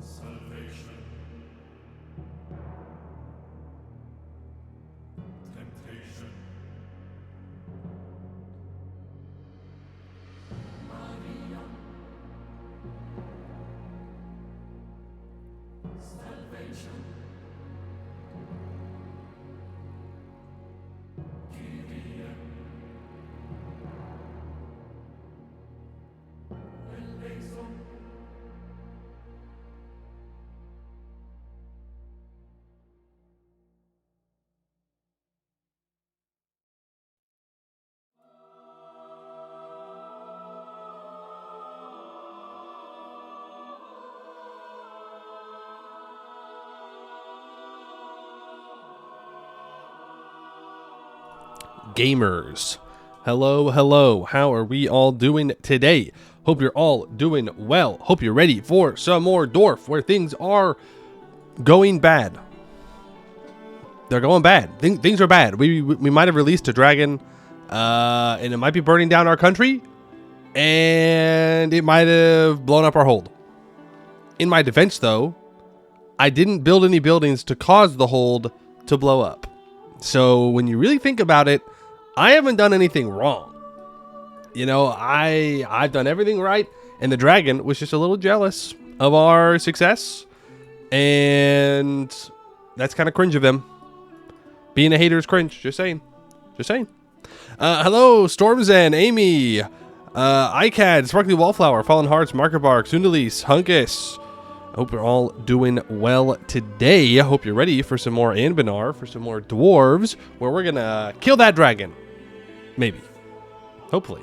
Salvation. Temptation. Maria. Salvation. Kyrie. Eleison. Gamers, hello, how are we all doing today? Hope you're all doing well. Hope you're ready for some more Dwarf, where things are going bad. They're going bad. Things are bad. We might have released a dragon, and it might be burning down our country, and it might have blown up our hold. In my defense, though, I didn't build any buildings to cause the hold to blow up. So when you really think about it, I haven't done anything wrong. You know, I've done everything right, and the dragon was just a little jealous of our success, and that's kind of cringe of them. Being a hater is cringe. Just saying. Hello, Stormzen, Amy, iCad, Sparkly Wallflower, Fallen Hearts, Marker Bark, Sundalis, Hunkus. I hope you're all doing well today. I hope you're ready for some more Anbennar, for some more dwarves, where we're gonna kill that dragon. Maybe. Hopefully.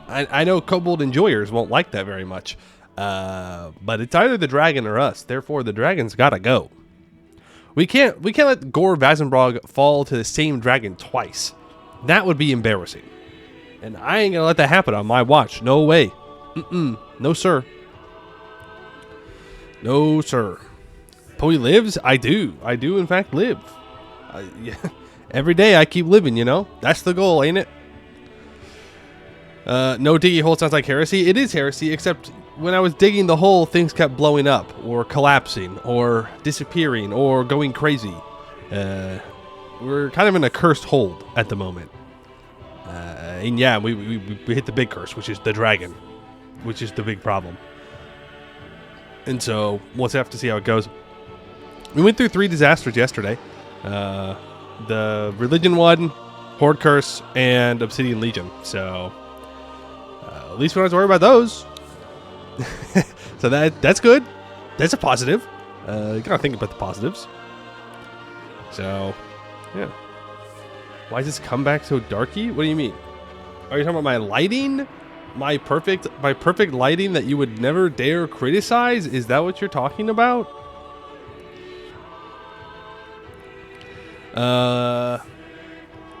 I know Kobold enjoyers won't like that very much. But it's either the dragon or us. Therefore, the dragon's gotta go. We can't let Gore Vazumbrog fall to the same dragon twice. That would be embarrassing. And I ain't gonna let that happen on my watch. No way. No, sir. No, sir. Poe lives? I do in fact live. Yeah. Every day I keep living, you know? That's the goal, ain't it? No digging hole sounds like heresy. It is heresy, except when I was digging the hole, things kept blowing up, or collapsing, or disappearing, or going crazy. We're kind of in a cursed hold at the moment. And yeah, we hit the big curse, which is the dragon, which is the big problem. And so we'll have to see how it goes. We went through 3 disasters yesterday. The Religion one, Horde Curse, and Obsidian Legion. So at least we don't have to worry about those. So that's good. That's a positive. You gotta think about the positives. So, yeah. Why is this comeback so darky? What do you mean? Are you talking about my lighting? My perfect lighting that you would never dare criticize? Is that what you're talking about?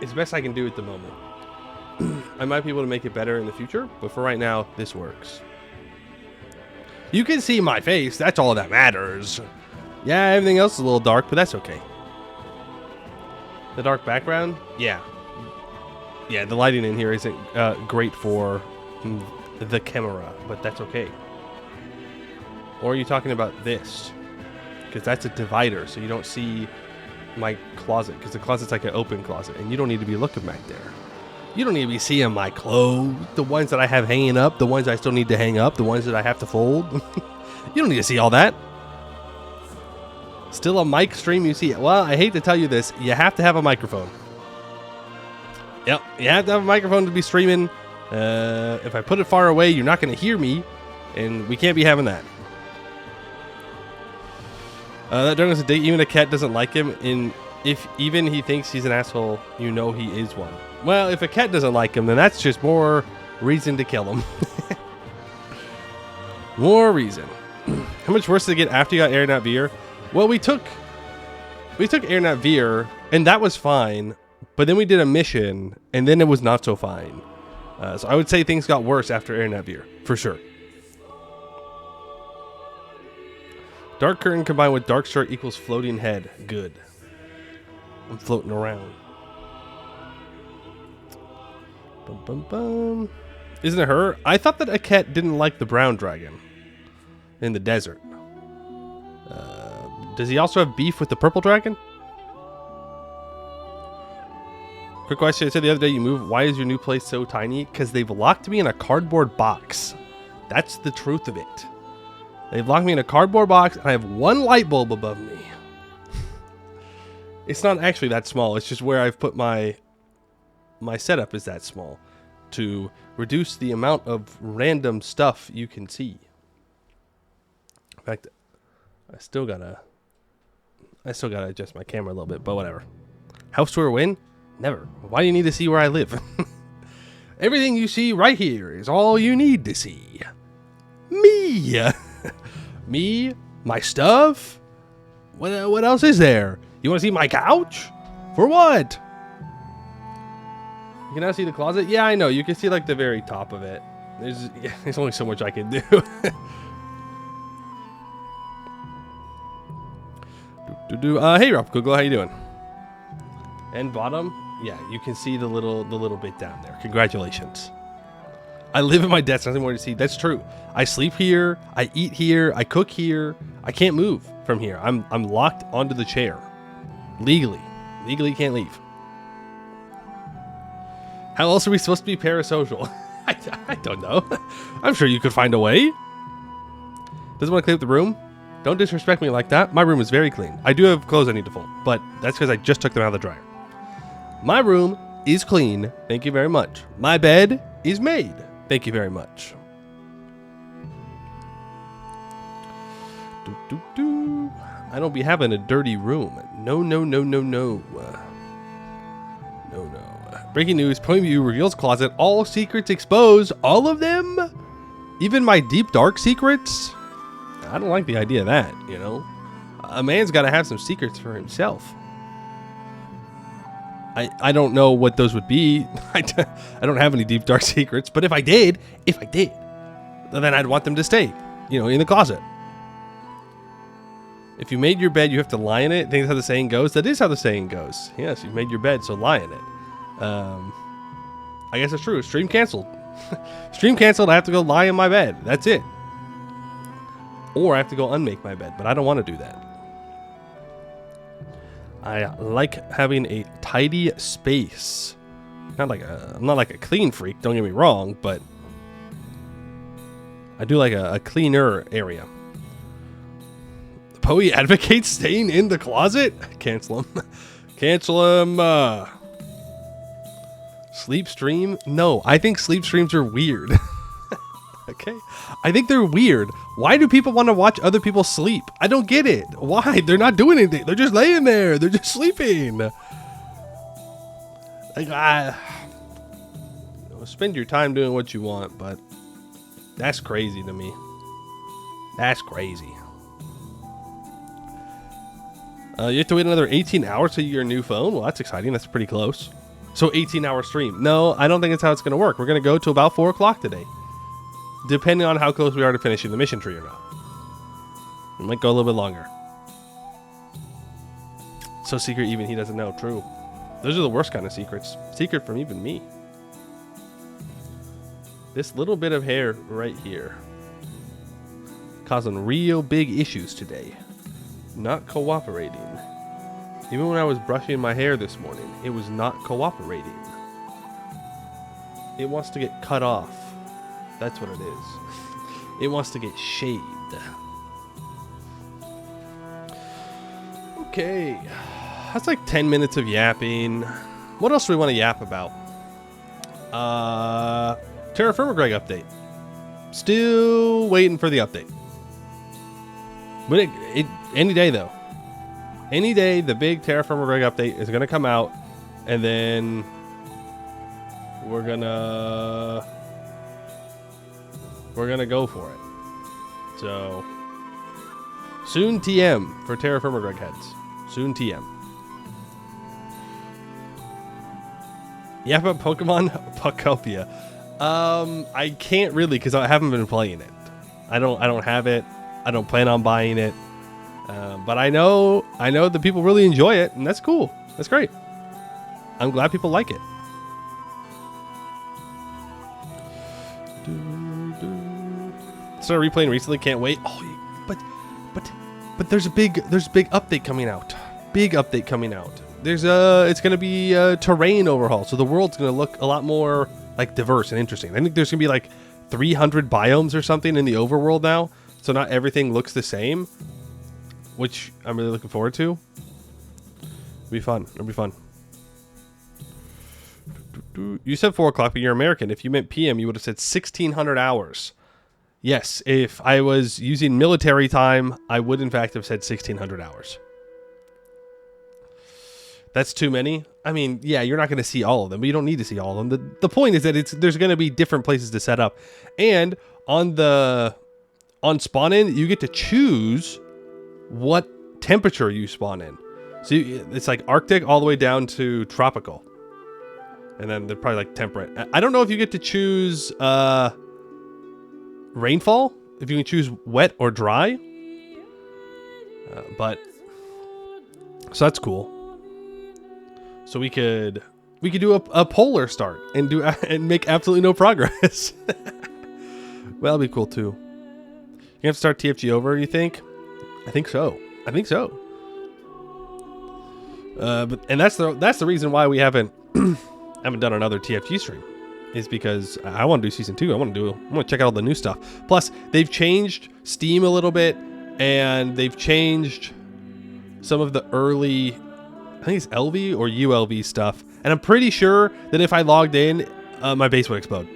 It's best I can do at the moment. I might be able to make it better in the future, but for right now, this works. You can see my face. That's all that matters. Yeah, everything else is a little dark, but that's okay. The dark background? Yeah. Yeah, the lighting in here isn't great for the camera, but that's okay. Or are you talking about this? Because that's a divider, so you don't see my closet, because the closet's like an open closet, and you don't need to be looking back there. You don't need to be seeing my clothes, the ones that I have hanging up, the ones I still need to hang up, the ones that I have to fold. You don't need to see all that. Still a mic stream, you see it. Well, I hate to tell you this, you have to have a microphone. Yep, you have to have a microphone to be streaming. If I put it far away, you're not going to hear me, and we can't be having that. That dragon's a dig. Even a cat doesn't like him, and if even he thinks he's an asshole, you know he is one. Well, if a cat doesn't like him, then that's just more reason to kill him. More reason. How much worse did it get after you got Air Not Veer? Well, we took Air Not Veer, and that was fine. But then we did a mission, and then it was not so fine. So I would say things got worse after Air Not Veer, for sure. Dark Curtain combined with Dark Shirt equals floating head. Good. I'm floating around. Bum, bum, bum. Isn't it her? I thought that Aket didn't like the brown dragon. in the desert. Does he also have beef with the purple dragon? Quick question. I said the other day you moved. Why is your new place so tiny? Because they've locked me in a cardboard box. That's the truth of it. They've locked me in a cardboard box, and I have one light bulb above me. It's not actually that small. It's just where I've put my setup is that small to reduce the amount of random stuff you can see. In fact, I still gotta adjust my camera a little bit, but whatever. House tour win? Never. Why do you need to see where I live? Everything you see right here is all you need to see. Me. Me, my stuff. What else is there? You want to see my couch? For what? You can now see the closet? Yeah, I know. You can see like the very top of it. There's only so much I can do. Hey Rob Google, how you doing? And bottom, yeah, you can see the little bit down there. Congratulations. I live in my desk, nothing more to see. That's true. I sleep here, I eat here, I cook here. I can't move from here. I'm locked onto the chair. Legally can't leave. How else are we supposed to be parasocial? I don't know. I'm sure you could find a way. Doesn't want to clean up the room? Don't disrespect me like that. My room is very clean. I do have clothes I need to fold, but that's because I just took them out of the dryer. My room is clean. Thank you very much. My bed is made. Thank you very much. I don't be having a dirty room. No. No. Breaking news. Point View reveals closet. All secrets exposed. All of them? Even my deep dark secrets? I don't like the idea of that, you know? A man's got to have some secrets for himself. I don't know what those would be. I don't have any deep dark secrets, but if I did, then I'd want them to stay, you know, in the closet. If you made your bed, you have to lie in it. I think that's how the saying goes. That is how the saying goes. Yes, you made your bed, so lie in it. I guess it's true. Stream canceled. Stream canceled. I have to go lie in my bed. That's it. Or I have to go unmake my bed, but I don't want to do that. I like having a tidy space. I'm not like a clean freak, don't get me wrong, but I do like a cleaner area. The Poe advocates staying in the closet? Cancel him. Cancel him. Sleep stream? No, I think sleep streams are weird. Okay? I think they're weird. Why do people want to watch other people sleep? I don't get it. Why? They're not doing anything. They're just laying there. They're just sleeping. Like, spend your time doing what you want, but that's crazy to me. That's crazy. You have to wait another 18 hours to get your new phone? Well, that's exciting. That's pretty close. So 18-hour stream. No, I don't think that's how it's going to work. We're going to go to about 4 o'clock today. Depending on how close we are to finishing the mission tree or not. It might go a little bit longer. So secret even he doesn't know. True. Those are the worst kind of secrets. Secret from even me. This little bit of hair right here. Causing real big issues today. Not cooperating. Even when I was brushing my hair this morning, it was not cooperating. It wants to get cut off. That's what it is. It wants to get shaved. Okay. That's like 10 minutes of yapping. What else do we want to yap about? Terra Firma Greg update. Still waiting for the update. But any day though. Any day the big Terra Firma Greg update is going to come out, and then we're gonna go for it. So soon TM for Terra Firma Greg heads. Soon TM. Yeah, about Pokemon Puckopia. I can't really because I haven't been playing it. I don't have it. I don't plan on buying it. But I know that people really enjoy it, and that's cool. That's great. I'm glad people like it. Started replaying recently. Can't wait. Oh, but there's a big update coming out. Big update coming out. It's gonna be a terrain overhaul, so the world's gonna look a lot more like diverse and interesting. I think there's gonna be like 300 biomes or something in the overworld now, so not everything looks the same, which I'm really looking forward to. It'll be fun. It'll be fun. You said 4 o'clock, but you're American. If you meant PM, you would have said 1600 hours. Yes, if I was using military time, I would in fact have said 1600 hours. That's too many. I mean, yeah, you're not going to see all of them, but you don't need to see all of them. The point is that there's going to be different places to set up. And on spawn in, you get to choose what temperature you spawn in. So it's like Arctic all the way down to tropical. And then they're probably like temperate. I don't know if you get to choose rainfall, if you can choose wet or dry. But so that's cool. So we could do a polar start and make absolutely no progress. Well, that'd be cool too. You have to start TFG over, you think? I think so. And that's the reason why we haven't done another TFG stream, is because I want to do season 2. I want to check out all the new stuff. Plus, they've changed Steam a little bit, and they've changed some of the early, I think it's LV or ULV stuff. And I'm pretty sure that if I logged in, my base would explode.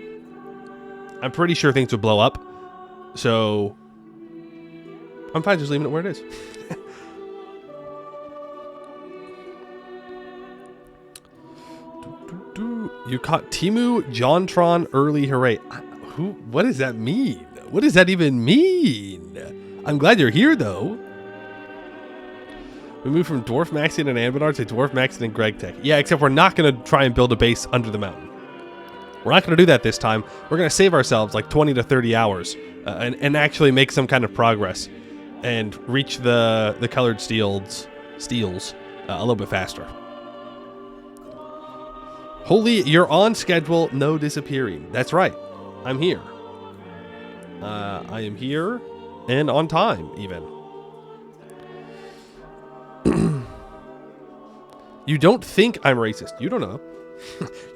I'm pretty sure things would blow up. So I'm fine just leaving it where it is. You caught Timu Jontron early, hooray. What does that mean? What does that even mean? I'm glad you're here, though. We moved from Dwarf Maxing and Anbennar to Dwarf Maxing and Greg Tech. Yeah, except we're not going to try and build a base under the mountain. We're not going to do that this time. We're going to save ourselves like 20 to 30 hours and actually make some kind of progress and reach the colored steels a little bit faster. Holy, you're on schedule, no disappearing. That's right. I'm here. I am here and on time, even. You don't think I'm racist. You don't know.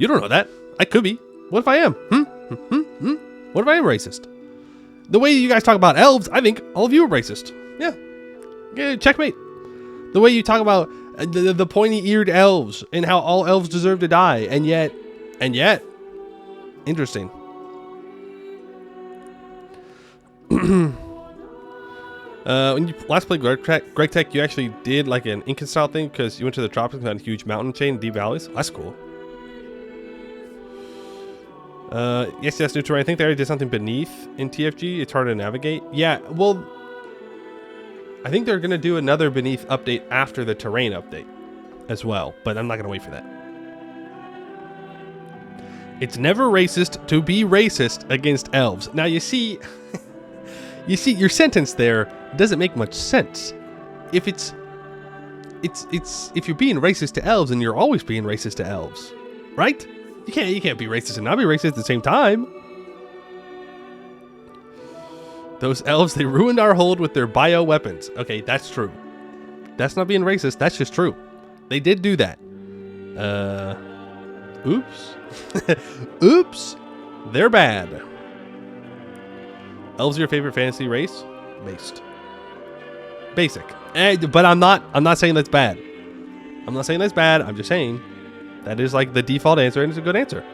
You don't know that. I could be. What if I am? What if I am racist? The way you guys talk about elves, I think all of you are racist. Yeah, checkmate. The way you talk about the pointy-eared elves and how all elves deserve to die, and yet, interesting. When you last played Greg Tech, you actually did like an Incan style thing because you went to the tropics and had a huge mountain chain, deep valleys. That's cool. Yes, new terrain. I think they already did something beneath in TFG. It's hard to navigate. Yeah, well, I think they're going to do another beneath update after the terrain update as well, but I'm not going to wait for that. It's never racist to be racist against elves. Now, you see, your sentence there doesn't make much sense. If if you're being racist to elves, and you're always being racist to elves, right? You can't be racist and not be racist at the same time. Those elves, they ruined our hold with their bio weapons. Okay, that's true. That's not being racist. That's just true. They did do that. Oops. Oops. They're bad. Elves are your favorite fantasy race? Basic. But I'm not saying that's bad. I'm not saying that's bad. I'm just saying that is like the default answer, and it's a good answer.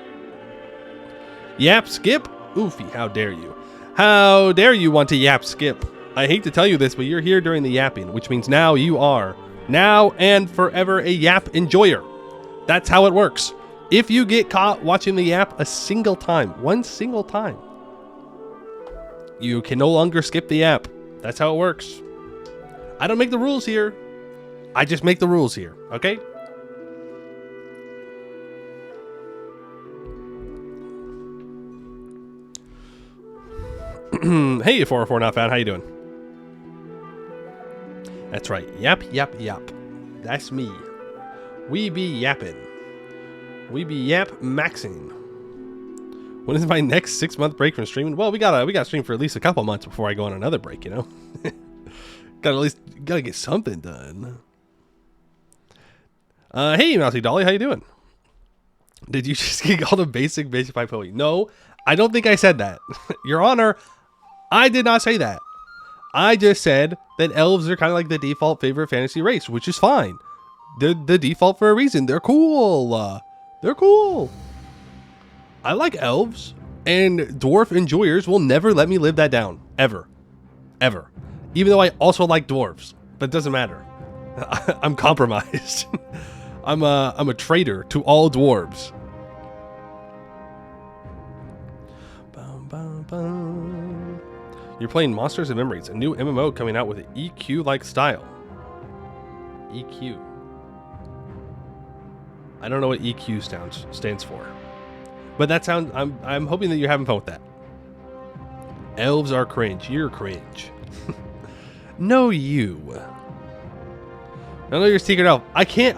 Yap skip? Oofy, how dare you? How dare you want to yap skip? I hate to tell you this, but you're here during the yapping, which means now you are, now and forever, a yap enjoyer. That's how it works. If you get caught watching the yap one single time, you can no longer skip the yap. That's how it works. I don't make the rules here. I just make the rules here, okay? Hey, 404 not found. How you doing? That's right. Yap. That's me. We be yapping. We be yap maxing. When is my next 6-month break from streaming? Well, we gotta stream for at least a couple months before I go on another break, you know? Gotta get something done. Hey, Mousy Dolly, how you doing? Did you just get called a basic bitch by Poe? No, I don't think I said that. Your Honor, I did not say that. I just said that elves are kind of like the default favorite fantasy race, which is fine. They're the default for a reason. They're cool. They're cool. I like elves, and dwarf enjoyers will never let me live that down. Ever. Ever. Even though I also like dwarves. But it doesn't matter. I'm compromised. I'm a traitor to all dwarves. Bum, bum, bum. You're playing Monsters and Memories, a new MMO coming out with an EQ-like style. EQ. I don't know what EQ stands for. But that sounds... I'm hoping that you're having fun with that. Elves are cringe. You're cringe. No, you. I know you're a secret elf. I can't...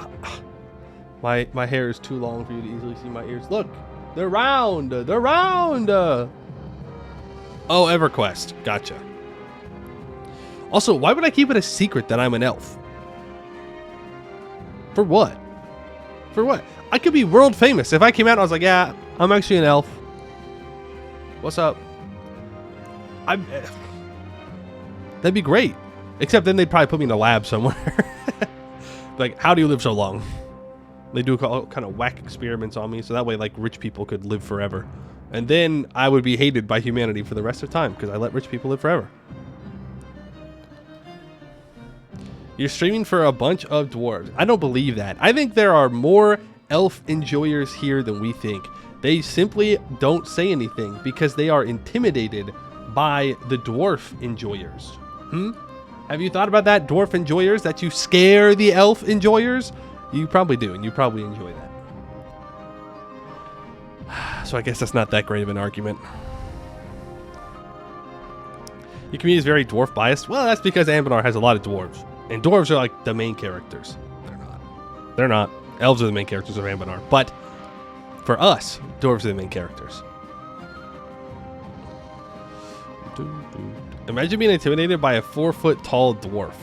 My hair is too long for you to easily see my ears. Look, they're round. They're round. Oh, EverQuest. Gotcha. Also, why would I keep it a secret that I'm an elf? For what? For what? I could be world famous if I came out and I was like, yeah, I'm actually an elf. What's up? That'd be great. Except then they'd probably put me in a lab somewhere. Like, how do you live so long? They do all kind of whack experiments on me, so that way, like, rich people could live forever. And then I would be hated by humanity for the rest of time, because I let rich people live forever. You're streaming for a bunch of dwarves. I don't believe that. I think there are more elf enjoyers here than we think. They simply don't say anything, because they are intimidated by the dwarf enjoyers. Have you thought about that, dwarf enjoyers? That you scare the elf enjoyers? You probably do, and you probably enjoy that. So I guess that's not that great of an argument. Your community is very dwarf biased. Well, that's because Anbennar has a lot of dwarves. And dwarves are like the main characters. They're not. They're not. Elves are the main characters of Anbennar. But for us, dwarves are the main characters. Imagine being intimidated by a 4-foot tall dwarf.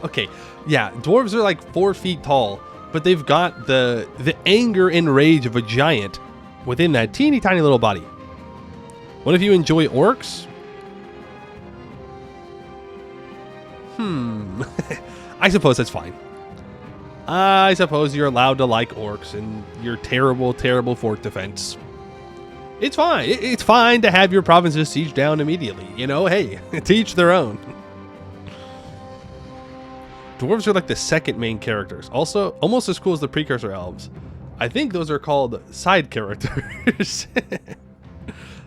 Okay, yeah, dwarves are like 4 feet tall, but they've got the anger and rage of a giant within that teeny tiny little body. What if you enjoy orcs? I suppose that's fine. I suppose you're allowed to like orcs and your terrible, terrible fort defense. It's fine. It's fine to have your provinces sieged down immediately. You know, hey, to each their own. Dwarves are like the second main characters. Also, almost as cool as the precursor elves. I think those are called side characters.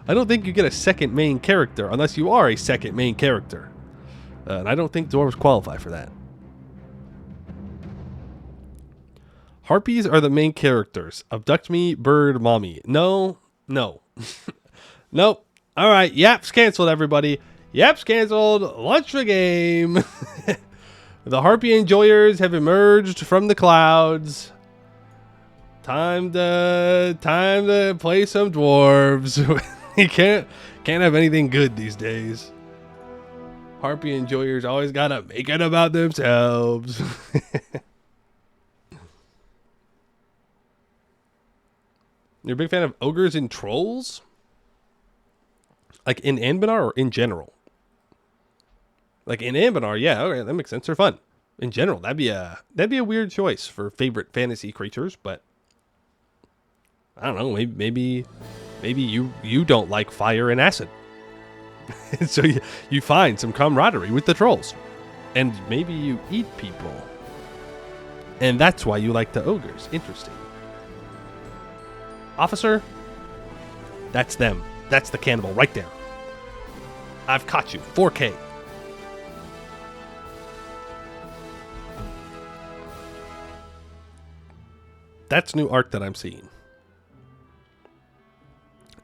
I don't think you get a second main character unless you are a second main character. And I don't think dwarves qualify for that. Harpies are the main characters. Abduct me, bird, mommy. No. Nope. All right. Yaps canceled, everybody. Yaps canceled. Launch the game. The harpy enjoyers have emerged from the clouds. Time to play some dwarves. You can't have anything good these days. Harpy enjoyers always gotta make it about themselves. You're a big fan of ogres and trolls? Like in Anbennar or in general? Like in Anbennar, yeah, okay, that makes sense. They're fun. In general, that'd be a weird choice for favorite fantasy creatures, but I don't know, maybe you don't like fire and acid. So you find some camaraderie with the trolls. And maybe you eat people. And that's why you like the ogres. Interesting. Officer, that's them. That's the cannibal right there. I've caught you. 4K. That's new art that I'm seeing.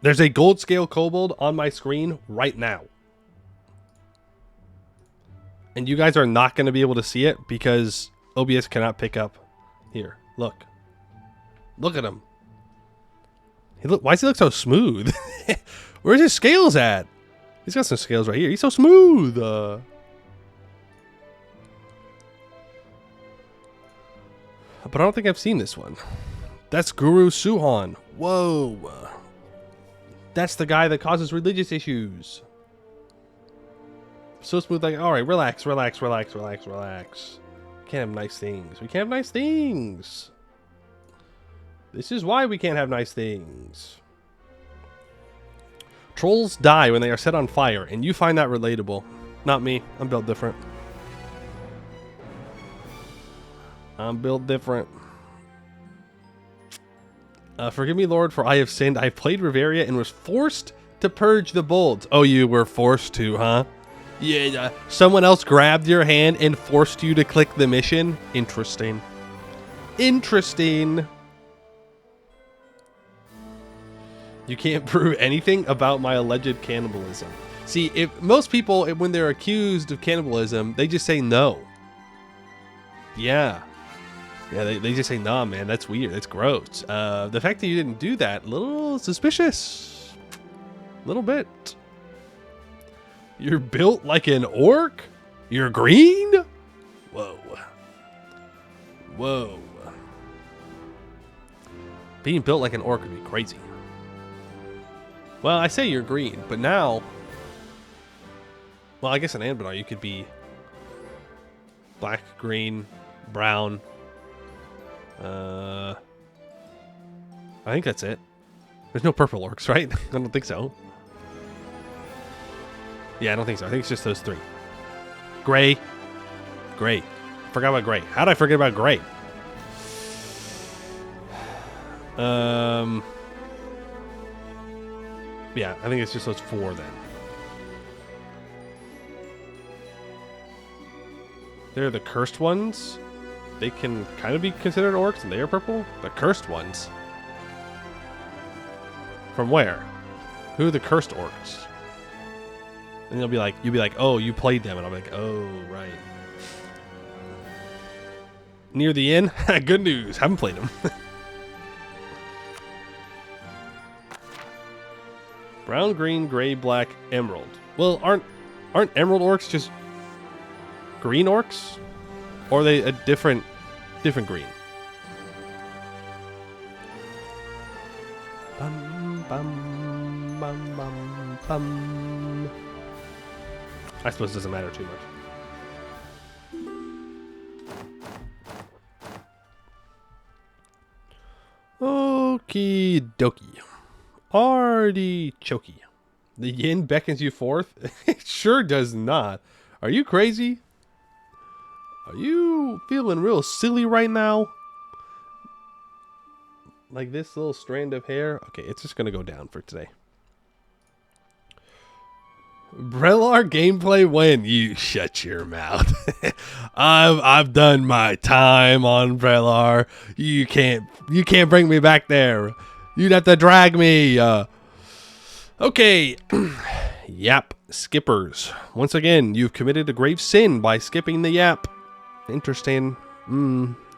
There's a gold scale kobold on my screen right now. And you guys are not going to be able to see it because OBS cannot pick up. Here, look. Look at him. Why does he look so smooth? Where's his scales at? He's got some scales right here. He's so smooth. But I don't think I've seen this one. That's Guru Suhan. Whoa. That's the guy that causes religious issues. So smooth, like, all right, relax, relax, relax, relax, relax. Can't have nice things. We can't have nice things. This is why we can't have nice things. Trolls die when they are set on fire, and you find that relatable. Not me. I'm built different. I'm built different. Forgive me, Lord, for I have sinned. I played Riveria and was forced to purge the bolts. Oh, you were forced to, huh? Yeah, someone else grabbed your hand and forced you to click the mission? Interesting. Interesting. You can't prove anything about my alleged cannibalism. See, if most people, when they're accused of cannibalism, they just say no. Yeah. Yeah, they just say, nah, man, that's weird. That's gross. The fact that you didn't do that, a little suspicious. A little bit. You're built like an orc? You're green? Whoa. Whoa. Being built like an orc would be crazy. Well, I say you're green, but now... Well, I guess in Anbennar you could be black, green, brown. I think that's it. There's no purple orcs, right? I don't think so. Yeah, I don't think so. I think it's just those three. Gray. Gray. Forgot about gray. How did I forget about gray? Yeah, I think it's just those four then. They're the cursed ones. They can kind of be considered orcs, and they are purple. The cursed ones. From where? Who are the cursed orcs? And you'll be like, oh, you played them, and I'll be like, oh, right. Near the end, good news. Haven't played them. Brown, green, gray, black, emerald. Well, aren't emerald orcs just green orcs? Or are they a different green? Bum, bum, bum, bum, bum. I suppose it doesn't matter too much. Okie dokie. Artichoke. The yin beckons you forth? It sure does not. Are you crazy? Are you feeling real silly right now? Like this little strand of hair? Okay, it's just gonna go down for today. Brelar gameplay when? You shut your mouth. I've done my time on Brelar. You can't bring me back there. You'd have to drag me. Okay. Yap skippers. Once again, you've committed a grave sin by skipping the yap. Interesting.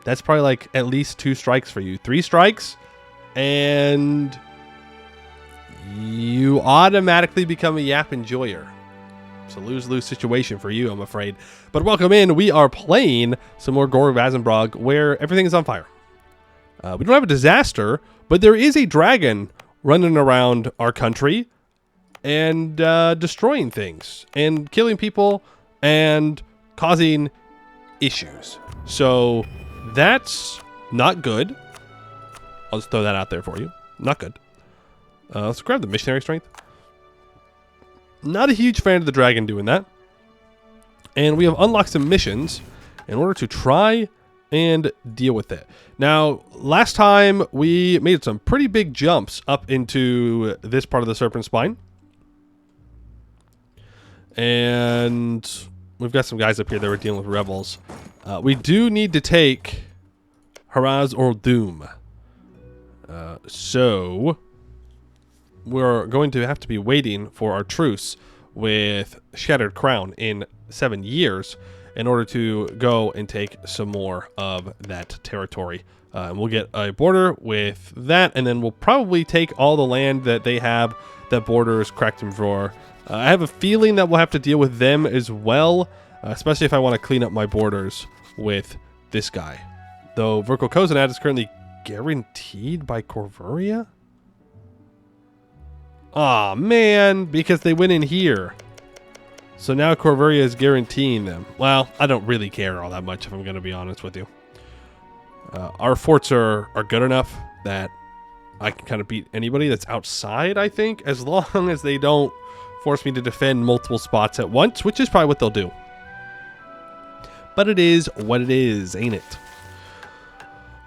That's probably like at least 2 strikes for you. 3 strikes, and you automatically become a yap enjoyer. It's a lose-lose situation for you, I'm afraid. But welcome in. We are playing some more Gore Vazumbrog, where everything is on fire. We don't have a disaster, but there is a dragon running around our country and destroying things and killing people and causing issues. So that's not good. I'll just throw that out there for you. Not good. Let's grab the missionary strength. Not a huge fan of the dragon doing that. And we have unlocked some missions in order to try and deal with it. Now, last time we made some pretty big jumps up into this part of the Serpent Spine. And we've got some guys up here that were dealing with rebels. We do need to take Haraz or Doom. So we're going to have to be waiting for our truce with Shattered Crown in 7 years. in order to go and take some more of that territory. And we'll get a border with that, and then we'll probably take all the land that they have that borders Crackton Roar. I have a feeling that we'll have to deal with them as well, especially if I want to clean up my borders with this guy. Though Verkal Kozanat is currently guaranteed by Corvuria? Aw, man, because they went in here. So now Corvuria is guaranteeing them. Well, I don't really care all that much, if I'm going to be honest with you. Our forts are good enough that I can kind of beat anybody that's outside, I think, as long as they don't force me to defend multiple spots at once, which is probably what they'll do. But it is what it is, ain't it?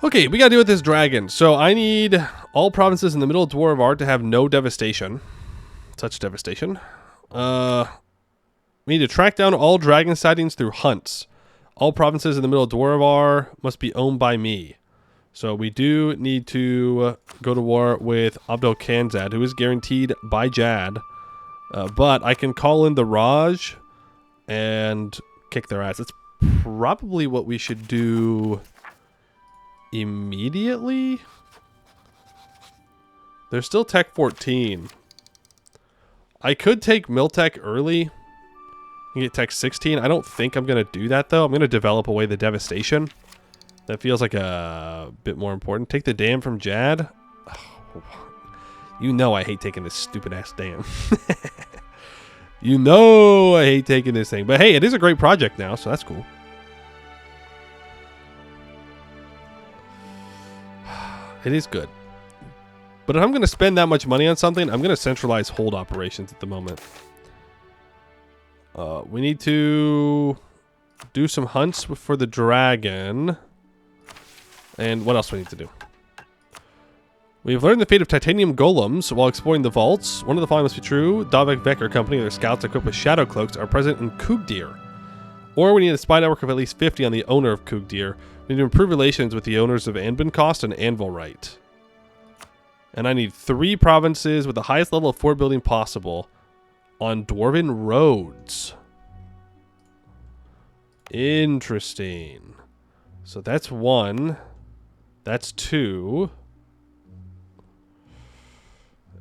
Okay, we gotta deal with this dragon. So I need all provinces in the middle of Dwarf to have no devastation. Such devastation. We need to track down all dragon sightings through hunts. All provinces in the middle of Dwarf must be owned by me. So we do need to go to war with Abdel Khanzad, who is guaranteed by Jad. But I can call in the Raj and kick their ass. That's probably what we should do immediately. They're still Tech 14. I could take Miltech early and get Tech 16. I don't think I'm going to do that, though. I'm going to develop away the devastation. That feels like a bit more important. Take the dam from Jad. Oh, you know I hate taking this stupid-ass dam. You know I hate taking this thing. But hey, it is a great project now, so that's cool. It is good. But if I'm going to spend that much money on something, I'm going to centralize hold operations at the moment. We need to do some hunts for the dragon. And what else do we need to do? We have learned the fate of titanium golems while exploring the vaults. One of the following must be true. Davek Becker Company, their scouts equipped with shadow cloaks, are present in Kugdir. Or we need a spy network of at least 50 on the owner of Kugdir. We need to improve relations with the owners of Anbenkost and Anvilrite. And I need 3 provinces with the highest level of fort building possible on Dwarven roads. Interesting. So that's 1. That's 2.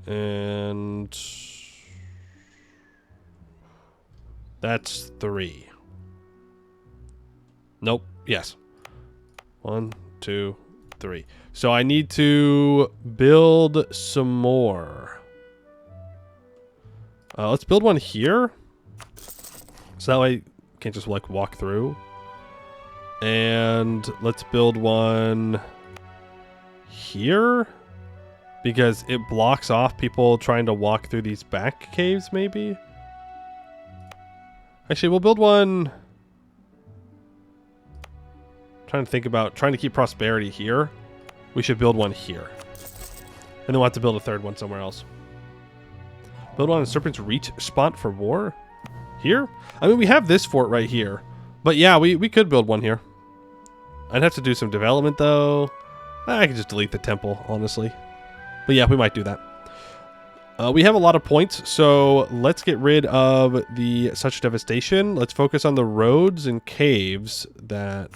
And that's 3. Nope. Yes. 1, 2, 3. So I need to build some more. Let's build one here. So that way you can't just like walk through. And let's build one here. Because it blocks off people trying to walk through these back caves, maybe? Actually, we'll build one. Trying to think about trying to keep prosperity here. We should build one here. And then we'll have to build a third one somewhere else. Build one on Serpent's Reach spot for war? Here? I mean, we have this fort right here. But yeah, we could build one here. I'd have to do some development, though. I could just delete the temple, honestly. But yeah, we might do that. We have a lot of points, so let's get rid of the such devastation. Let's focus on the roads and caves that...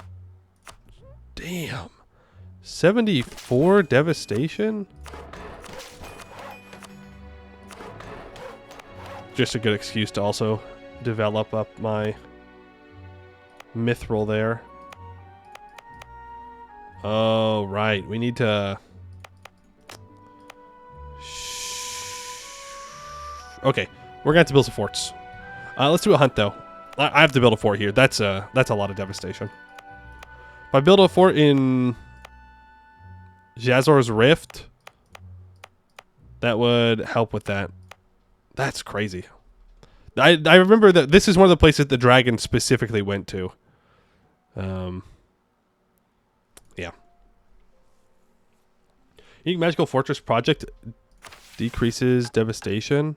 Damn. 74 devastation? Just a good excuse to also develop up my mithril there. Oh, right. We need to... Okay, we're gonna have to build some forts. Let's do a hunt though. I have to build a fort here. That's a lot of devastation. If I build a fort in Jazor's Rift, that would help with that. That's crazy. I remember that this is one of the places the dragon specifically went to. Yeah. Unique Magical Fortress Project decreases devastation.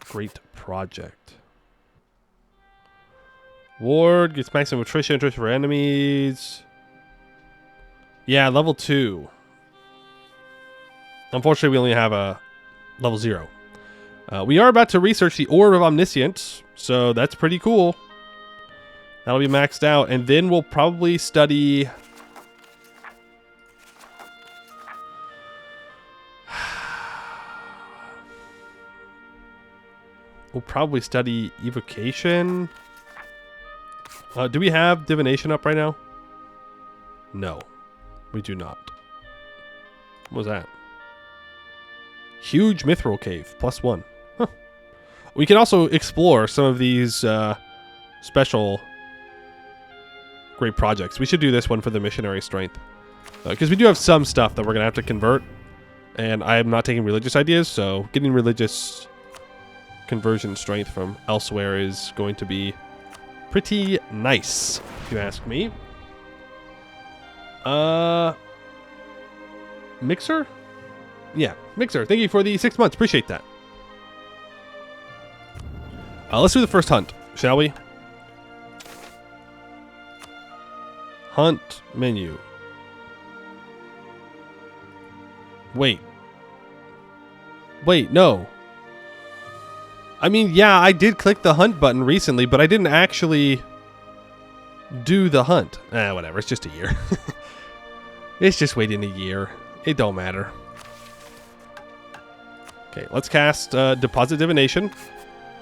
Great project. Ward gets maximum attrition for enemies. Yeah, level 2. Unfortunately, we only have a level 0. We are about to research the Orb of Omniscience, so that's pretty cool. That'll be maxed out, and then we'll probably study... We'll probably study Evocation. Do we have Divination up right now? No, we do not. What was that? Huge Mithril Cave, +1. Huh. We can also explore some of these special great projects. We should do this one for the Missionary Strength. Because we do have some stuff that we're going to have to convert. And I am not taking religious ideas, so getting religious conversion strength from elsewhere is going to be pretty nice, if you ask me. Mixer? Yeah, Mixer. Thank you for the 6 months. Appreciate that. Let's do the first hunt, shall we? Hunt menu. Wait, no. I mean, yeah, I did click the hunt button recently, but I didn't actually do the hunt. Whatever. It's just a year. It's just waiting a year. It don't matter. Okay, let's cast Deposit Divination.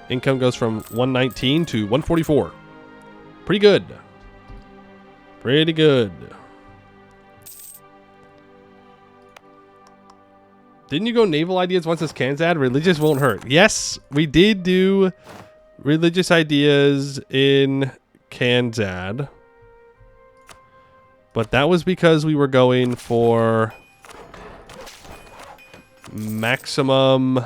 Income goes from 119 to 144. Pretty good. Pretty good. Didn't you go naval ideas once as Kanzad? Religious won't hurt. Yes, we did do religious ideas in Kanzad. But that was because we were going for maximum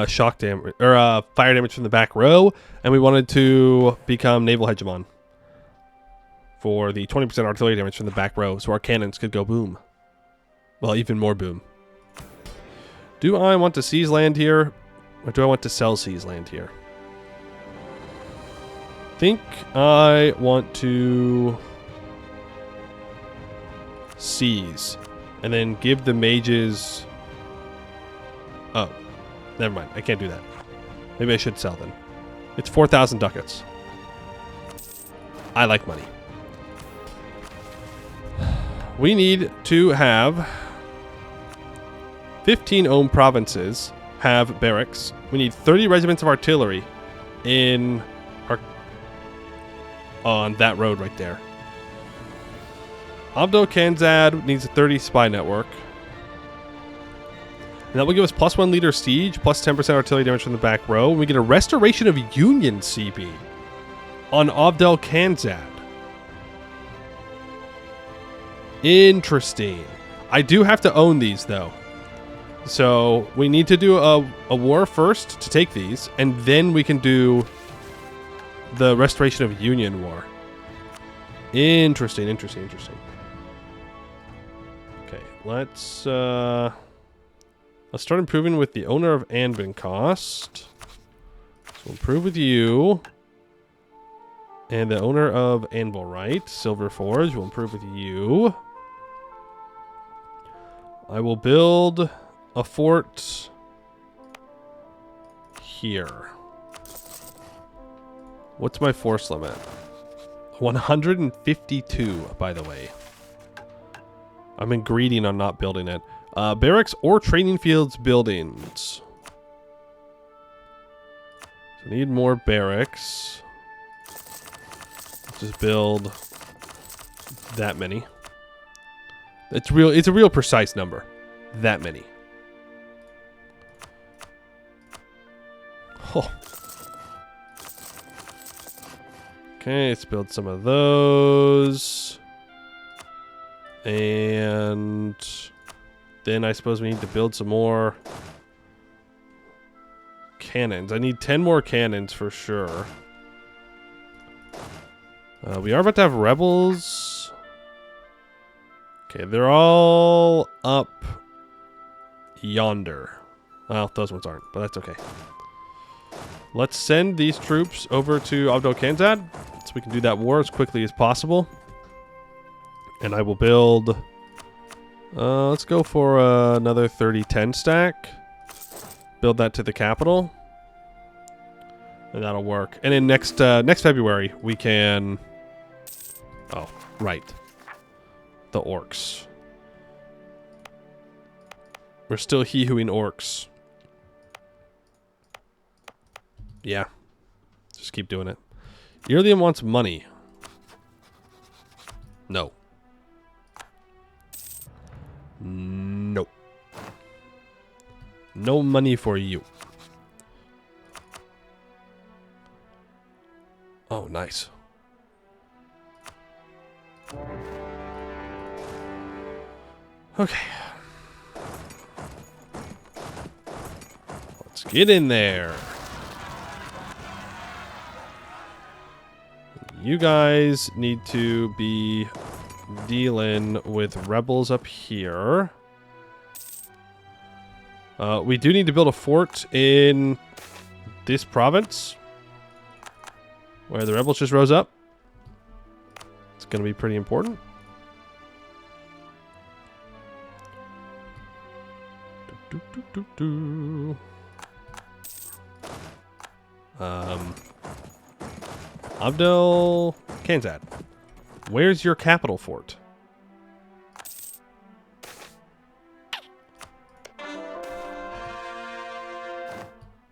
shock damage or fire damage from the back row, and we wanted to become naval hegemon for the 20% artillery damage from the back row, so our cannons could go boom. Well, even more boom. Do I want to seize land here, or do I want to sell seize land here? I think I want to seize, and then give the mages... Oh, never mind. I can't do that. Maybe I should sell then. It's 4,000 ducats. I like money. We need to have 15 ohm provinces have barracks. We need 30 regiments of artillery in our on that road right there. Abdo Kanzad needs a 30 spy network. And that will give us +1 leader siege, plus 10% artillery damage from the back row. We get a restoration of Union CB on Abdel Kanzad. Interesting. I do have to own these though. So we need to do a war first to take these, and then we can do the restoration of Union War. Interesting. Okay, let's start improving with the owner of Anbennar cost. So we'll improve with you. And the owner of Anvil Right, Silver Forge, will improve with you. I will build a fort here. What's my force limit? 152, by the way. I've been greedy on not building it. Barracks or training fields buildings. So I need more barracks. Let's just build that many. It's a real precise number. That many. Oh. Okay, let's build some of those. And then I suppose we need to build some more cannons. I need 10 more cannons for sure. We are about to have rebels. Okay, they're all up yonder. Well, those ones aren't, but that's okay. Let's send these troops over to Abdel Kanzad so we can do that war as quickly as possible. And I will build Let's go for another 30-10 stack. Build that to the capital. And that'll work. And in next February, we can... Oh, right. The orcs. We're still he-hooing orcs. Yeah. Just keep doing it. Irlium wants money. No. Nope. No money for you. Oh, nice. Okay. Let's get in there. You guys need to be dealing with rebels up here. We do need to build a fort in this province where the rebels just rose up. It's going to be pretty important. Abdel Kanzad, where's your capital fort?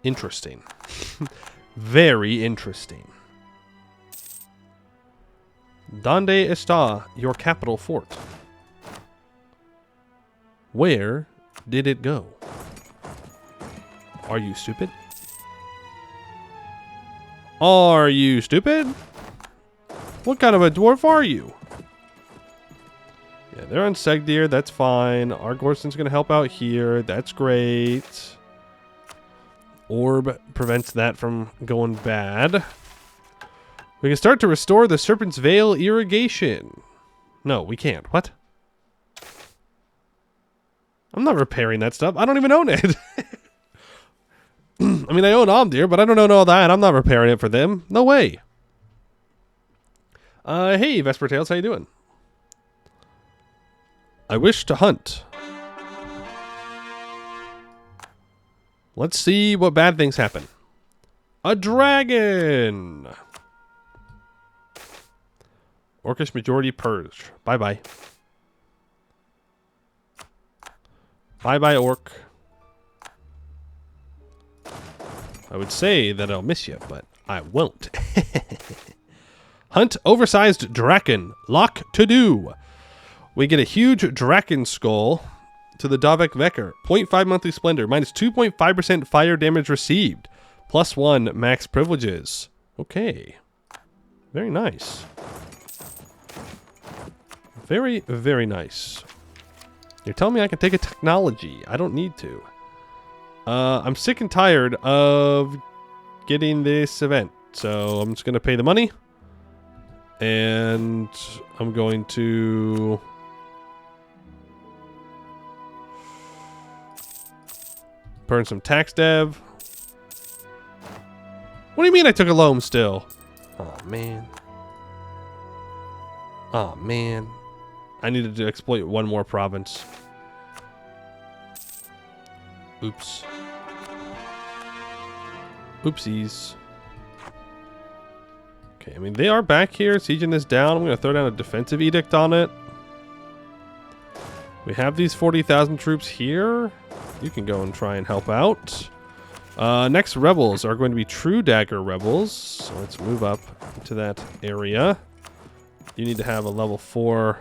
Interesting. Very interesting. Donde está your capital fort? Where did it go? Are you stupid? Are you stupid? What kind of a dwarf are you? Yeah, they're on Segdir. That's fine. Argorson's going to help out here. That's great. Orb prevents that from going bad. We can start to restore the Serpent's Veil irrigation. No, we can't. What? I'm not repairing that stuff. I don't even own it. I mean, I own Omdir, but I don't own all that. I'm not repairing it for them. No way. Hey, Vesper Tails, how you doing? I wish to hunt. Let's see what bad things happen. A dragon! Orcish majority purge. Bye-bye. Bye-bye, orc. I would say that I'll miss you, but I won't. Hunt oversized draken. Lock to do. We get a huge draken skull to the Davek Vekker. 0.5 monthly splendor. Minus 2.5% fire damage received. +1 max privileges. Okay. Very nice. Very, very nice. You're telling me I can take a technology. I don't need to. I'm sick and tired of getting this event. So I'm just going to pay the money. And I'm going to... burn some tax dev. What do you mean I took a loam still? Oh, man. Oh, man. I needed to exploit one more province. Oops. Oopsies. Okay, I mean, they are back here, sieging this down. I'm going to throw down a defensive edict on it. We have these 40,000 troops here. You can go and try and help out. Next rebels are going to be True Dagger rebels. So let's move up to that area. You need to have a level 4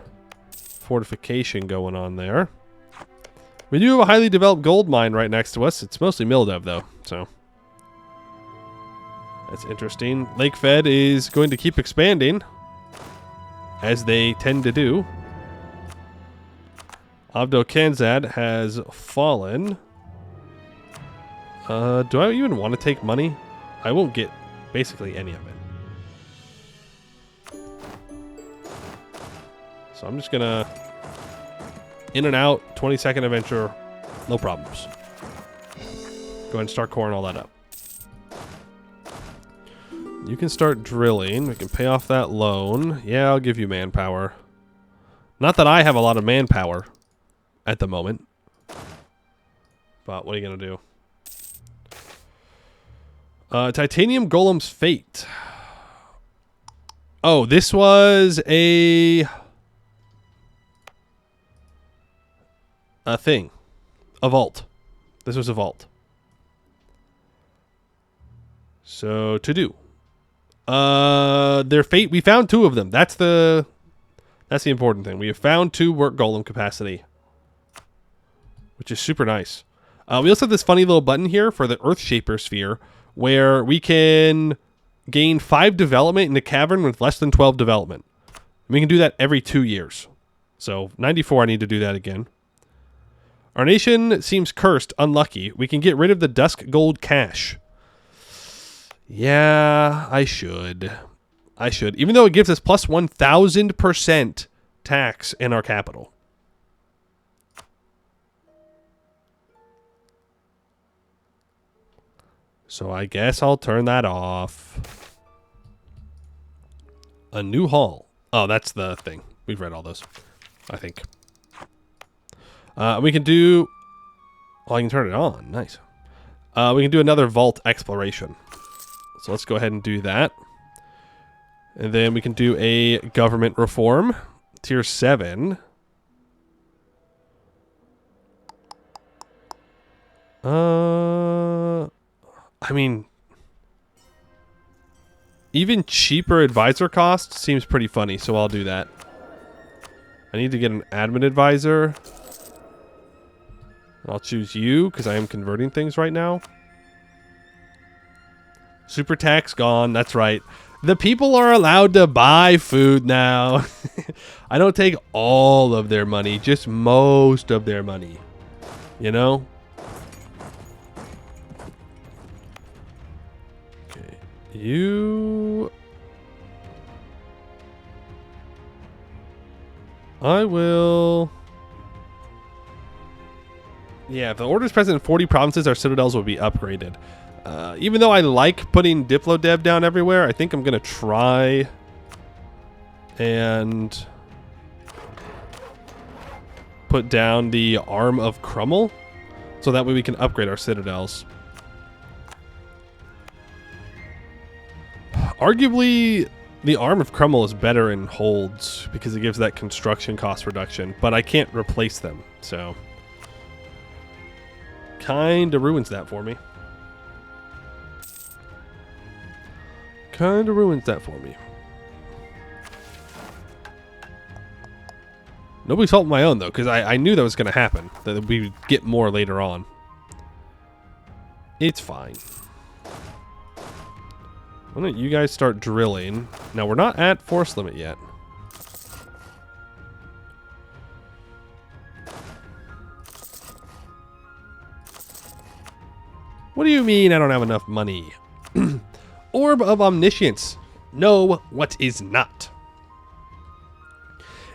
fortification going on there. We do have a highly developed gold mine right next to us. It's mostly Mildev, though, so that's interesting. Lake Fed is going to keep expanding, as they tend to do. Abdel Kanzad has fallen. Do I even want to take money? I won't get basically any of it. So I'm just gonna in and out, 20-second adventure, no problems. Go ahead and start coring all that up. You can start drilling. We can pay off that loan. Yeah, I'll give you manpower. Not that I have a lot of manpower. at the moment. But what are you going to do? Titanium Golem's Fate. Oh, this was a thing. A vault. This was a vault. So, to do. Their fate, we found 2 of them. That's the important thing. We have found 2 work golem capacity, which is super nice. We also have this funny little button here for the Earthshaper sphere, where we can gain 5 development in a cavern with less than 12 development. We can do that every 2 years. So 94, I need to do that again. Our nation seems cursed, unlucky. We can get rid of the Dusk Gold Cache. Yeah, I should. Even though it gives us plus 1,000% tax in our capital. So I guess I'll turn that off. A new hall. Oh, that's the thing. We've read all those, I think. We can do... Oh, I can turn it on. Nice. We can do another vault exploration. So let's go ahead and do that. And then we can do a government reform. Tier 7. I mean, even cheaper advisor cost seems pretty funny, so I'll do that. I need to get an admin advisor. I'll choose you, because I am converting things right now. Super tax gone, that's right. The people are allowed to buy food now. I don't take all of their money, just most of their money. You know? Okay. You... I will... Yeah, if the order's present in 40 provinces, our citadels will be upgraded. Even though I like putting Diplo-Dev down everywhere, I think I'm going to try and put down the Arm of Crummel, so that way we can upgrade our citadels. Arguably, the Arm of Crummel is better in holds because it gives that construction cost reduction, but I can't replace them, so kinda ruins that for me. Kinda ruins that for me. Nobody's fault my own, though, because I knew that was going to happen. That we would get more later on. It's fine. Why don't you guys start drilling? Now, we're not at force limit yet. What do you mean I don't have enough money? Orb of Omniscience. Know what is not.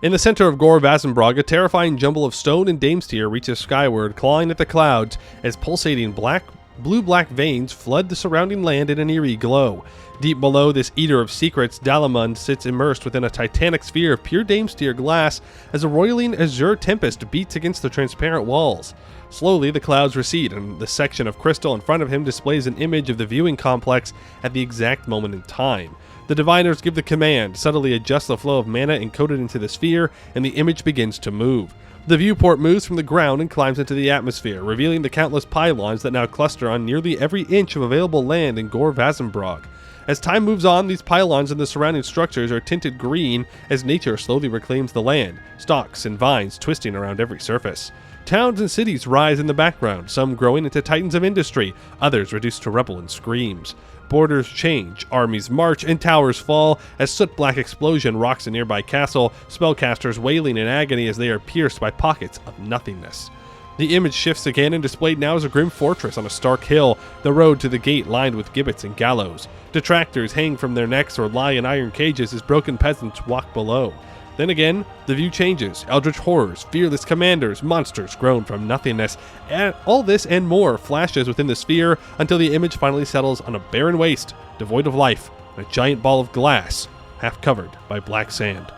In the center of Gore Vazumbrog, a terrifying jumble of stone and Damestier reaches skyward, clawing at the clouds as pulsating blue-black veins flood the surrounding land in an eerie glow. Deep below this eater of secrets, Dalamund sits immersed within a titanic sphere of pure Damestier glass as a roiling azure tempest beats against the transparent walls. Slowly, the clouds recede, and the section of crystal in front of him displays an image of the viewing complex at the exact moment in time. The diviners give the command, subtly adjust the flow of mana encoded into the sphere, and the image begins to move. The viewport moves from the ground and climbs into the atmosphere, revealing the countless pylons that now cluster on nearly every inch of available land in Gore Vazumbrog. As time moves on, these pylons and the surrounding structures are tinted green as nature slowly reclaims the land, stalks and vines twisting around every surface. Towns and cities rise in the background, some growing into titans of industry, others reduced to rubble and screams. Borders change, armies march, and towers fall as soot-black explosion rocks a nearby castle, spellcasters wailing in agony as they are pierced by pockets of nothingness. The image shifts again and displayed now as a grim fortress on a stark hill, the road to the gate lined with gibbets and gallows. Detractors hang from their necks or lie in iron cages as broken peasants walk below. Then again, the view changes. Eldritch horrors, fearless commanders, monsters grown from nothingness, and all this and more flashes within the sphere until the image finally settles on a barren waste, devoid of life, and a giant ball of glass, half covered by black sand.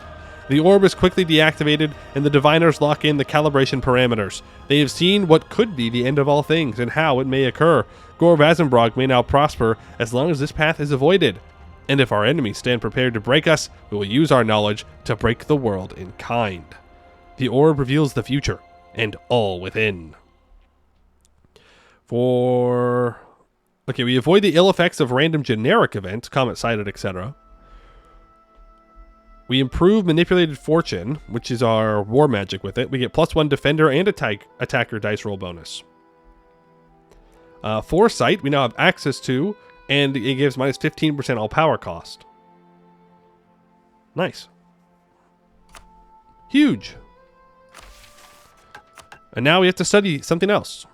The orb is quickly deactivated, and the diviners lock in the calibration parameters. They have seen what could be the end of all things, and how it may occur. Vazumbrog may now prosper as long as this path is avoided. And if our enemies stand prepared to break us, we will use our knowledge to break the world in kind. The orb reveals the future, and all within. Okay, we avoid the ill effects of random generic events, comet-sighted, etc. We improve manipulated fortune, which is our war magic with it. We get +1 defender and attacker dice roll bonus. Foresight, we now have access to, and it gives minus 15% all power cost. Nice. Huge. And now we have to study something else.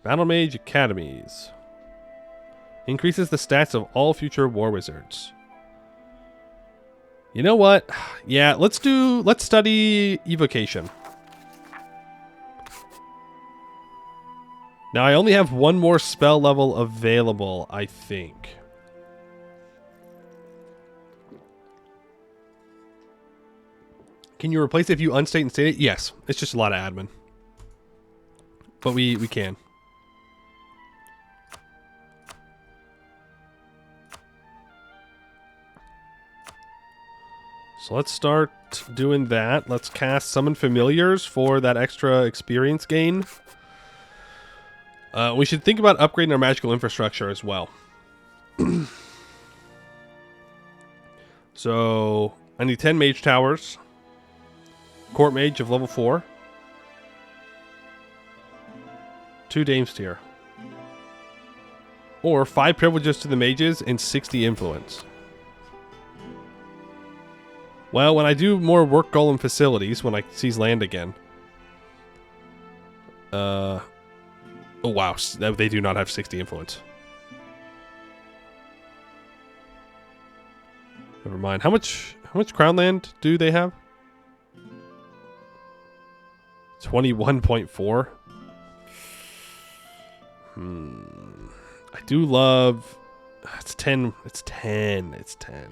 Battle Mage Academies. Increases the stats of all future war wizards. You know what? Yeah, let's study evocation. Now I only have one more spell level available, I think. Can you replace it if you unstate and state it? Yes. It's just a lot of admin. But we can. So let's start doing that. Let's cast Summon Familiars for that extra experience gain. We should think about upgrading our magical infrastructure as well. So I need 10 mage towers. Court mage of level 4. 2 dames tier. Or 5 privileges to the mages and 60 influence. Well, when I do more work golem facilities, when I seize land again. Oh wow, they do not have 60 influence. Never mind. How much crown land do they have? 21.4. I do love. It's 10. It's 10. It's 10.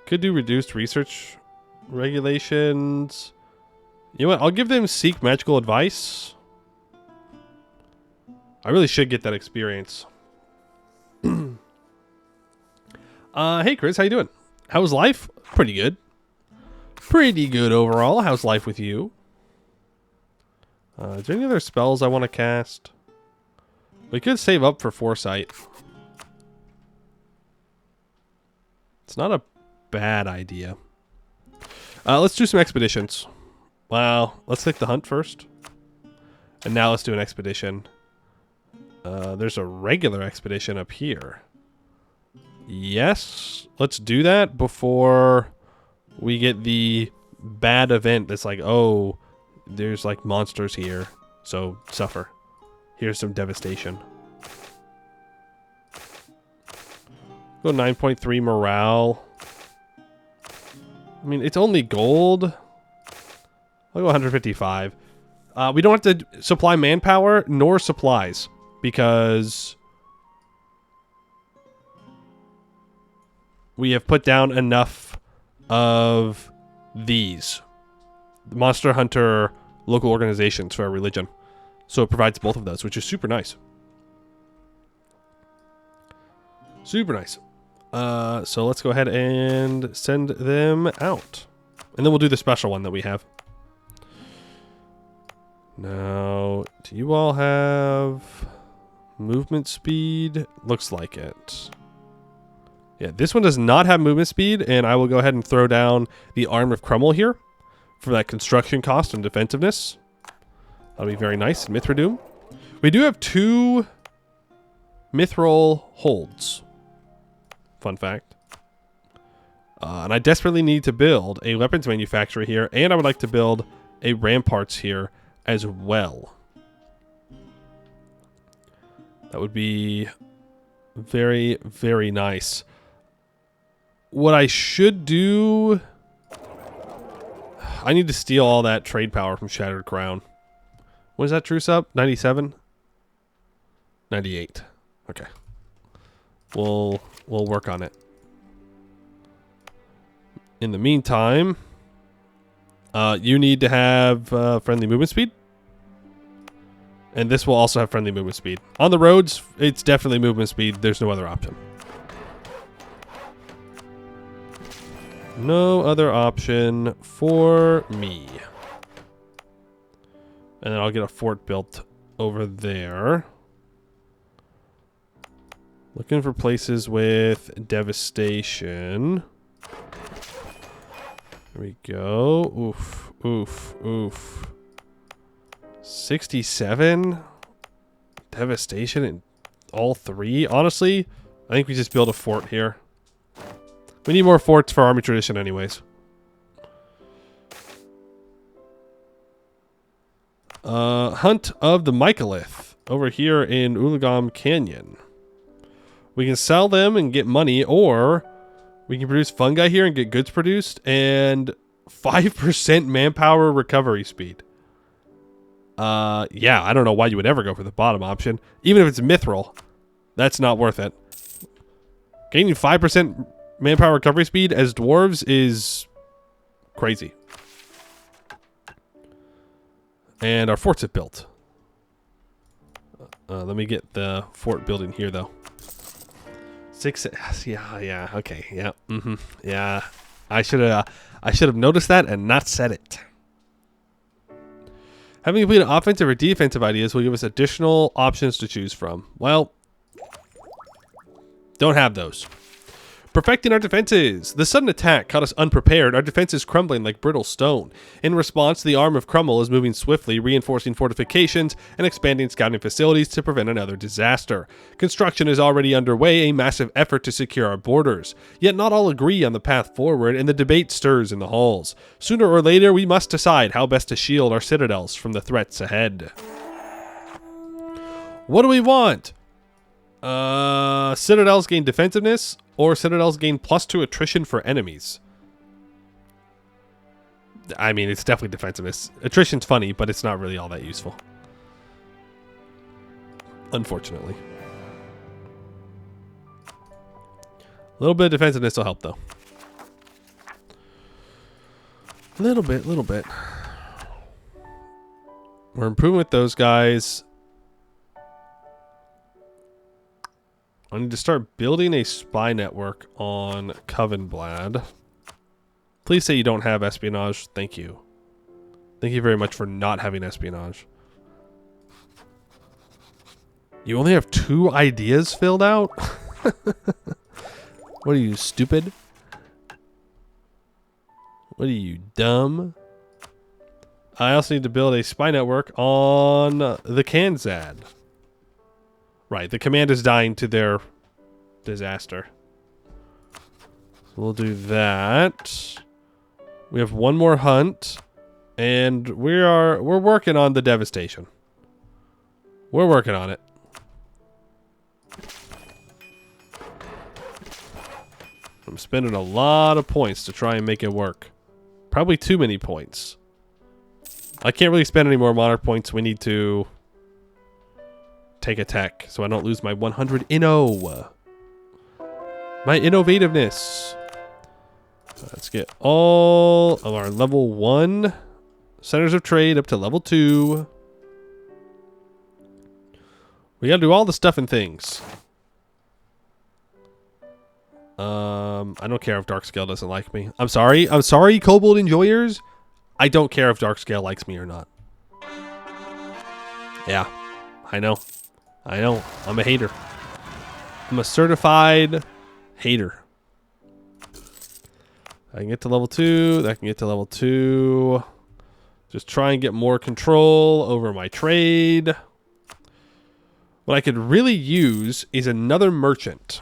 Could do reduced research regulations. You know what? I'll give them seek magical advice. I really should get that experience. Hey Chris, how you doing? How's life? Pretty good. Pretty good overall. How's life with you? Is there any other spells I want to cast? We could save up for Foresight. It's not a bad idea. Let's do some expeditions. Well, let's click the hunt first. And now let's do an expedition. There's a regular expedition up here. Yes, let's do that before we get the bad event that's like, oh, there's like monsters here, so suffer. Here's some devastation. Go 9.3 morale. I mean, it's only gold. I'll go 155. We don't have to supply manpower nor supplies because we have put down enough of these Monster Hunter local organizations for our religion. So it provides both of those, which is super nice. Super nice. So let's go ahead and send them out. And then we'll do the special one that we have. Now, do you all have movement speed? Looks like it. Yeah, this one does not have movement speed, and I will go ahead and throw down the Arm of Crummel here for that construction cost and defensiveness. That'll be very nice. Mithradoom. We do have 2 Mithril holds. Fun fact. And I desperately need to build a weapons manufacturer here, and I would like to build a ramparts here as well. That would be very, very nice. What I should do... I need to steal all that trade power from Shattered Crown. When is that truce up? 97? 98. Okay. we'll work on it. In the meantime, you need to have friendly movement speed. And this will also have friendly movement speed. On the roads, it's definitely movement speed. There's no other option. No other option for me. And then I'll get a fort built over there. Looking for places with devastation. There we go. Oof, oof, oof. 67? Devastation in all three? Honestly, I think we just build a fort here. We need more forts for army tradition anyways. Hunt of the Mycolith over here in Ulagam Canyon. We can sell them and get money, or we can produce fungi here and get goods produced, and 5% manpower recovery speed. Yeah, I don't know why you would ever go for the bottom option. Even if it's mithril, that's not worth it. Gaining 5% manpower recovery speed as dwarves is crazy. And our forts have built. Let me get the fort building here, though. 6, yeah, okay, yeah, yeah. I should have noticed that and not said it. Having completed offensive or defensive ideas will give us additional options to choose from. Well, don't have those. Perfecting our defenses. The sudden attack caught us unprepared. Our defense is crumbling like brittle stone. In response, the arm of Crummel is moving swiftly, reinforcing fortifications and expanding scouting facilities to prevent another disaster. Construction is already underway, a massive effort to secure our borders. Yet not all agree on the path forward, and the debate stirs in the halls. Sooner or later, we must decide how best to shield our citadels from the threats ahead. What do we want? Citadels gain defensiveness, or citadels gain +2 attrition for enemies. I mean, it's definitely defensiveness. Attrition's funny, but it's not really all that useful. Unfortunately. A little bit of defensiveness will help, though. Little bit. We're improving with those guys. I need to start building a spy network on Covenblad. Please say you don't have espionage. Thank you. Thank you very much for not having espionage. You only have 2 ideas filled out? What are you, stupid? What are you, dumb? I also need to build a spy network on the Kanzad. Right, the command is dying to their disaster. So we'll do that. We have one more hunt, and we're working on the devastation. We're working on it. I'm spending a lot of points to try and make it work. Probably too many points. I can't really spend any more monarch points. We need to take a tech so I don't lose my 100 inno. My innovativeness. So let's get all of our level 1 centers of trade up to level 2. We gotta do all the stuff and things. I don't care if Darkscale doesn't like me. I'm sorry, Kobold enjoyers. I don't care if Darkscale likes me or not. Yeah, I know. I'm a hater. I'm a certified hater. I can get to level 2. That can get to level 2. Just try and get more control over my trade. What I could really use is another merchant.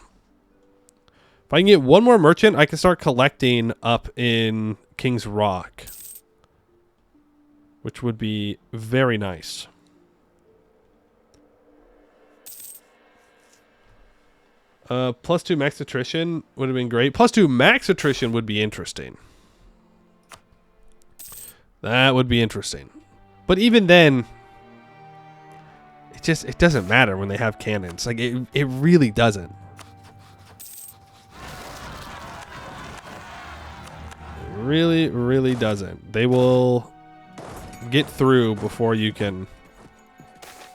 If I can get one more merchant, I can start collecting up in King's Rock, which would be very nice. +2 max attrition would have been great. +2 max attrition would be interesting. That would be interesting. But even then, it doesn't matter when they have cannons. Like, it really doesn't. really, really doesn't. They will get through before you can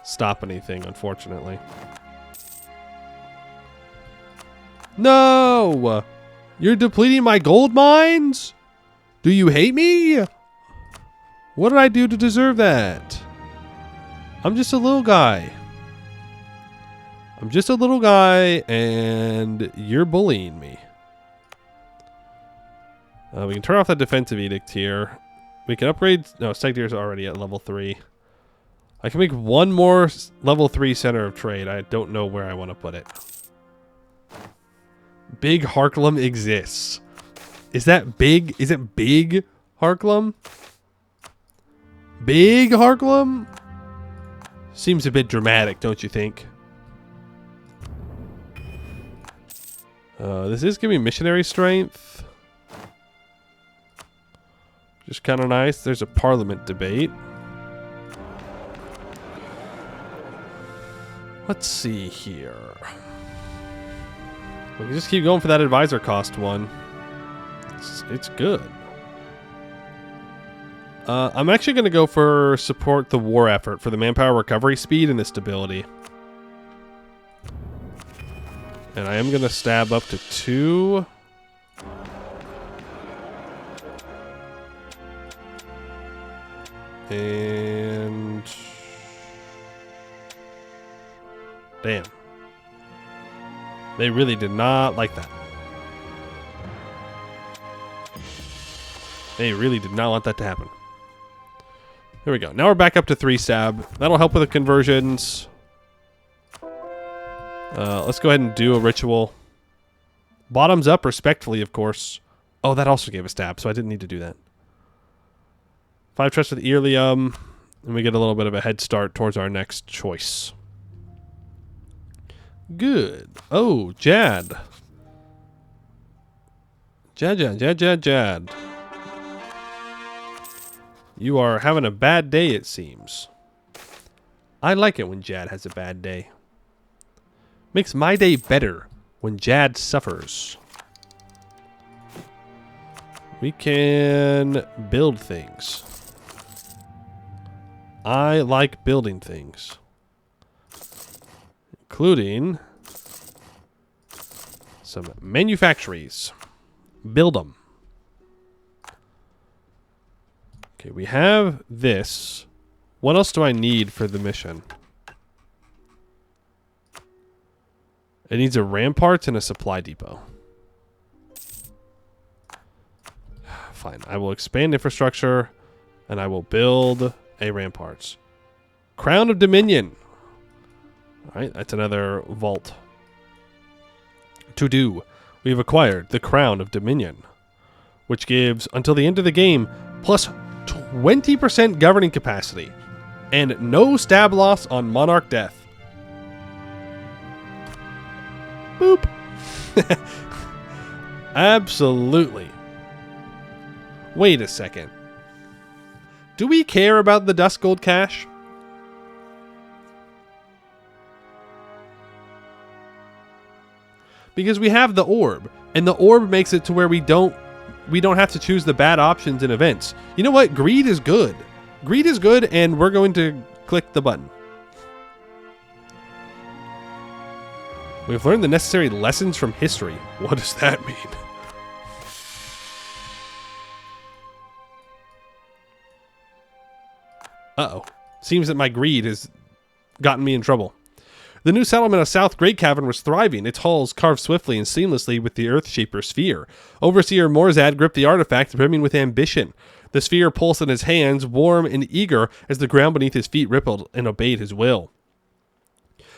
stop anything, unfortunately. No! You're depleting my gold mines? Do you hate me? What did I do to deserve that? I'm just a little guy. I'm just a little guy, and you're bullying me. We can turn off that defensive edict here. We can upgrade... No, Sector's already at level 3. I can make one more level 3 center of trade. I don't know where I want to put it. Big Harklum exists. Is that big? Is it big Harklum? Big Harklum? Seems a bit dramatic, don't you think? This is giving me missionary strength. Just kind of nice. There's a parliament debate. Let's see here. We can just keep going for that advisor cost one. It's good. I'm actually going to go for support the war effort for the manpower recovery speed and the stability. And I am going to stab up to 2. And... damn. They really did not like that. They really did not want that to happen. Here we go. Now we're back up to 3 stab. That'll help with the conversions. Let's go ahead and do a ritual. Bottoms up respectfully, of course. Oh, that also gave a stab, so I didn't need to do that. 5 trust with Earlium. And we get a little bit of a head start towards our next choice. Good. Oh, Jad. Jad. You are having a bad day, it seems. I like it when Jad has a bad day. Makes my day better when Jad suffers. We can build things. I like building things. Including some manufactories. Build them. Okay, we have this. What else do I need for the mission? It needs a rampart and a supply depot. Fine. I will expand infrastructure and I will build a ramparts. Crown of Dominion. Alright, that's another vault. To do. We've acquired the Crown of Dominion, which gives, until the end of the game, plus 20% governing capacity, and no stab loss on monarch death. Boop. Absolutely. Wait a second. Do we care about the Dust Gold Cache? Because we have the orb, and the orb makes it to where we don't have to choose the bad options in events. You know what? Greed is good. Greed is good, and we're going to click the button. We've learned the necessary lessons from history. What does that mean? Uh-oh. Seems that my greed has gotten me in trouble. The new settlement of South Great Cavern was thriving, its halls carved swiftly and seamlessly with the Earthshaper sphere. Overseer Morzad gripped the artifact, brimming with ambition. The sphere pulsed in his hands, warm and eager, as the ground beneath his feet rippled and obeyed his will.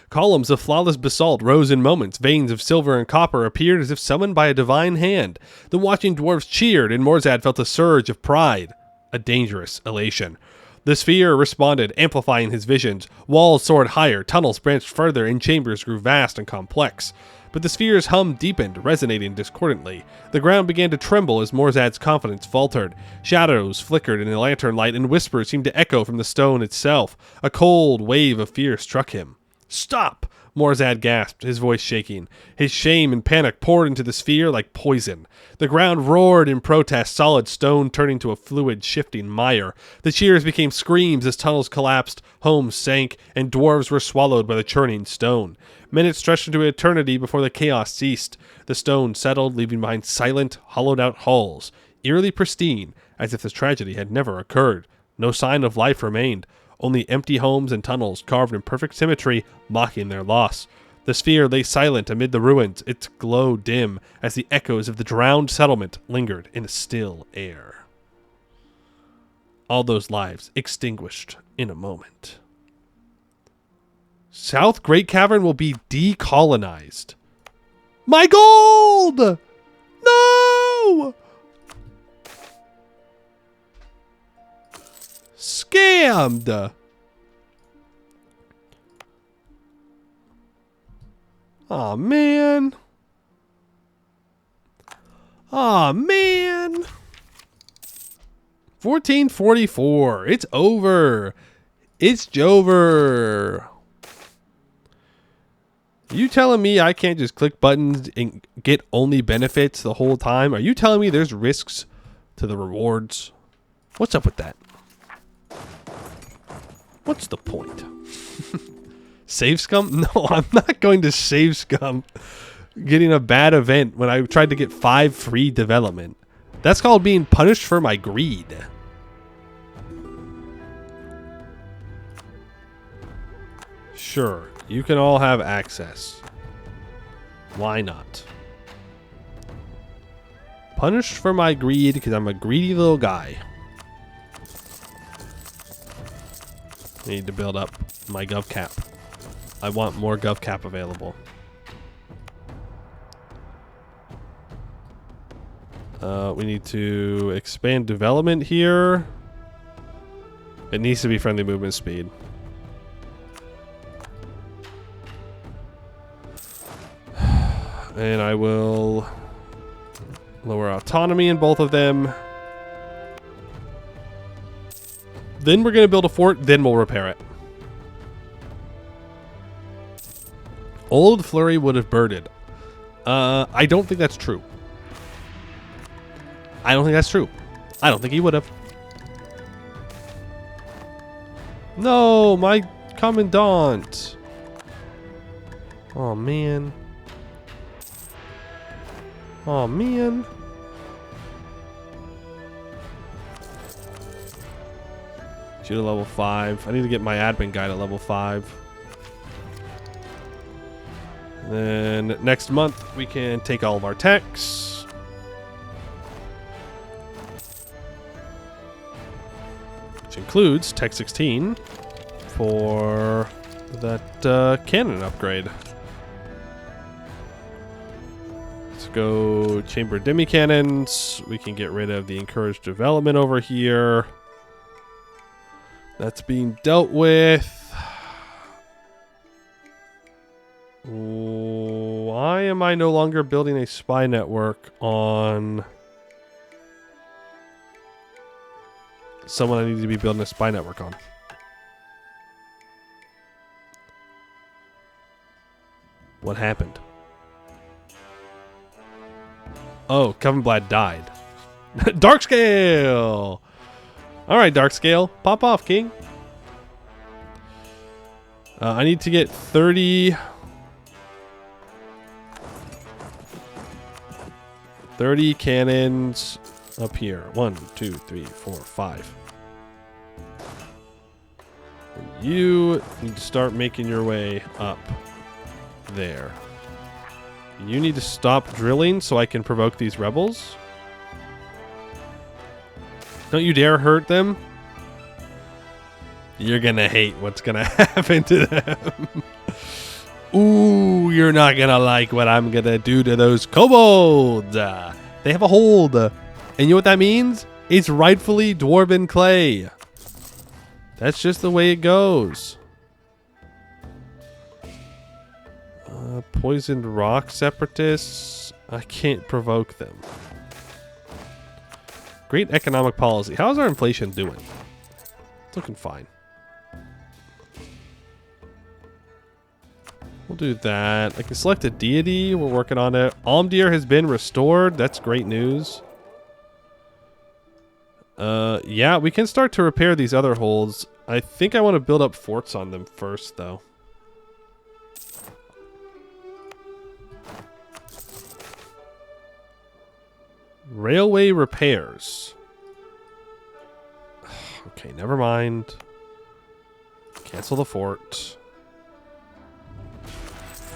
Columns of flawless basalt rose in moments. Veins of silver and copper appeared as if summoned by a divine hand. The watching dwarves cheered, and Morzad felt a surge of pride, a dangerous elation. The sphere responded, amplifying his visions. Walls soared higher, tunnels branched further, and chambers grew vast and complex. But the sphere's hum deepened, resonating discordantly. The ground began to tremble as Morzad's confidence faltered. Shadows flickered in the lantern light, and whispers seemed to echo from the stone itself. A cold wave of fear struck him. Stop! Morzad gasped, his voice shaking. His shame and panic poured into the sphere like poison. The ground roared in protest, solid stone turning to a fluid, shifting mire. The cheers became screams as tunnels collapsed, homes sank, and dwarves were swallowed by the churning stone. Minutes stretched into eternity before the chaos ceased. The stone settled, leaving behind silent, hollowed-out halls, eerily pristine, as if this tragedy had never occurred. No sign of life remained. Only empty homes and tunnels carved in perfect symmetry, mocking their loss. The sphere lay silent amid the ruins, its glow dim as the echoes of the drowned settlement lingered in the still air. All those lives extinguished in a moment. South Great Cavern will be decolonized. My gold! No! Scammed! Aw, man. Aw, man. 1444. It's over. It's Jover. You telling me I can't just click buttons and get only benefits the whole time? Are you telling me there's risks to the rewards? What's up with that? What's the point? Save scum? No, I'm not going to save scum getting a bad event when I tried to get 5 free development. That's called being punished for my greed. Sure, you can all have access. Why not? Punished for my greed because I'm a greedy little guy. I need to build up my gov cap. I want more gov cap available. We need to expand development here. It needs to be friendly movement speed. And I will lower autonomy in both of them. Then we're going to build a fort, then we'll repair it. Old Flurry would have birded. I don't think that's true. I don't think that's true. I don't think he would have. No, my commandant. Oh, man. Oh, man. Shoot at level 5. I need to get my admin guy to level 5. Then next month we can take all of our techs. Which includes Tech 16 for that cannon upgrade. Let's go chamber demi cannons. We can get rid of the encouraged development over here. That's being dealt with. Why am I no longer building a spy network on someone I need to be building a spy network on? What happened? Oh, Covenblad died. Darkscale! Alright, Darkscale. Pop off, King. I need to get 30 cannons up here. 1, 2, 3, 4, 5. And you need to start making your way up there. You need to stop drilling so I can provoke these rebels. Don't you dare hurt them. You're gonna hate what's gonna happen to them. Ooh, you're not gonna like what I'm gonna do to those kobolds. They have a hold. And you know what that means? It's rightfully dwarven clay. That's just the way it goes. Poisoned rock separatists. I can't provoke them. Great economic policy. How's our inflation doing? It's looking fine. We'll do that. I can select a deity. We're working on it. Almdir has been restored. That's great news. Yeah, we can start to repair these other holes. I think I want to build up forts on them first, though. Railway repairs. Okay, never mind. Cancel the fort.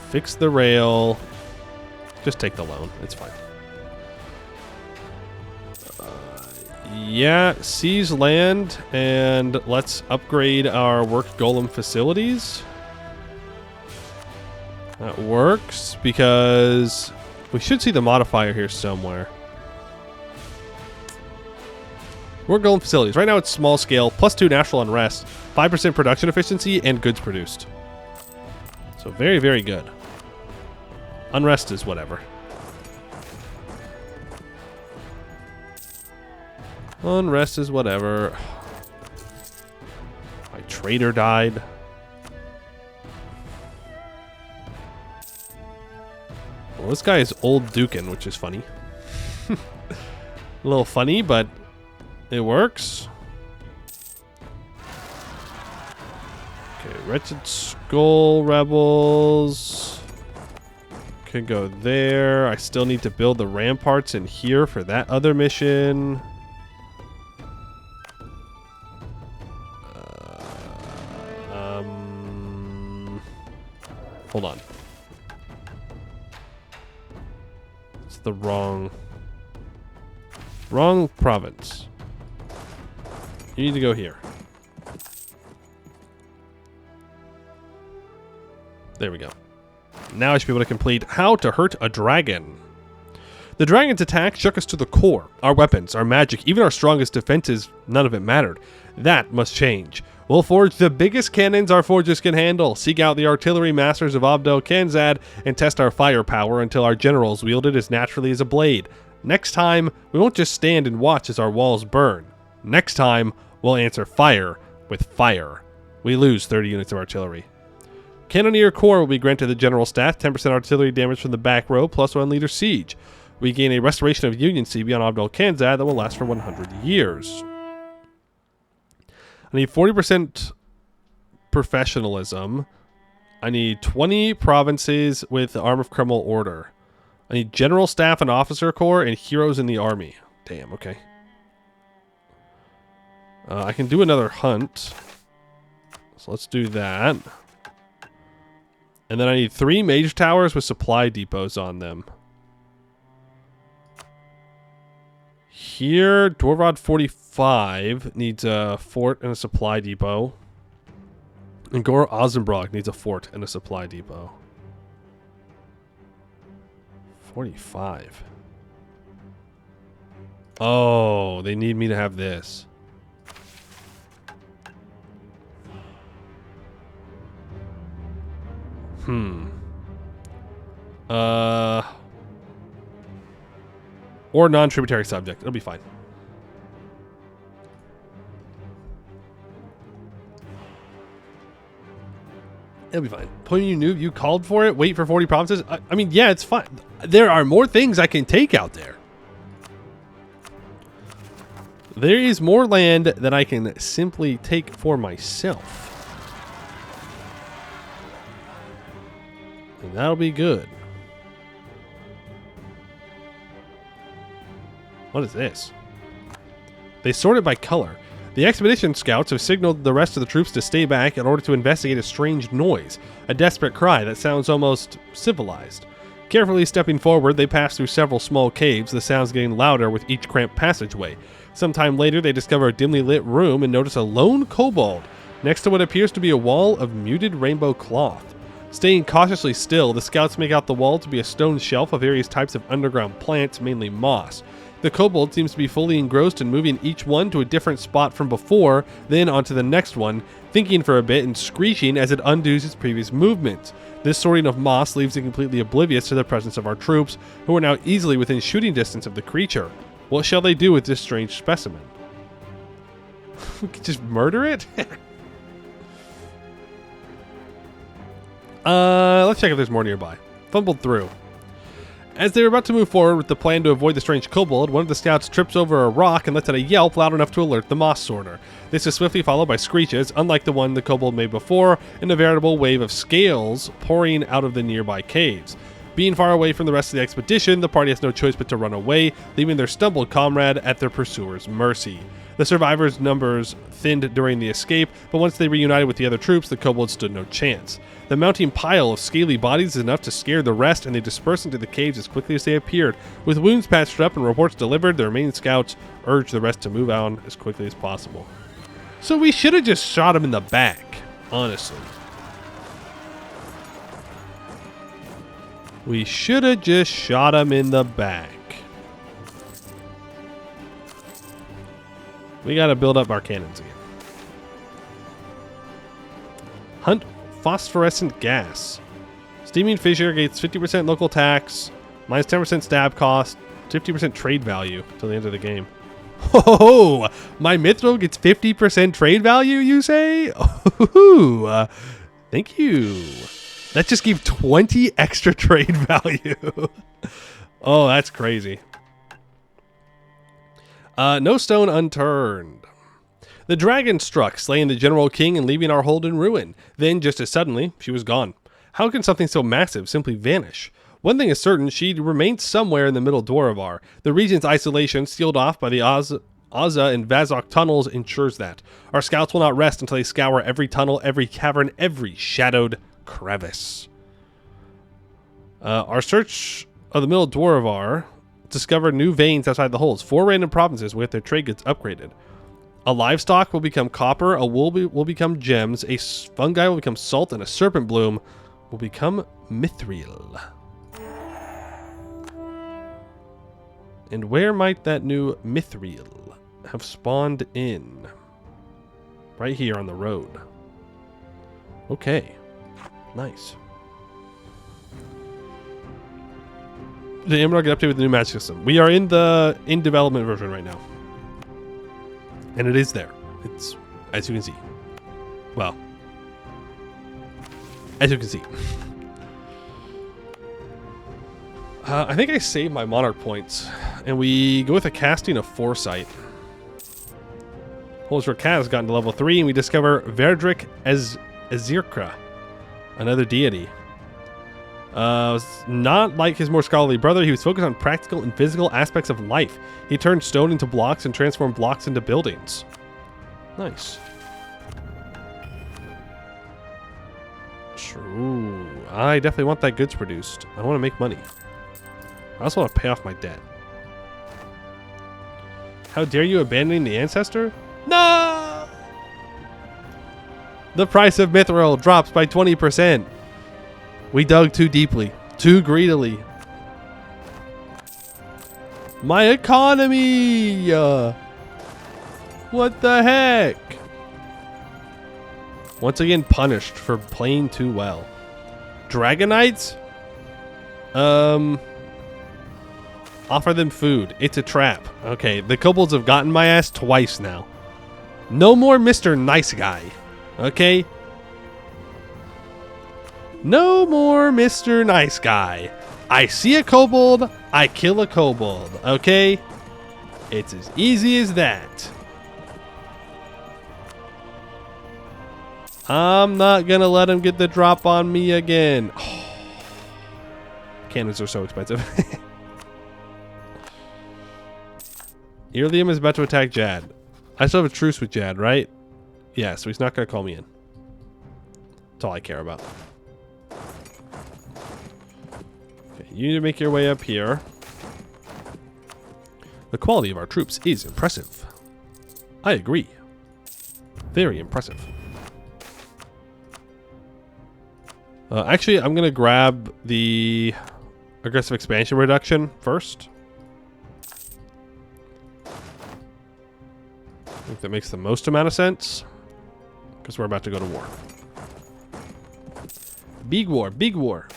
Fix the rail. Just take the loan. It's fine. Yeah, seize land, and let's upgrade our work golem facilities. That works, because we should see the modifier here somewhere. Work golem facilities. Right now it's small scale, +2 natural unrest, 5% production efficiency, and goods produced. So very, very good. Unrest is whatever. Unrest is whatever. My trader died. Well, this guy is old Dukin, which is funny. A little funny, but it works. Okay, Wretched Skull Rebels. Could go there. I still need to build the ramparts in here for that other mission. Hold on. It's the wrong province. You need to go here. There we go. Now I should be able to complete How to Hurt a Dragon. The dragon's attack shook us to the core. Our weapons, our magic, even our strongest defenses, none of it mattered. That must change. We'll forge the biggest cannons our forges can handle, seek out the artillery masters of Abdel Kanzad, and test our firepower until our generals wield it as naturally as a blade. Next time, we won't just stand and watch as our walls burn. Next time, we'll answer fire with fire. We lose 30 units of artillery. Cannoneer Corps will be granted the general staff, 10% artillery damage from the back row, +1 leader siege. We gain a restoration of Union beyond Abdel Kanzad that will last for 100 years. I need 40% professionalism. I need 20 provinces with the Arm of Criminal Order. I need General Staff and Officer Corps and Heroes in the Army. Damn, okay. I can do another hunt. So let's do that. And then I need 3 Mage Towers with supply depots on them. Here, Dwarf 45 needs a fort and a supply depot. And Gore Vazumbrog needs a fort and a supply depot. 45. Oh, they need me to have this. Or non-tributary subject. It'll be fine. It'll be fine. Point you knew you called for it. Wait for 40 provinces. I mean, yeah, it's fine. There are more things I can take out there. There is more land that I can simply take for myself. And that'll be good. What is this? They sort it by color. The expedition scouts have signaled the rest of the troops to stay back in order to investigate a strange noise, a desperate cry that sounds almost civilized. Carefully stepping forward, they pass through several small caves, the sounds getting louder with each cramped passageway. Sometime later, they discover a dimly lit room and notice a lone kobold next to what appears to be a wall of muted rainbow cloth. Staying cautiously still, the scouts make out the wall to be a stone shelf of various types of underground plants, mainly moss. The kobold seems to be fully engrossed in moving each one to a different spot from before, then onto the next one, thinking for a bit and screeching as it undoes its previous movements. This sorting of moss leaves it completely oblivious to the presence of our troops, who are now easily within shooting distance of the creature. What shall they do with this strange specimen? We could just murder it? Let's check if there's more nearby. Fumbled through. As they were about to move forward with the plan to avoid the strange kobold, one of the scouts trips over a rock and lets out a yelp loud enough to alert the moss sorter. This is swiftly followed by screeches, unlike the one the kobold made before, and a veritable wave of scales pouring out of the nearby caves. Being far away from the rest of the expedition, the party has no choice but to run away, leaving their stumbled comrade at their pursuers' mercy. The survivors' numbers thinned during the escape, but once they reunited with the other troops, the kobolds stood no chance. The mounting pile of scaly bodies is enough to scare the rest, and they disperse into the caves as quickly as they appeared. With wounds patched up and reports delivered, the remaining scouts urge the rest to move on as quickly as possible. So we should have just shot him in the back, honestly. We should have just shot him in the back. We gotta build up our cannons again. Hunt phosphorescent gas. Steaming fissure gets 50% local tax, minus 10% stab cost, 50% trade value till the end of the game. Oh, my mithril gets 50% trade value, you say? Oh, thank you. That just gave 20 extra trade value. Oh, that's crazy. No stone unturned. The dragon struck, slaying the general king and leaving our hold in ruin. Then, just as suddenly, she was gone. How can something so massive simply vanish? One thing is certain, she remained somewhere in the middle Dwarvar. The region's isolation, sealed off by the Azza and Vazok tunnels, ensures that. Our scouts will not rest until they scour every tunnel, every cavern, every shadowed crevice. Our search of the middle Dwarvar discovered new veins outside the holes. 4 random provinces with their trade goods upgraded. A livestock will become copper, a wool will become gems, a fungi will become salt, and a serpent bloom will become mithril. And where might that new mithril have spawned in? Right here on the road. Okay. Nice. The Emerald get updated with the new match system. We are in the in-development version right now. And it is there. It's, as you can see. Well. As you can see. I think I saved my Monarch points. And we go with a casting of Foresight. Holes for Cat has gotten to level 3, and we discover Verdrick Azirkra, another deity. Not like his more scholarly brother, he was focused on practical and physical aspects of life. He turned stone into blocks and transformed blocks into buildings. Nice. True. I definitely want that goods produced. I want to make money. I also want to pay off my debt. How dare you abandoning the ancestor? No! The price of mithril drops by 20%. We dug too deeply, too greedily. My economy! What the heck? Once again punished for playing too well. Dragonites? Offer them food. It's a trap. Okay, the kobolds have gotten my ass twice now. No more Mr. Nice Guy. Okay? No more Mr. Nice Guy. I see a kobold, I kill a kobold, okay? It's as easy as that. I'm not gonna let him get the drop on me again. Oh. Cannons are so expensive. Irlium is about to attack Jad. I still have a truce with Jad, right? Yeah, so he's not gonna call me in. That's all I care about. You need to make your way up here. The quality of our troops is impressive. I agree. Very impressive. Actually, I'm going to grab the aggressive expansion reduction first. I think that makes the most amount of sense. Because we're about to go to war. Big war, big war.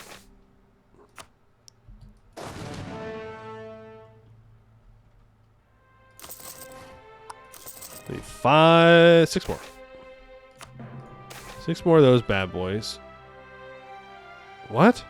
6 more. 6 more of those bad boys. What?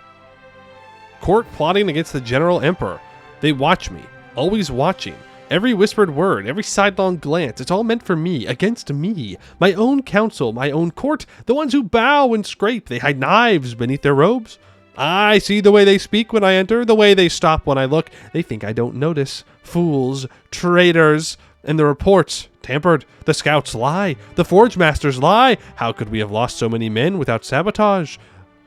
Court plotting against the General Emperor. They watch me, always watching. Every whispered word, every sidelong glance, it's all meant for me, against me. My own council, my own court, the ones who bow and scrape, they hide knives beneath their robes. I see the way they speak when I enter, the way they stop when I look. They think I don't notice. Fools, traitors, and the reports, tampered. The scouts lie, the forge masters lie. How could we have lost so many men without sabotage?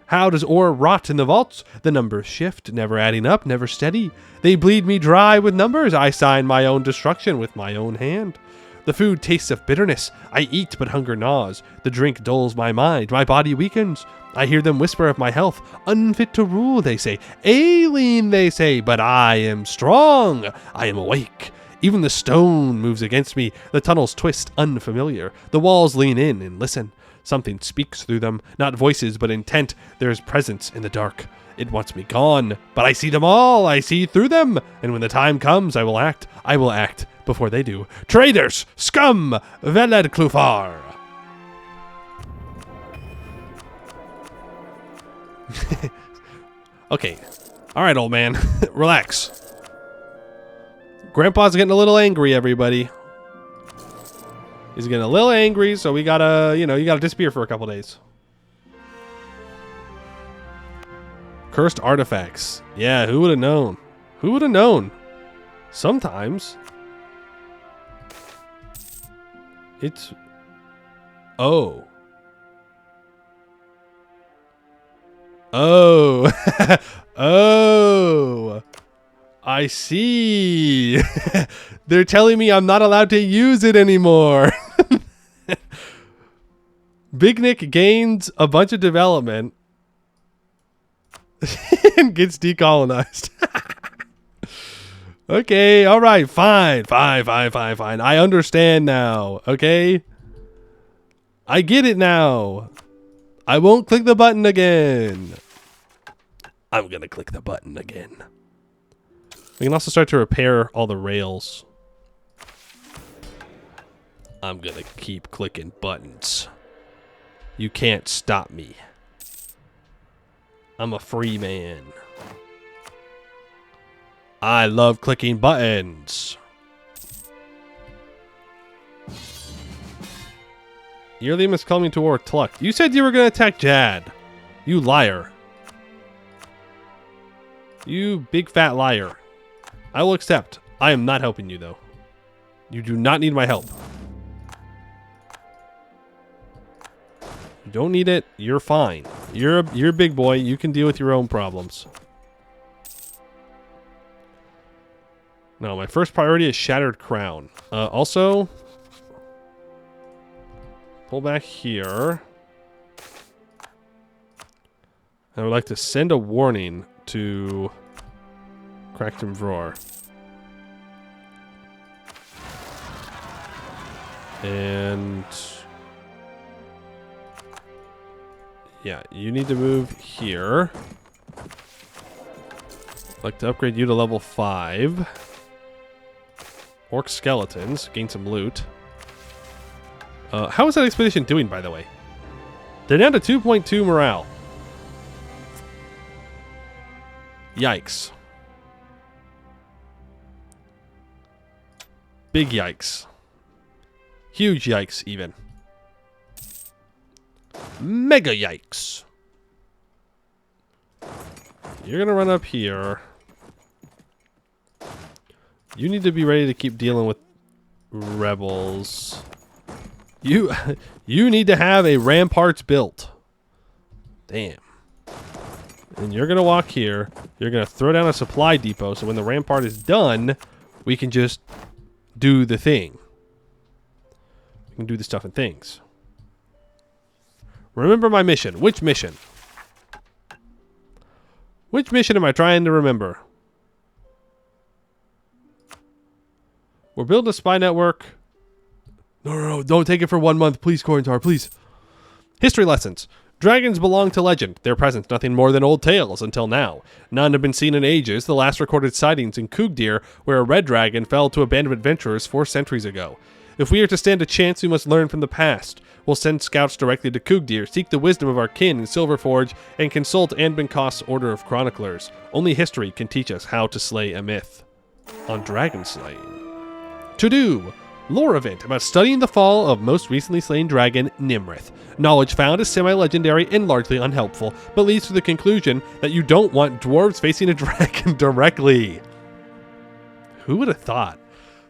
How does ore rot in the vaults? The numbers shift, never adding up, never steady. They bleed me dry with numbers. I sign my own destruction with my own hand. The food tastes of bitterness. I eat, but hunger gnaws. The drink dulls my mind. My body weakens. I hear them whisper of my health. Unfit to rule, they say. Ailing, they say. But I am strong. I am awake. Even the stone moves against me. The tunnels twist unfamiliar. The walls lean in and listen. Something speaks through them, not voices, but intent. There is presence in the dark. It wants me gone, but I see them all. I see through them. And when the time comes, I will act. I will act before they do. Traitors! Scum! Veled Klufar! Okay. All right, old man. Relax. Grandpa's getting a little angry, everybody. He's getting a little angry, so we gotta, you gotta disappear for a couple days. Cursed artifacts. Yeah, who would have known? Who would have known? Sometimes. It's... Oh. Oh. Oh. I see. They're telling me I'm not allowed to use it anymore. Big Nick gains a bunch of development and gets decolonized. Okay, all right, fine. I understand now, okay? I get it now. I won't click the button again. I'm gonna click the button again. We can also start to repair all the rails. I'm gonna keep clicking buttons. You can't stop me. I'm a free man. I love clicking buttons. Yearly is coming toward Tluck. You said you were gonna attack Jad. You liar. You big fat liar. I will accept. I am not helping you, though. You do not need my help. You don't need it. You're fine. You're a big boy. You can deal with your own problems. No, my first priority is Shattered Crown. Also, pull back here. I would like to send a warning to Cracked Drawer. And yeah, you need to move here. I'd like to upgrade you to level 5. Orc skeletons, gain some loot. How is that expedition doing, by the way? They're down to 2.2 morale. Yikes. Big yikes. Huge yikes, even. Mega yikes. You're gonna run up here. You need to be ready to keep dealing with rebels. You need to have a ramparts built. Damn. And you're gonna walk here. You're gonna throw down a supply depot, so when the rampart is done, we can just do the thing. We can do the stuff and things. Remember my mission. Which mission? Which mission am I trying to remember? We're building a spy network. No, don't take it for 1 month. Please, Corintar, please. History lessons. Dragons belong to legend, their presence nothing more than old tales until now. None have been seen in ages, the last recorded sightings in Kugdir, where a red dragon fell to abandoned adventurers 4 centuries ago. If we are to stand a chance, we must learn from the past. We'll send scouts directly to Kugdir, seek the wisdom of our kin in Silverforge, and consult Anbenkoth's Order of Chroniclers. Only history can teach us how to slay a myth. On dragon slaying. To do! Lore event about studying the fall of most recently slain dragon, Nimrith. Knowledge found is semi-legendary and largely unhelpful, but leads to the conclusion that you don't want dwarves facing a dragon directly. Who would have thought?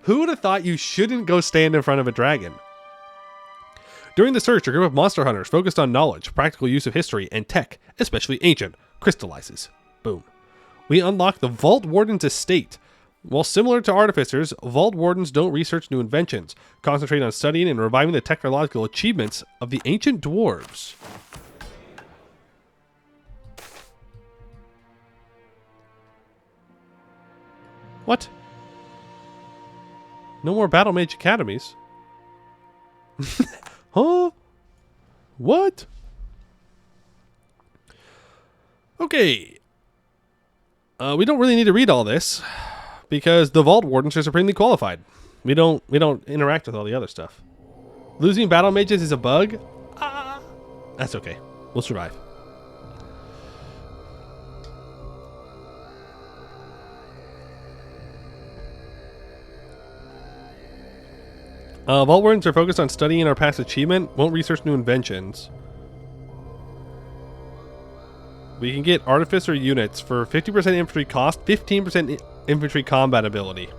Who would have thought you shouldn't go stand in front of a dragon? During the search, a group of monster hunters focused on knowledge, practical use of history, and tech, especially ancient, crystallizes. Boom. We unlock the Vault Warden's estate. While similar to artificers, Vault Wardens don't research new inventions, concentrate on studying and reviving the technological achievements of the ancient dwarves. What? No more Battle Mage Academies? Huh? What? Okay. We don't really need to read all this because the Vault Wardens are supremely qualified. We don't interact with all the other stuff. Losing battle mages is a bug? That's okay. We'll survive. Vault Wardens are focused on studying our past achievement, won't research new inventions. We can get Artificer units for 50% infantry cost, 15% infantry combat ability.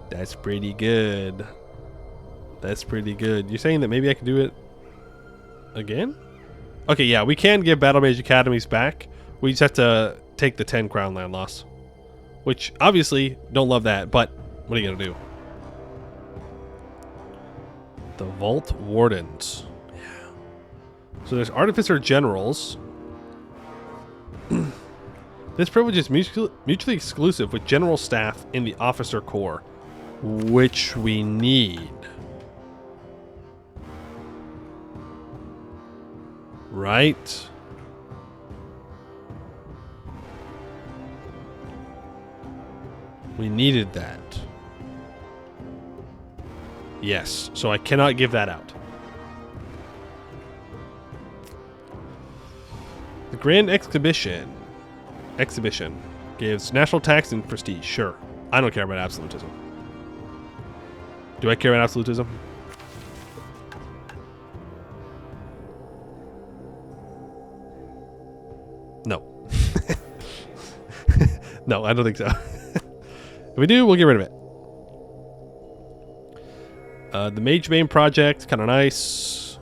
That's pretty good. That's pretty good. You're saying that maybe I can do it again? Okay, yeah, we can give Battle Mage Academies back. We just have to take the 10 crown land loss. Which, obviously, don't love that, but what are you going to do? The Vault Wardens. So there's Artificer Generals. This privilege is mutually exclusive with General Staff in the Officer Corps, which we need. Right? We needed that. Yes, so I cannot give that out. The Grand Exhibition gives national tax and prestige. Sure. I don't care about absolutism. Do I care about absolutism? No. No, I don't think so. If we do, we'll get rid of it. The Mage Bane project, kind of nice.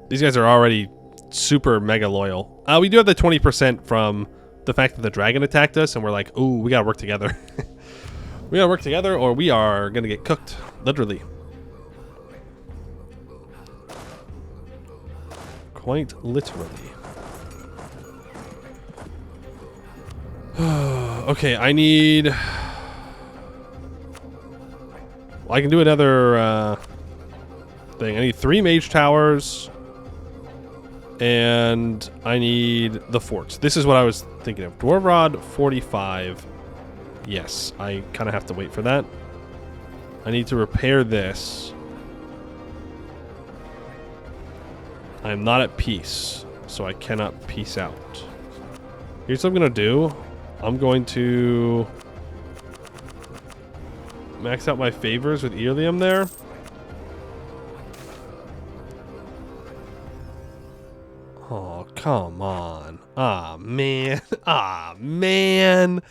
These guys are already super mega loyal. We do have the 20% from the fact that the dragon attacked us, and we're like, ooh, we gotta work together. We gotta work together, or we are gonna get cooked, literally. Quite literally. Okay, I need... Well, I can do another thing. I need 3 mage towers. And I need the forts. This is what I was thinking of. Dwarf Rod 45. Yes, I kind of have to wait for that. I need to repair this. I'm not at peace, so I cannot peace out. Here's what I'm going to do. I'm going to max out my favors with Earlium there. Oh, come on. Ah, man. Ah, man.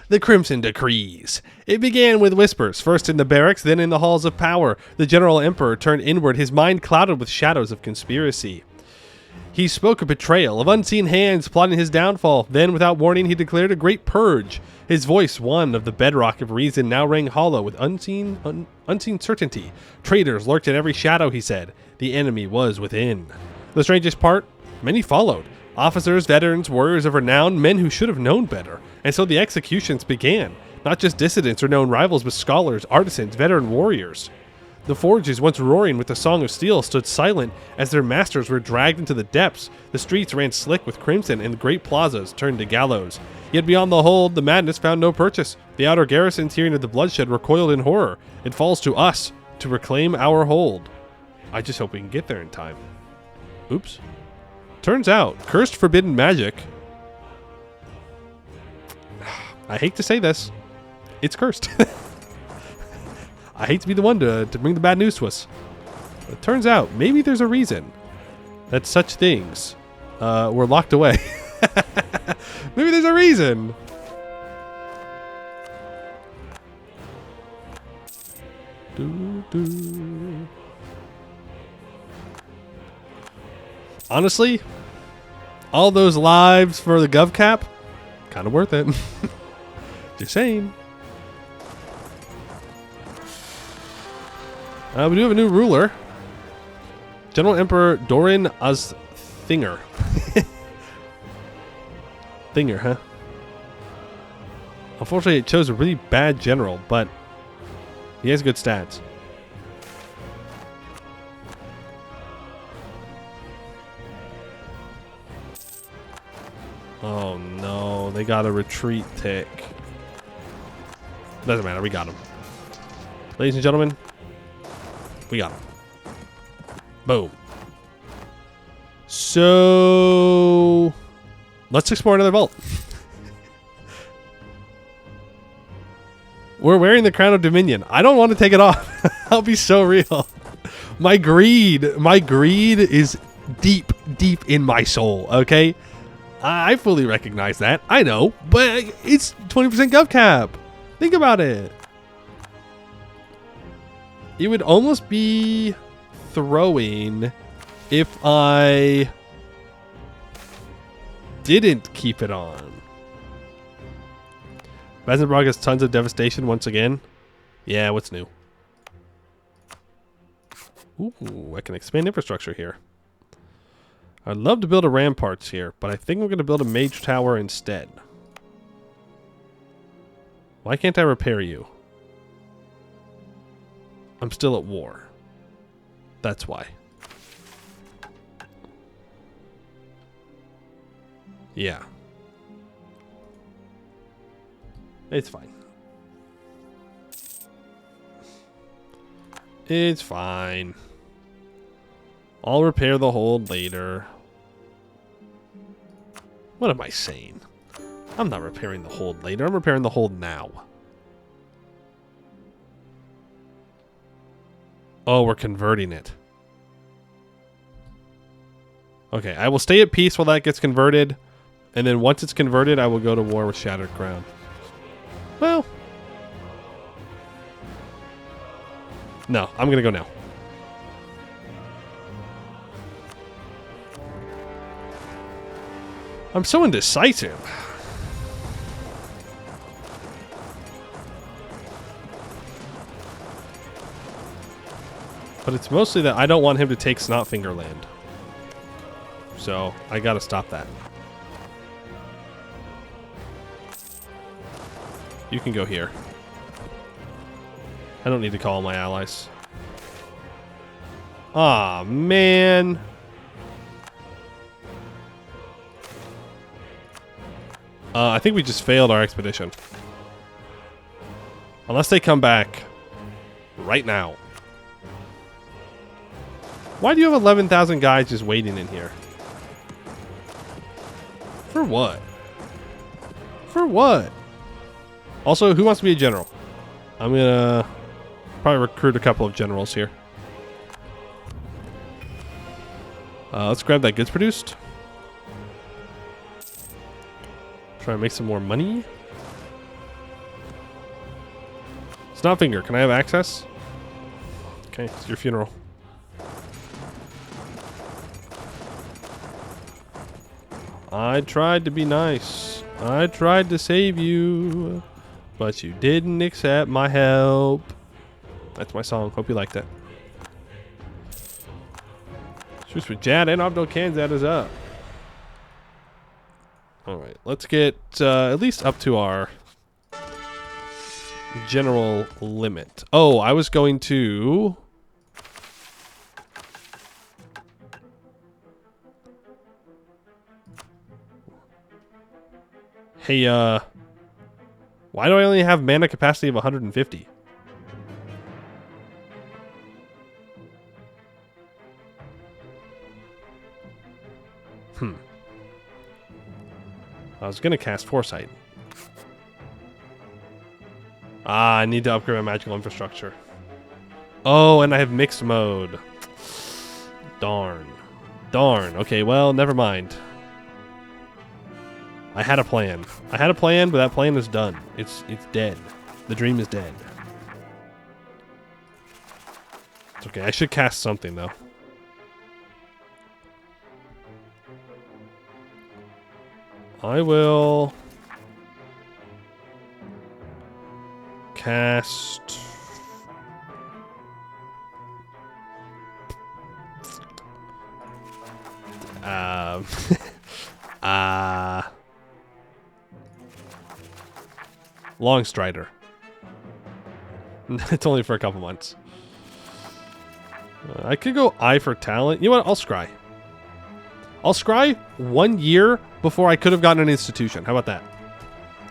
The Crimson Decrees. It began with whispers, first in the barracks, then in the halls of power. The General Emperor turned inward, his mind clouded with shadows of conspiracy. He spoke of betrayal, of unseen hands plotting his downfall. Then, without warning, he declared a great purge. His voice, one of the bedrock of reason, now rang hollow with unseen certainty. Traitors lurked in every shadow, he said. The enemy was within. The strangest part? Many followed. Officers, veterans, warriors of renown, men who should have known better. And so the executions began. Not just dissidents or known rivals, but scholars, artisans, veteran warriors. The forges, once roaring with the song of steel, stood silent as their masters were dragged into the depths. The streets ran slick with crimson, and the great plazas turned to gallows. Yet beyond the hold, the madness found no purchase. The outer garrisons, hearing of the bloodshed, recoiled in horror. It falls to us, to reclaim our hold. I just hope we can get there in time. Oops. Turns out, cursed forbidden magic. I hate to say this. It's cursed. I hate to be the one to bring the bad news to us. But it turns out, maybe there's a reason that such things were locked away. Maybe there's a reason. Honestly, all those lives for the gov cap, kind of worth it. Just saying. We do have a new ruler. General Emperor Doran Thinger. Thinger, huh? Unfortunately, it chose a really bad general, but he has good stats. Oh no, they got a retreat tick. Doesn't matter, we got him. Ladies and gentlemen, we got him. Boom. So let's explore another vault. We're wearing the crown of dominion. I don't want to take it off. I'll be so real. My greed is deep in my soul, okay? I fully recognize that. I know, but it's 20% gov cap. Think about it. It would almost be throwing if I didn't keep it on. Vazumbrog has tons of devastation once again. Yeah, what's new? Ooh, I can expand infrastructure here. I'd love to build a ramparts here, but I think we're going to build a mage tower instead. Why can't I repair you? I'm still at war. That's why. Yeah. It's fine. It's fine. I'll repair the hold later. What am I saying? I'm not repairing the hold later. I'm repairing the hold now. Oh, we're converting it. Okay, I will stay at peace while that gets converted. And then once it's converted, I will go to war with Shattered Crown. Well. No, I'm going to go now. I'm so indecisive. But it's mostly that I don't want him to take Snotfinger land. So, I gotta stop that. You can go here. I don't need to call my allies. Aw, man. I think we just failed our expedition. Unless they come back right now. Why do you have 11,000 guys just waiting in here? For what? For what? Also, who wants to be a general? I'm gonna probably recruit a couple of generals here. Let's grab that goods produced. Try and make some more money. Snotfinger, can I have access? Okay, it's your funeral. I tried to be nice. I tried to save you, but you didn't accept my help. That's my song. Hope you liked it. Truce with Jad and Abdul Kanzad is up. Alright, let's get at least up to our general limit. Oh, I was going to... Hey, why do I only have mana capacity of 150? I was gonna cast Foresight. I need to upgrade my magical infrastructure. Oh, and I have mixed mode. Darn. Darn. Okay, well, never mind. I had a plan. But that plan is done. It's dead. The dream is dead. It's okay. I should cast something, though. I will cast Long Strider. It's only for a couple months. I could go Eye for Talent. You know what? I'll scry. I'll scry 1 year before I could have gotten an institution. How about that?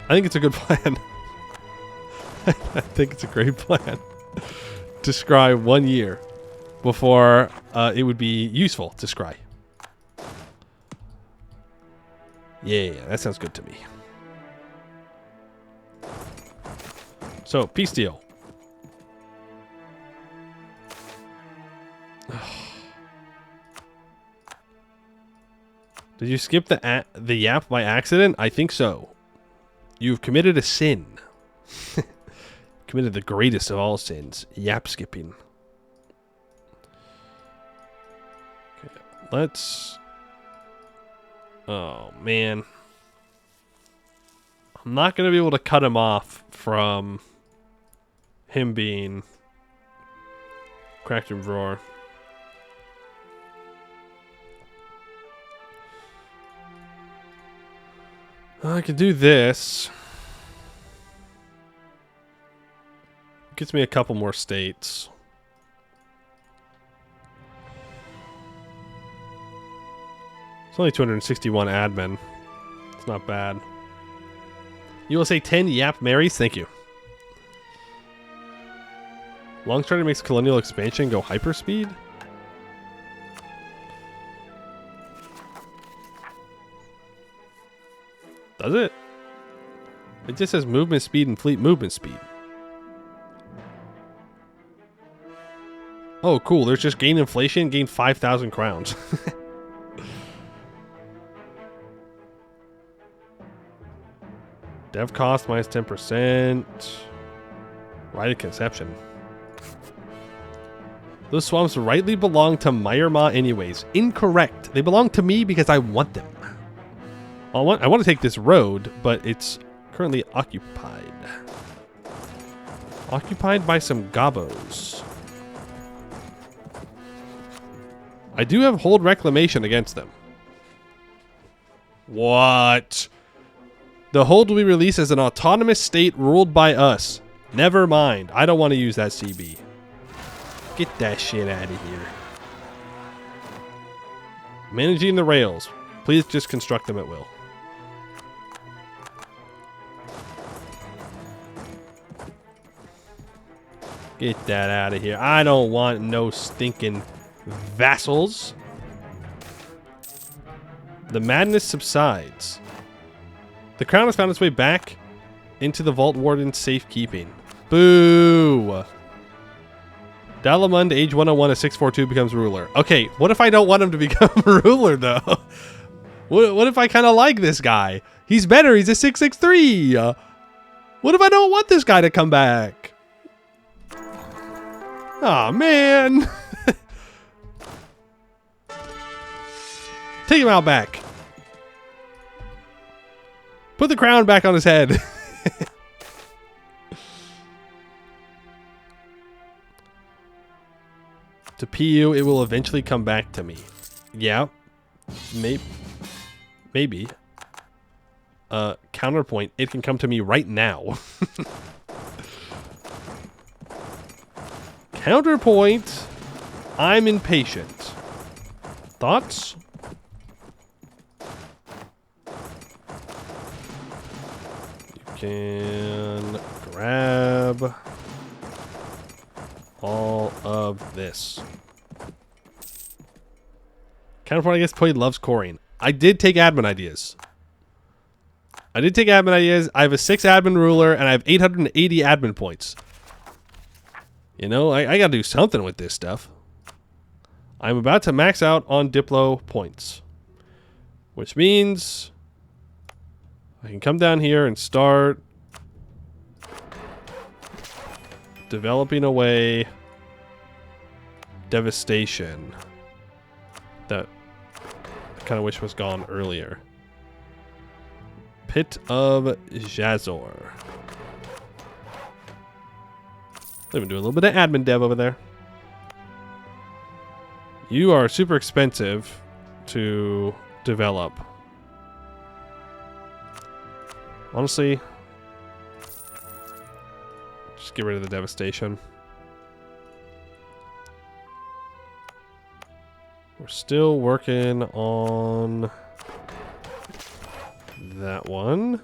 I think it's a good plan. I think it's a great plan. To scry 1 year before it would be useful to scry. Yeah, that sounds good to me. So, peace deal. Did you skip the yap by accident? I think so. You've committed a sin. Committed the greatest of all sins. Yap skipping. Okay, let's... Oh, man. I'm not going to be able to cut him off from him being cracked in drawer. I could do this. Gets me a couple more states. It's only 261 admin. It's not bad. You will say 10 Yap Marys? Thank you. Long Strider makes Colonial Expansion go hyperspeed? Does it? It just says movement speed and fleet movement speed. Oh, cool. There's just gain inflation, gain 5,000 crowns. Dev cost minus 10%. Right of conception. Those swamps rightly belong to Meyerma anyways. Incorrect. They belong to me because I want them. I want to take this road, but it's currently occupied. Occupied by some gobos. I do have hold reclamation against them. What? The hold will be released as an autonomous state ruled by us. Never mind. I don't want to use that CB. Get that shit out of here. Managing the rails. Please just construct them at will. Get that out of here. I don't want no stinking vassals. The madness subsides. The crown has found its way back into the Vault Warden's safekeeping. Boo! Dalamund, age 101 at 642, becomes ruler. Okay, what if I don't want him to become ruler, though? What if I kind of like this guy? He's better. He's a 663. What if I don't want this guy to come back? Aw, man. Take him out back. Put the crown back on his head. To PU, it will eventually come back to me. Yeah. Maybe. Counterpoint, it can come to me right now. Counterpoint, I'm impatient. Thoughts? You can grab all of this. Counterpoint, I guess, probably loves coring. I did take admin ideas. I have a 6 admin ruler, and I have 880 admin points. You know, I gotta do something with this stuff. I'm about to max out on Diplo points. Which means I can come down here and start developing away devastation that I kind of wish was gone earlier. Pit of Jazor. Let me do a little bit of admin dev over there. You are super expensive to develop. Honestly, just get rid of the devastation. We're still working on that one,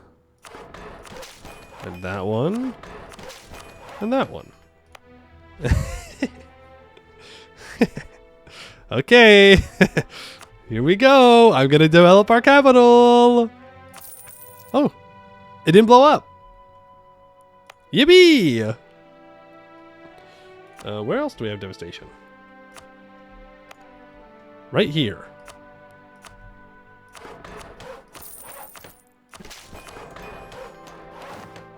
and that one, and that one. Okay. Here we go. I'm going to develop our capital. Oh, it didn't blow up. Yippee. Where else do we have devastation? Right here.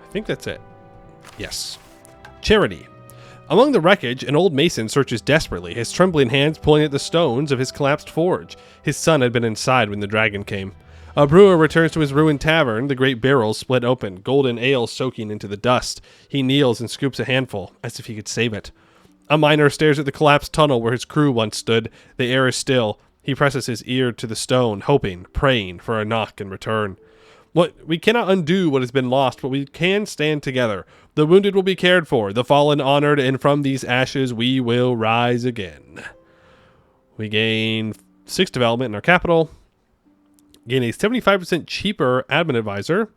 I think that's it. Yes. Charity. Among the wreckage, an old mason searches desperately, his trembling hands pulling at the stones of his collapsed forge. His son had been inside when the dragon came. A brewer returns to his ruined tavern, the great barrels split open, golden ale soaking into the dust. He kneels and scoops a handful, as if he could save it. A miner stares at the collapsed tunnel where his crew once stood. The air is still. He presses his ear to the stone, hoping, praying for a knock in return. We cannot undo what has been lost, but we can stand together. The wounded will be cared for, the fallen honored, and from these ashes we will rise again. We gain 6 development in our capital, gain a 75% cheaper admin advisor,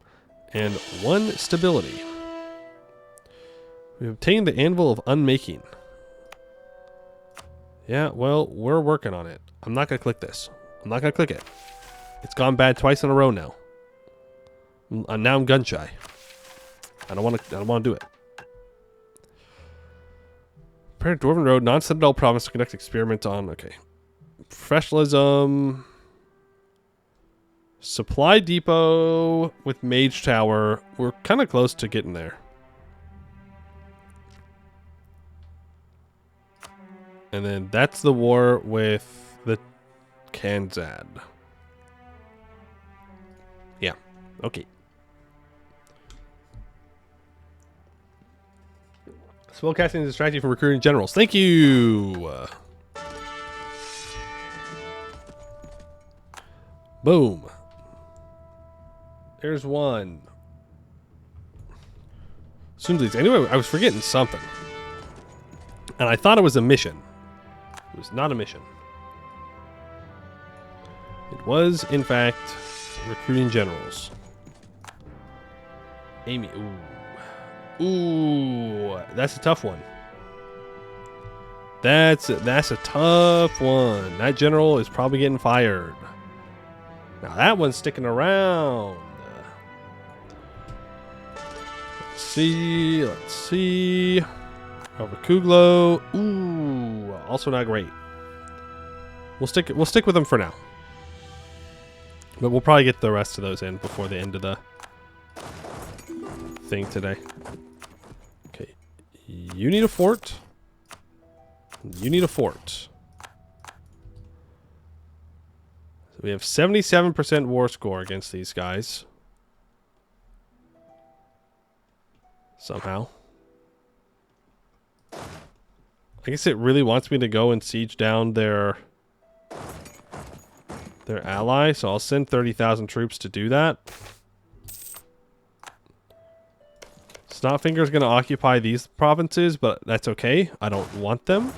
and 1 stability. We obtained the Anvil of Unmaking. Yeah, well, we're working on it. I'm not going to click this. I'm not going to click it. It's gone bad twice in a row now. Now I'm gun shy. I don't want to do it. Prepare Dwarven Road, non-Citadel province to conduct experiments on. Okay. Professionalism. Supply depot with Mage Tower. We're kind of close to getting there. And then that's the war with the Kanzad. Yeah. Okay. Spellcasting is distracting from recruiting generals. Thank you. Boom. There's one. Anyway, I was forgetting something. And I thought it was a mission. It was not a mission. It was, in fact, recruiting generals. Amy. Ooh. Ooh, that's a tough one. That's a tough one. That general is probably getting fired. Now that one's sticking around. Let's see. Over Kuglo. Ooh, also not great. We'll stick with them for now. But we'll probably get the rest of those in before the end of the thing today. Okay. You need a fort. You need a fort. So we have 77% war score against these guys. Somehow. I guess it really wants me to go and siege down their ally, so I'll send 30,000 troops to do that. Snotfinger's going to occupy these provinces, but that's okay. I don't want them.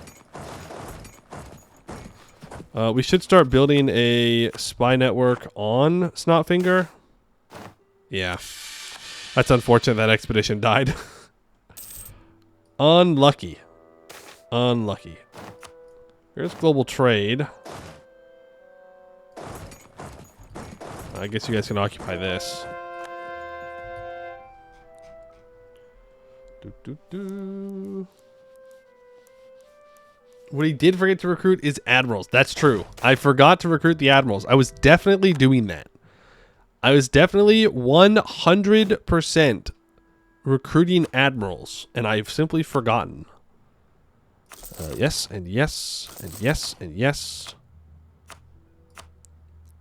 We should start building a spy network on Snotfinger. Yeah. That's unfortunate that expedition died. Unlucky. Unlucky. Here's global trade. I guess you guys can occupy this. What he did forget to recruit is admirals. That's true. I forgot to recruit the admirals. I was definitely doing that. I was definitely 100% recruiting admirals, and I've simply forgotten. Yes, and yes, and yes, and yes.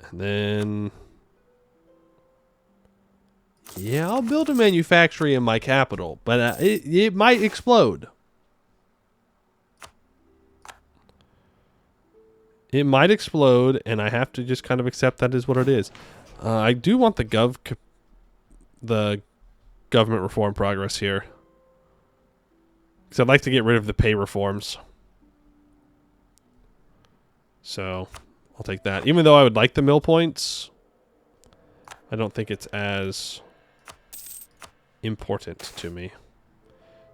And then... yeah, I'll build a manufactory in my capital, but it might explode. It might explode, and I have to just kind of accept that is what it is. I do want the government reform progress here. Because I'd like to get rid of the pay reforms. So, I'll take that. Even though I would like the mill points, I don't think it's as important to me.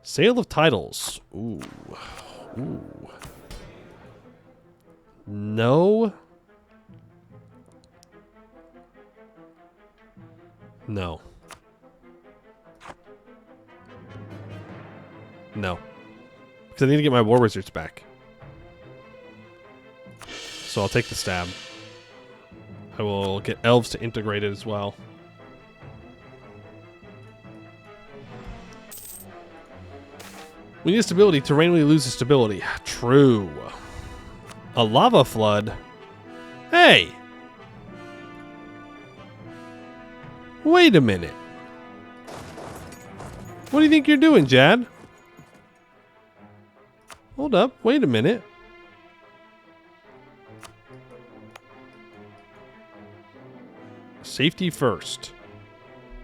Sale of titles. Ooh. Ooh. No. No. No. Because I need to get my war wizards back. So I'll take the stab. I will get elves to integrate it as well. We need stability to randomly lose the stability. True. A lava flood? Hey! Wait a minute. What do you think you're doing, Jad? Hold up. Wait a minute. Safety first.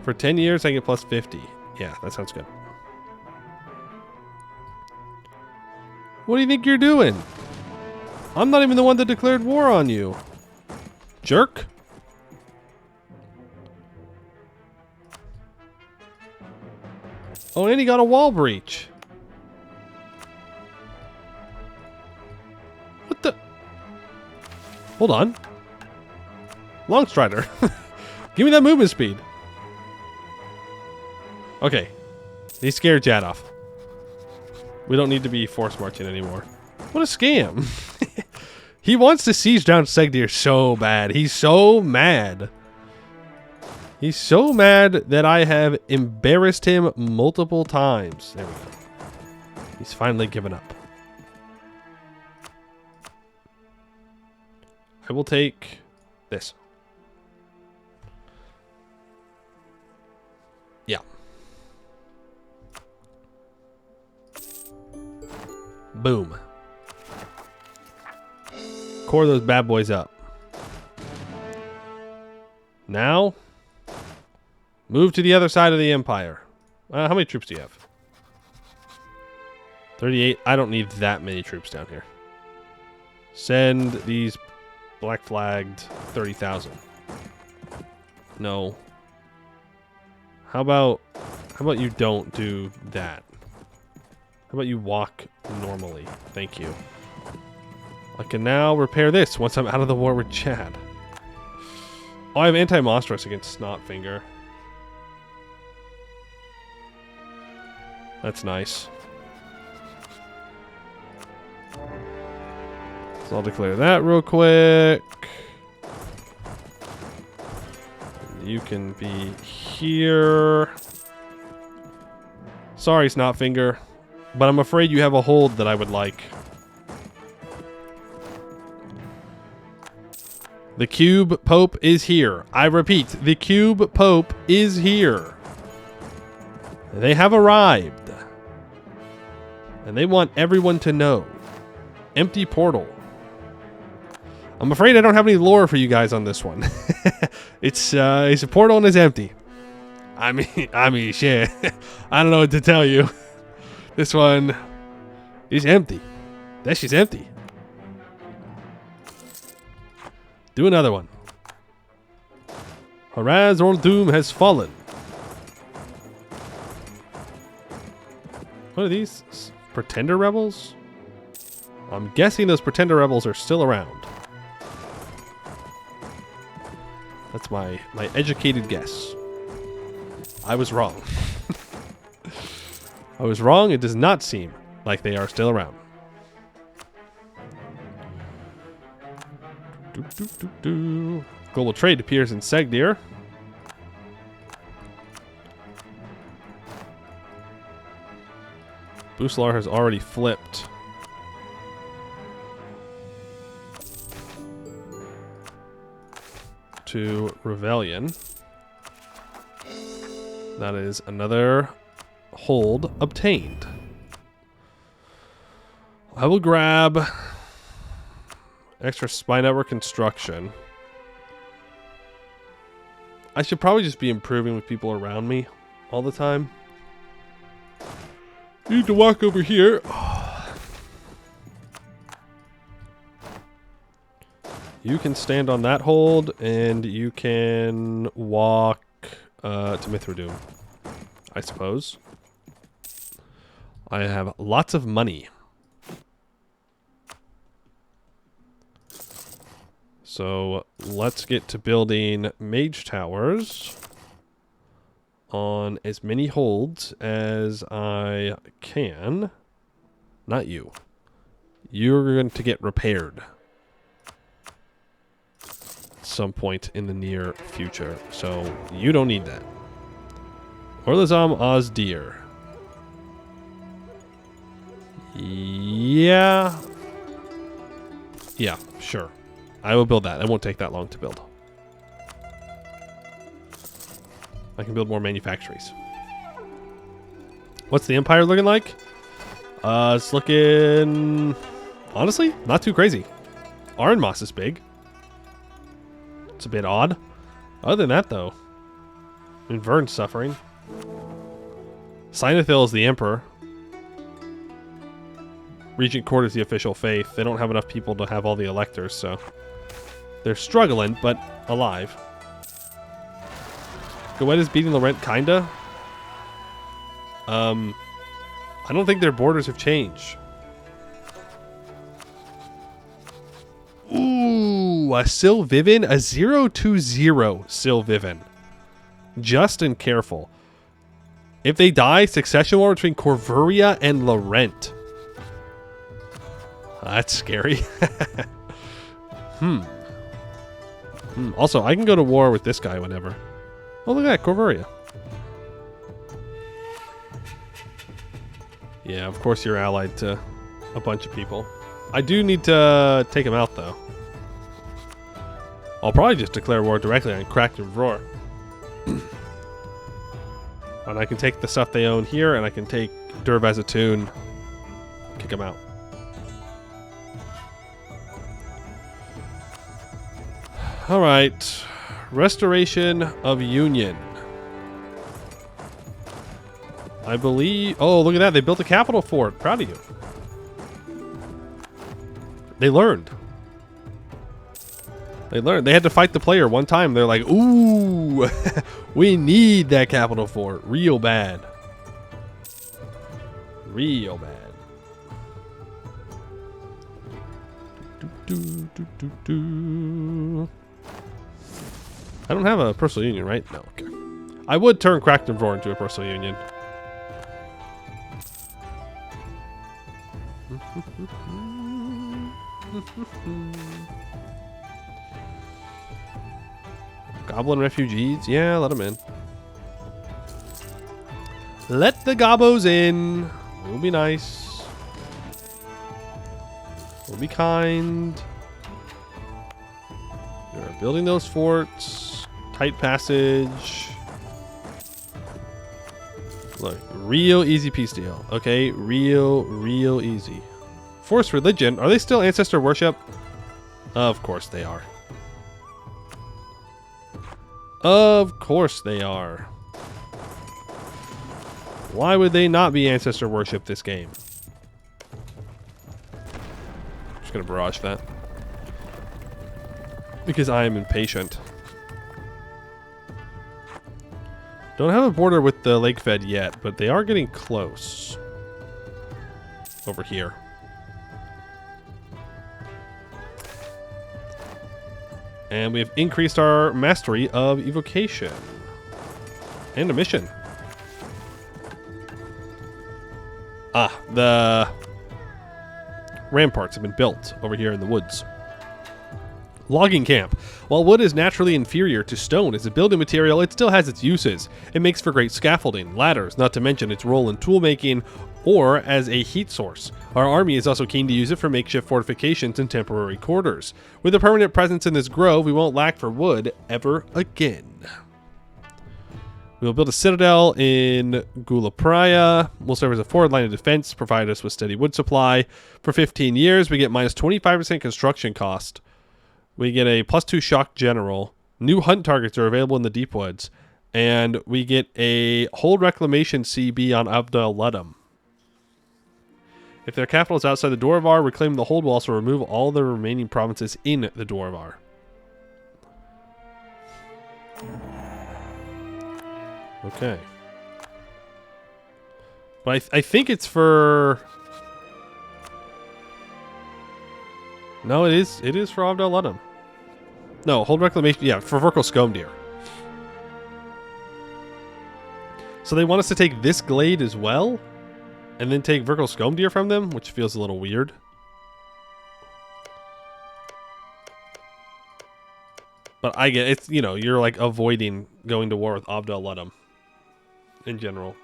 For 10 years, I get plus 50. Yeah, that sounds good. What do you think you're doing? I'm not even the one that declared war on you. Jerk. Oh, and he got a wall breach. What the? Hold on. Longstrider. Give me that movement speed. Okay. He scared Jad off. We don't need to be force marching anymore. What a scam. He wants to siege down Segdir so bad. He's so mad. He's so mad that I have embarrassed him multiple times. There we go. He's finally given up. I will take this. Yeah. Boom. Core those bad boys up. Now, move to the other side of the empire. How many troops do you have? 38. I don't need that many troops down here. Send these black flagged 30,000. No. How about you don't do that? How about you walk normally? Thank you. I can now repair this once I'm out of the war with Chad. Oh, I have anti-monstrous against Snotfinger. That's nice. So I'll declare that real quick. You can be here. Sorry, Snotfinger, but I'm afraid you have a hold that I would like. The Cube Pope is here. I repeat, the Cube Pope is here. They have arrived. And they want everyone to know. Empty portal. I'm afraid I don't have any lore for you guys on this one. It's a portal and it's empty. I mean, shit. I don't know what to tell you. This one is empty. That shit's empty. Do another one. Haraz or Doom has fallen. What are these? Pretender rebels? I'm guessing those pretender rebels are still around. That's my educated guess. I was wrong. I was wrong. It does not seem like they are still around. Global trade appears in Segdir. Buslar has already flipped. To Rebellion. That is another hold obtained. I will grab extra spy network construction. I should probably just be improving with people around me all the time. Need to walk over here. You can stand on that hold, and you can walk to Mithradoom, I suppose. I have lots of money. So let's get to building mage towers on as many holds as I can. Not you. You're going to get repaired at some point in the near future. So you don't need that. Orlazam Ozdir. Yeah. Yeah, sure. I will build that. It won't take that long to build. I can build more manufactories. What's the Empire looking like? It's looking... honestly, not too crazy. Arnmoss is big. It's a bit odd. Other than that, though, I mean, Vern's suffering. Sinethil is the Emperor. Regent Court is the official faith. They don't have enough people to have all the electors, so... they're struggling, but alive. Goed is beating Laurent, kinda. I don't think their borders have changed. Ooh, a Silviven, a 0-2-0 Silviven. Just and careful. If they die, succession war between Corvuria and Laurent. That's scary. Also, I can go to war with this guy whenever. Oh, look at that, Corvuria. Yeah, of course you're allied to a bunch of people. I do need to take him out, though. I'll probably just declare war directly on Kraken Roar. And I can take the stuff they own here, and I can take Durvazatoon, kick him out. Alright. Restoration of Union. I believe... oh, look at that. They built a capital fort. Proud of you. They learned. They learned. They had to fight the player one time. They're like, ooh, we need that capital fort. Real bad. Real bad. I don't have a personal union, right? No, okay. I would turn Cracked Roar into a personal union. Goblin refugees? Yeah, let them in. Let the gobos in. We'll be nice. We'll be kind. We're building those forts. Tight passage. Look, real easy peace deal. Okay, real easy. Forced religion. Are they still ancestor worship? Of course they are. Of course they are. Why would they not be ancestor worship this game? Just gonna barrage that. Because I am impatient. Don't have a border with the Lake Fed yet, but they are getting close. Over here. And we've increased our mastery of evocation. And a mission. Ah, the ramparts have been built over here in the woods. Logging camp. While wood is naturally inferior to stone as a building material, it still has its uses. It makes for great scaffolding, ladders, not to mention its role in tool making or as a heat source. Our army is also keen to use it for makeshift fortifications and temporary quarters. With a permanent presence in this grove, we won't lack for wood ever again. We will build a citadel in Gulapraya. We'll serve as a forward line of defense, provide us with steady wood supply. For 15 years, we get minus 25% construction cost. We get a +2 shock general. New hunt targets are available in the deep woods. And we get a hold reclamation CB on Abdel Ludum. If their capital is outside the Dwarvar, reclaim the hold will also remove all the remaining provinces in the Dwarvar. Okay. But I think it's for... No, it is for Abdel Ludum. No, hold reclamation. Yeah, for Verkal Skomdir. So they want us to take this glade as well? And then take Verkal Skomdir from them? Which feels a little weird. But I get it's, you know, you're like avoiding going to war with Abdel Ludum. In general.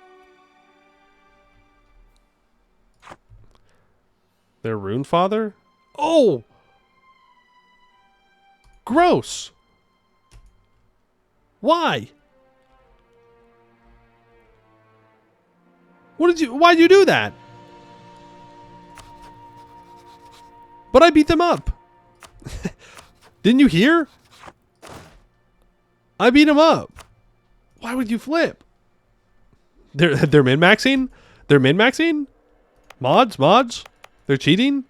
Their rune father? Oh! Gross! Why? Why'd you do that? But I beat them up. Didn't you hear? I beat them up. Why would you flip? They're min-maxing? They're min-maxing? Mods? They're cheating?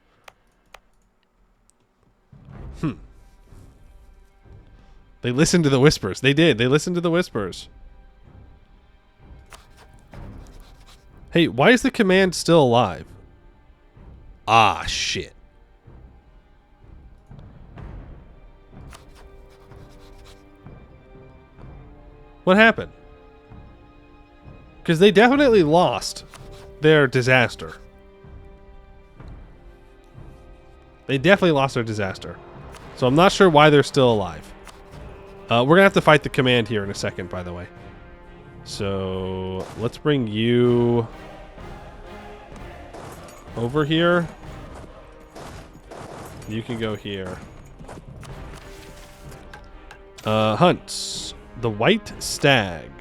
They listened to the whispers. They did. They listened to the whispers. Hey, why is the command still alive? Ah, shit. What happened? Because they definitely lost their disaster. They definitely lost their disaster. So I'm not sure why they're still alive. We're going to have to fight the command here in a second, by the way. So let's bring you over here. You can go here. Hunts. The White Stag.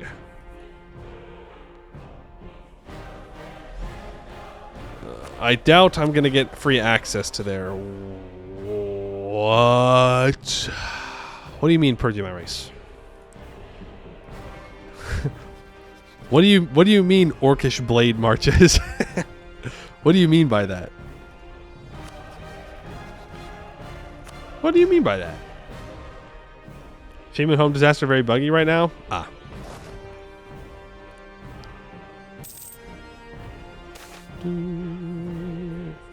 I doubt I'm going to get free access to their... What? What do you mean purging my race? What do you mean orcish blade marches? What do you mean by that? What do you mean by that? Shaman home disaster very buggy right now? Ah.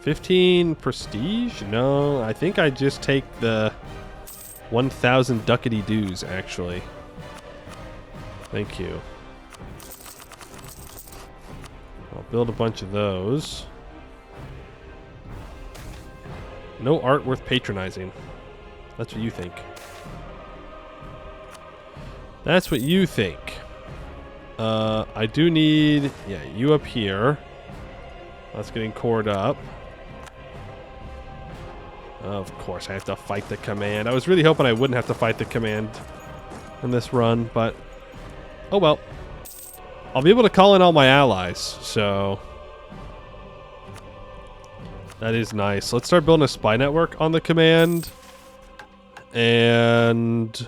$15 prestige? No, I think I just take the 1,000 ducats dues, actually. Thank you. I'll build a bunch of those. No art worth patronizing. That's what you think. That's what you think. I do need... Yeah, you up here. That's getting cored up. Of course, I have to fight the command. I was really hoping I wouldn't have to fight the command in this run, but... Oh well. I'll be able to call in all my allies, so... That is nice. Let's start building a spy network on the command. And...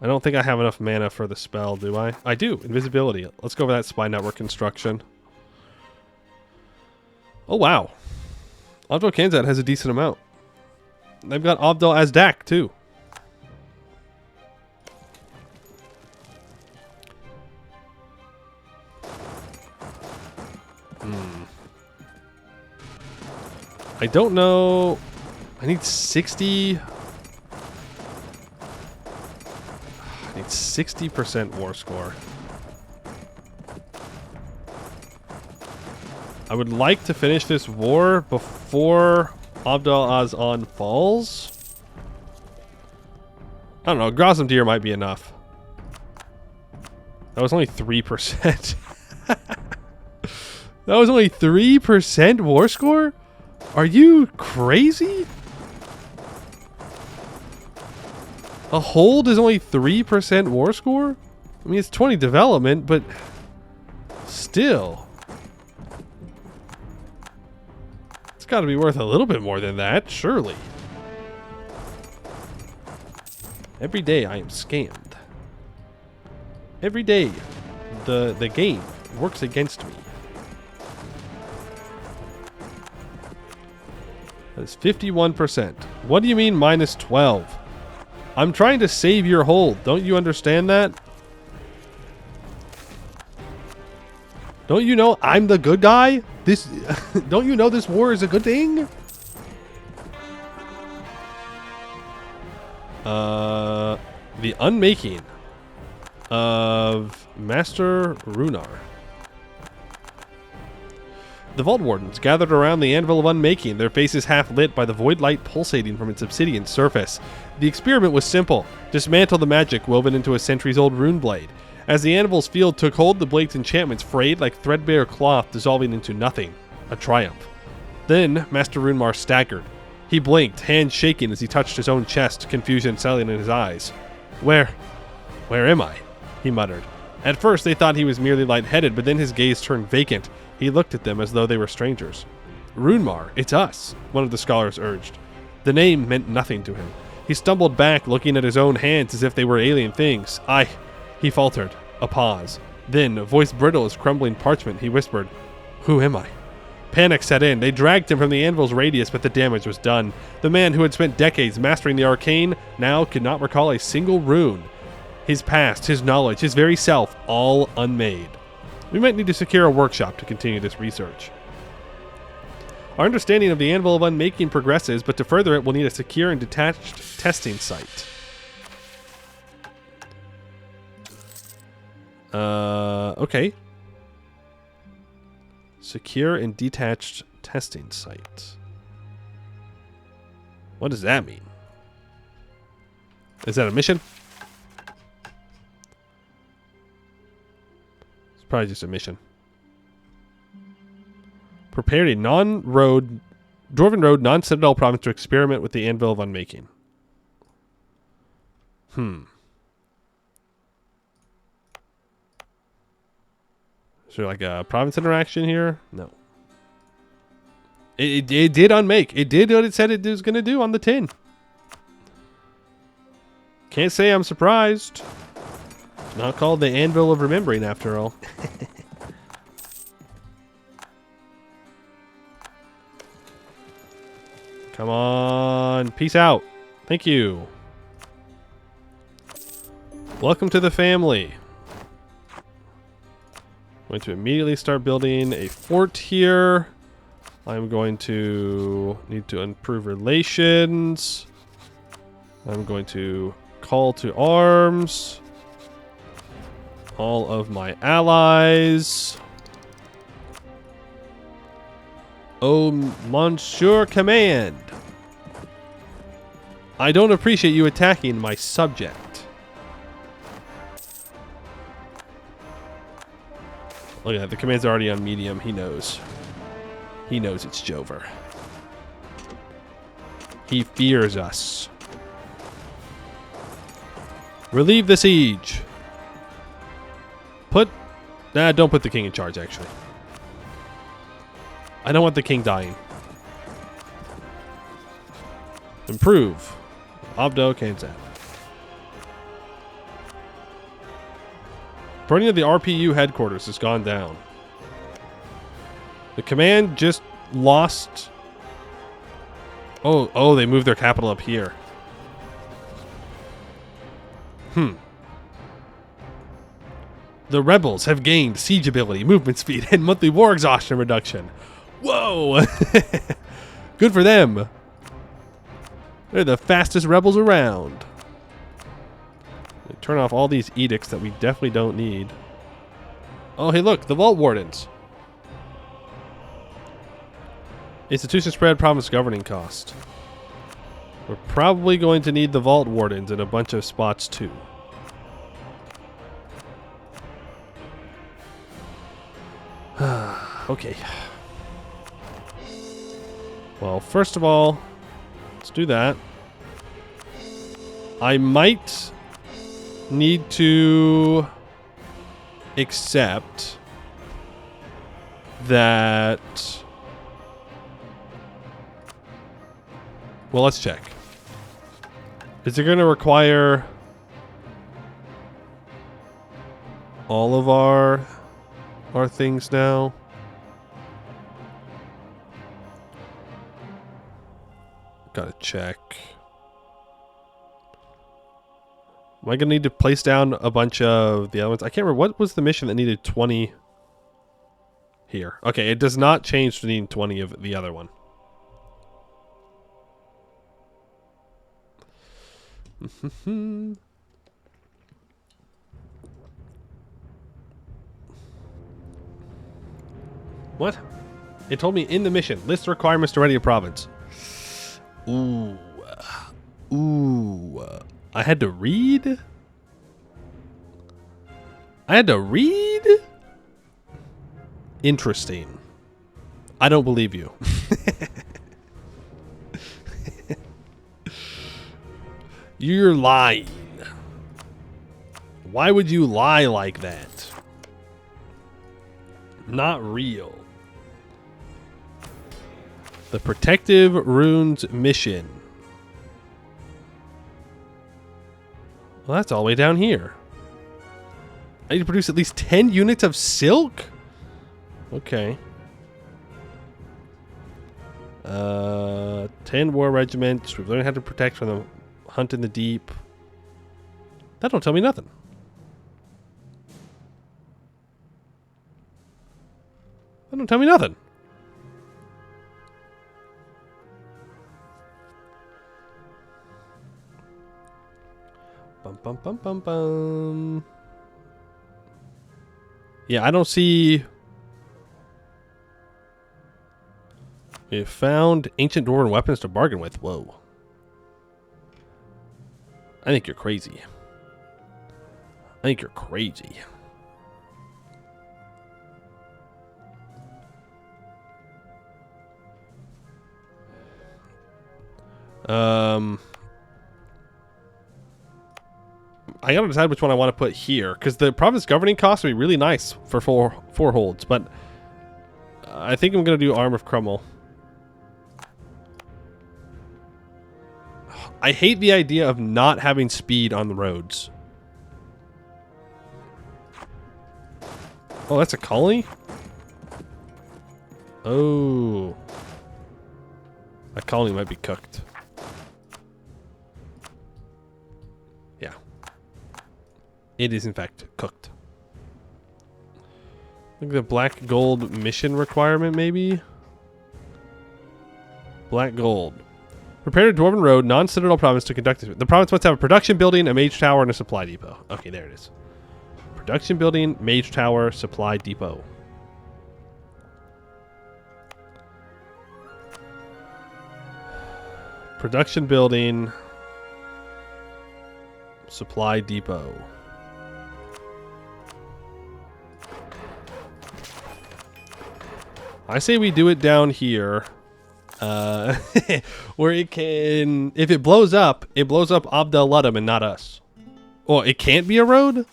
I don't think I have enough mana for the spell, do I? I do. Invisibility. Let's go over that spy network construction. Oh, wow. Abdel Kanzat has a decent amount. They've got Abdel Azdak, too. I don't know. I need 60 Need 60% war score. I would like to finish this war before Abdel Azan falls. I don't know. Grozam Deer might be enough. That was only 3%. That was only 3% war score? Are you crazy? A hold is only 3% war score? I mean, it's 20 development, but still. It's got to be worth a little bit more than that, surely. Every day I am scammed. Every day the game works against me. That is 51%. What do you mean minus 12? I'm trying to save your hold. Don't you understand that? Don't you know I'm the good guy? This don't you know this war is a good thing? The unmaking of Master Runar. The Vault Wardens gathered around the Anvil of Unmaking, their faces half lit by the void light pulsating from its obsidian surface. The experiment was simple. Dismantle the magic woven into a centuries-old rune blade. As the anvil's field took hold, the blade's enchantments frayed like threadbare cloth, dissolving into nothing. A triumph. Then, Master Runmar staggered. He blinked, hands shaking as he touched his own chest, confusion settling in his eyes. Where am I? He muttered. At first, they thought he was merely lightheaded, but then his gaze turned vacant. He looked at them as though they were strangers. Runmar, it's us, one of the scholars urged. The name meant nothing to him. He stumbled back, looking at his own hands as if they were alien things. He faltered. A pause. Then, a voice brittle as crumbling parchment, he whispered, Who am I? Panic set in. They dragged him from the anvil's radius, but the damage was done. The man who had spent decades mastering the arcane now could not recall a single rune. His past, his knowledge, his very self, all unmade. We might need to secure a workshop to continue this research. Our understanding of the Anvil of Unmaking progresses, but to further it, we'll need a secure and detached testing site. Okay. Secure and detached testing site. What does that mean? Is that a mission? It's probably just a mission. Prepared a Dwarven Road, non-Citadel province to experiment with the Anvil of Unmaking. Is there like a province interaction here? No. It did unmake. It did what it said it was going to do on the tin. Can't say I'm surprised. Not called the Anvil of Remembering after all. Come on. Peace out. Thank you. Welcome to the family. I'm going to immediately start building a fort here. I'm going to need to improve relations. I'm going to call to arms all of my allies. Oh, Monsieur Command. I don't appreciate you attacking my subject. Look at that. The command's already on medium. He knows. He knows it's Jover. He fears us. Relieve the siege. Don't put the king in charge, actually. I don't want the king dying. Improve. Abdo Kanzat. Burning of the RPU headquarters has gone down. The command just lost. Oh, they moved their capital up here. The rebels have gained siege ability, movement speed, and monthly war exhaustion reduction. Whoa! Good for them. They're the fastest rebels around. turn off all these edicts that we definitely don't need. Oh, hey, look, the Vault Wardens. Institution spread, province governing cost. We're probably going to need the Vault Wardens in a bunch of spots, too. Okay. Well, first of all, let's do that. I might need to accept that... Well, let's check. Is it going to require all of our things now? Gotta check. Am I gonna need to place down a bunch of the other ones? I can't remember. What was the mission that needed 20 here? Okay, it does not change to needing 20 of the other one. What? It told me in the mission, list requirements to ready a province. Ooh. Ooh. I had to read? I had to read? Interesting. I don't believe you. You're lying. Why would you lie like that? Not real. The Protective Runes mission. Well, that's all the way down here. I need to produce at least 10 units of silk? Okay. 10 war regiments. We've learned how to protect from the hunt in the deep. That don't tell me nothing. That don't tell me nothing. Bum, bum, bum, bum, bum. Yeah, I don't see... We found ancient dwarven weapons to bargain with. Whoa. I think you're crazy. I think you're crazy. I gotta decide which one I want to put here, because the province governing cost would be really nice for four holds, but I think I'm gonna do Arm of Crummel. I hate the idea of not having speed on the roads. Oh, that's a colony? Oh. That colony might be cooked. Yeah. It is, in fact, cooked. I think the black gold mission requirement, maybe? Black gold. Prepare a Dwarven Road, non-citadel province to conduct this. The province must have a production building, a mage tower, and a supply depot. Okay, there it is. Production building, mage tower, supply depot. Production building, supply depot. I say we do it down here. Where it can, if it blows up Abdel Ludum and not us. Oh, it can't be a road?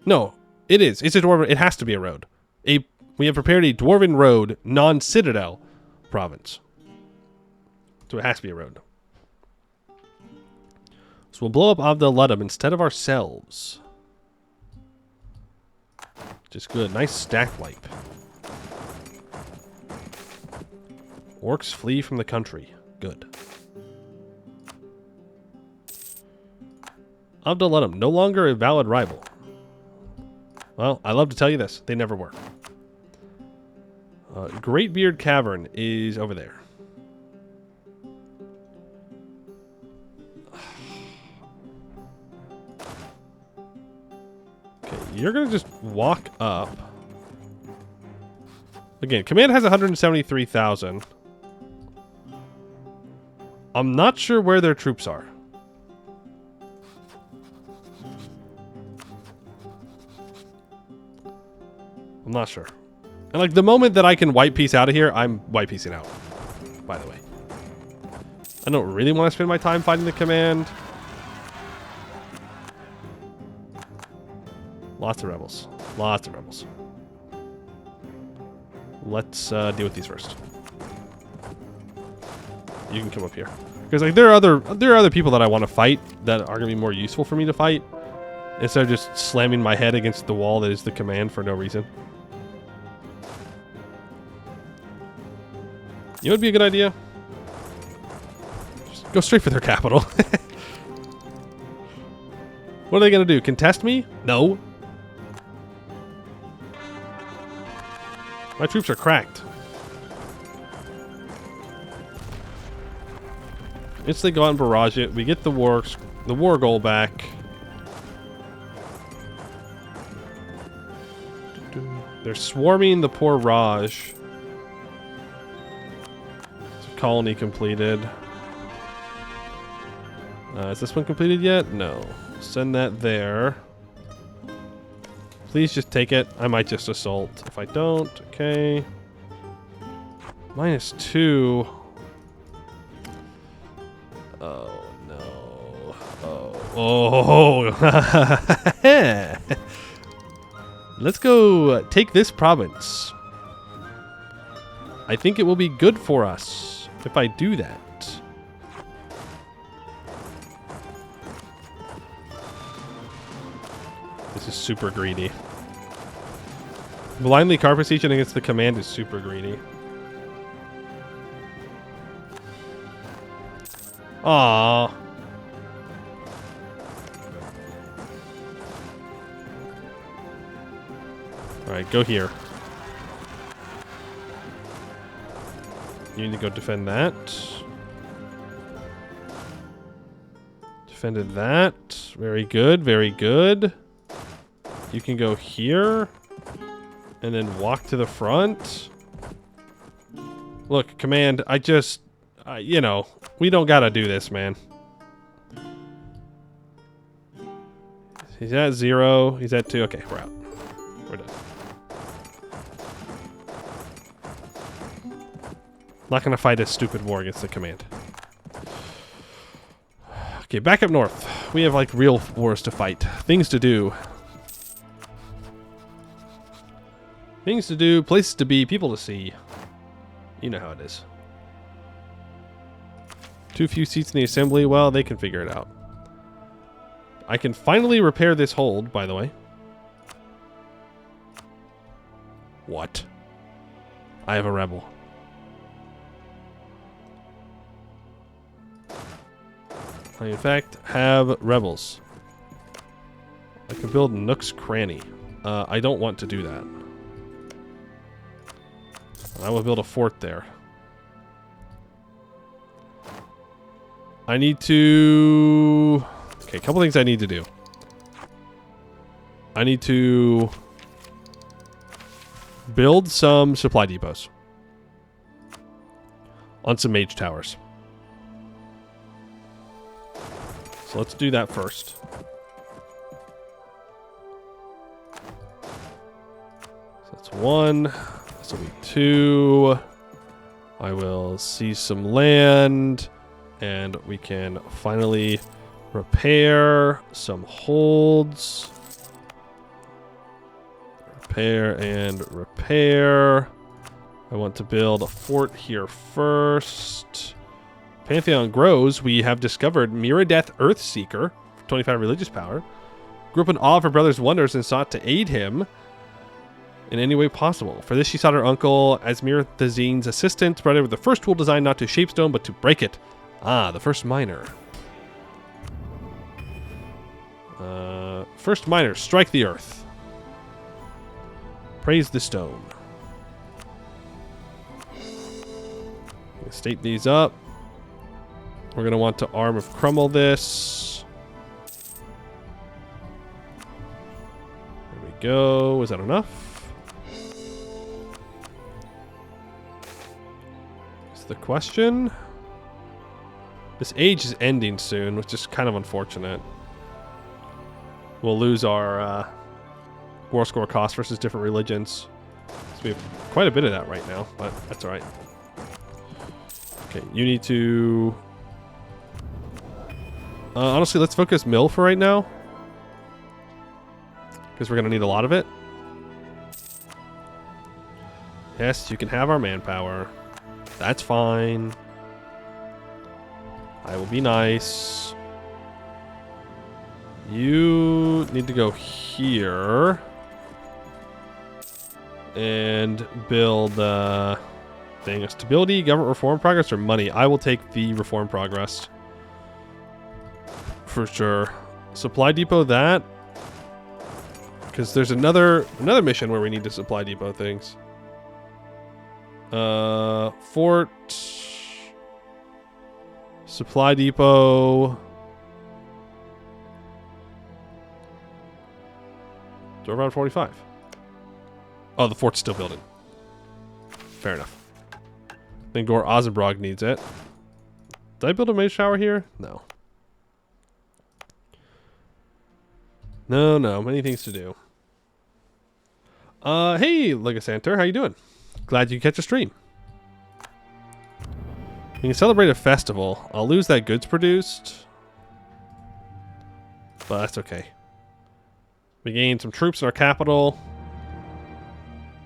No, it is. It's a dwarven. It has to be a road. We have prepared a dwarven road, non-citadel province. So it has to be a road. So we'll blow up Abdel Ludum instead of ourselves. Just good. Nice stack wipe. Orcs flee from the country. Good. Abdel Ludum, no longer a valid rival. Well, I love to tell you this. They never were. Great Beard Cavern is over there. you're going to just walk up. Again, command has 173,000. I'm not sure where their troops are. I'm not sure. And like the moment that I can white piece out of here, I'm white piecing out. By the way. I don't really want to spend my time fighting the command. Lots of rebels. Lots of rebels. Let's deal with these first. You can come up here. Because like there are other people that I want to fight that are gonna be more useful for me to fight. Instead of just slamming my head against the wall that is the command for no reason. You know what would be a good idea? Just go straight for their capital. What are they gonna do? Contest me? No. My troops are cracked. Instantly go out and barrage it. We get the war goal back. They're swarming the poor Raj. Colony completed. Is this one completed yet? No. Send that there. Please just take it. I might just assault. If I don't, okay. -2. Oh, no. Oh. Oh. Let's go take this province. I think it will be good for us if I do that. This is super greedy. Blindly carpet sieging against the command is super greedy. Aww. Alright, go here. You need to go defend that. Defended that. Very good, very good. You can go here. And then walk to the front. Look, command, I just... you know, we don't gotta do this, man. He's at 0. He's at 2. Okay, we're out. We're done. Not gonna fight a stupid war against the command. Okay, back up north. We have, like, real wars to fight. Things to do. Things to do, places to be, people to see. You know how it is. Too few seats in the assembly. Well, they can figure it out. I can finally repair this hold, by the way. What? I have a rebel. I, in fact, have rebels. I can build Nook's Cranny. I don't want to do that. I will build a fort there. I need to... Okay, a couple things I need to do. I need to build some supply depots on some mage towers. So let's do that first. So that's 1. This will be 2. I will seize some land. And we can finally repair some holds. Repair and repair. I want to build a fort here first. Pantheon grows. We have discovered Miradeth Earthseeker, 25 religious power. Grew up in awe of her brother's wonders and sought to aid him in any way possible. For this, she sought her uncle, Asmir Thazine's assistant, provided with the first tool designed not to shape stone, but to break it. Ah, the first miner. First miner, strike the earth. Praise the stone. State these up. We're going to want to Arm of Crumble this. There we go. Is that enough? That's the question. This age is ending soon, which is kind of unfortunate. We'll lose our war score cost versus different religions. So we have quite a bit of that right now, but that's alright. Okay, you need to... honestly, let's focus mill for right now. Because we're going to need a lot of it. Yes, you can have our manpower. That's fine. I will be nice. You need to go here. And build, dang, stability, government reform progress, or money. I will take the reform progress. For sure. Supply depot that. Because there's another mission where we need to supply depot things. Fort. Supply depot. So around 45. Oh, the fort's still building. Fair enough. I think Vazumbrog needs it. Did I build a mage shower here? No. No, many things to do. Hey, Legasanter, how you doing? Glad you could catch a stream. We can celebrate a festival. I'll lose that goods produced. But that's okay. We gain some troops in our capital.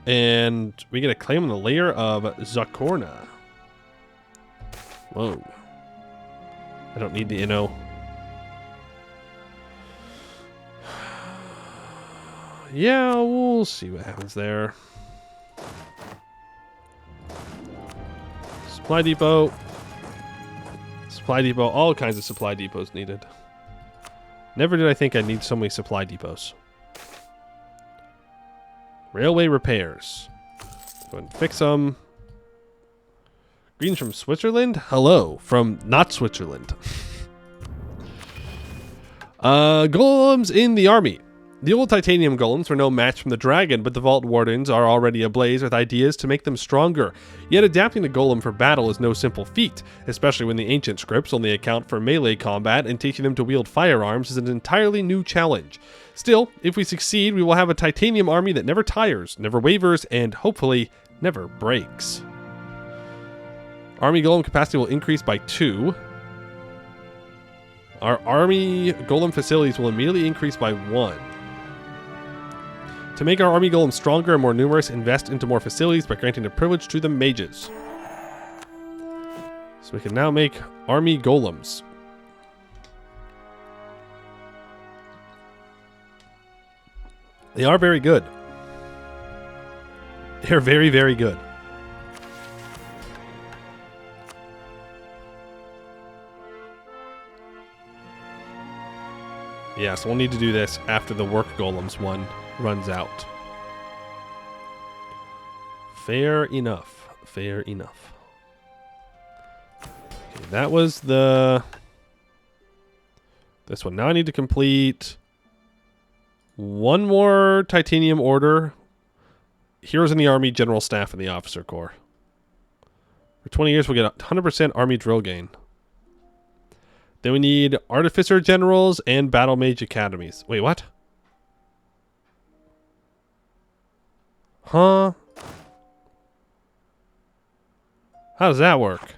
And we get a claim on the layer of Zakorna. Whoa. I don't need the Inno. Yeah, we'll see what happens there. Supply depot. Supply depot. All kinds of supply depots needed. Never did I think I'd need so many supply depots. Railway repairs. Go ahead and fix them. Greetings from Switzerland? Hello, from not Switzerland. Golems in the army. The old titanium golems were no match from the dragon, but the vault wardens are already ablaze with ideas to make them stronger. Yet adapting the golem for battle is no simple feat, especially when the ancient scripts only account for melee combat, and teaching them to wield firearms is an entirely new challenge. Still, if we succeed, we will have a titanium army that never tires, never wavers, and hopefully never breaks. Army golem capacity will increase by 2. Our army golem facilities will immediately increase by 1. To make our army golem stronger and more numerous, invest into more facilities by granting a privilege to the mages. So we can now make army golems. They are very good. They're very, very good. Yeah, so we'll need to do this after the work golems one runs out. Fair enough. Fair enough. Okay, that was the... This one. Now I need to complete one more titanium order. Heroes in the army, general staff, and the officer corps. For 20 years, we'll get 100% army drill gain. Then we need artificer generals and battle mage academies. Wait, what? Huh? How does that work?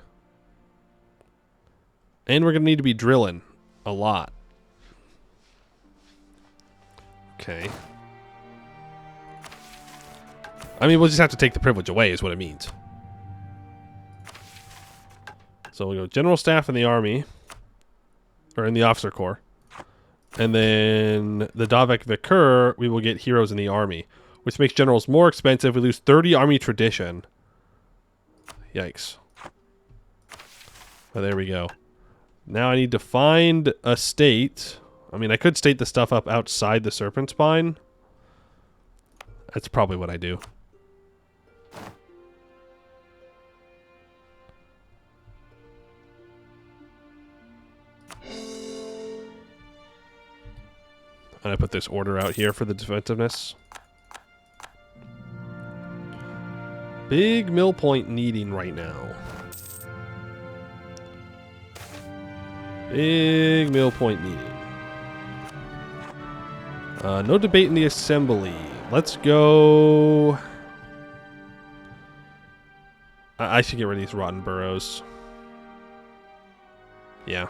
And we're going to need to be drilling a lot. Okay. I mean, we'll just have to take the privilege away is what it means. So we'll go general staff in the army. Or in the officer corps. And then the Davek Vikur, we will get heroes in the army. Which makes generals more expensive. We lose 30 army tradition. Yikes. Oh, there we go. Now I need to find a state. I mean, I could state the stuff up outside the Serpent Spine. That's probably what I do. And I put this order out here for the defensiveness. Big mill point needing right now. Big mill point needing. No debate in the assembly. Let's go. I should get rid of these rotten burrows. Yeah.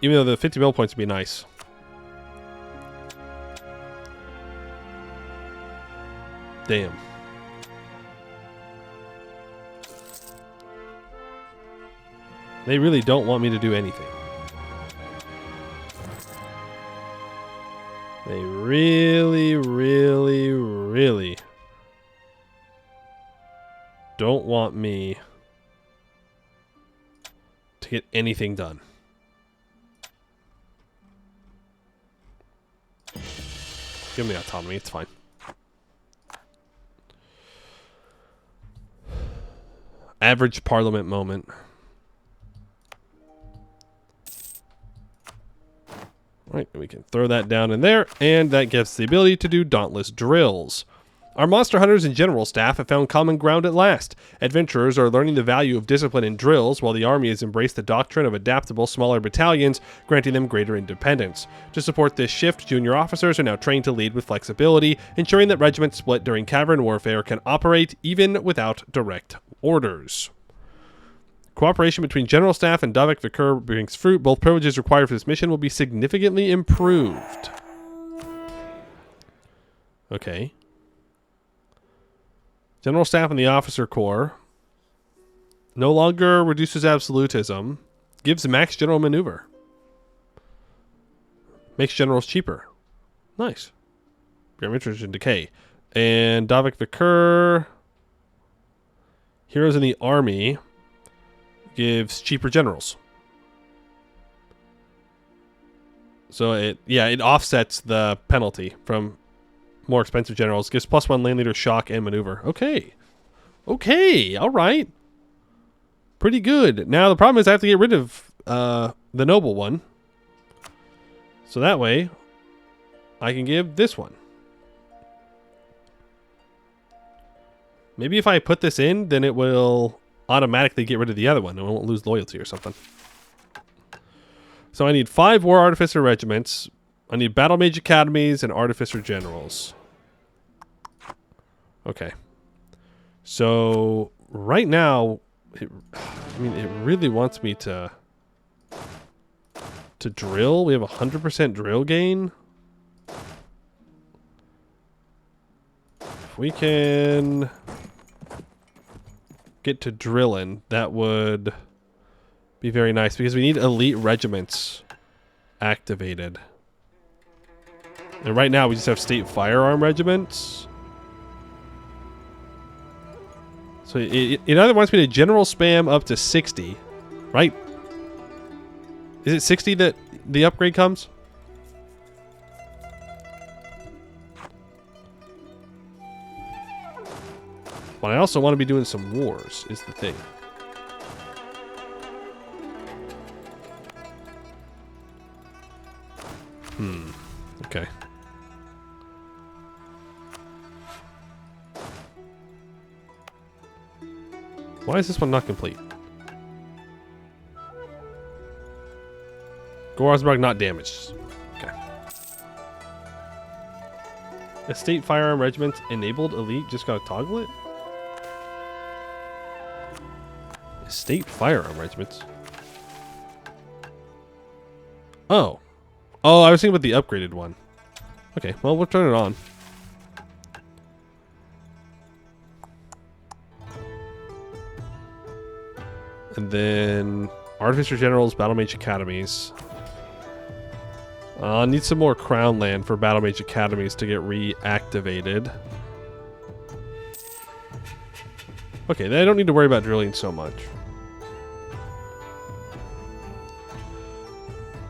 Even though the 50 mill points would be nice. Damn. They really don't want me to do anything. They really, really, really don't want me to get anything done. Give me autonomy, it's fine. Average parliament moment. Right, we can throw that down in there, and that gives us the ability to do dauntless drills. Our monster hunters and general staff have found common ground at last. Adventurers are learning the value of discipline in drills, while the army has embraced the doctrine of adaptable, smaller battalions, granting them greater independence. To support this shift, junior officers are now trained to lead with flexibility, ensuring that regiments split during cavern warfare can operate even without direct orders. Cooperation between General Staff and Davik Vikur brings fruit. Both privileges required for this mission will be significantly improved. Okay. General Staff and the Officer Corps. No longer reduces absolutism. Gives max general maneuver. Makes generals cheaper. Nice. Great interest in decay. And Davik Vikur. Heroes in the Army. Gives cheaper generals. So it offsets the penalty from more expensive generals. Gives +1 lane leader shock and maneuver. Okay. Okay, alright. Pretty good. Now the problem is I have to get rid of the noble one. So that way I can give this one. Maybe if I put this in, then it will automatically get rid of the other one and I won't lose loyalty or something. So I need 5 War Artificer regiments. I need Battle Mage Academies and Artificer Generals. Okay. So right now, it really wants me to drill. We have 100% drill gain. If we can get to drilling, that would be very nice because we need elite regiments activated. And right now we just have state firearm regiments. So it either wants me to general spam up to 60, right? Is it 60 that the upgrade comes? But I also want to be doing some wars, is the thing. Okay. Why is this one not complete? Vazumbrog not damaged. Okay. Estate firearm regiment enabled elite. Just gotta toggle it. Estate firearm regiments. Oh. Oh, I was thinking about the upgraded one. Okay, well, we'll turn it on. And then Artificer Generals, Battle Mage Academies. I need some more Crown Land for Battle Mage Academies to get reactivated. Okay, then I don't need to worry about drilling so much.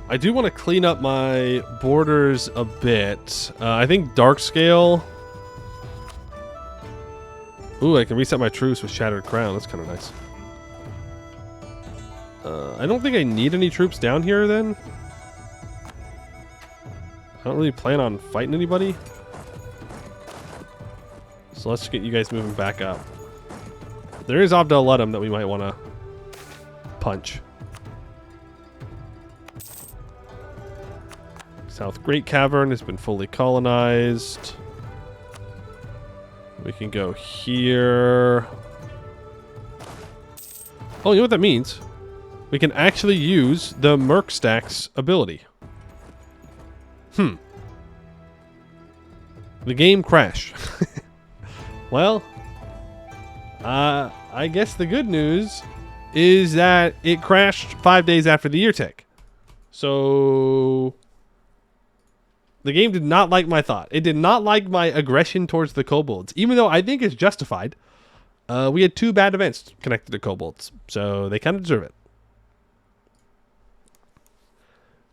I do want to clean up my borders a bit. I think Dark Scale. Ooh, I can reset my truce with Shattered Crown. That's kind of nice. I don't think I need any troops down here then. I don't really plan on fighting anybody. So let's get you guys moving back up. There is Abdel Ludum that we might want to punch. South Great Cavern has been fully colonized. We can go here. Oh, you know what that means? We can actually use the Merc Stacks ability. The game crashed. Well, I guess the good news is that it crashed 5 days after the year tick. So the game did not like my thought. It did not like my aggression towards the kobolds, even though I think it's justified. We had 2 bad events connected to kobolds, so they kind of deserve it.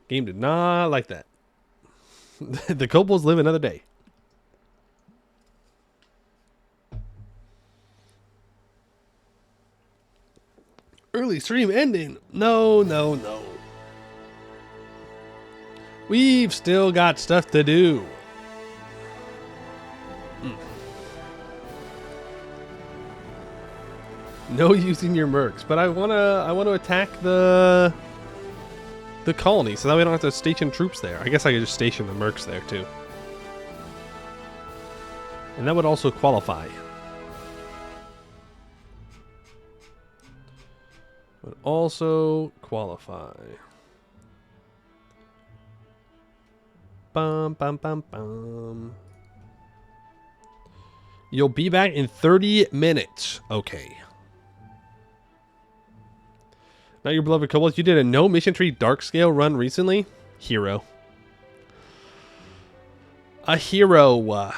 Game did not like that. The kobolds live another day. Early stream ending. No, no, no. We've still got stuff to do. No using your mercs, but I wanna attack the colony, so that we don't have to station troops there. I guess I could just station the mercs there too. And that would also qualify. Would also qualify. Bum, bum, bum, bum. You'll be back in 30 minutes. Okay. Now your beloved kobolds, you did a no mission tree dark scale run recently? Hero. A hero.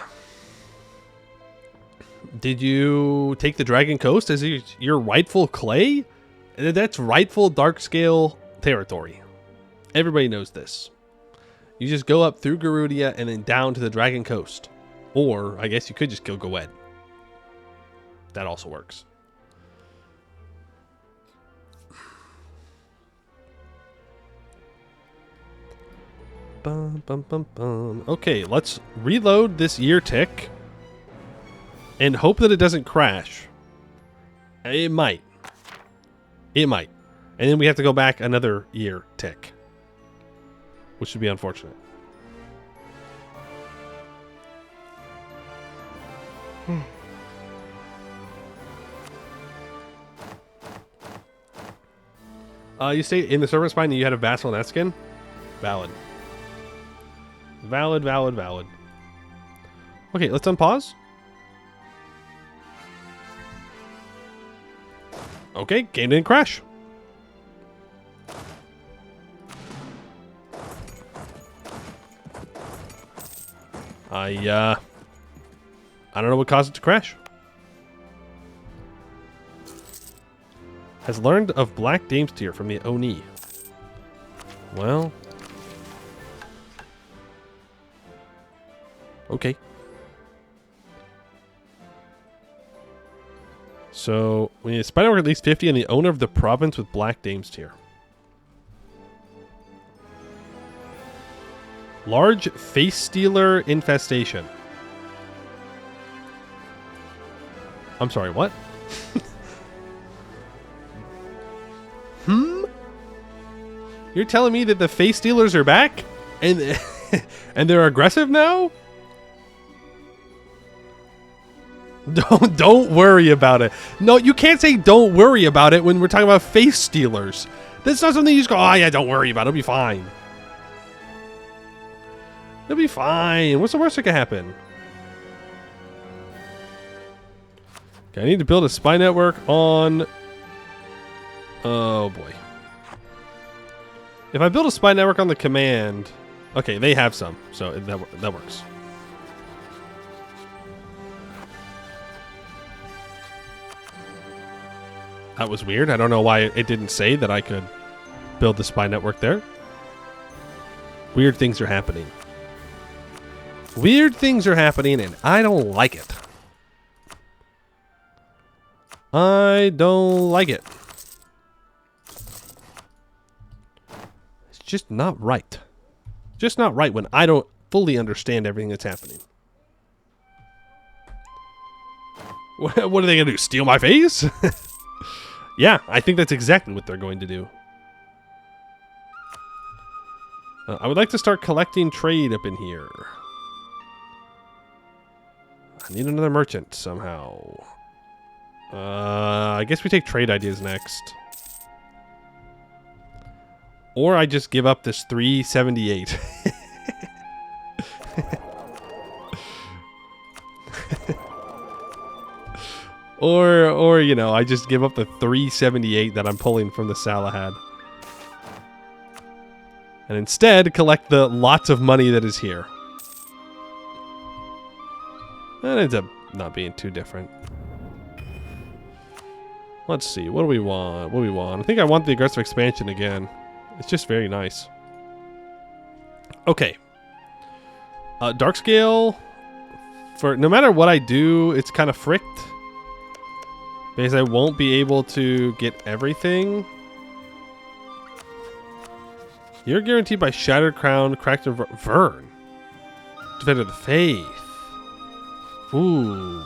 Did you take the Dragon Coast as your rightful clay? That's rightful dark scale territory. Everybody knows this. You just go up through Garudia and then down to the Dragon Coast. Or, I guess you could just kill Goed. That also works. Bum, bum, bum, bum. Okay, let's reload this year tick. And hope that it doesn't crash. It might. It might. And then we have to go back another year tick. Which would be unfortunate. You say in the servant spine that you had a vassal and Eskin? Valid. Valid, valid, valid. Okay, let's unpause. Okay, game didn't crash. I don't know what caused it to crash. Has learned of Black Dame's Tear from the Oni. Well. Okay. So, we need a spy network at least 50 and the owner of the province with Black Dame's Tear. Large face stealer infestation. I'm sorry, what? You're telling me that the face stealers are back? And and they're aggressive now? Don't worry about it. No, you can't say don't worry about it when we're talking about face stealers. That's not something you just go, oh yeah, don't worry about it. It'll be fine. It'll be fine. What's the worst that could happen? Okay, I need to build a spy network on... Oh boy. If I build a spy network on the command... Okay, they have some, so that works. That was weird. I don't know why it didn't say that I could build the spy network there. Weird things are happening. Weird things are happening, and I don't like it. I don't like it. It's just not right. Just not right when I don't fully understand everything that's happening. What are they going to do? Steal my face? Yeah, I think that's exactly what they're going to do. I would like to start collecting trade up in here. I need another merchant somehow. I guess we take trade ideas next. Or I just give up this 378. or you know, I just give up the 378 that I'm pulling from the Salahad. And instead collect the lots of money that is here. That ends up not being too different. Let's see, what do we want? What do we want? I think I want the aggressive expansion again. It's just very nice. Okay. Dark scale, for no matter what I do, it's kind of fricked. Because I won't be able to get everything. You're guaranteed by Shattered Crown, Cracked Vern. Defender of the Faith. Ooh.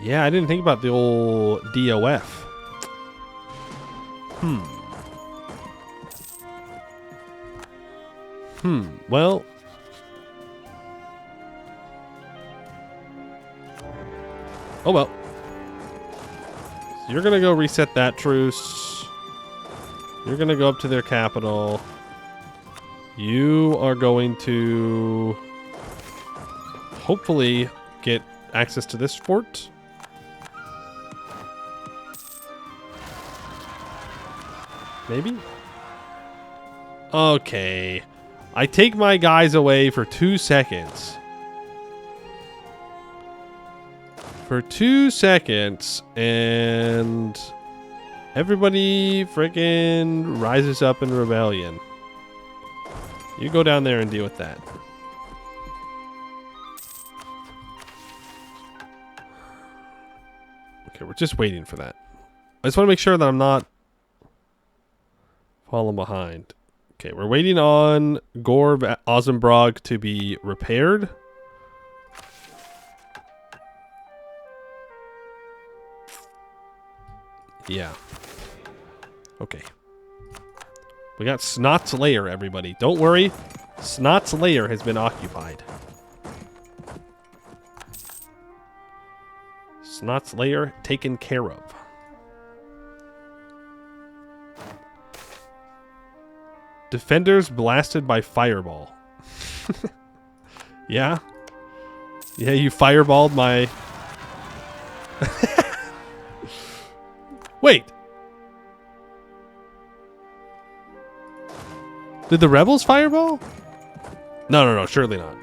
Yeah, I didn't think about the old DOF. Well. Oh well. So you're gonna go reset that truce. You're gonna go up to their capital. You are going to hopefully get access to this fort. Maybe? Okay. I take my guys away for 2 seconds. For 2 seconds, and everybody frickin' rises up in rebellion. You go down there and deal with that. Okay, we're just waiting for that. I just want to make sure that I'm not falling behind. Okay, we're waiting on Vazumbrog to be repaired. Yeah. Okay. We got Snot's Lair, everybody. Don't worry. Snot's Lair has been occupied. Snot's Lair taken care of. Defenders blasted by fireball. Yeah? Yeah, you fireballed my... Wait. Did the rebels fireball? No, surely not.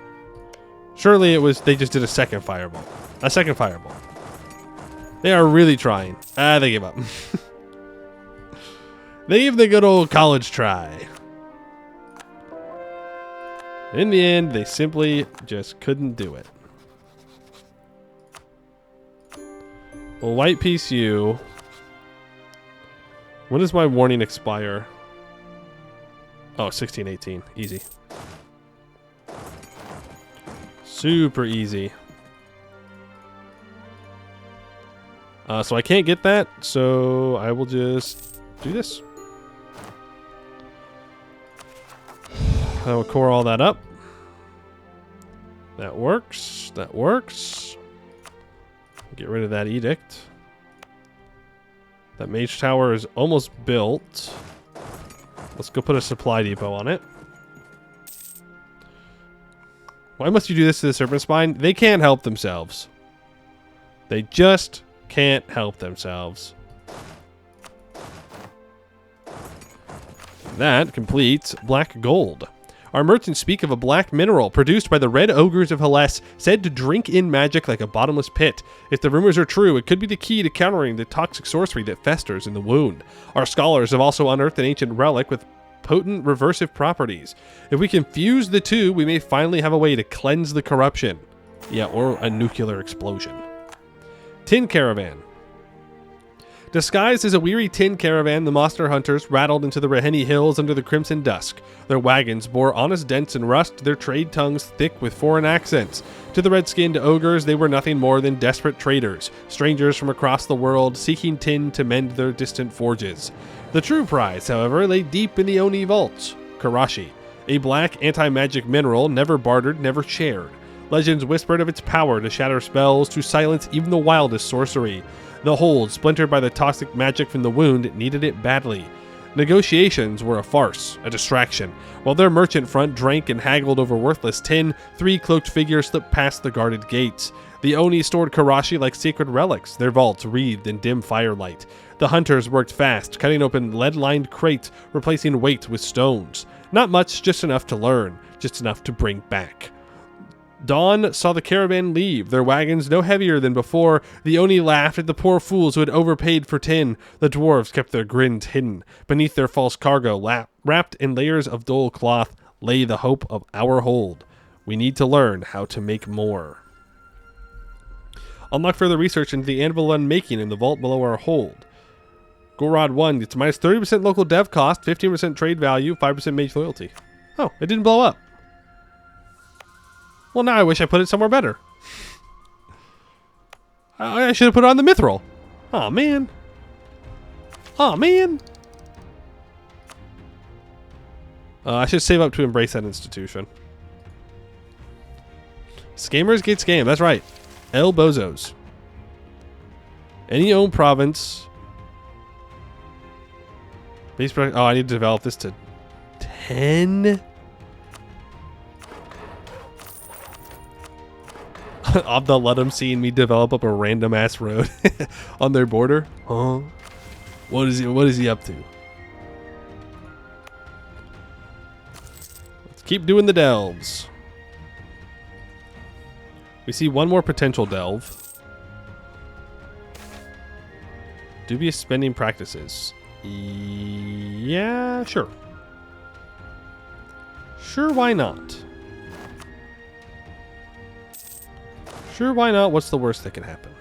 Surely it was, they just did a second fireball. A second fireball. They are really trying. They gave up. They gave the good old college try. In the end, they simply just couldn't do it. Well, white piece you. When does my warning expire? Oh, 1618. Easy. Super easy. So I can't get that, so I will just do this. I will core all that up. That works. That works. Get rid of that edict. That mage tower is almost built. Let's go put a supply depot on it. Why must you do this to the Serpent Spine? They can't help themselves. They just can't help themselves. That completes black gold. Our merchants speak of a black mineral produced by the red ogres of Hellas, said to drink in magic like a bottomless pit. If the rumors are true, it could be the key to countering the toxic sorcery that festers in the wound. Our scholars have also unearthed an ancient relic with potent reversive properties. If we can fuse the two, we may finally have a way to cleanse the corruption. Yeah, or a nuclear explosion. Tin Caravan. Disguised as a weary tin caravan, the monster hunters rattled into the Raheny Hills under the crimson dusk. Their wagons bore honest dents and rust, their trade tongues thick with foreign accents. To the red-skinned ogres, they were nothing more than desperate traders, strangers from across the world seeking tin to mend their distant forges. The true prize, however, lay deep in the Oni vaults. Karashi, a black anti-magic mineral, never bartered, never shared. Legends whispered of its power to shatter spells, to silence even the wildest sorcery. The hold, splintered by the toxic magic from the wound, needed it badly. Negotiations were a farce, a distraction. While their merchant front drank and haggled over worthless tin, 3 cloaked figures slipped past the guarded gates. The Oni stored Karashi like sacred relics, their vaults wreathed in dim firelight. The hunters worked fast, cutting open lead-lined crates, replacing weight with stones. Not much, just enough to learn, just enough to bring back. Dawn saw the caravan leave, their wagons no heavier than before. The Oni laughed at the poor fools who had overpaid for tin. The dwarves kept their grins hidden. Beneath their false cargo, wrapped in layers of dull cloth, lay the hope of our hold. We need to learn how to make more. Unlock further research into the anvil unmaking in the vault below our hold. Gorod 1 gets minus 30% local dev cost, 15% trade value, 5% mage loyalty. Oh, it didn't blow up. Well, now I wish I put it somewhere better. I should have put it on the mithril. Aw, man. Aw, man. I should save up to embrace that institution. Scammers get scammed. That's right. El Bozos. Any own province. Base product. Oh, I need to develop this to 10. Abdul let them seeing me develop up a random ass road on their border. Huh? What is he up to? Let's keep doing the delves. We see one more potential delve. Dubious spending practices. Yeah, sure. Sure, why not? Sure, why not? What's the worst that can happen?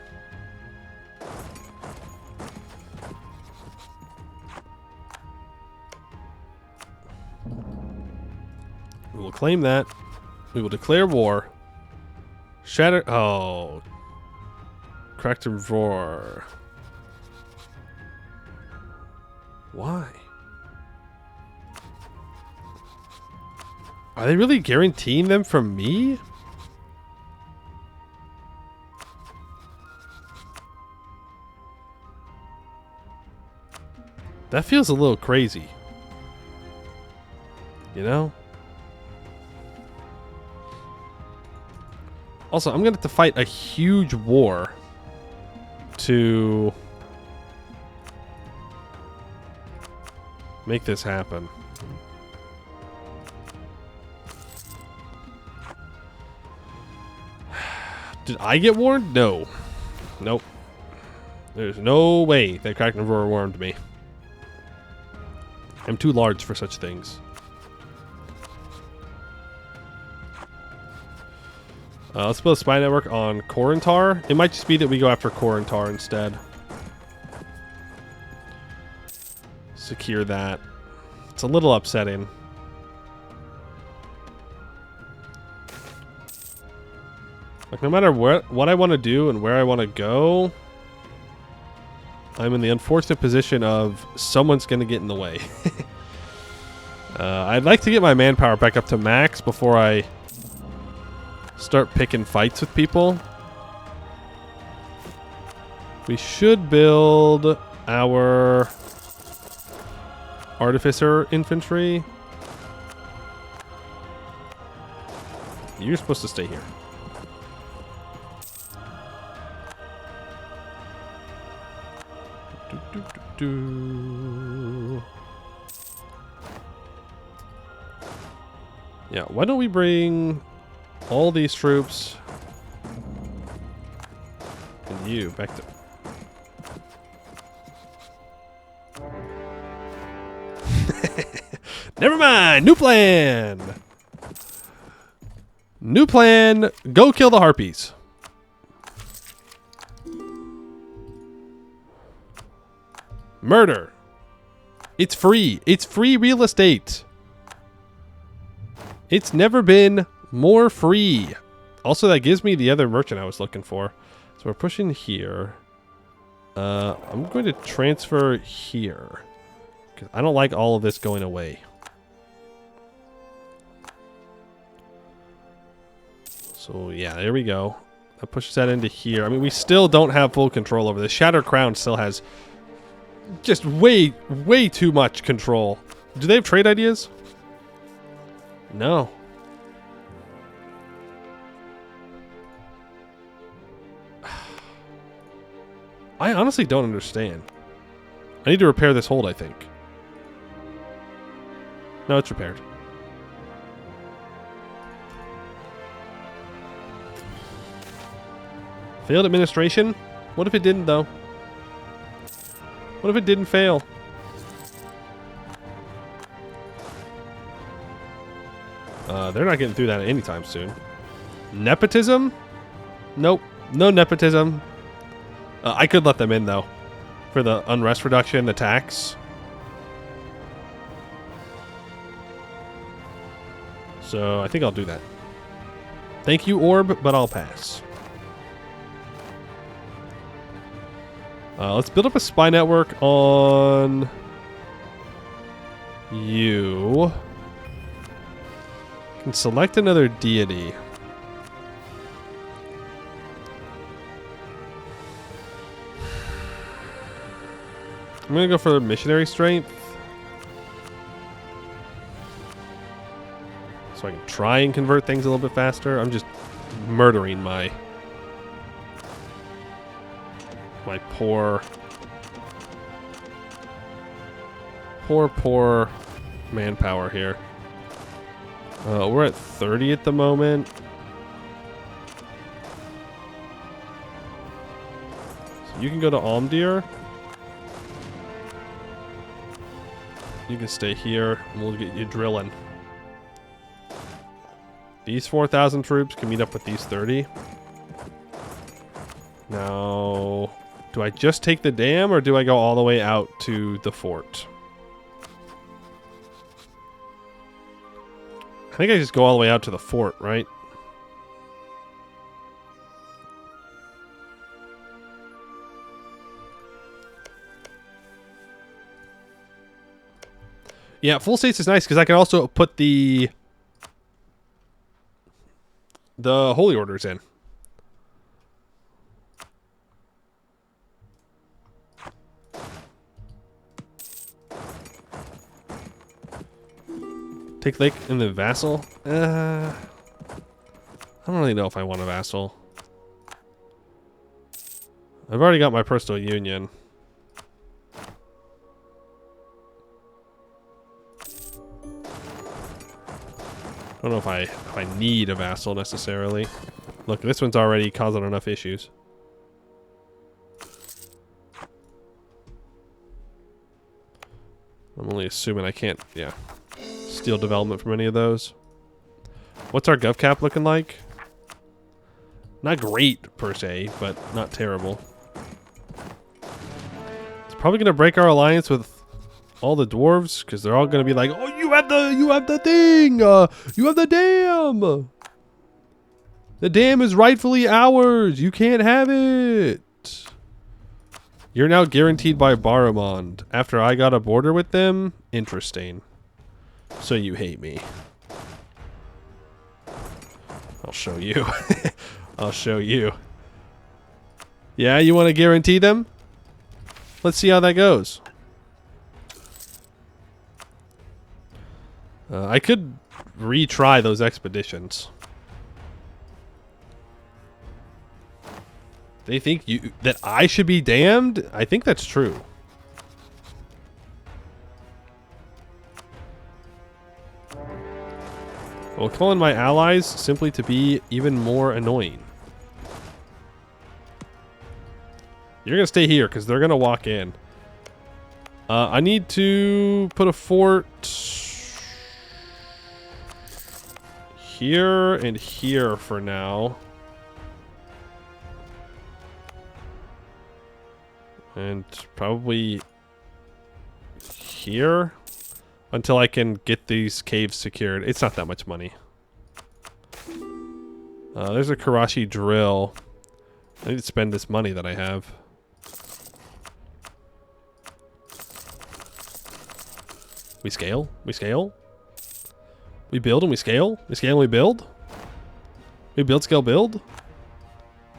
We will claim that. We will declare war. Shatter. Oh. Cracked and roar. Why? Are they really guaranteeing them from me? That feels a little crazy. You know? Also, I'm going to have to fight a huge war to make this happen. Did I get warned? No. Nope. There's no way that Kraken Roar warned me. I'm too large for such things. Let's build a spy network on Korentar. It might just be that we go after Korentar instead. Secure that. It's a little upsetting. Like, no matter what I want to do and where I want to go, I'm in the unfortunate position of someone's going to get in the way. I'd like to get my manpower back up to max before I start picking fights with people. We should build our artificer infantry. You're supposed to stay here. Yeah, why don't we bring all these troops and you back to... Never mind! New plan! New plan! Go kill the harpies. Murder. It's free. It's free real estate. It's never been more free. Also, that gives me the other merchant I was looking for. So we're pushing here. I'm going to transfer here. Because I don't like all of this going away. So yeah, there we go. That pushes that into here. I mean, we still don't have full control over this. Shattered Crown still has just way too much control. Do they have trade ideas? No. I honestly don't understand. I need to repair this hold, I think. No, it's repaired. Failed administration? What if it didn't, though? What if it didn't fail? They're not getting through that anytime soon. Nepotism? Nope. No nepotism. I could let them in, though. For the unrest reduction, the tax. So, I think I'll do that. Thank you, Orb, but I'll pass. Let's build up a spy network on you. Can select another deity. I'm gonna go for missionary strength, so I can try and convert things a little bit faster. I'm just murdering my poor manpower here. We're at 30 at the moment. So you can go to Almdir. You can stay here, and we'll get you drilling. These 4,000 troops can meet up with these 30. Now, do I just take the dam, or do I go all the way out to the fort? I think I just go all the way out to the fort, right? Yeah, full states is nice because I can also put the holy orders in. Take Lake and the vassal. I don't really know if I want a vassal. I've already got my personal union. I don't know if I need a vassal necessarily. Look, this one's already causing enough issues. I'm only assuming I can't, yeah, steal development from any of those. What's our gov cap looking like? Not great per se, but not terrible. It's probably gonna break our alliance with all the dwarves because they're all gonna be like, "Oh, you have the thing, you have the dam. The dam is rightfully ours. You can't have it. You're now guaranteed by Barramond. After I got a border with them, interesting. So you hate me. I'll show you. I'll show you. Yeah, you want to guarantee them? Let's see how that goes. I could retry those expeditions. They think that I should be damned? I think that's true. I'll call in my allies simply to be even more annoying. You're going to stay here because they're going to walk in. I need to put a fort here and here for now. And probably here until I can get these caves secured. It's not that much money. There's a Karashi drill. I need to spend this money that I have. We scale? We scale? We build and we scale? We scale and we build? We build, scale, build?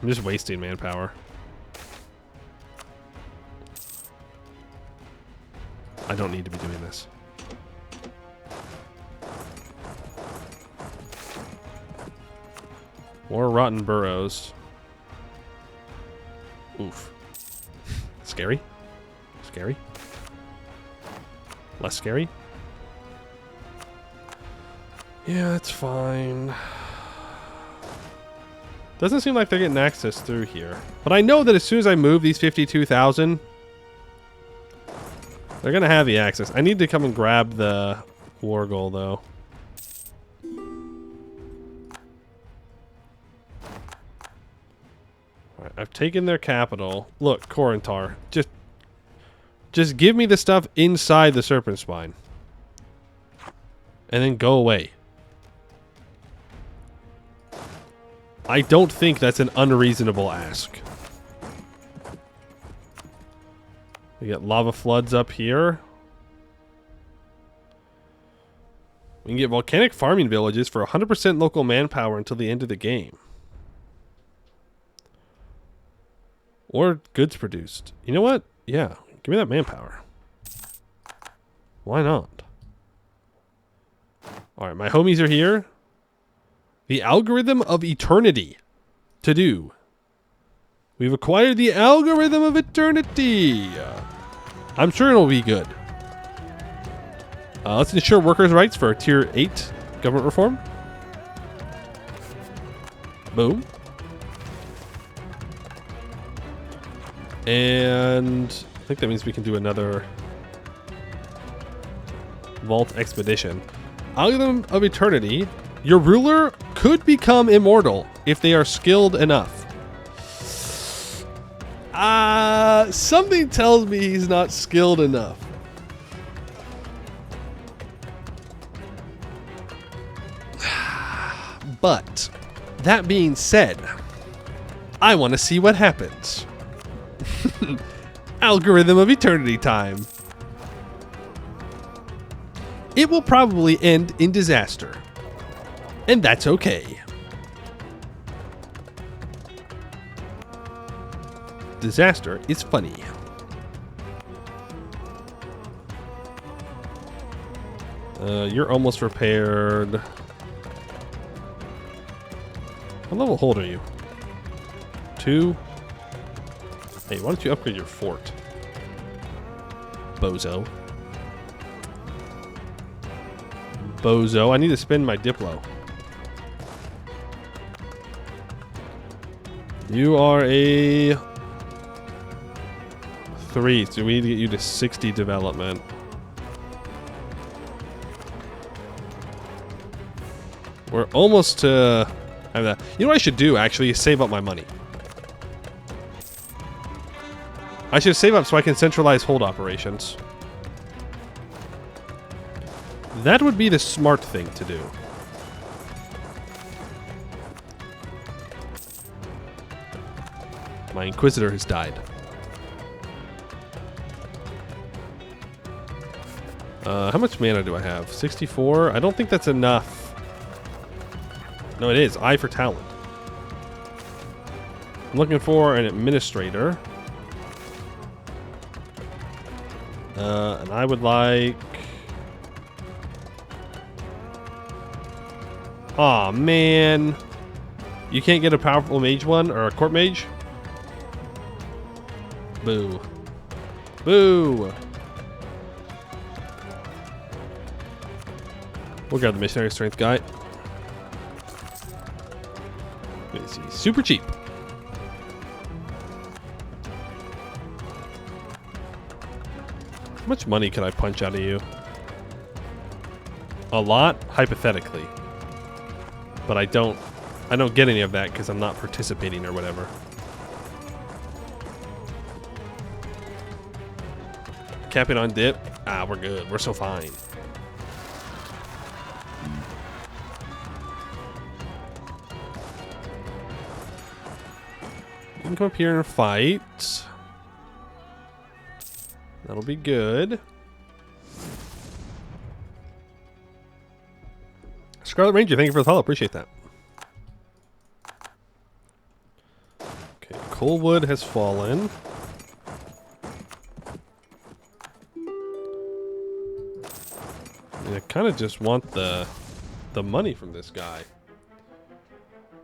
I'm just wasting manpower. I don't need to be doing this. More rotten burrows. Oof. Scary? Scary? Less scary? Yeah, that's fine. Doesn't seem like they're getting access through here. But I know that as soon as I move these 52,000, they're going to have the access. I need to come and grab the war goal, though. Alright, I've taken their capital. Look, Korentar. Just give me the stuff inside the Serpent Spine. And then go away. I don't think that's an unreasonable ask. We get lava floods up here. We can get volcanic farming villages for 100% local manpower until the end of the game. Or goods produced. You know what? Yeah, give me that manpower. Why not? Alright, my homies are here. The algorithm of eternity to do. We've acquired the algorithm of eternity. I'm sure it'll be good. Let's ensure workers' rights for Tier 8 government reform. Boom. And I think that means we can do another Vault Expedition. Algorithm of Eternity. Your ruler could become immortal if they are skilled enough. Something tells me he's not skilled enough. But, that being said, I want to see what happens. Algorithm of Eternity time. It will probably end in disaster. And that's okay. Disaster is funny. You're almost repaired. What level hold are you? 2? Hey, why don't you upgrade your fort? Bozo. Bozo. I need to spend my Diplo. You are a 3, so we need to get you to 60 development. We're almost to have that. You know what I should do, actually, is save up my money. I should save up so I can centralize hold operations. That would be the smart thing to do. My Inquisitor has died. How much mana do I have? 64? I don't think that's enough. No, it is. Eye for talent. I'm looking for an administrator. And I would like... Aw, man. You can't get a powerful mage one or a court mage? Boo. Boo. We'll grab the missionary strength guy. Let's see. Super cheap. How much money can I punch out of you? A lot, hypothetically. But I don't get any of that because I'm not participating or whatever. Capping on dip. Ah, we're good. We're so fine. You can come up here and fight. That'll be good. Scarlet Ranger, thank you for the follow. Appreciate that. Okay, Coalwood has fallen. I kind of just want the money from this guy.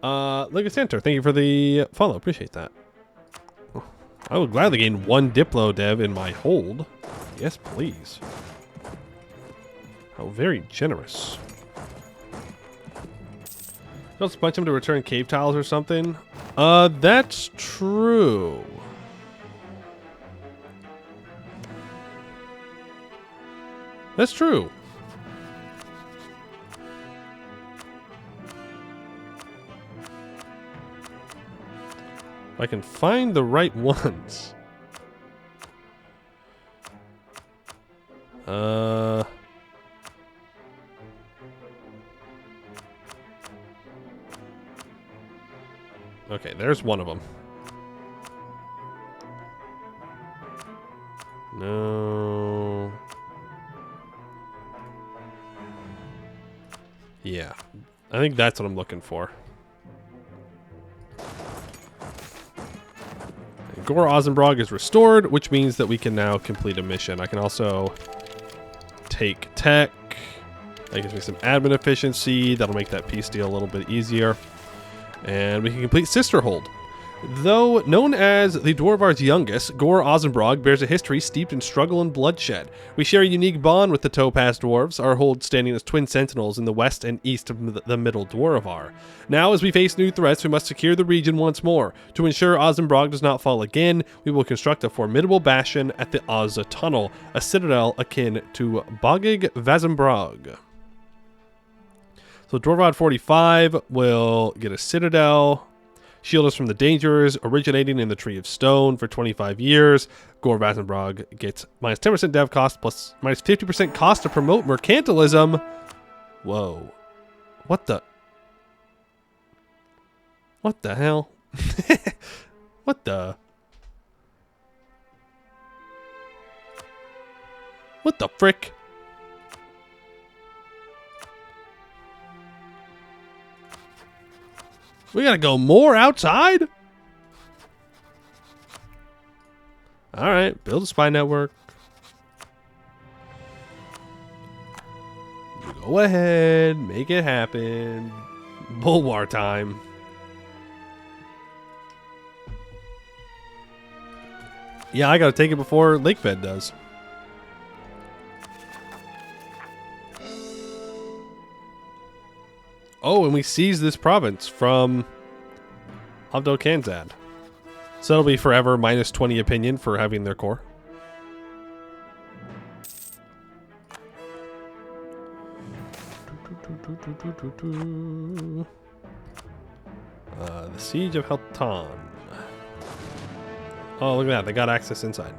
Legasanter, thank you for the follow. Appreciate that. I will gladly gain 1 Diplo Dev in my hold. Yes, please. How very generous. Let's punch him to return cave tiles or something. That's true. That's true. If I can find the right ones. Okay, there's one of them. No. Yeah. I think that's what I'm looking for. Gore Vazumbrog is restored, which means that we can now complete a mission. I can also take tech. That gives me some admin efficiency. That'll make that peace deal a little bit easier. And we can complete Sisterhold. Though known as the Dwarvar's youngest, Gore Vazumbrog bears a history steeped in struggle and bloodshed. We share a unique bond with the Topaz Dwarves, our hold standing as twin sentinels in the west and east of the Middle Dwarvar. Now, as we face new threats, we must secure the region once more. To ensure Vazumbrog does not fall again, we will construct a formidable bastion at the Ozza Tunnel, a citadel akin to Bogig Vazumbrog. So Dwarvad 45 will get a citadel. Shield us from the dangers originating in the Tree of Stone for 25 years. Gore Vazumbrog gets minus 10% dev cost plus minus 50% cost to promote mercantilism. Whoa. What the? What the hell? What the? What the frick? We gotta go more outside? Alright, build a spy network. Go ahead, make it happen. Bulwar time. Yeah, I gotta take it before Lakebed does. Oh, and we seize this province from Abdel Kanzad. So it'll be forever minus 20 opinion for having their core. The Siege of Heltan. Oh, look at that. They got access inside.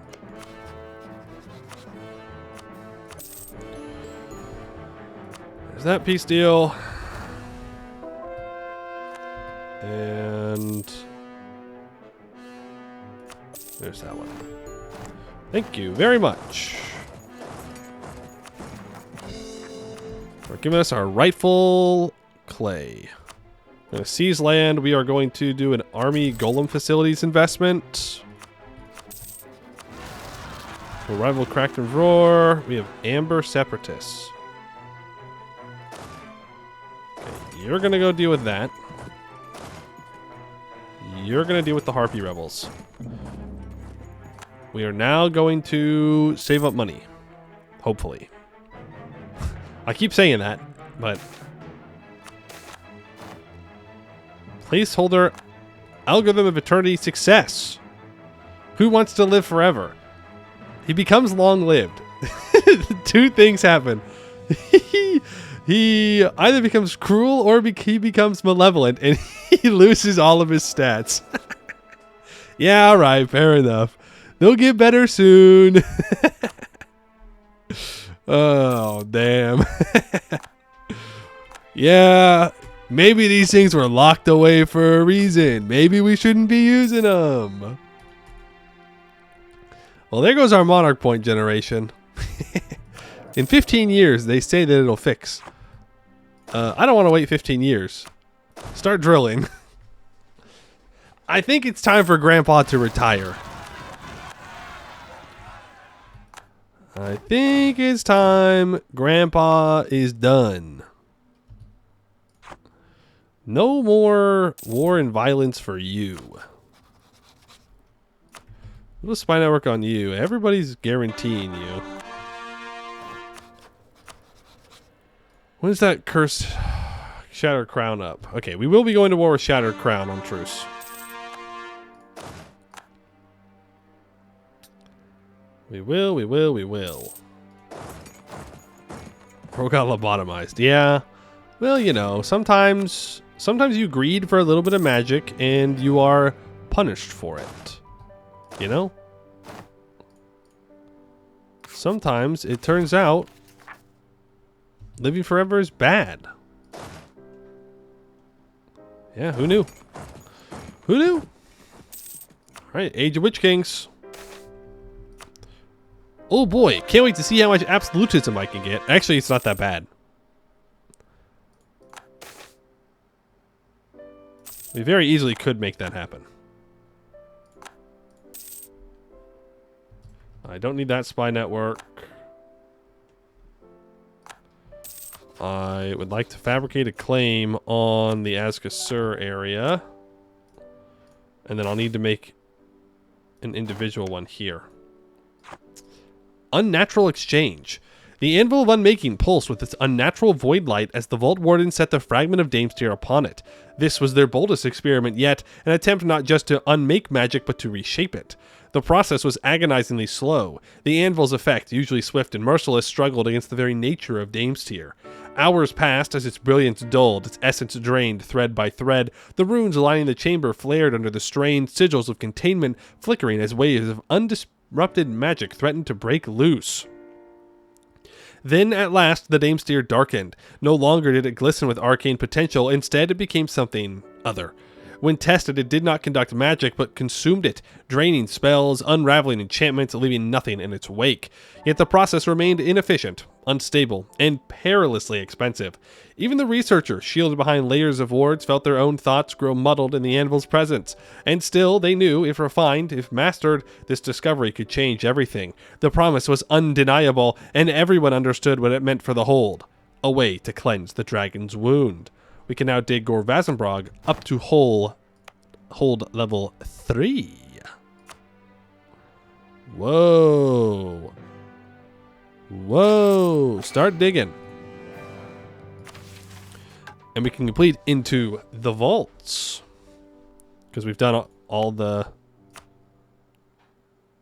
There's that peace deal. And there's that one. Thank you very much for giving us our rightful clay. We're going to seize land. We are going to do an army golem facilities investment. We'll rival Kraken Roar. We have Amber Separatists. Okay, you're going to go deal with that. You're going to deal with the Harpy Rebels. We are now going to save up money. Hopefully. I keep saying that, but... Placeholder Algorithm of Eternity success. Who wants to live forever? He becomes long-lived. Two things happen. He either becomes cruel or he becomes malevolent, and he loses all of his stats. Yeah, all right, fair enough. They'll get better soon. Oh, damn. Yeah, maybe these things were locked away for a reason. Maybe we shouldn't be using them. Well, there goes our Monarch Point generation. In 15 years, they say that it'll fix. I don't want to wait 15 years. Start drilling. I think it's time for Grandpa to retire. I think it's time. Grandpa is done. No more war and violence for you. Little spy network on you. Everybody's guaranteeing you. When's that cursed Shattered Crown up? Okay, we will be going to war with Shattered Crown on truce. We will. Bro got lobotomized. Yeah. Well, you know, sometimes you greed for a little bit of magic and you are punished for it. You know? Sometimes it turns out living forever is bad. Yeah, who knew? Who knew? Alright, Age of Witch Kings. Oh boy, can't wait to see how much absolutism I can get. Actually, it's not that bad. We very easily could make that happen. I don't need that spy network. I would like to fabricate a claim on the Azkasur area. And then I'll need to make an individual one here. Unnatural exchange. The Anvil of Unmaking pulsed with its unnatural void light as the Vault Warden set the fragment of Damestyr upon it. This was their boldest experiment yet, an attempt not just to unmake magic but to reshape it. The process was agonizingly slow. The Anvil's effect, usually swift and merciless, struggled against the very nature of Damestyr. Hours passed as its brilliance dulled, its essence drained thread by thread. The runes lining the chamber flared under the strain, sigils of containment flickering as waves of undisrupted magic threatened to break loose. Then, at last, the Damestyr darkened. No longer did it glisten with arcane potential, instead it became something other. When tested, it did not conduct magic, but consumed it, draining spells, unraveling enchantments, leaving nothing in its wake. Yet the process remained inefficient, unstable, and perilously expensive. Even the researchers, shielded behind layers of wards, felt their own thoughts grow muddled in the Anvil's presence. And still, they knew, if refined, if mastered, this discovery could change everything. The promise was undeniable, and everyone understood what it meant for the Hold. A way to cleanse the dragon's wound. We can now dig Gore Vazumbrog up to hold level 3. Whoa. Whoa. Start digging. And we can complete into the vaults. Because we've done all the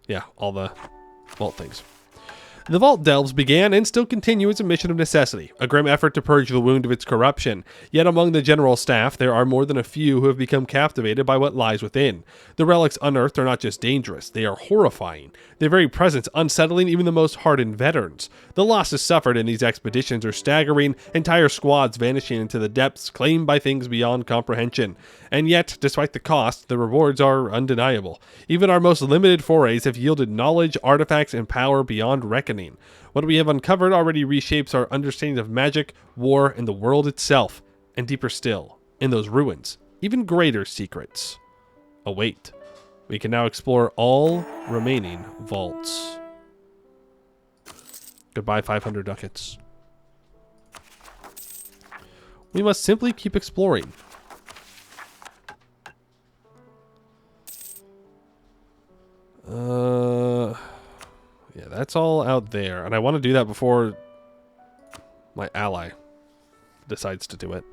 vault things. The Vault Delves began and still continue as a mission of necessity, a grim effort to purge the wound of its corruption. Yet among the general staff, there are more than a few who have become captivated by what lies within. The relics unearthed are not just dangerous, they are horrifying. Their very presence unsettling even the most hardened veterans. The losses suffered in these expeditions are staggering, entire squads vanishing into the depths, claimed by things beyond comprehension. And yet, despite the cost, the rewards are undeniable. Even our most limited forays have yielded knowledge, artifacts, and power beyond reckoning. What we have uncovered already reshapes our understanding of magic, war, and the world itself. And deeper still, in those ruins, even greater secrets await. We can now explore all remaining vaults. Goodbye, 500 ducats. We must simply keep exploring. Yeah, that's all out there. And I want to do that before my ally decides to do it.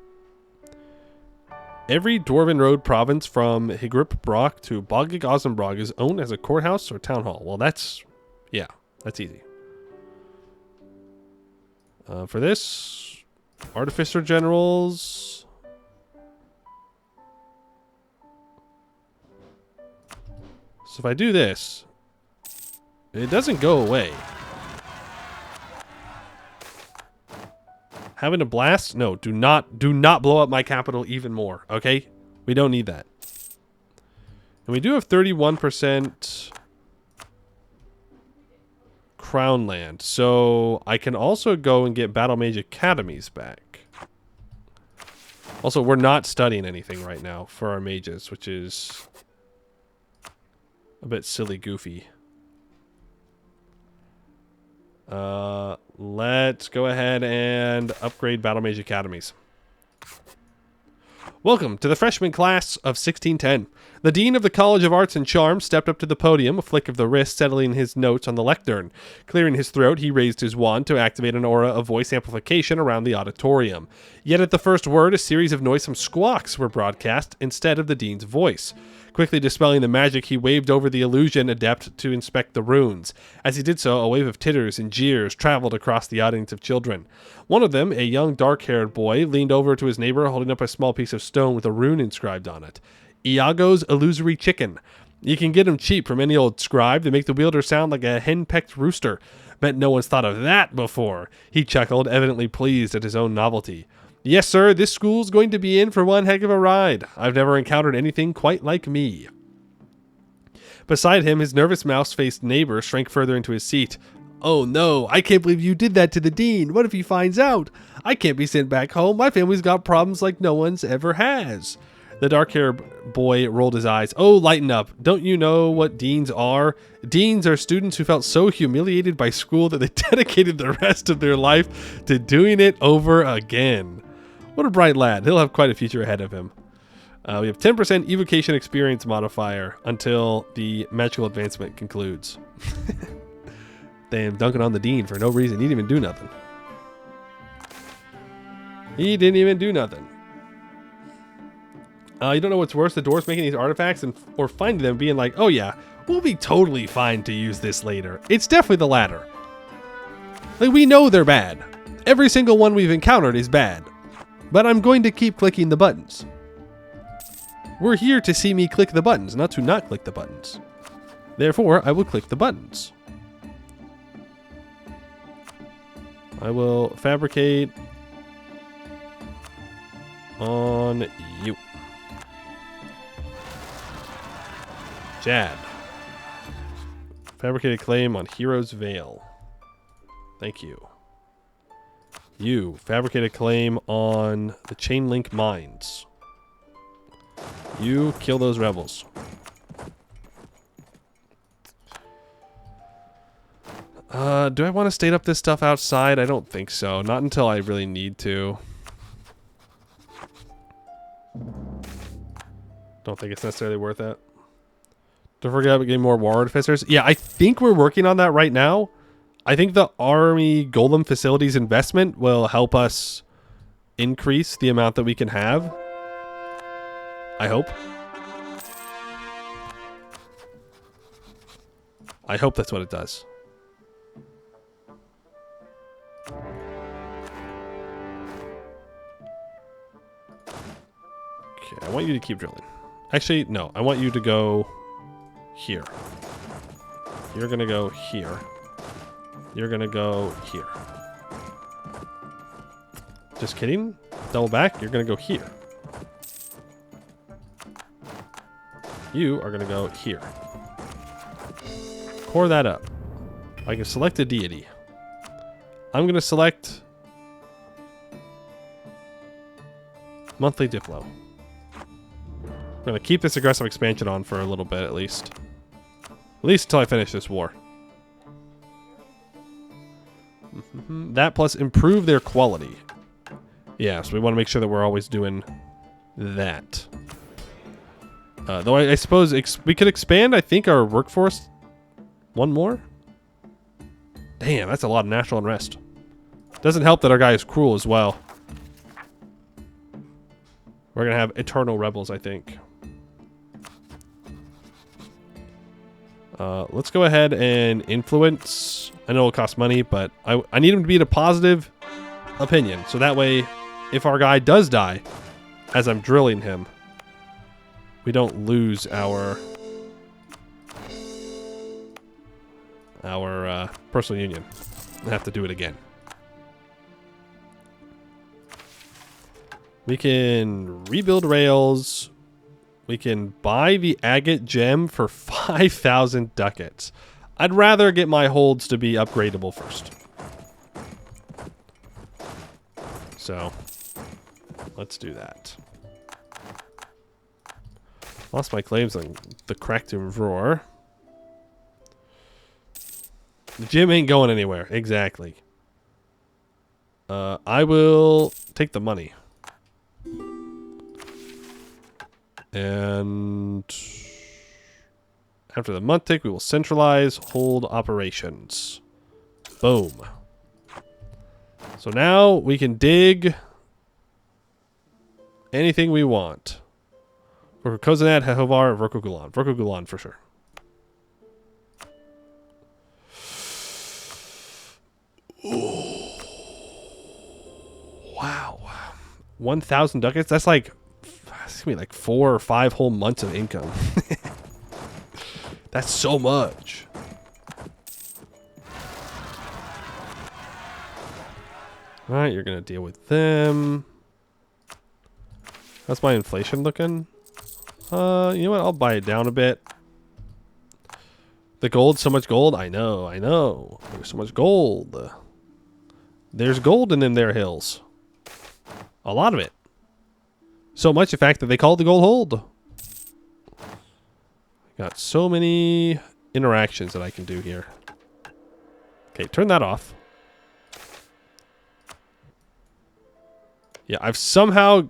Every Dwarven Road province from Higrip Brock to Bogig Vazumbrog is owned as a courthouse or town hall. Well, that's easy. For this, Artificer Generals. So if I do this, it doesn't go away. Having a blast? No, do not blow up my capital even more, okay? We don't need that. And we do have 31% crown land. So I can also go and get Battle Mage Academies back. Also, we're not studying anything right now for our mages, which is a bit silly goofy. Let's go ahead and upgrade Battle Mage Academies. Welcome to the freshman class of 1610. The Dean of the College of Arts and Charms stepped up to the podium, a flick of the wrist settling his notes on the lectern. Clearing his throat, he raised his wand to activate an aura of voice amplification around the auditorium. Yet at the first word, a series of noisome squawks were broadcast instead of the Dean's voice. Quickly dispelling the magic, he waved over the illusion adept to inspect the runes. As he did so, a wave of titters and jeers traveled across the audience of children. One of them, a young dark-haired boy, leaned over to his neighbor holding up a small piece of stone with a rune inscribed on it. Iago's Illusory Chicken. You can get him cheap from any old scribe to make the wielder sound like a hen-pecked rooster. Bet no one's thought of that before. He chuckled, evidently pleased at his own novelty. Yes, sir, this school's going to be in for one heck of a ride. I've never encountered anything quite like me. Beside him, his nervous mouse-faced neighbor shrank further into his seat. Oh no, I can't believe you did that to the dean. What if he finds out? I can't be sent back home. My family's got problems like no one's ever has. The dark-haired boy rolled his eyes. Oh, lighten up. Don't you know what deans are? Deans are students who felt so humiliated by school that they dedicated the rest of their life to doing it over again. What a bright lad. He'll have quite a future ahead of him. We have 10% evocation experience modifier until the magical advancement concludes. Damn, dunking on the dean for no reason. He didn't even do nothing. He didn't even do nothing. You don't know what's worse, the dwarves making these artifacts or finding them being like, oh yeah, we'll be totally fine to use this later. It's definitely the latter. Like, we know they're bad. Every single one we've encountered is bad. But I'm going to keep clicking the buttons. We're here to see me click the buttons, not to not click the buttons. Therefore, I will click the buttons. I will fabricate on you. Jad. Fabricated claim on Hero's Veil. Thank you. You. Fabricated claim on the Chain Link Mines. You kill those rebels. Do I want to state up this stuff outside? I don't think so. Not until I really need to. Don't think it's necessarily worth it. Don't forget about getting more war artificers. Yeah, I think we're working on that right now. I think the army golem facilities investment will help us increase the amount that we can have. I hope. I hope that's what it does. Okay, I want you to keep drilling. Actually, no. I want you to go here. You're gonna go here. You're gonna go here. Just kidding. Double back. You're gonna go here. You are gonna go here. Core that up. I can select a deity. I'm gonna select monthly Diplo. I'm gonna keep this aggressive expansion on for a little bit at least. At least until I finish this war. That plus improve their quality. Yeah, so we want to make sure that we're always doing that. Though I suppose we could expand, I think, our workforce one more. Damn, that's a lot of national unrest. Doesn't help that our guy is cruel as well. We're going to have eternal rebels, I think. Let's go ahead and influence. I know it'll cost money, but I need him to be in a positive opinion. So that way, if our guy does die, as I'm drilling him, we don't lose our personal union and have to do it again. We can rebuild rails. We can buy the agate gem for 5,000 ducats. I'd rather get my holds to be upgradable first. So, let's do that. Lost my claims on the Cracked Roar. The gym ain't going anywhere. Exactly. I will take the money. And after the month tick, we will centralize hold operations. Boom. So now we can dig anything we want. For Kozanat, Hehovar, Vorkogulan. Vorkogulan for sure. Ooh. Wow. 1,000 ducats? That's like, that's gonna be like 4 or 5 whole months of income. That's so much. Alright, you're gonna deal with them. How's my inflation looking? You know what? I'll buy it down a bit. The gold, so much gold? I know, I know. There's so much gold. There's gold in them there hills. A lot of it. So much, in fact, that they call it the gold hold. Got so many interactions that I can do here. Okay, turn that off. Yeah, I somehow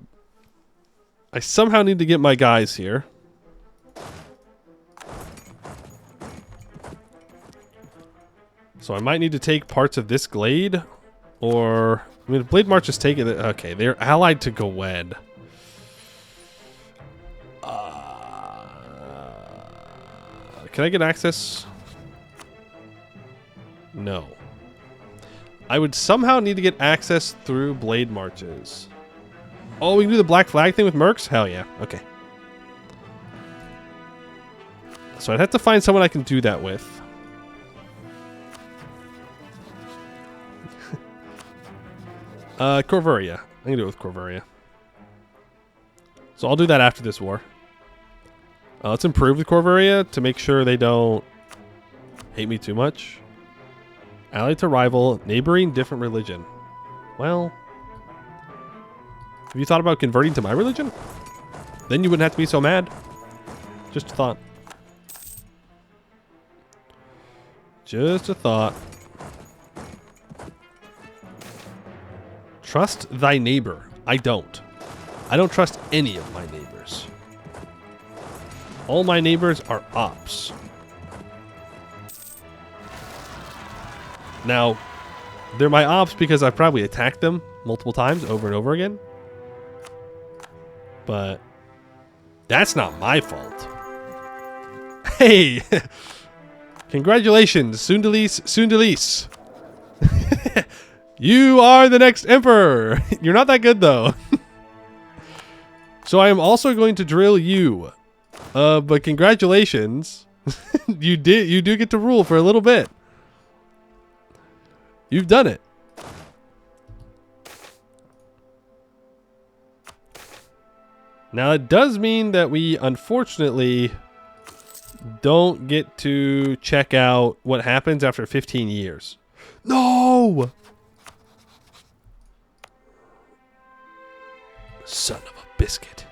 need to get my guys here. So I might need to take parts of this glade. Or, I mean, Blade March is taking it. Okay, they're allied to Gwed. Can I get access? No. I would somehow need to get access through Blade Marches. Oh, we can do the Black Flag thing with Mercs? Hell yeah. Okay. So I'd have to find someone I can do that with. Corvuria. I can do it with Corvuria. So I'll do that after this war. Let's improve the Corvuria to make sure they don't hate me too much. Allied to rival, neighboring different religion. Well, have you thought about converting to my religion? Then you wouldn't have to be so mad. Just a thought. Just a thought. Trust thy neighbor. I don't. I don't trust any of my neighbors. All my neighbors are ops. Now, they're my ops because I've probably attacked them multiple times over and over again. But that's not my fault. Hey! Congratulations, Sundalis, Sundalis. You are the next emperor. You're not that good though. So I am also going to drill you. But congratulations. You do get to rule for a little bit. You've done it. Now it does mean that we unfortunately don't get to check out what happens after 15 years. No! Son of a biscuit.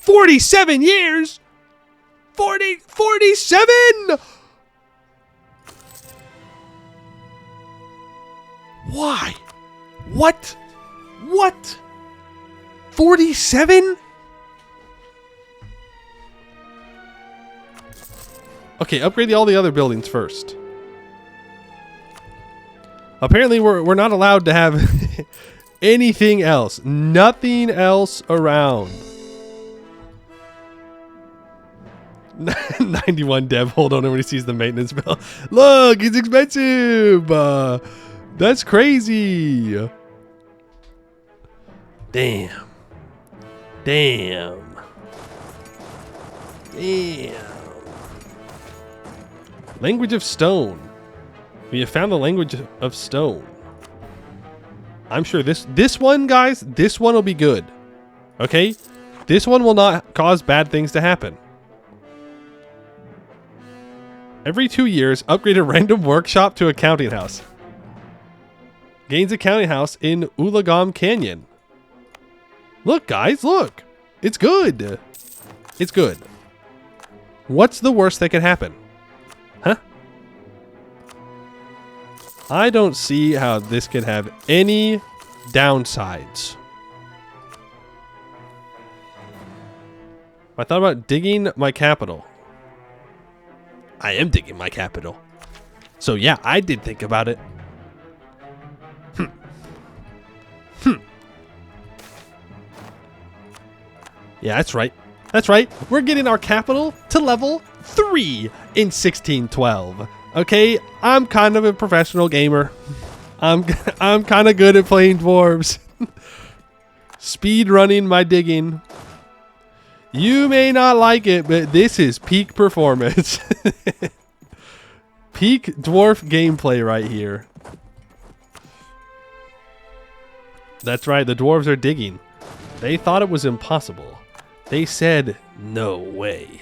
"47 years? 47? Why? What? What? 47? Okay, upgrade all the other buildings first. Apparently, we're not allowed to have anything else. Nothing else around. 91 dev. Hold on, nobody sees the maintenance bill. Look, it's expensive. That's crazy. Damn. Damn. Damn. Language of stone. We have found the language of stone. I'm sure this one, guys, this one will be good. Okay? This one will not cause bad things to happen. Every 2 years, upgrade a random workshop to a counting house. Gains a counting house in Ulagam Canyon. Look, guys, look. It's good. It's good. What's the worst that can happen? Huh? I don't see how this could have any downsides. I thought about digging my capital. I am digging my capital. So yeah, I did think about it. Yeah, that's right. That's right. We're getting our capital to level 3 in 1612. Okay, I'm kind of a professional gamer. I'm kind of good at playing dwarves. Speed running my digging. You may not like it, but this is peak performance. Peak dwarf gameplay right here. That's right, the dwarves are digging. They thought it was impossible. They said, no way.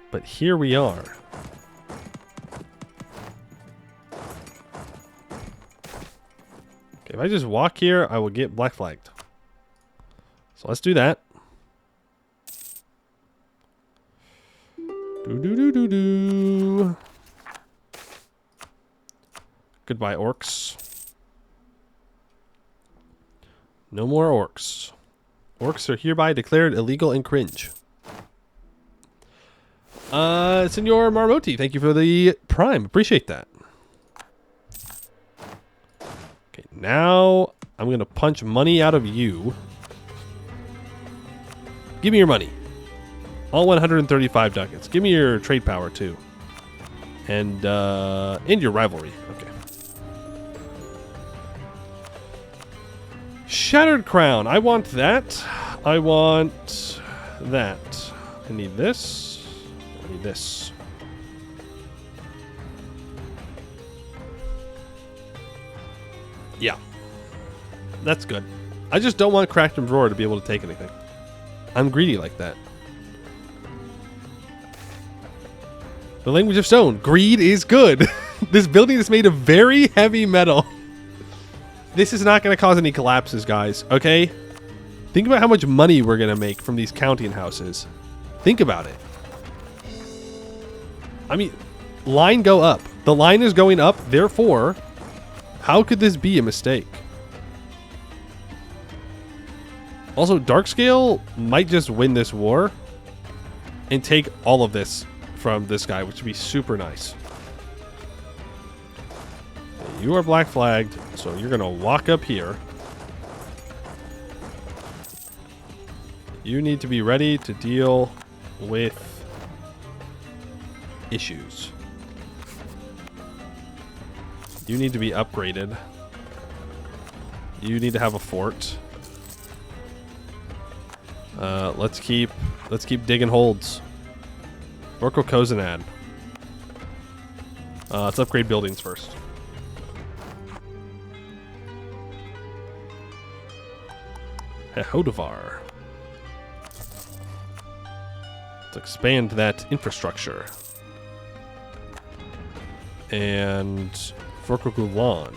But here we are. Okay, if I just walk here, I will get black flagged. So let's do that. Do. Goodbye, orcs. No more orcs. Orcs are hereby declared illegal and cringe. Senor Marmoti, thank you for the prime. Appreciate that. Okay, now I'm going to punch money out of you. Give me your money. All 135 ducats. Give me your trade power, too. And your rivalry. Okay. Shattered Crown. I want that. I want that. I need this. I need this. Yeah. That's good. I just don't want Cracked Drawer to be able to take anything. I'm greedy like that. The language of stone. Greed is good. This building is made of very heavy metal. This is not going to cause any collapses, guys. Okay? Think about how much money we're going to make from these counting houses. Think about it. I mean, line go up. The line is going up. Therefore, how could this be a mistake? Also, Darkscale might just win this war and take all of this from this guy, which would be super nice. You are black flagged, so you're gonna walk up here. You need to be ready to deal with issues. You need to be upgraded. You need to have a fort. Let's keep digging holds. Orko Kozanad. Let's upgrade buildings first. Hodavar. Let's expand that infrastructure. And Forkogulan.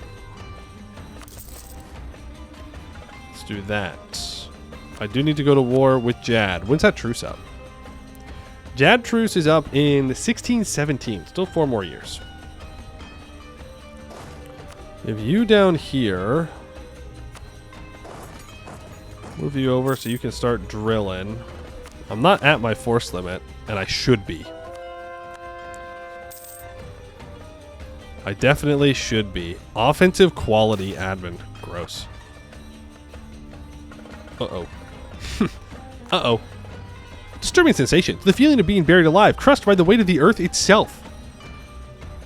Let's do that. I do need to go to war with Jad. When's that truce up? Jad truce is up in 1617. Still 4 more years. If you down here, move you over so you can start drilling. I'm not at my force limit, and I should be. I definitely should be. Offensive quality admin. Gross. Uh-oh. Uh-oh. Disturbing sensations. The feeling of being buried alive, crushed by the weight of the earth itself.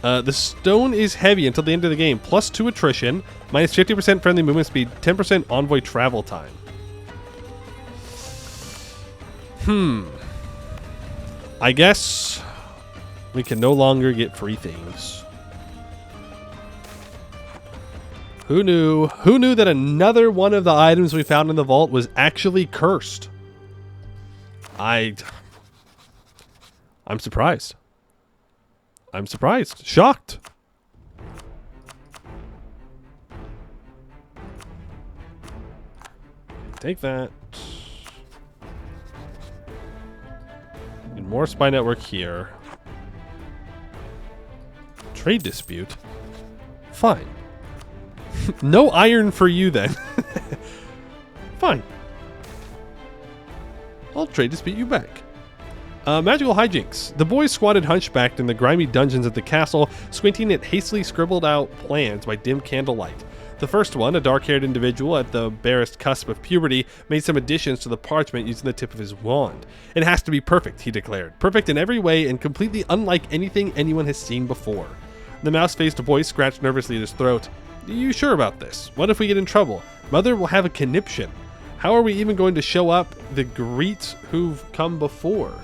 The stone is heavy until the end of the game. +2 attrition, minus 50% friendly movement speed, 10% envoy travel time. I guess We can no longer get free things. Who knew? Who knew that another one of the items we found in the vault was actually cursed? I'm surprised. I'm surprised. Shocked. Take that. And more spy network here. Trade dispute. Fine. No iron for you then. Fine. I'll trade dispute you back. Magical hijinks. The boys squatted hunchbacked in the grimy dungeons at the castle, squinting at hastily scribbled out plans by dim candlelight. The first one, a dark-haired individual at the barest cusp of puberty, made some additions to the parchment using the tip of his wand. It has to be perfect, he declared. Perfect in every way and completely unlike anything anyone has seen before. The mouse-faced boy scratched nervously at his throat. Are you sure about this? What if we get in trouble? Mother will have a conniption. How are we even going to show up the greets who've come before?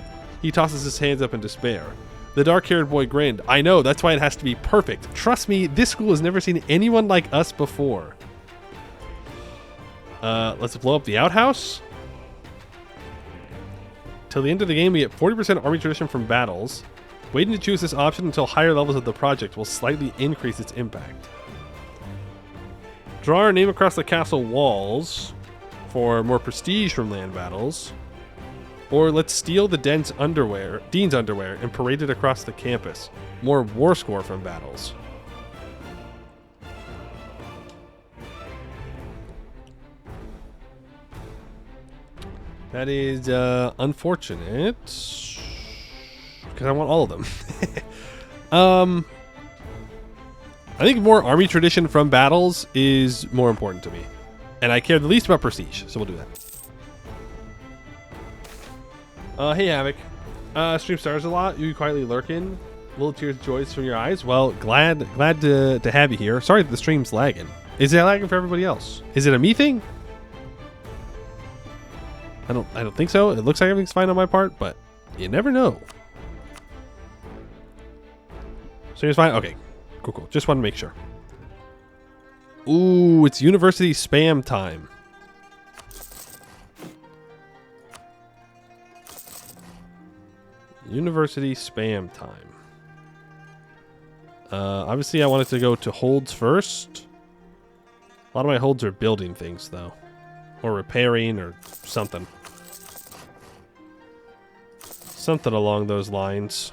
He tosses his hands up in despair. The dark-haired boy grinned. I know, that's why it has to be perfect. Trust me, this school has never seen anyone like us before. Let's blow up the outhouse. Till the end of the game, we get 40% army tradition from battles. Waiting to choose this option until higher levels of the project will slightly increase its impact. Draw our name across the castle walls for more prestige from land battles. Or let's steal the Dean's underwear and parade it across the campus. More war score from battles. That is unfortunate. Because I want all of them. I think more army tradition from battles is more important to me. And I care the least about prestige, so we'll do that. Hey Havoc. Stream stars a lot. You quietly lurking. Little tears of joy from your eyes. Well, glad to have you here. Sorry that the stream's lagging. Is it lagging for everybody else? Is it a me thing? I don't think so. It looks like everything's fine on my part, but you never know. Stream's fine? Okay. Cool. Just want to make sure. Ooh, it's university spam time. University spam time. Obviously, I wanted to go to holds first. A lot of my holds are building things, though. Or repairing, or something. Something along those lines.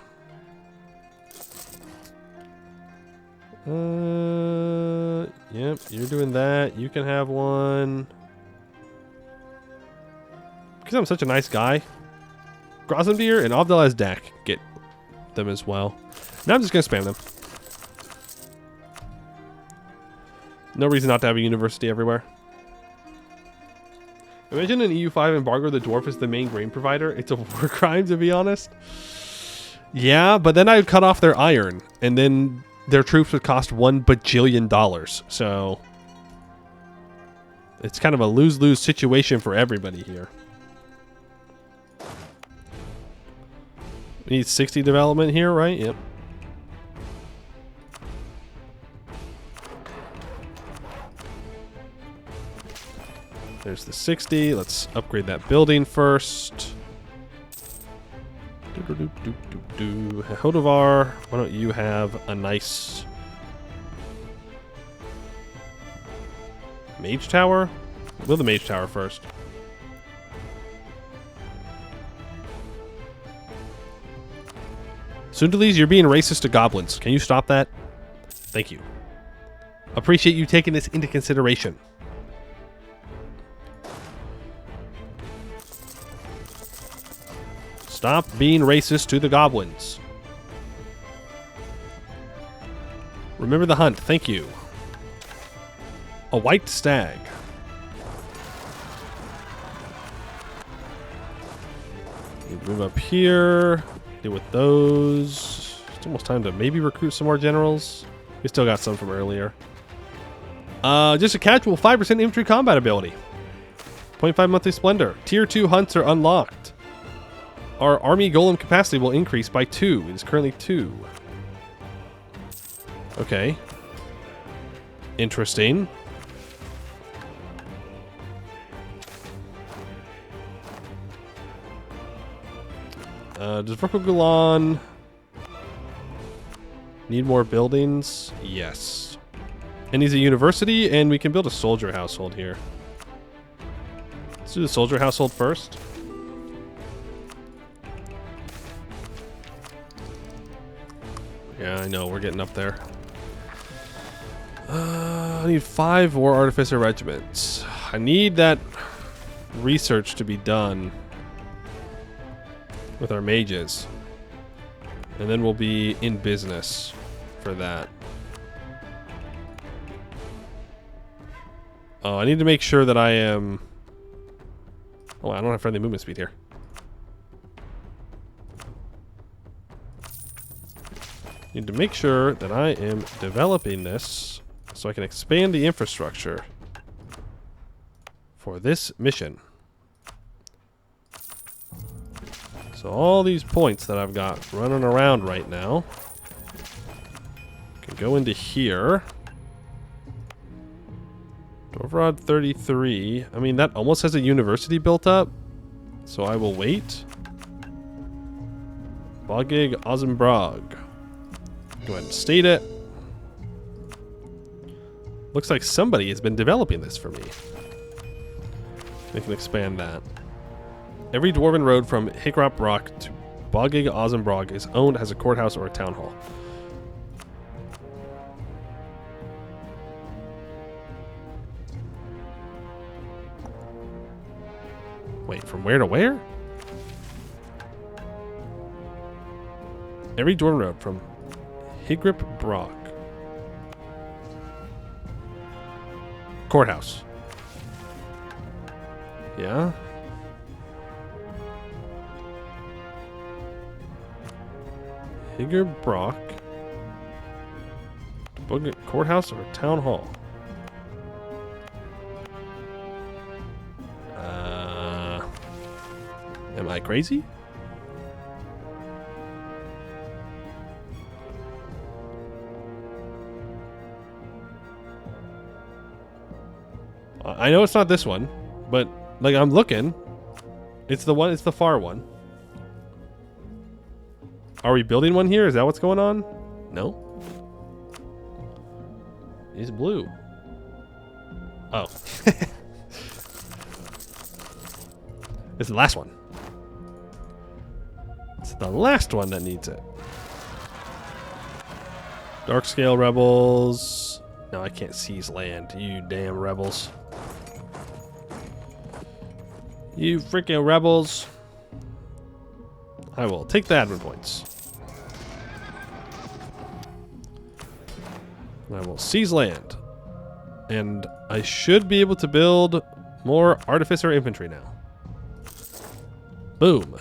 Yep, you're doing that. You can have one. Because I'm such a nice guy. Grozenbeer and Abdelaz Dak get them as well. Now I'm just going to spam them. No reason not to have a university everywhere. Imagine an EU5 embargo, the Dwarf is the main grain provider. It's a war crime, to be honest. Yeah, but then I would cut off their iron, and then their troops would cost $1 bajillion. So it's kind of a lose-lose situation for everybody here. We need 60 development here, right? Yep. There's the 60. Let's upgrade that building first. Hodovar, why don't you have a nice mage tower? Build the mage tower first. Sundalis, you're being racist to goblins. Can you stop that? Thank you. Appreciate you taking this into consideration. Stop being racist to the goblins. Remember the hunt. Thank you. A white stag. Move up here. Deal with those. It's almost time to maybe recruit some more generals. We still got some from earlier. Just a casual 5% infantry combat ability. 0.5 monthly splendor. Tier 2 hunts are unlocked. our army golem capacity will increase by 2. It is currently 2. Okay. Interesting. Does Vrokogulon need more buildings? Yes. It needs a university, and we can build a soldier household here. Let's do the soldier household first. Yeah, I know, we're getting up there. I need 5 war artificer regiments. I need that research to be done with our mages. And then we'll be in business for that. Oh, I need to make sure that I am... Oh, I don't have friendly movement speed here. Need to make sure that I am developing this so I can expand the infrastructure for this mission. So all these points that I've got running around right now can go into here. Dwarf 33. I mean, that almost has a university built up. So I will wait. Bogig Vazumbrog. Go ahead and state it. Looks like somebody has been developing this for me. We can expand that. Every dwarven road from Hickrop Rock to Bogig Vazumbrog is owned as a courthouse or a town hall. Wait, from where to where? Every dwarven road from Hickrop Rock. Courthouse. Yeah. Hickrop Rock. Courthouse or town hall? Am I crazy? I know it's not this one, but like I'm looking. It's the one, it's the far one. Are we building one here? Is that what's going on? No. It's blue. Oh. It's the last one. It's the last one that needs it. Darkscale rebels. No, I can't seize land. You damn rebels. You freaking rebels. I will take the admin points. And I will seize land. And I should be able to build more artificer infantry now. Boom.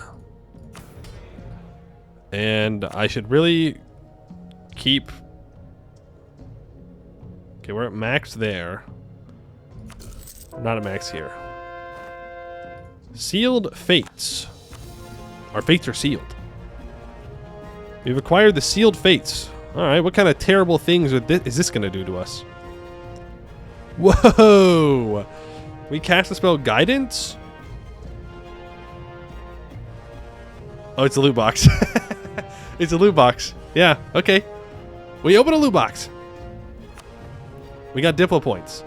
And I should really keep... Okay, we're at max there. Not at max here. Sealed fates. Our fates are sealed. We've acquired the sealed fates. Alright, what kind of terrible things is this going to do to us? Whoa! We cast the spell Guidance? Oh, it's a loot box. It's a loot box. Yeah, okay. We open a loot box. We got Diplo points.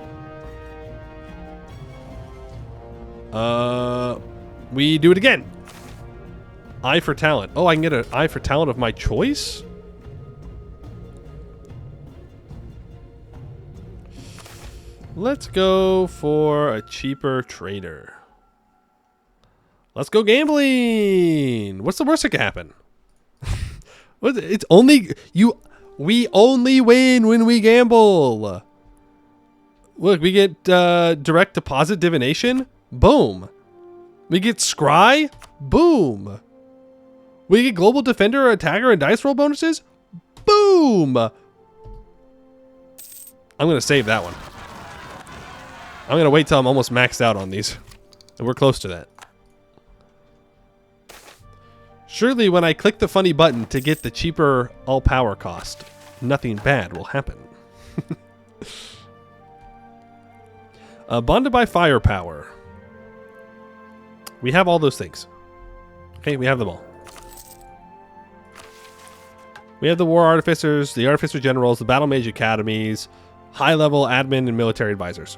We do it again. Eye for talent. Oh, I can get an eye for talent of my choice? Let's go for a cheaper trader. Let's go gambling. What's the worst that can happen? It's only you. We only win when we gamble. Look, we get direct deposit divination. Boom. We get scry. Boom. We get global defender, attacker, and dice roll bonuses. Boom. I'm gonna save that one. I'm gonna wait till I'm almost maxed out on these, and we're close to that. Surely when I click the funny button to get the cheaper all power cost, nothing bad will happen. Bonded by firepower. We have all those things. Okay, we have them all. We have the War Artificers, the Artificer Generals, the Battle Mage Academies, high-level admin and military advisors.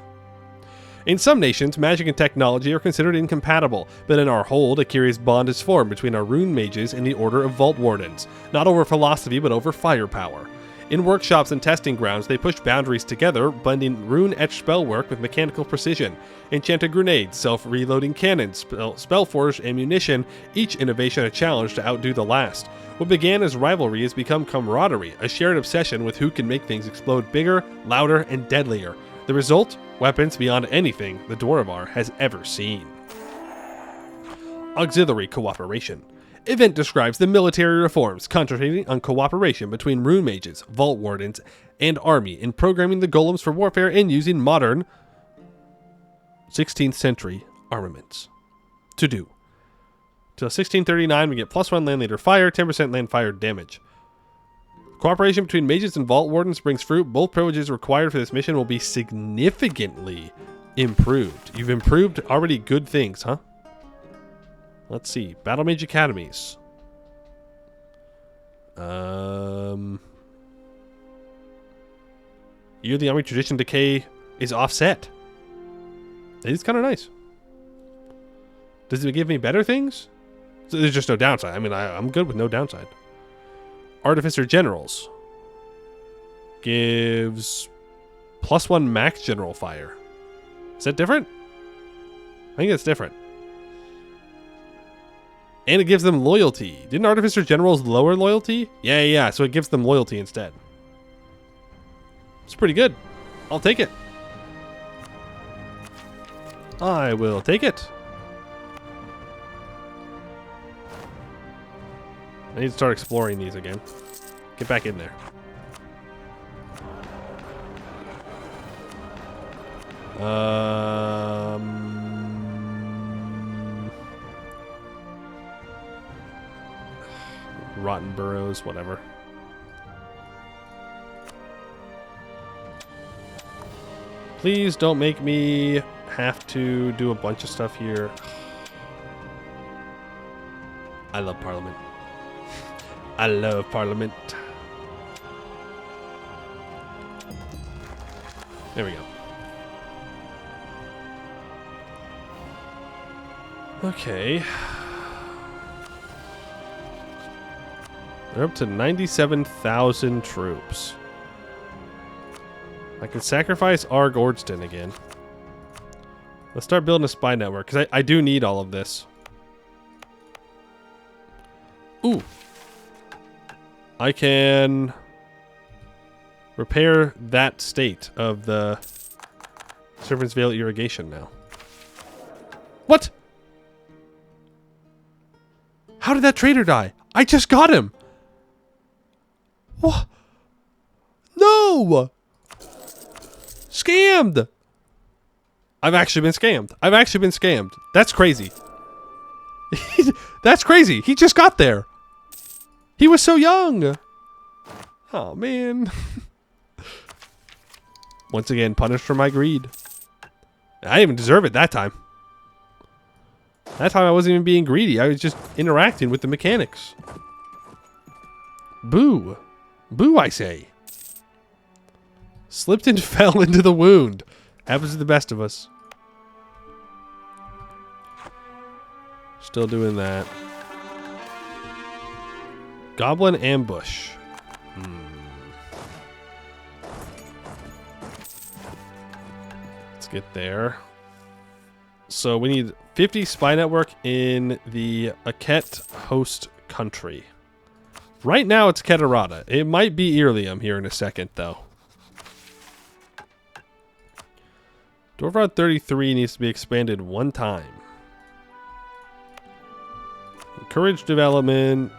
In some nations, magic and technology are considered incompatible, but in our hold, a curious bond is formed between our rune mages and the Order of Vault Wardens, not over philosophy but over firepower. In workshops and testing grounds, they push boundaries together, blending rune-etched spellwork with mechanical precision. Enchanted grenades, self-reloading cannons, spellforged ammunition, each innovation a challenge to outdo the last. What began as rivalry has become camaraderie, a shared obsession with who can make things explode bigger, louder, and deadlier. The result? Weapons beyond anything the Dwarvar has ever seen. Auxiliary cooperation. Event describes the military reforms concentrating on cooperation between rune mages, vault wardens, and army in programming the golems for warfare and using modern 16th century armaments. To do. Till 1639 we get +1 land leader fire, 10% land fire damage. Cooperation between mages and vault wardens brings fruit. Both privileges required for this mission will be significantly improved. You've improved already good things, huh? Let's see. Battle Mage Academies. Year the Army Tradition Decay is offset. It is kind of nice. Does it give me better things? So there's just no downside. I mean, I'm good with no downside. Artificer Generals gives +1 max general fire. Is that different? I think that's different. And it gives them loyalty. Didn't Artificer Generals lower loyalty? Yeah. So it gives them loyalty instead. It's pretty good. I'll take it. I will take it. I need to start exploring these again. Get back in there. Rotten burrows, whatever. Please don't make me have to do a bunch of stuff here. I love Parliament. I love Parliament. There we go. Okay. They're up to 97,000 troops. I can sacrifice Arg Ordston again. Let's start building a spy network, because I do need all of this. Ooh. I can repair that state of the Serpent's Veil irrigation now. What? How did that trader die? I just got him. What? No! Scammed! I've actually been scammed. I've actually been scammed. That's crazy. That's crazy. He just got there. He was so young. Oh, man. Once again, punished for my greed. I didn't even deserve it that time. That time I wasn't even being greedy. I was just interacting with the mechanics. Boo. Boo, I say. Slipped and fell into the wound. Happens to the best of us. Still doing that. Goblin ambush. Let's get there. So we need 50 spy network in the Aket host country. Right now it's Keterata. It might be Irlium here in a second, though. Dwarf 33 needs to be expanded one time. Encourage development.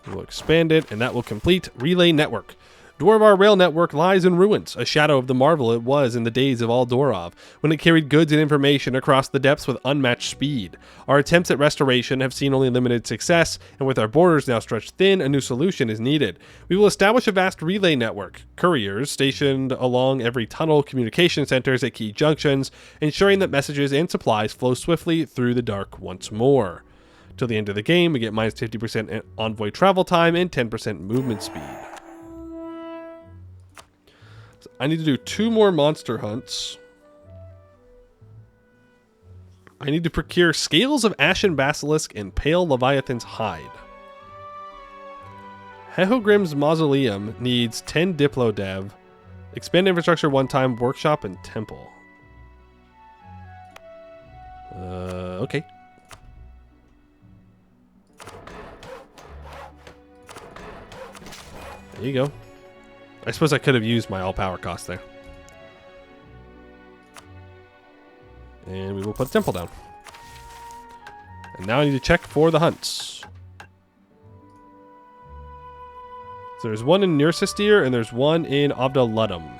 We'll expand it, and that will complete relay network. Dwarvar rail network lies in ruins, a shadow of the marvel it was in the days of Aldorov, when it carried goods and information across the depths with unmatched speed. Our attempts at restoration have seen only limited success, and with our borders now stretched thin, a new solution is needed. We will establish a vast relay network, couriers stationed along every tunnel, communication centers at key junctions, ensuring that messages and supplies flow swiftly through the dark once more. Till the end of the game, we get minus 50% envoy travel time and 10% movement speed. I need to do 2 more monster hunts. I need to procure Scales of Ashen Basilisk and Pale Leviathan's Hide. Hehogrim's Mausoleum needs 10 Diplo Dev. Expand infrastructure 1 time, workshop, and temple. Okay. There you go. I suppose I could have used my all-power cost there. And we will put a temple down. And now I need to check for the hunts. So there's one in Nursistir and there's one in Abdaludum.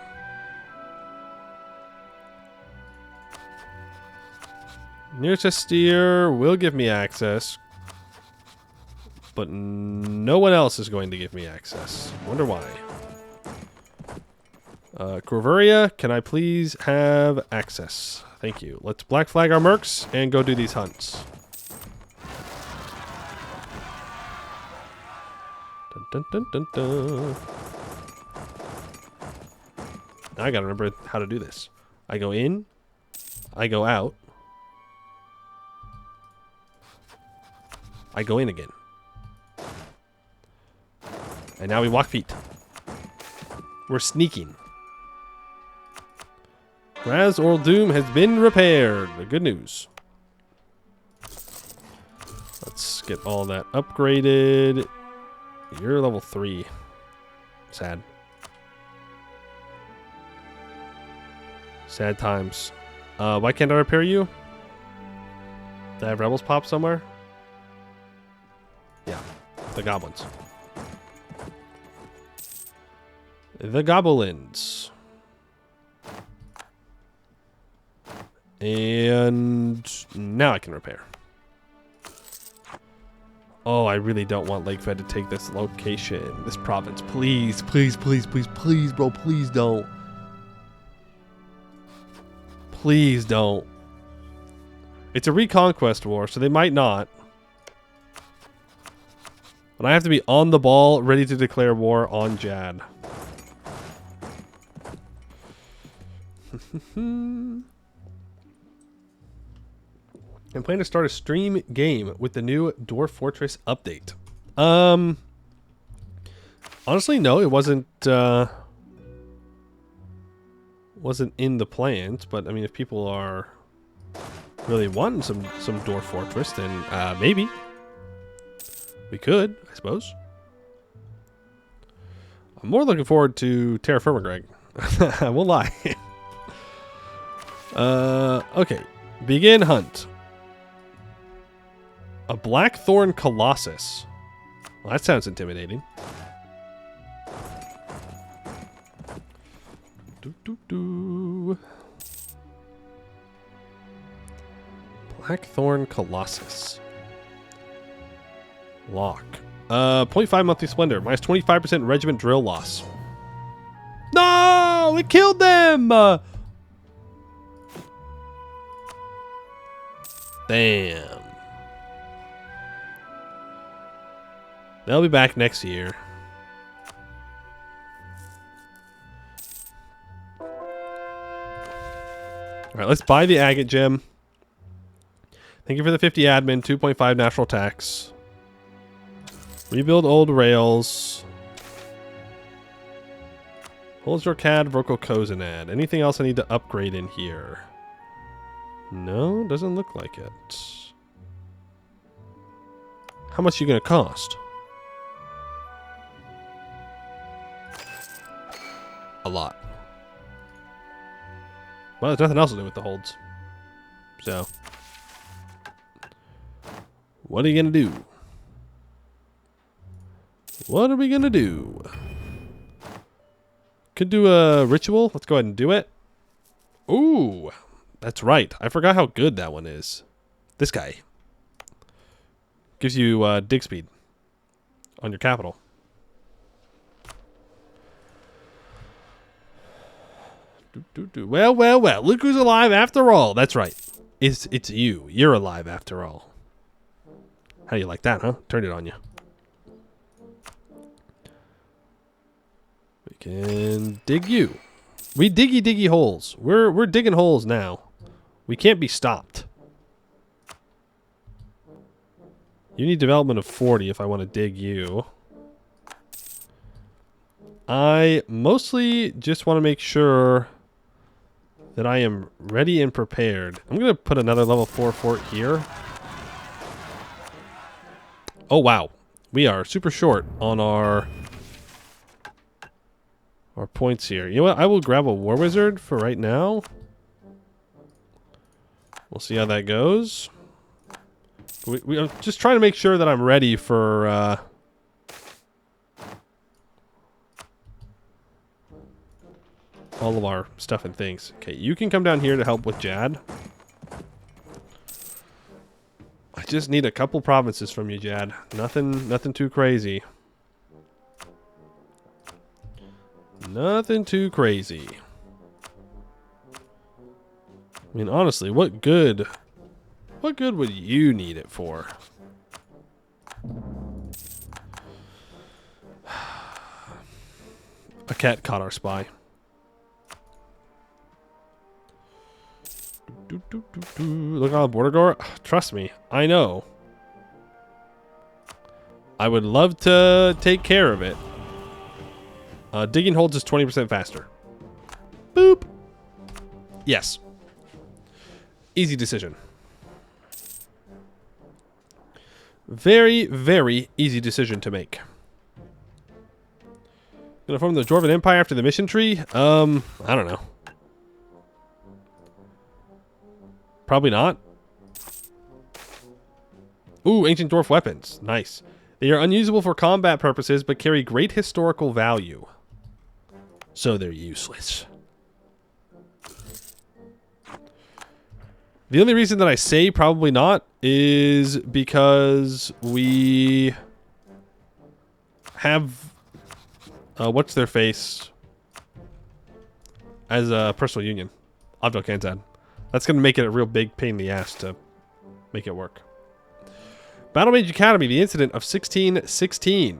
Nursistir will give me access, but no one else is going to give me access. Wonder why. Corveria, can I please have access? Thank you. Let's black flag our mercs and go do these hunts. Dun, dun, dun, dun, dun. Now I gotta remember how to do this. I go in, I go out, I go in again. And now we walk feet. We're sneaking. Raz Oral Doom has been repaired. Good news. Let's get all that upgraded. You're level 3. Sad. Sad times. Why can't I repair you? Do I have rebels pop somewhere? Yeah. The goblins. The goblins. And now I can repair. Oh, I really don't want Lakefed to take this location, this province. Please, please, please, please, please, bro. Please don't. Please don't. It's a reconquest war, so they might not. But I have to be on the ball, ready to declare war on Jad. I'm planning to start a stream game with the new Dwarf Fortress update. Honestly, no, it wasn't in the plans. But I mean, if people are really wanting some Dwarf Fortress, then maybe we could, I suppose. I'm more looking forward to Terra Firma, Greg. I won't lie. Okay, begin hunt. A Blackthorn Colossus. Well, that sounds intimidating. Blackthorn Colossus. Lock. 0.5 monthly splendor. Minus 25% regiment drill loss. No! It killed them! Damn. They'll be back next year. Alright, let's buy the agate gem. Thank you for the 50 admin, 2.5 natural tax. Rebuild old rails. Holzrocad, Vocal Kozanad. Anything else I need to upgrade in here? No, doesn't look like it. How much are you going to cost? A lot. Well, there's nothing else to do with the holds. So, what are you going to do? What are we going to do? Could do a ritual. Let's go ahead and do it. Ooh, that's right. I forgot how good that one is. This guy gives you dig speed on your capital. Well, well, well. Look who's alive after all. That's right. It's you. You're alive after all. How do you like that, huh? Turned it on you. We can dig you. We diggy holes. We're digging holes now. We can't be stopped. You need development of 40 if I want to dig you. I mostly just want to make sure that I am ready and prepared. I'm going to put another level 4 fort here. Oh, wow. We are super short on our points here. You know what? I will grab a War Wizard for right now. We'll see how that goes. I'm just trying to make sure that I'm ready for... all of our stuff and things. Okay, you can come down here to help with Jad. I just need a couple provinces from you, Jad. Nothing too crazy. Nothing too crazy. I mean, honestly, what good would you need it for? A cat caught our spy. Look on the border door. Trust me, I know. I would love to take care of it. Digging holds is 20% faster. Boop. Yes. Easy decision. Very, very easy decision to make. Gonna form the Dwarven Empire after the mission tree? I don't know. Probably not. Ooh, ancient dwarf weapons. Nice. They are unusable for combat purposes, but carry great historical value. So they're useless. The only reason that I say probably not is because we have what's their face as a personal union. Abdel Kanzad. That's going to make it a real big pain in the ass to make it work. Battle Mage Academy, the incident of 1616.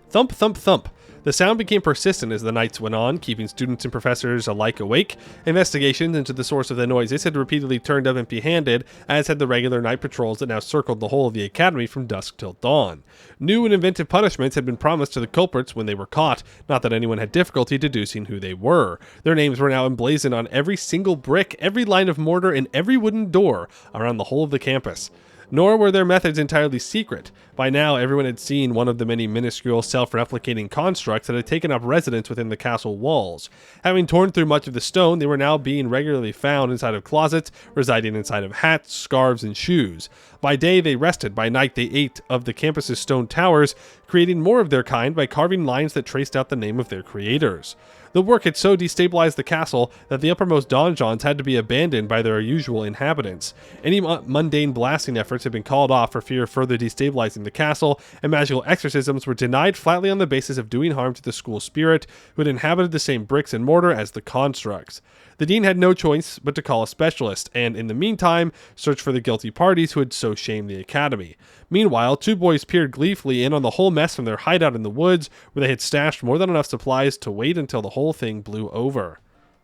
Thump, thump, thump. The sound became persistent as the nights went on, keeping students and professors alike awake. Investigations into the source of the noises had repeatedly turned up empty-handed, as had the regular night patrols that now circled the whole of the academy from dusk till dawn. New and inventive punishments had been promised to the culprits when they were caught, not that anyone had difficulty deducing who they were. Their names were now emblazoned on every single brick, every line of mortar, and every wooden door around the whole of the campus. Nor were their methods entirely secret. By now, everyone had seen one of the many minuscule self-replicating constructs that had taken up residence within the castle walls. Having torn through much of the stone, they were now being regularly found inside of closets, residing inside of hats, scarves, and shoes. By day, they rested. By night, they ate of the campus's stone towers, creating more of their kind by carving lines that traced out the name of their creators. The work had so destabilized the castle that the uppermost donjons had to be abandoned by their usual inhabitants. Any mundane blasting efforts had been called off for fear of further destabilizing the castle, and magical exorcisms were denied flatly on the basis of doing harm to the school spirit, who had inhabited the same bricks and mortar as the constructs. The dean had no choice but to call a specialist, and in the meantime, search for the guilty parties who had so shamed the academy. Meanwhile, two boys peered gleefully in on the whole mess from their hideout in the woods, where they had stashed more than enough supplies to wait until the whole thing blew over.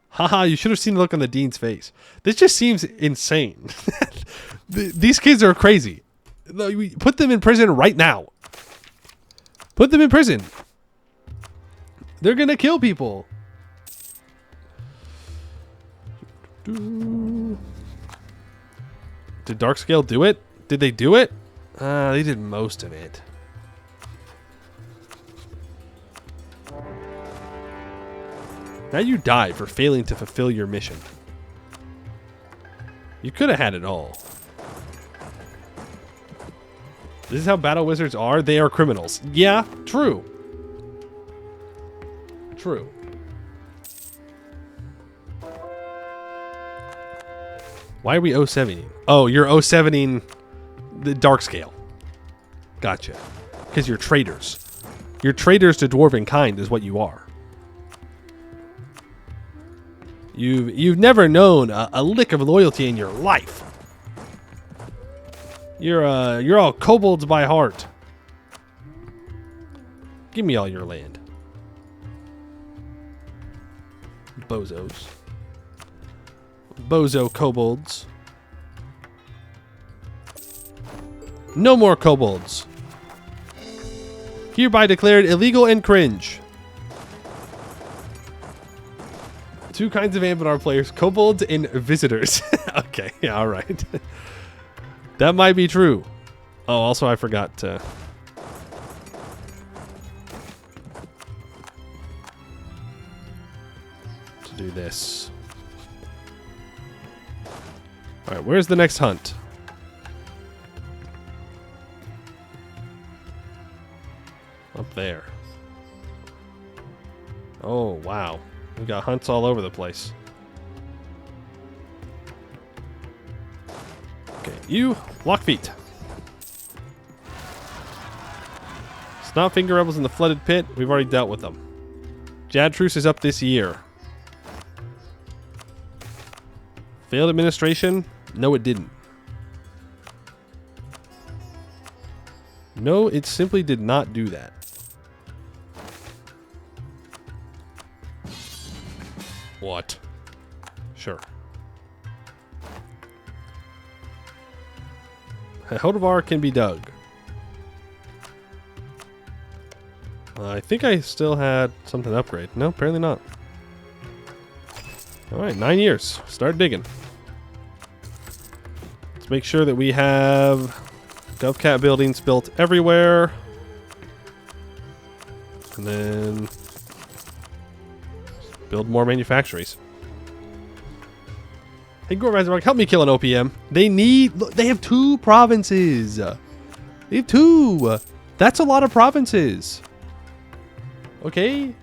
Haha, you should have seen the look on the dean's face. This just seems insane. These kids are crazy. Put them in prison right now. Put them in prison. They're gonna kill people. Did Darkscale do it? Did they do it? They did most of it. Now you die for failing to fulfill your mission. You could have had it all. This is how battle wizards are. They are criminals. Yeah, true. True. Why are we 070? Oh, you're 070ing the dark scale. Gotcha. Because you're traitors. You're traitors to dwarven kind is what you are. You've never known a lick of loyalty in your life. You're all kobolds by heart. Give me all your land. Bozos. Bozo kobolds. No more kobolds. Hereby declared illegal and cringe. Two kinds of Anbennar players, kobolds and visitors. Okay, yeah, alright. That might be true. Oh, also I forgot to do this. Alright, where's the next hunt? Up there. Oh, wow. We got hunts all over the place. Okay, you, Lockfeet. Snotfinger rebels in the flooded pit. We've already dealt with them. Jad Truce is up this year. Failed administration? No, it didn't. No, it simply did not do that. What? Sure. Hodavar can be dug. I think I still had something to upgrade. No, apparently not. Alright, 9 years. Start digging. Let's make sure that we have GovCat buildings built everywhere. And then build more manufactories. Hey, Vazumbrog, help me kill an OPM. They have 2 provinces. They have 2. That's a lot of provinces. Okay.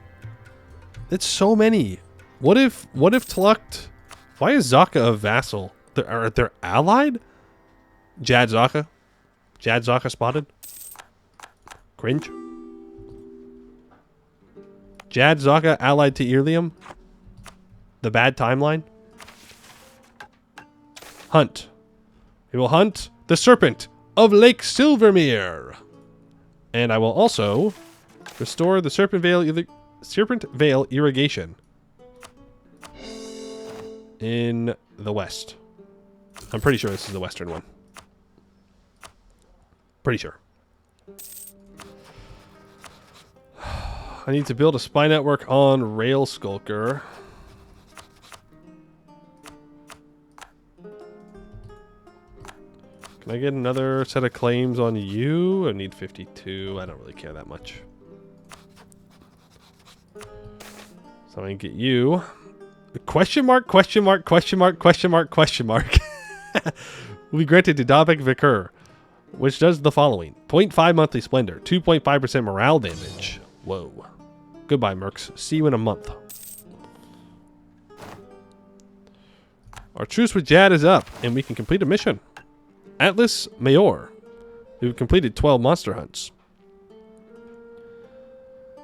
That's so many. What if Tlucht... Why is Zaka a vassal? They're allied? Jad Zaka? Jad Zaka spotted? Cringe? Jad Zaka allied to Irlium? The bad timeline? Hunt. We will hunt the serpent of Lake Silvermere. And I will also restore the Serpent Vale irrigation in the west. I'm pretty sure this is the western one. Pretty sure. I need to build a spy network on Rail Skulker. Can I get another set of claims on you? I need 52. I don't really care that much. So I can get you. Question mark, question mark, question mark, question mark, question mark. Will be granted to Dabek Vikur, which does the following. 0.5 monthly splendor, 2.5% morale damage. Whoa. Goodbye, Mercs. See you in a month. Our truce with Jad is up, and we can complete a mission. Atlas Mayor. We've completed 12 monster hunts.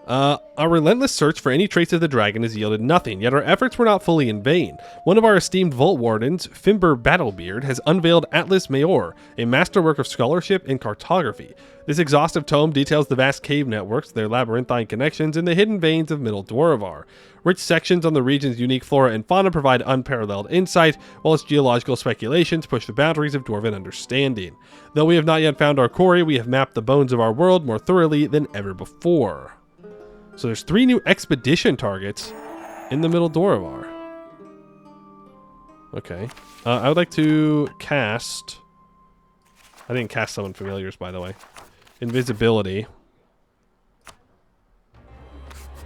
Our relentless search for any trace of the dragon has yielded nothing, yet our efforts were not fully in vain. One of our esteemed Vault Wardens, Fimber Battlebeard, has unveiled Atlas Mayor, a masterwork of scholarship and cartography. This exhaustive tome details the vast cave networks, their labyrinthine connections, and the hidden veins of Middle Dwarvar. Rich sections on the region's unique flora and fauna provide unparalleled insight, while its geological speculations push the boundaries of Dwarven understanding. Though we have not yet found our quarry, we have mapped the bones of our world more thoroughly than ever before. So there's 3 new expedition targets in the Middle Dwarvar. Okay. I would like to cast... I didn't cast summon familiars, by the way. Invisibility.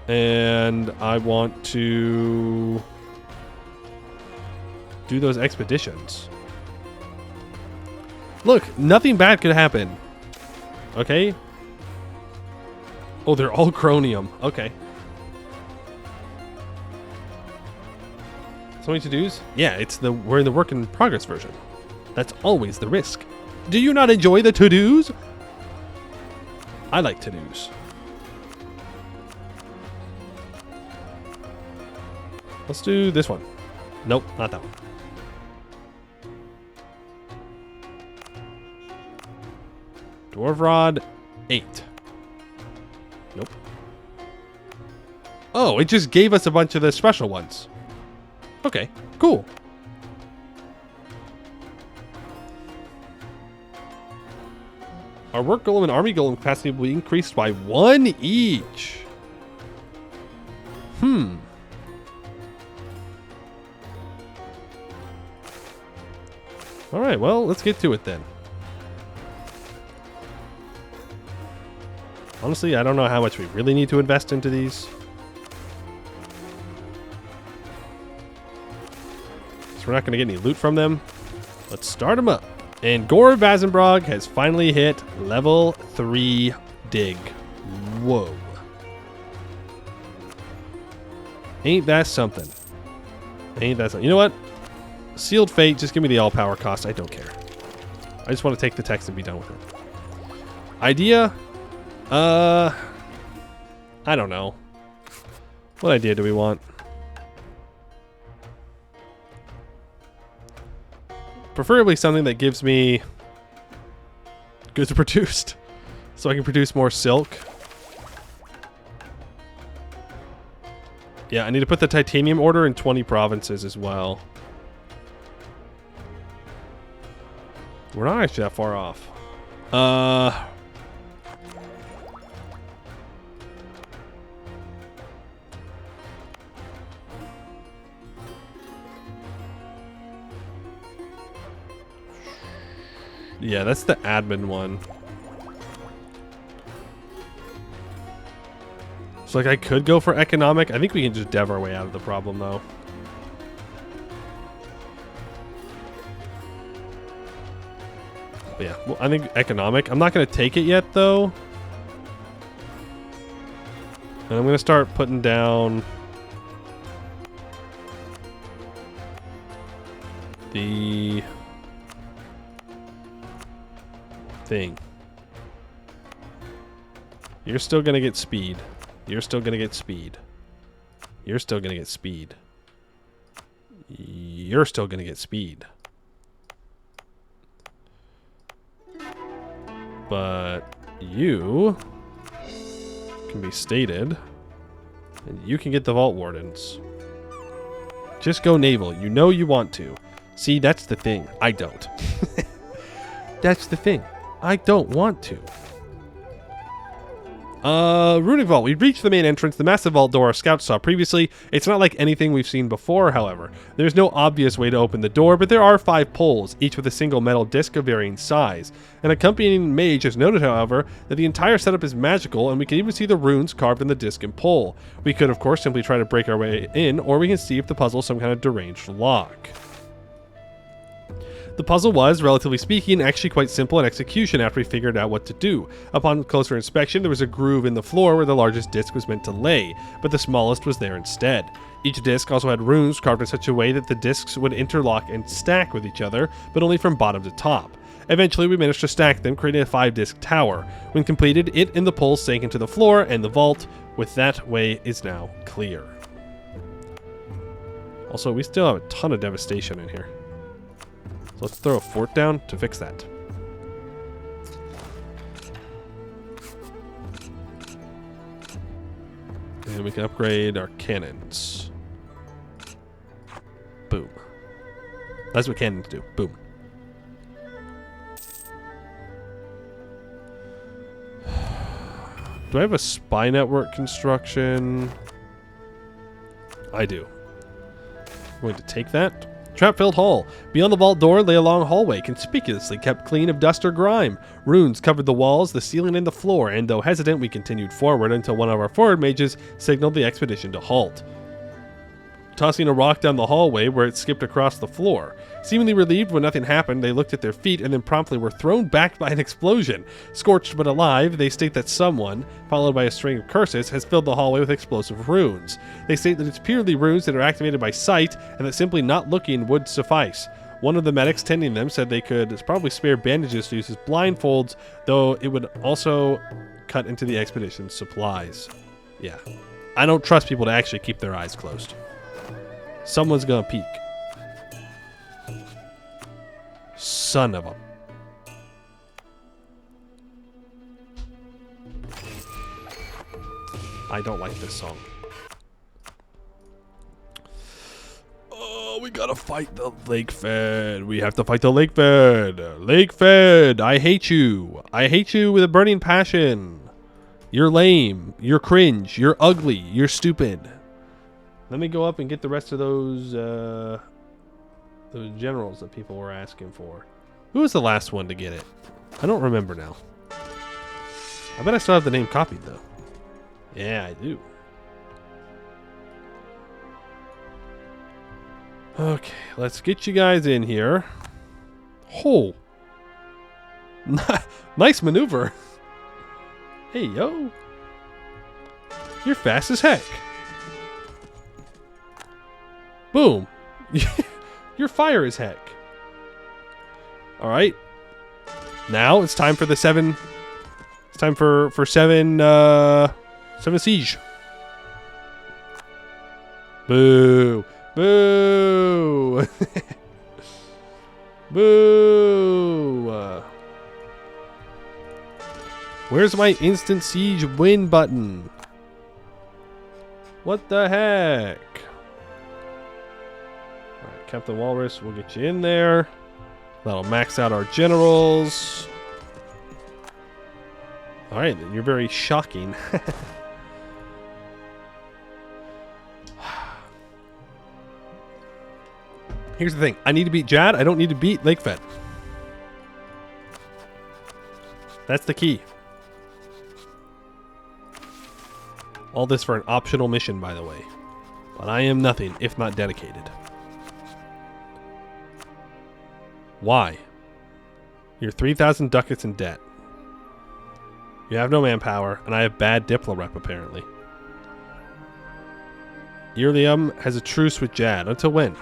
And I want to do those expeditions. Look, nothing bad could happen. Okay? Oh, they're all Cronium. Okay. So many to-dos? Yeah, we're in the work in progress version. That's always the risk. Do you not enjoy the to-dos? I like to-dos. Let's do this one. Nope, not that one. Dwarf Rod 8. Nope. Oh, it just gave us a bunch of the special ones. Okay, cool. Our work golem and army golem capacity will be increased by 1 each. Alright, well, let's get to it then. Honestly, I don't know how much we really need to invest into these. So we're not going to get any loot from them. Let's start them up. And Vazumbrog has finally hit level 3 dig. Whoa. Ain't that something? Ain't that something? You know what? Sealed Fate, just give me the all power cost. I don't care. I just want to take the text and be done with it. Idea? I don't know. What idea do we want? Preferably something that gives me goods produced, so I can produce more silk. Yeah, I need to put the titanium order in 20 provinces as well. We're not actually that far off. Yeah, that's the admin one. So, like, I could go for economic. I think we can just dev our way out of the problem, though. But yeah, well, I think economic. I'm not going to take it yet, though. And I'm going to start putting down the thing. You're still going to get speed. You're still going to get speed. You're still going to get speed. You're still going to get speed. But you can be stated, and you can get the Vault Wardens. Just go naval. You know you want to. See, that's the thing. I don't. That's the thing. I don't want to. Runic Vault. We've reached the main entrance, the massive vault door our scouts saw previously. It's not like anything we've seen before, however. There's no obvious way to open the door, but there are 5 pulls, each with a single metal disc of varying size. An accompanying mage has noted, however, that the entire setup is magical, and we can even see the runes carved in the disc and pull. We could, of course, simply try to break our way in, or we can see if the puzzle is some kind of deranged lock. The puzzle was, relatively speaking, actually quite simple in execution after we figured out what to do. Upon closer inspection, there was a groove in the floor where the largest disc was meant to lay, but the smallest was there instead. Each disc also had runes carved in such a way that the discs would interlock and stack with each other, but only from bottom to top. Eventually, we managed to stack them, creating a 5-disc tower. When completed, it and the pulls sank into the floor, and the vault, with that way, is now clear. Also, we still have a ton of devastation in here. So let's throw a fort down to fix that. And we can upgrade our cannons. Boom. That's what cannons do. Boom. Do I have a spy network construction? I do. I'm going to take that. Trap-filled hall. Beyond the vault door lay a long hallway, conspicuously kept clean of dust or grime. Runes covered the walls, the ceiling, and the floor, and though hesitant, we continued forward until one of our forward mages signaled the expedition to halt. tossing a rock down the hallway where it skipped across the floor. Seemingly relieved when nothing happened, they looked at their feet and then promptly were thrown back by an explosion. Scorched but alive, they state that someone, followed by a string of curses, has filled the hallway with explosive runes. They state that it's purely runes that are activated by sight and that simply not looking would suffice. One of the medics tending them said they could probably spare bandages to use as blindfolds, though it would also cut into the expedition's supplies. Yeah. I don't trust people to actually keep their eyes closed. Someone's gonna peek. Son of a... I don't like this song. Oh, we gotta fight the Lake Fed. We have to fight the Lake Fed. Lake Fed, I hate you. I hate you with a burning passion. You're lame. You're cringe. You're ugly. You're stupid. Let me go up and get the rest of those generals that people were asking for. Who was the last one to get it? I don't remember now. I bet I still have the name copied, though. Yeah, I do. Okay, let's get you guys in here. Oh. Nice maneuver. Hey, yo. You're fast as heck. Boom. You're fire as heck. All right. Now it's time for the seven. It's time for seven siege. Boo. Boo. Boo. Where's my instant siege win button? What the heck? Alright, Captain Walrus, we'll get you in there. That'll max out our generals. Alright, then you're very shocking. Here's the thing. I need to beat Jad. I don't need to beat Lake Fed. That's the key. All this for an optional mission, by the way. But I am nothing if not dedicated. Why? You're 3,000 ducats in debt. You have no manpower, and I have bad Diplo rep, apparently. Irium has a truce with Jad. Until when?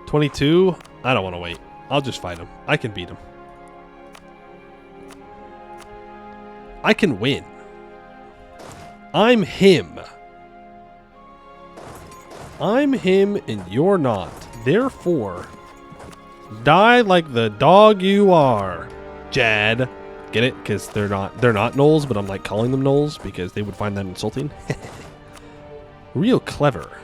22? I don't want to wait. I'll just fight him. I can beat him. I can win. I'm him. I'm him and you're not. Therefore, die like the dog you are, Jad. Get it? Because they're not gnolls, but I'm like calling them gnolls because they would find that insulting. Real clever.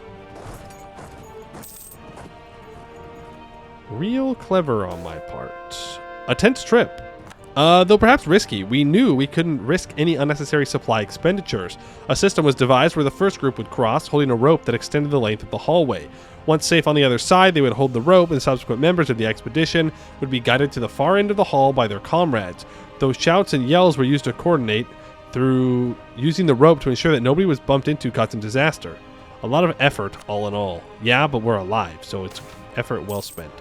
Real clever on my part. A tense trip. Though perhaps risky, we knew we couldn't risk any unnecessary supply expenditures. A system was devised where the first group would cross, holding a rope that extended the length of the hallway. Once safe on the other side, they would hold the rope, and subsequent members of the expedition would be guided to the far end of the hall by their comrades. Those shouts and yells were used to coordinate through using the rope to ensure that nobody was bumped into causing disaster. A lot of effort, all in all. Yeah, but we're alive, so it's effort well spent.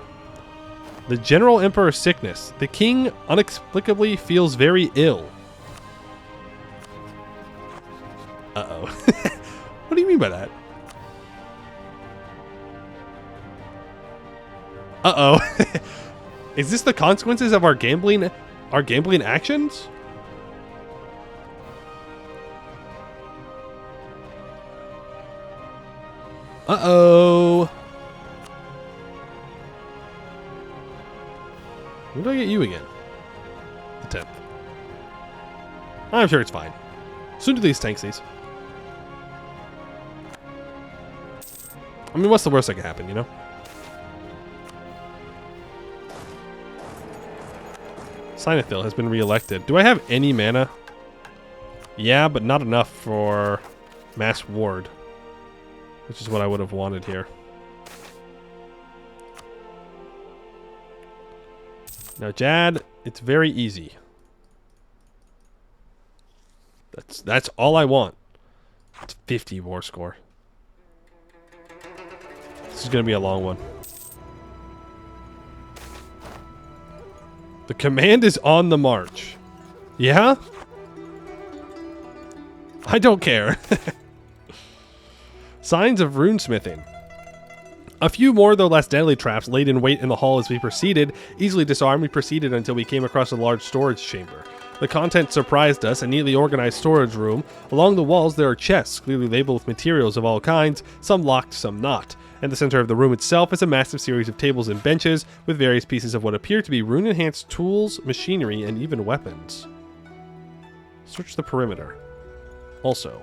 The General Emperor's sickness. The king inexplicably feels very ill. Uh-oh. What do you mean by that? Uh-oh. Is this the consequences of our gambling actions? Uh-oh. When do I get you again? The 10th. I'm sure it's fine. Soon to these tanksies. I mean, what's the worst that can happen, you know? Sinethil has been re-elected. Do I have any mana? Yeah, but not enough for Mass Ward. Which is what I would have wanted here. Now, Jad, it's very easy. That's all I want. It's 50 war score. This is going to be a long one. The command is on the march. Yeah? I don't care. Signs of runesmithing. A few more, though less deadly, traps laid in wait in the hall as we proceeded. Easily disarmed, we proceeded until we came across a large storage chamber. The contents surprised us, a neatly organized storage room. Along the walls there are chests, clearly labeled with materials of all kinds, some locked, some not. In the center of the room itself is a massive series of tables and benches, with various pieces of what appear to be rune-enhanced tools, machinery, and even weapons. Search the perimeter. Also,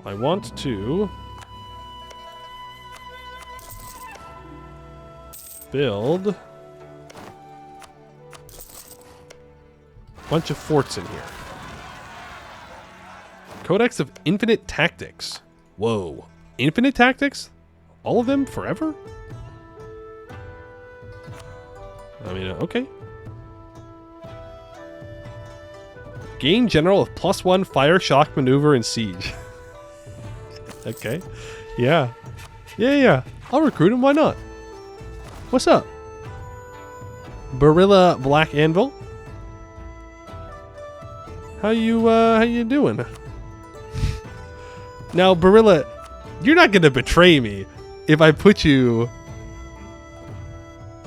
I want to build a bunch of forts in here. Codex of Infinite Tactics. Whoa. Infinite Tactics? All of them forever? I mean, okay. Gain General of +1 Fire, Shock, Maneuver, and Siege. Okay. Yeah. Yeah. I'll recruit him. Why not? What's up? Barilla Black Anvil? How you doing? Now, Barilla, you're not gonna betray me if I put you...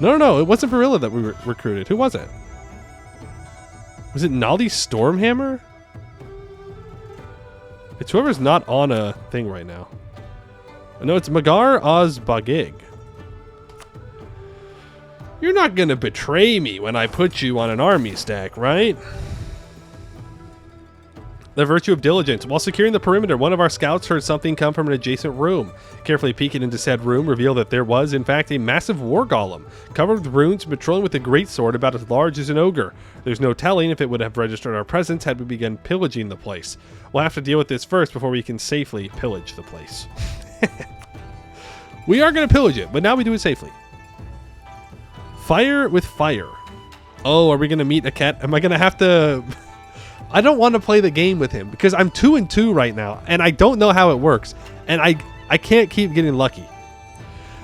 No, it wasn't Barilla that we recruited. Who was it? Was it Nolly Stormhammer? It's whoever's not on a thing right now. No, it's Magar Ozbagig. You're not gonna betray me when I put you on an army stack, right? The virtue of diligence. While securing the perimeter, one of our scouts heard something come from an adjacent room. Carefully peeking into said room revealed that there was, in fact, a massive war golem, covered with runes, patrolling with a great sword about as large as an ogre. There's no telling if it would have registered our presence had we begun pillaging the place. We'll have to deal with this first before we can safely pillage the place. We are going to pillage it, but now we do it safely. Fire with fire. Oh, are we going to meet a cat? Am I going to have to... I don't want to play the game with him because I'm 2-2 right now and I don't know how it works and I can't keep getting lucky.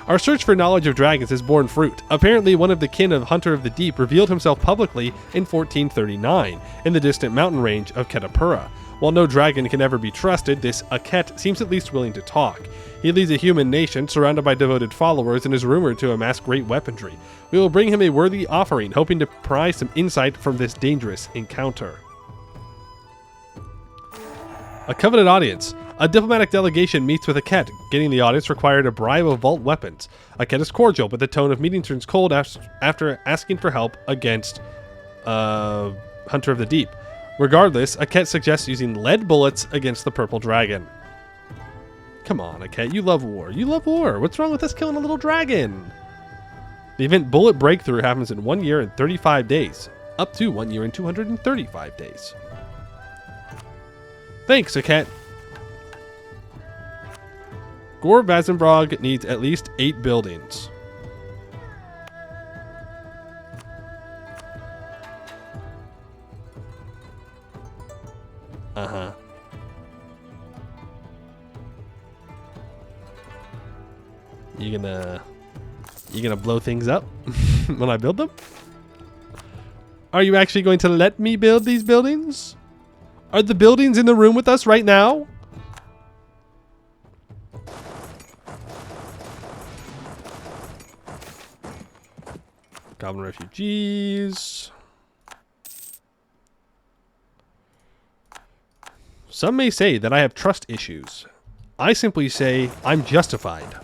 Our search for knowledge of dragons has borne fruit. Apparently one of the kin of Hunter of the Deep revealed himself publicly in 1439 in the distant mountain range of Ketapura. While no dragon can ever be trusted, this Aket seems at least willing to talk. He leads a human nation surrounded by devoted followers and is rumored to amass great weaponry. We will bring him a worthy offering, hoping to pry some insight from this dangerous encounter. A coveted audience. A diplomatic delegation meets with Aket. Getting the audience required a bribe of vault weapons. Aket is cordial, but the tone of meeting turns cold after asking for help against Hunter of the Deep. Regardless, Aket suggests using lead bullets against the purple dragon. Come on, Aket, you love war. You love war. What's wrong with us killing a little dragon? The event Bullet Breakthrough happens in 1 year and 35 days. Up to 1 year and 235 days. Thanks, Aket. Gore Vazumbrog needs at least 8 buildings. Uh-huh. You gonna blow things up when I build them? Are you actually going to let me build these buildings? Are the buildings in the room with us right now? Goblin refugees. Some may say that I have trust issues. I simply say I'm justified.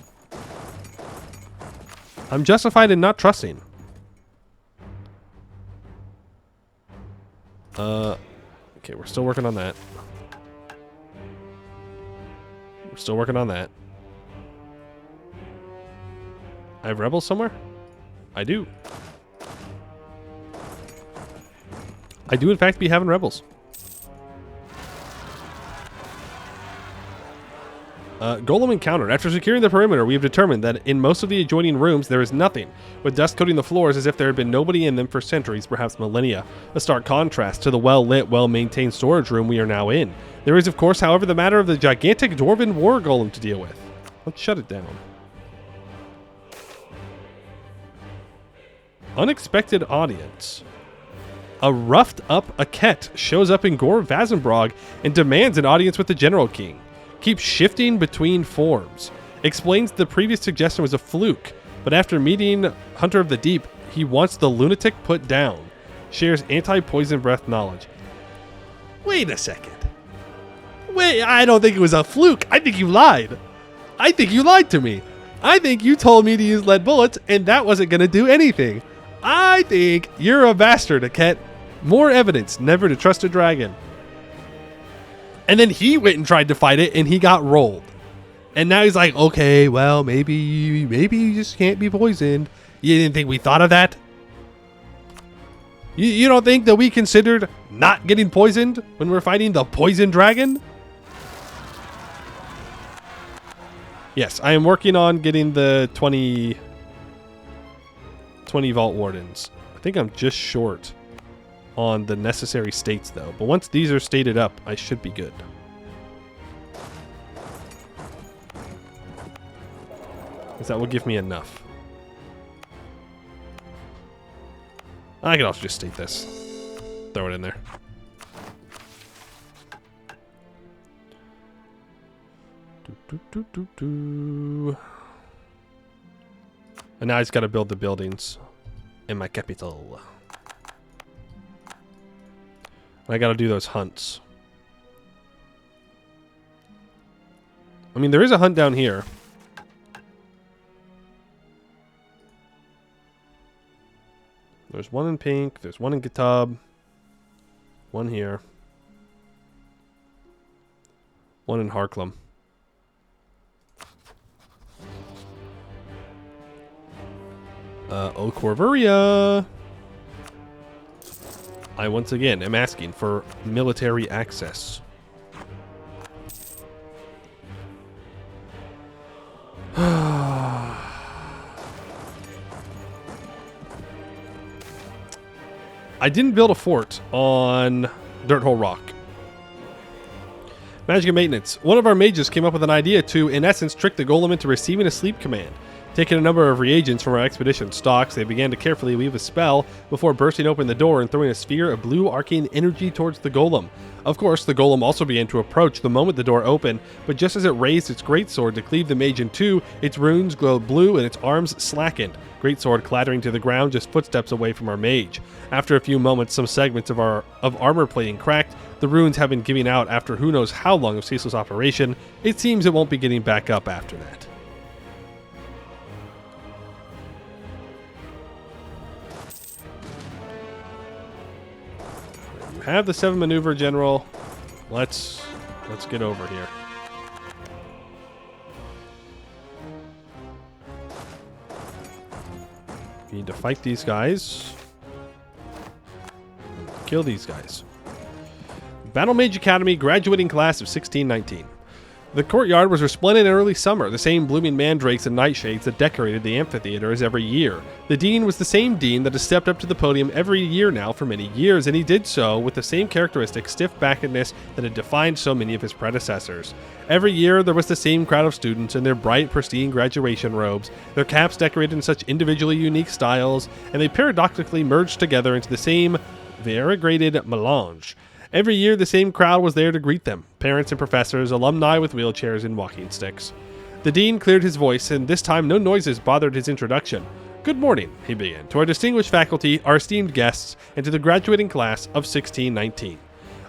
I'm justified in not trusting. Okay, we're still working on that. We're still working on that. I have rebels somewhere? I do. I do in fact be having rebels. Golem encountered. After securing the perimeter, we have determined that in most of the adjoining rooms there is nothing, with dust coating the floors as if there had been nobody in them for centuries, perhaps millennia. A stark contrast to the well-lit, well-maintained storage room we are now in. There is, of course, however, the matter of the gigantic dwarven war golem to deal with. Let's shut it down. Unexpected audience. A roughed-up Aket shows up in Gore Vazumbrog and demands an audience with the General King. Keeps shifting between forms. Explains the previous suggestion was a fluke, but after meeting Hunter of the Deep, he wants the lunatic put down. Shares anti-poison breath knowledge. Wait a second. Wait, I don't think it was a fluke. I think you lied. I think you lied to me. I think you told me to use lead bullets, and that wasn't going to do anything. I think you're a bastard, Aket. More evidence never to trust a dragon. And then he went and tried to fight it, and he got rolled. And now he's like, okay, well, maybe you just can't be poisoned. You didn't think we thought of that? You don't think that we considered not getting poisoned when we're fighting the poison dragon? Yes, I am working on getting the 20 Vault Wardens. I think I'm just short on the necessary states, though. But once these are stated up, I should be good. Because that will give me enough. I can also just state this. Throw it in there. And now I just got to build the buildings in my capital. I got to do those hunts. I mean, there is a hunt down here. There's one in pink. There's one in Kitab. One here. One in Harklem. Corvuria. I once again am asking for military access. I didn't build a fort on Dirt Hole Rock. Magic and maintenance. One of our mages came up with an idea to, in essence, trick the golem into receiving a sleep command. Taking a number of reagents from our expedition stocks, they began to carefully weave a spell before bursting open the door and throwing a sphere of blue arcane energy towards the golem. Of course, the golem also began to approach the moment the door opened, but just as it raised its greatsword to cleave the mage in two, its runes glowed blue and its arms slackened, greatsword clattering to the ground just footsteps away from our mage. After a few moments, some segments of armor plating cracked. The runes have been giving out after who knows how long of ceaseless operation. It seems it won't be getting back up after that. Have the 7 maneuver, General. Let's get over here. We need to fight these guys. Kill these guys. Battle Mage Academy graduating class of 1619. The courtyard was resplendent in early summer, the same blooming mandrakes and nightshades that decorated the amphitheater as every year. The dean was the same dean that has stepped up to the podium every year now for many years, and he did so with the same characteristic stiff-backedness that had defined so many of his predecessors. Every year there was the same crowd of students in their bright, pristine graduation robes, their caps decorated in such individually unique styles, and they paradoxically merged together into the same variegated melange. Every year, the same crowd was there to greet them, parents and professors, alumni with wheelchairs and walking sticks. The dean cleared his voice, and this time no noises bothered his introduction. "Good morning," he began, "to our distinguished faculty, our esteemed guests, and to the graduating class of 1619.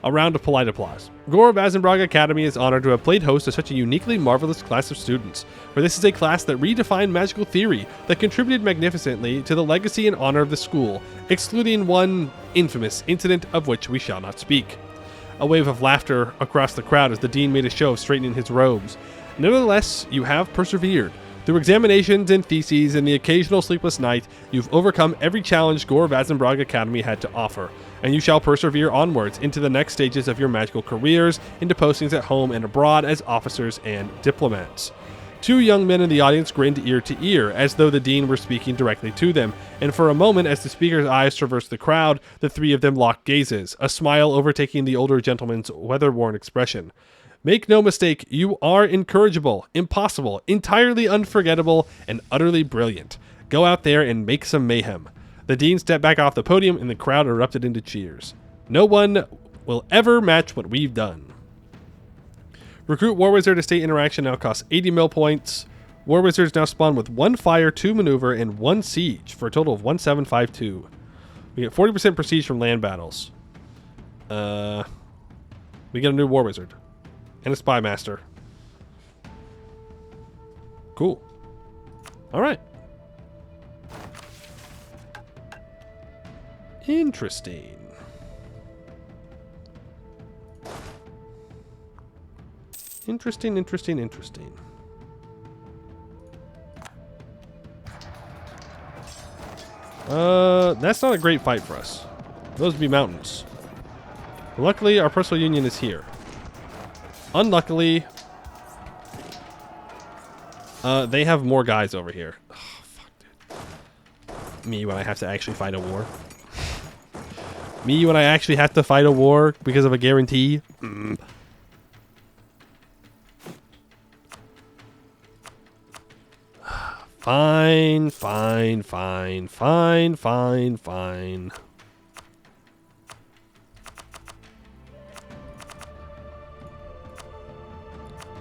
A round of polite applause. Gore Vazumbrog Academy is honored to have played host to such a uniquely marvelous class of students, for this is a class that redefined magical theory, that contributed magnificently to the legacy and honor of the school, excluding one infamous incident of which we shall not speak." A wave of laughter across the crowd as the dean made a show of straightening his robes. "Nevertheless, you have persevered. Through examinations and theses and the occasional sleepless night, you've overcome every challenge Gore Vazumbrog Academy had to offer, and you shall persevere onwards into the next stages of your magical careers, into postings at home and abroad as officers and diplomats. Two young men in the audience grinned ear to ear, as though the dean were speaking directly to them, and for a moment, as the speaker's eyes traversed the crowd, the three of them locked gazes, a smile overtaking the older gentleman's weather-worn expression. Make no mistake, you are incorrigible, impossible, entirely unforgettable, and utterly brilliant. Go out there and make some mayhem. The dean stepped back off the podium, and the crowd erupted into cheers. No one will ever match what we've done. Recruit War Wizard Estate interaction now costs 80 mil points. War Wizards now spawn with 1 fire, 2 maneuver, and 1 siege for a total of 1752. We get 40% prestige from land battles. We get a new War Wizard. And a Spy Master. Cool. Alright. Interesting. Interesting. That's not a great fight for us. Those would be mountains. Luckily, our personal union is here. Unluckily, they have more guys over here. Oh, fuck, dude. Me when I have to actually fight a war. Me when I actually have to fight a war because of a guarantee. Fine.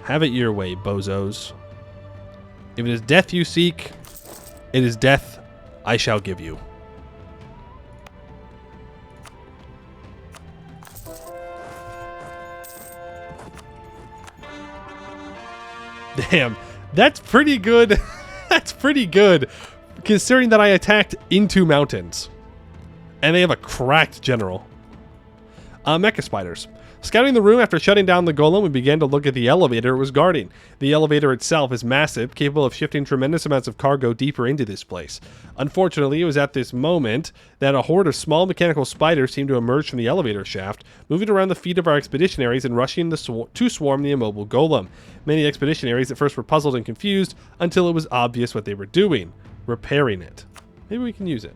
Have it your way, bozos. If it is death you seek, it is death I shall give you. Damn, that's pretty good. That's pretty good, considering that I attacked into mountains. And they have a cracked general. Mecha spiders. Scouting the room after shutting down the golem, we began to look at the elevator it was guarding. The elevator itself is massive, capable of shifting tremendous amounts of cargo deeper into this place. Unfortunately, it was at this moment that a horde of small mechanical spiders seemed to emerge from the elevator shaft, moving around the feet of our expeditionaries and rushing to swarm the immobile golem. Many expeditionaries at first were puzzled and confused until it was obvious what they were doing: repairing it. Maybe we can use it.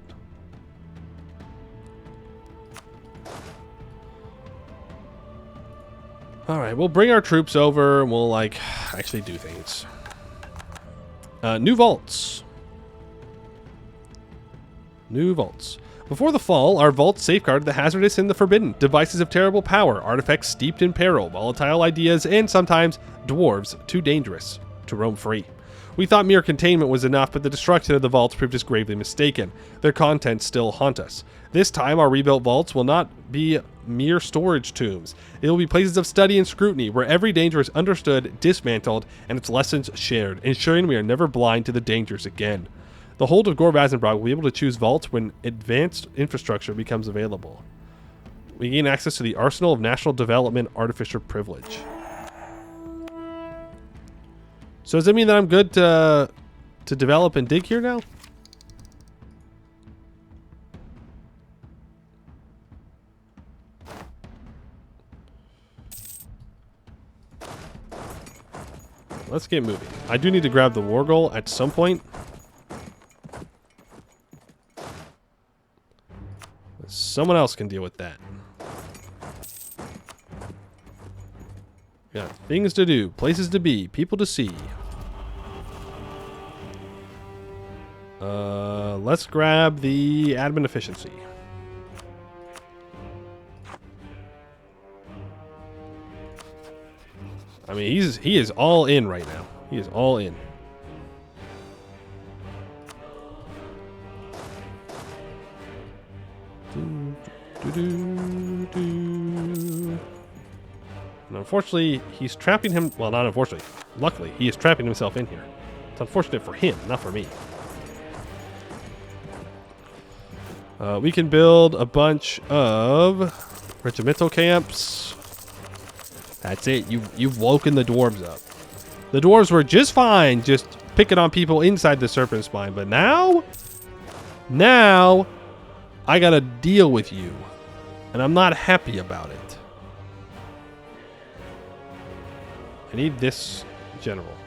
Alright, we'll bring our troops over and we'll, actually do things. New vaults. New vaults. Before the fall, our vaults safeguarded the hazardous and the forbidden, devices of terrible power, artifacts steeped in peril, volatile ideas, and sometimes dwarves too dangerous to roam free. We thought mere containment was enough, but the destruction of the vaults proved us gravely mistaken. Their contents still haunt us. This time, our rebuilt vaults will not be mere storage tombs. They will be places of study and scrutiny, where every danger is understood, dismantled, and its lessons shared, ensuring we are never blind to the dangers again. The hold of Gore Vazumbrog will be able to choose vaults when advanced infrastructure becomes available. We gain access to the Arsenal of National Development Artificer Privilege. So does that mean that I'm good to develop and dig here now? Let's get moving. I do need to grab the war goal at some point. Someone else can deal with that. We got things to do, places to be, people to see. Let's grab the admin efficiency. I mean, he is all in right now. He is all in. And unfortunately, he's trapping him. Well, not unfortunately. Luckily, he is trapping himself in here. It's unfortunate for him, not for me. We can build a bunch of regimental camps. That's it. You've woken the dwarves up. The dwarves were just fine, just picking on people inside the serpent spine. But now, I gotta deal with you. And I'm not happy about it. I need this general.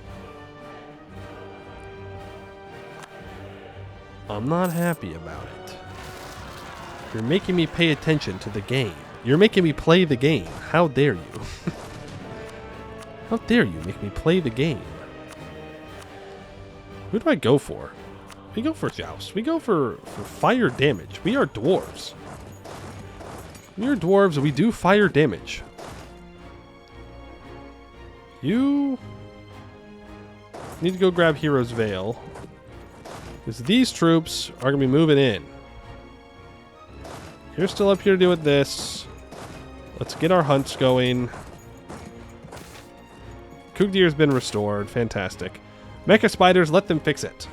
I'm not happy about it. You're making me pay attention to the game. You're making me play the game. How dare you? How dare you make me play the game? Who do I go for? We go for Joust. We go for fire damage. We are dwarves. We are dwarves. We do fire damage. You need to go grab Hero's Veil. Because these troops are going to be moving in. You're still up here doing this. Let's get our hunts going. Kugdir's been restored. Fantastic. Mecha spiders, let them fix it.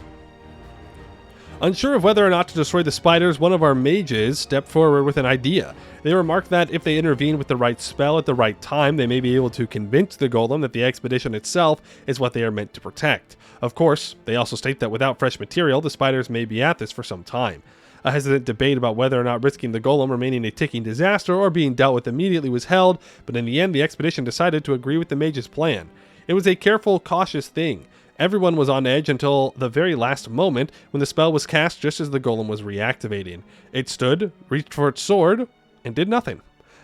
Unsure of whether or not to destroy the spiders, one of our mages stepped forward with an idea. They remarked that if they intervene with the right spell at the right time, they may be able to convince the golem that the expedition itself is what they are meant to protect. Of course, they also state that without fresh material, the spiders may be at this for some time. A hesitant debate about whether or not risking the golem remaining a ticking disaster or being dealt with immediately was held, but in the end, the expedition decided to agree with the mage's plan. It was a careful, cautious thing. Everyone was on edge until the very last moment when the spell was cast just as the golem was reactivating. It stood, reached for its sword, and did nothing.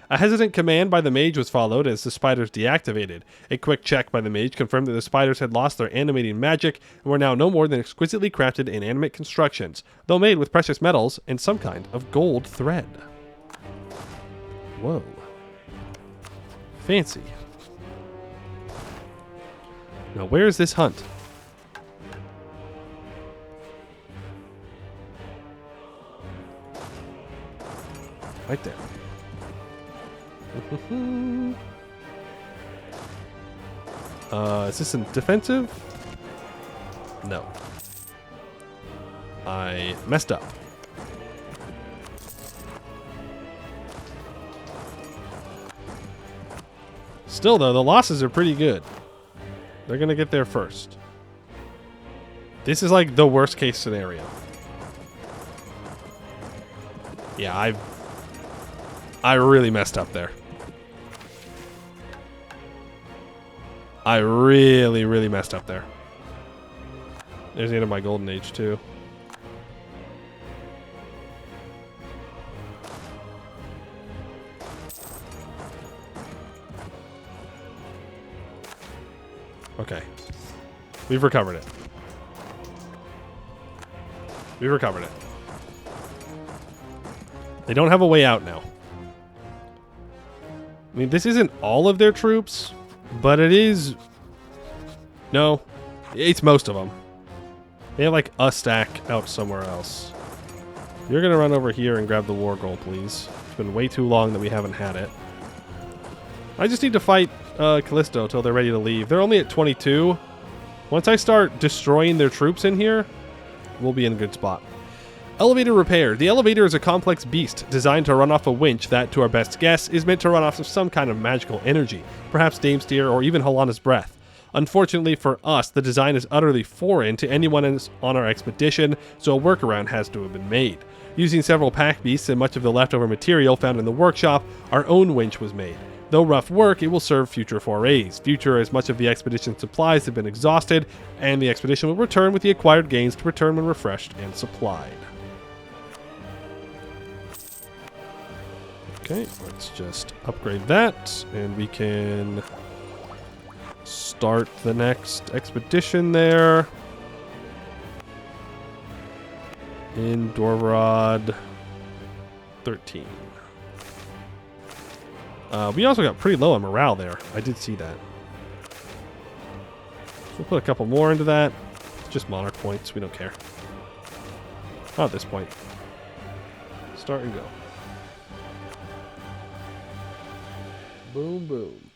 A hesitant command by the mage was followed as the spiders deactivated. A quick check by the mage confirmed that the spiders had lost their animating magic and were now no more than exquisitely crafted inanimate constructions, though made with precious metals and some kind of gold thread. Whoa. Fancy. Now where's this hunt? Right there. Is this in defensive? No. I messed up. Still, though, the losses are pretty good. They're going to get there first. This is like the worst case scenario. Yeah, I really messed up there. I really messed up there. There's the end of my golden age, too. Okay. We've recovered it. We've recovered it. They don't have a way out now. I mean, this isn't all of their troops, but it is... No, it's most of them. They have like a stack out somewhere else. You're going to run over here and grab the war goal, please. It's been way too long that we haven't had it. I just need to fight Callisto until they're ready to leave. They're only at 22. Once I start destroying their troops in here, we'll be in a good spot. Elevator repair. The elevator is a complex beast designed to run off a winch that, to our best guess, is meant to run off of some kind of magical energy, perhaps Damesteer or even Halana's breath. Unfortunately for us, the design is utterly foreign to anyone on our expedition, so a workaround has to have been made. Using several pack beasts and much of the leftover material found in the workshop, our own winch was made. Though rough work, it will serve future forays. Future, as much of the expedition's supplies have been exhausted, and the expedition will return with the acquired gains to return when refreshed and supplied. Okay, let's just upgrade that, and we can start the next expedition there. In Dwarf 13. We also got pretty low on morale there. I did see that. We'll put a couple more into that. Just monarch points. We don't care. Not at this point. Start and go. Boom, boom.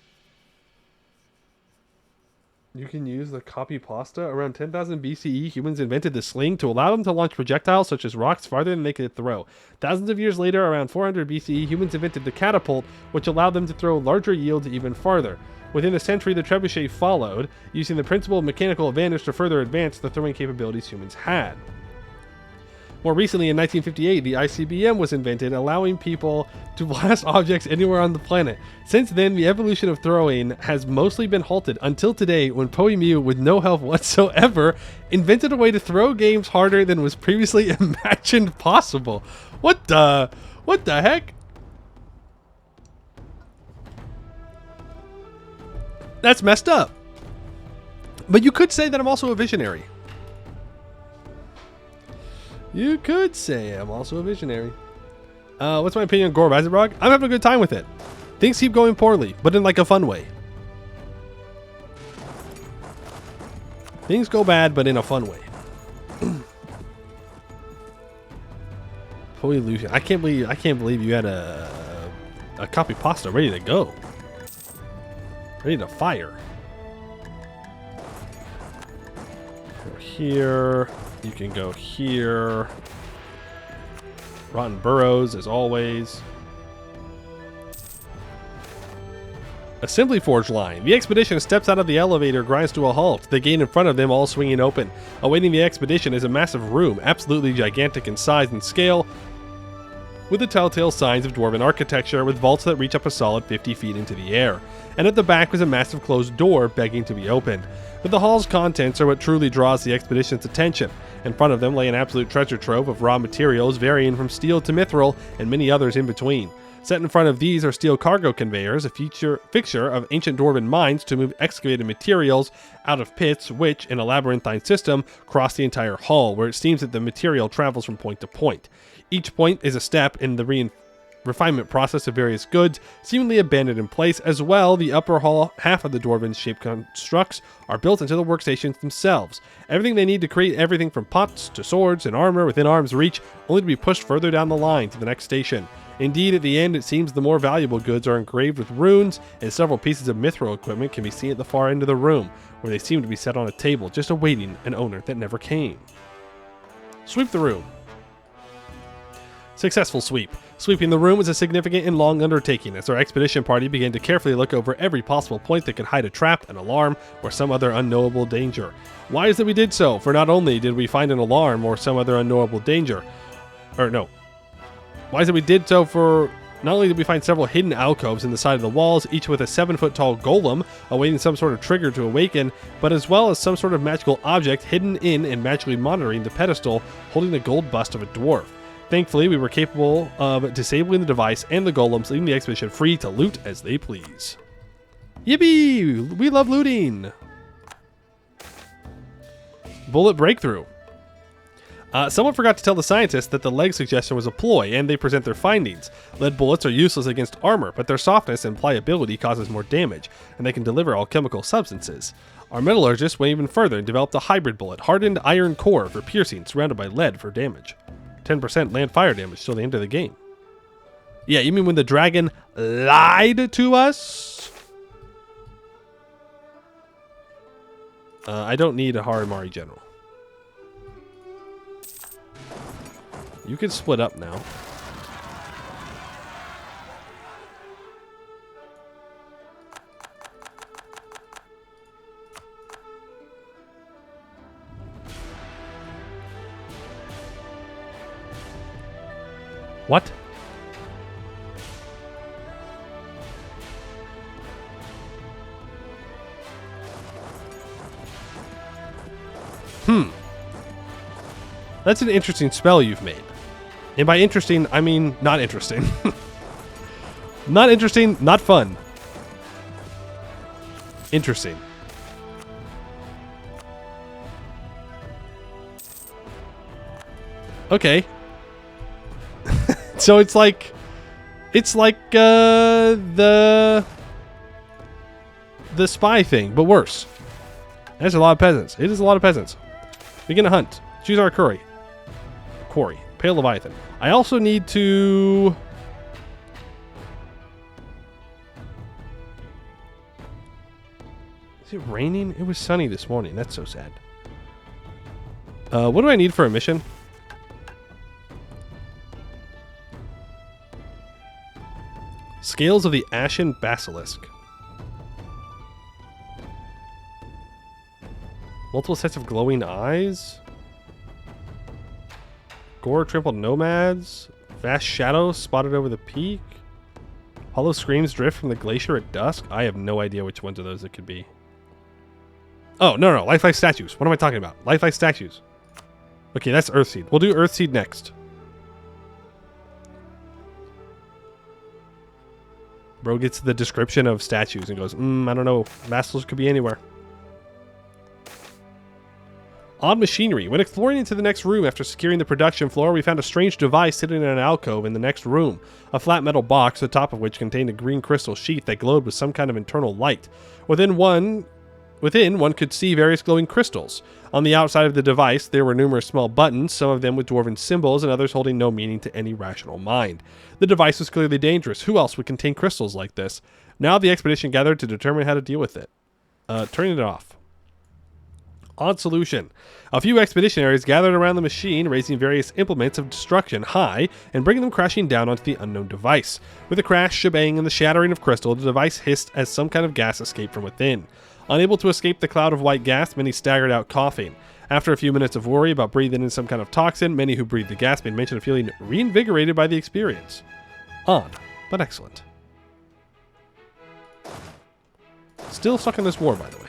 You can use the copy pasta. Around 10,000 BCE, humans invented the sling to allow them to launch projectiles such as rocks farther than they could throw. Thousands of years later, around 400 BCE, humans invented the catapult, which allowed them to throw larger yields even farther. Within a century, the trebuchet followed, using the principle of mechanical advantage to further advance the throwing capabilities humans had. More recently, in 1958, the ICBM was invented, allowing people to blast objects anywhere on the planet. Since then, the evolution of throwing has mostly been halted until today, when Poe Mew, with no help whatsoever, invented a way to throw games harder than was previously imagined possible. What the heck? That's messed up. But you could say that I'm also a visionary. You could say I'm also a visionary. What's my opinion on Gore Vazumbrog? I'm having a good time with it. Things keep going poorly, but in like a fun way. Things go bad, but in a fun way. Holy illusion! I can't believe you had a copy pasta ready to go, ready to fire. Go here. You can go here. Rotten Burrows, as always. Assembly Forge line. The expedition steps out of the elevator, grinds to a halt, the gate in front of them all swinging open. Awaiting the expedition is a massive room, absolutely gigantic in size and scale, with the telltale signs of dwarven architecture, with vaults that reach up a solid 50 feet into the air. And at the back was a massive closed door begging to be opened. But the hall's contents are what truly draws the expedition's attention. In front of them lay an absolute treasure trove of raw materials varying from steel to mithril and many others in between. Set in front of these are steel cargo conveyors, a fixture of ancient dwarven mines to move excavated materials out of pits which, in a labyrinthine system, cross the entire hall, where it seems that the material travels from point to point. Each point is a step in the refinement process of various goods, seemingly abandoned in place. As well, the upper hall half of the dwarven shaped constructs are built into the workstations themselves. Everything they need to create everything from pots to swords and armor within arm's reach, only to be pushed further down the line to the next station. Indeed, at the end, it seems the more valuable goods are engraved with runes, and several pieces of mithril equipment can be seen at the far end of the room, where they seem to be set on a table, just awaiting an owner that never came. Sweep the room. Successful sweep. Sweeping the room was a significant and long undertaking, as our expedition party began to carefully look over every possible point that could hide a trap, an alarm, or some other unknowable danger. Why is it we did so? For not only did we find an alarm or some other unknowable danger, Why is it we did so for... Not only did we find several hidden alcoves in the side of the walls, each with a 7-foot tall golem awaiting some sort of trigger to awaken, but as well as some sort of magical object hidden in and magically monitoring the pedestal holding the gold bust of a dwarf. Thankfully, we were capable of disabling the device and the golems, leaving the expedition free to loot as they please. Yippee! We love looting! Bullet breakthrough. Someone forgot to tell the scientists that the leg suggestion was a ploy, and they present their findings. Lead bullets are useless against armor, but their softness and pliability causes more damage, and they can deliver alchemical substances. Our metallurgists went even further and developed a hybrid bullet, hardened iron core for piercing, surrounded by lead for damage. 10% land fire damage till the end of the game. Yeah, you mean when the dragon lied to us? I don't need a Haramari General. You can split up now. What? That's an interesting spell you've made. And by interesting, I mean not interesting. Not interesting, not fun. Interesting. Okay. So it's like the spy thing, but worse. There's a lot of peasants. It is a lot of peasants. Begin to hunt. Choose our quarry. Pale Leviathan. I also need to... Is it raining? It was sunny this morning. That's so sad. What do I need for a mission? Scales of the Ashen Basilisk. Multiple sets of glowing eyes. Gore trampled nomads. Vast shadows spotted over the peak. Hollow screams drift from the glacier at dusk. I have no idea which ones of those it could be. Oh, no. Lifelike statues. What am I talking about? Lifelike statues. Okay, that's Earthseed. We'll do Earthseed next. Bro gets the description of statues and goes, I don't know. Vassals could be anywhere. Odd machinery. When exploring into the next room after securing the production floor, we found a strange device sitting in an alcove in the next room. A flat metal box, the top of which contained a green crystal sheath that glowed with some kind of internal light. Within, one could see various glowing crystals. On the outside of the device, there were numerous small buttons, some of them with dwarven symbols and others holding no meaning to any rational mind. The device was clearly dangerous. Who else would contain crystals like this? Now the expedition gathered to determine how to deal with it. Turning it off. Odd solution. A few expeditionaries gathered around the machine, raising various implements of destruction high and bringing them crashing down onto the unknown device. With a crash, shebang, and the shattering of crystal, the device hissed as some kind of gas escaped from within. Unable to escape the cloud of white gas, many staggered out coughing. After a few minutes of worry about breathing in some kind of toxin, many who breathed the gas made mention of feeling reinvigorated by the experience. Odd, but excellent. Still stuck in this war, by the way.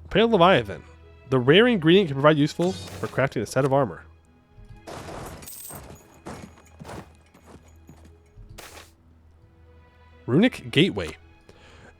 Pale Leviathan. The rare ingredient can provide useful for crafting a set of armor. Runic Gateway.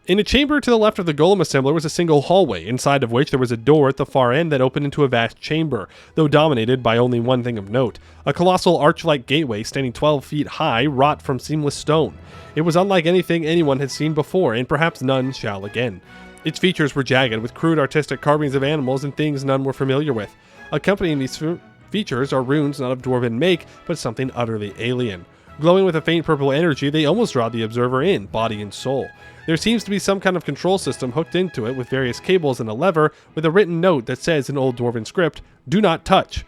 In a chamber to the left of the golem assembler was a single hallway, inside of which there was a door at the far end that opened into a vast chamber, though dominated by only one thing of note. A colossal arch-like gateway standing 12 feet high, wrought from seamless stone. It was unlike anything anyone had seen before, and perhaps none shall again. Its features were jagged, with crude artistic carvings of animals and things none were familiar with. Accompanying these features are runes not of dwarven make, but something utterly alien. Glowing with a faint purple energy, they almost draw the observer in, body and soul. There seems to be some kind of control system hooked into it with various cables and a lever, with a written note that says in old dwarven script, "Do not touch."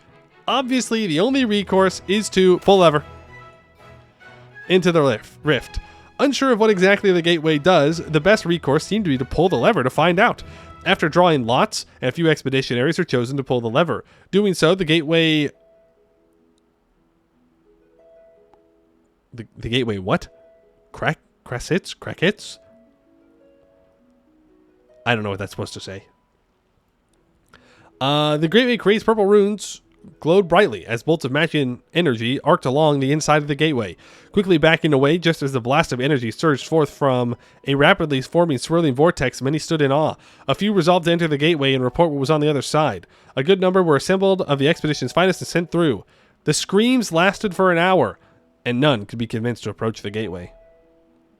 Obviously, the only recourse is to pull lever into the rift. Unsure of what exactly the gateway does, the best recourse seemed to be to pull the lever to find out. After drawing lots, a few expeditionaries are chosen to pull the lever. Doing so, the gateway... The gateway what? Crackets? I don't know what that's supposed to say. The gateway creates purple runes glowed brightly as bolts of matching energy arced along the inside of the gateway, quickly backing away just as the blast of energy surged forth from a rapidly forming swirling vortex. Many stood in awe. A few resolved to enter the gateway and report what was on the other side. A good number were assembled of the expedition's finest and sent through. The screams lasted for an hour, and none could be convinced to approach the gateway.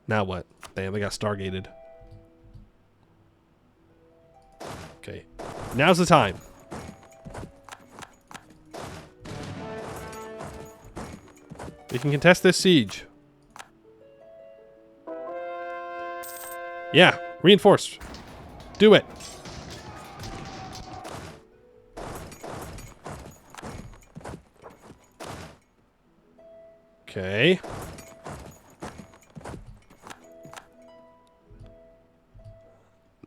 Now what? Damn, they got stargated. Okay, now's the time. We can contest this siege. Yeah, reinforced. Do it. Okay.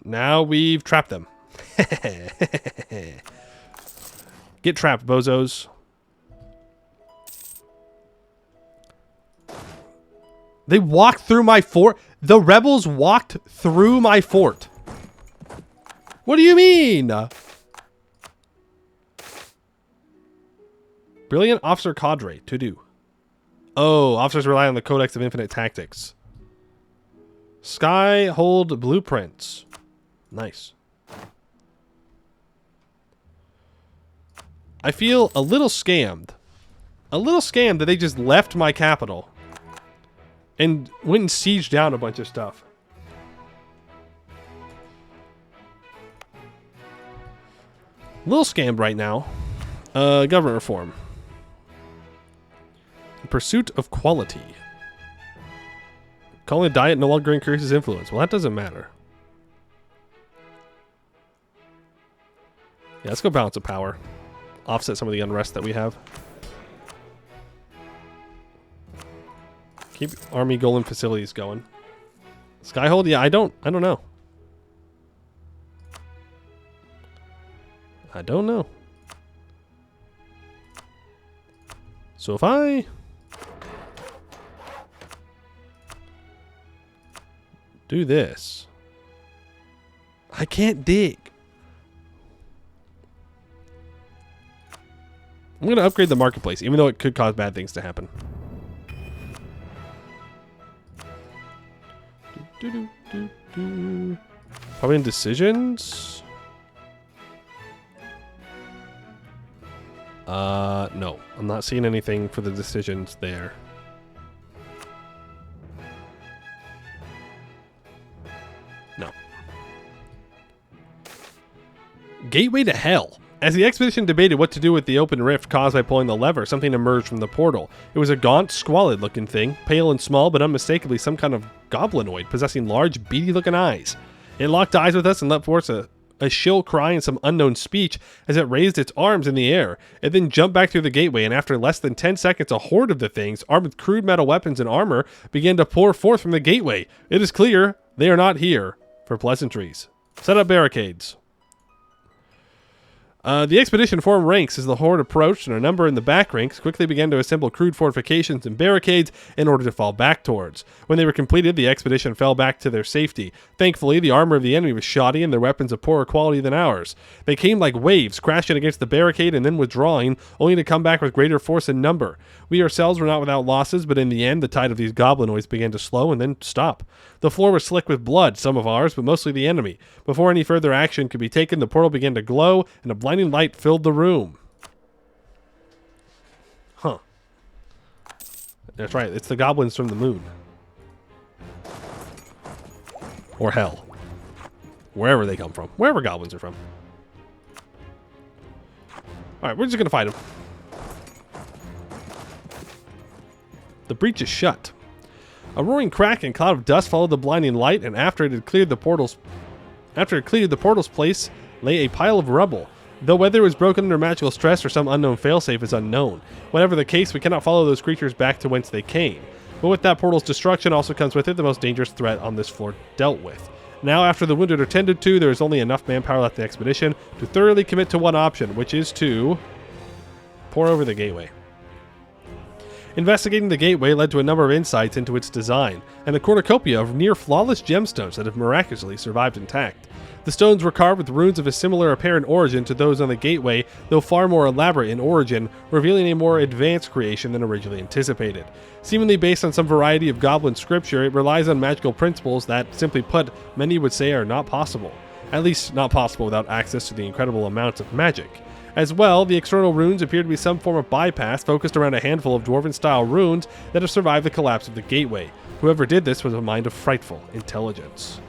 Now we've trapped them. Get trapped, bozos. They walked through my fort. The rebels walked through my fort. What do you mean? Brilliant officer cadre. To do. Oh, officers rely on the Codex of Infinite Tactics. Skyhold blueprints. Nice. I feel a little scammed. A little scammed that they just left my capital and went and sieged down a bunch of stuff. A little scammed right now. Government reform. In pursuit of quality. Calling a diet no longer increases influence. Well, that doesn't matter. Yeah, let's go balance of power. Offset some of the unrest that we have. Keep army golem facilities going. Skyhold? Yeah, I don't know. I don't know. So if I do this, I can't dig. I'm going to upgrade the marketplace, even though it could cause bad things to happen. Probably in decisions? No. I'm not seeing anything for the decisions there. No. Gateway to Hell. As the expedition debated what to do with the open rift caused by pulling the lever, something emerged from the portal. It was a gaunt, squalid-looking thing, pale and small, but unmistakably some kind of goblinoid, possessing large, beady-looking eyes. It locked eyes with us and let forth a shrill cry in some unknown speech as it raised its arms in the air. It then jumped back through the gateway, and after less than 10 seconds, a horde of the things, armed with crude metal weapons and armor, began to pour forth from the gateway. It is clear they are not here for pleasantries. Set up barricades. The expedition formed ranks as the horde approached, and a number in the back ranks quickly began to assemble crude fortifications and barricades in order to fall back towards. When they were completed, the expedition fell back to their safety. Thankfully, the armor of the enemy was shoddy and their weapons of poorer quality than ours. They came like waves, crashing against the barricade and then withdrawing, only to come back with greater force and number. We ourselves were not without losses, but in the end, the tide of these goblinoids began to slow and then stop. The floor was slick with blood, some of ours, but mostly the enemy. Before any further action could be taken, the portal began to glow, and a blinding light filled the room. Huh. That's right, it's the goblins from the moon. Or hell. Wherever they come from. Wherever goblins are from. Alright, we're just gonna fight them. The breach is shut. A roaring crack and cloud of dust followed the blinding light, and after it cleared the portal's place lay a pile of rubble. Though whether it was broken under magical stress or some unknown failsafe is unknown. Whatever the case, we cannot follow those creatures back to whence they came. But with that portal's destruction also comes with it the most dangerous threat on this floor dealt with. Now, after the wounded are tended to, there is only enough manpower left in the expedition to thoroughly commit to one option, which is to pour over the gateway. Investigating the gateway led to a number of insights into its design, and a cornucopia of near-flawless gemstones that have miraculously survived intact. The stones were carved with runes of a similar apparent origin to those on the gateway, though far more elaborate in origin, revealing a more advanced creation than originally anticipated. Seemingly based on some variety of goblin scripture, it relies on magical principles that, simply put, many would say are not possible. At least not possible without access to the incredible amounts of magic. As well, the external runes appear to be some form of bypass focused around a handful of dwarven-style runes that have survived the collapse of the gateway. Whoever did this was a mind of frightful intelligence.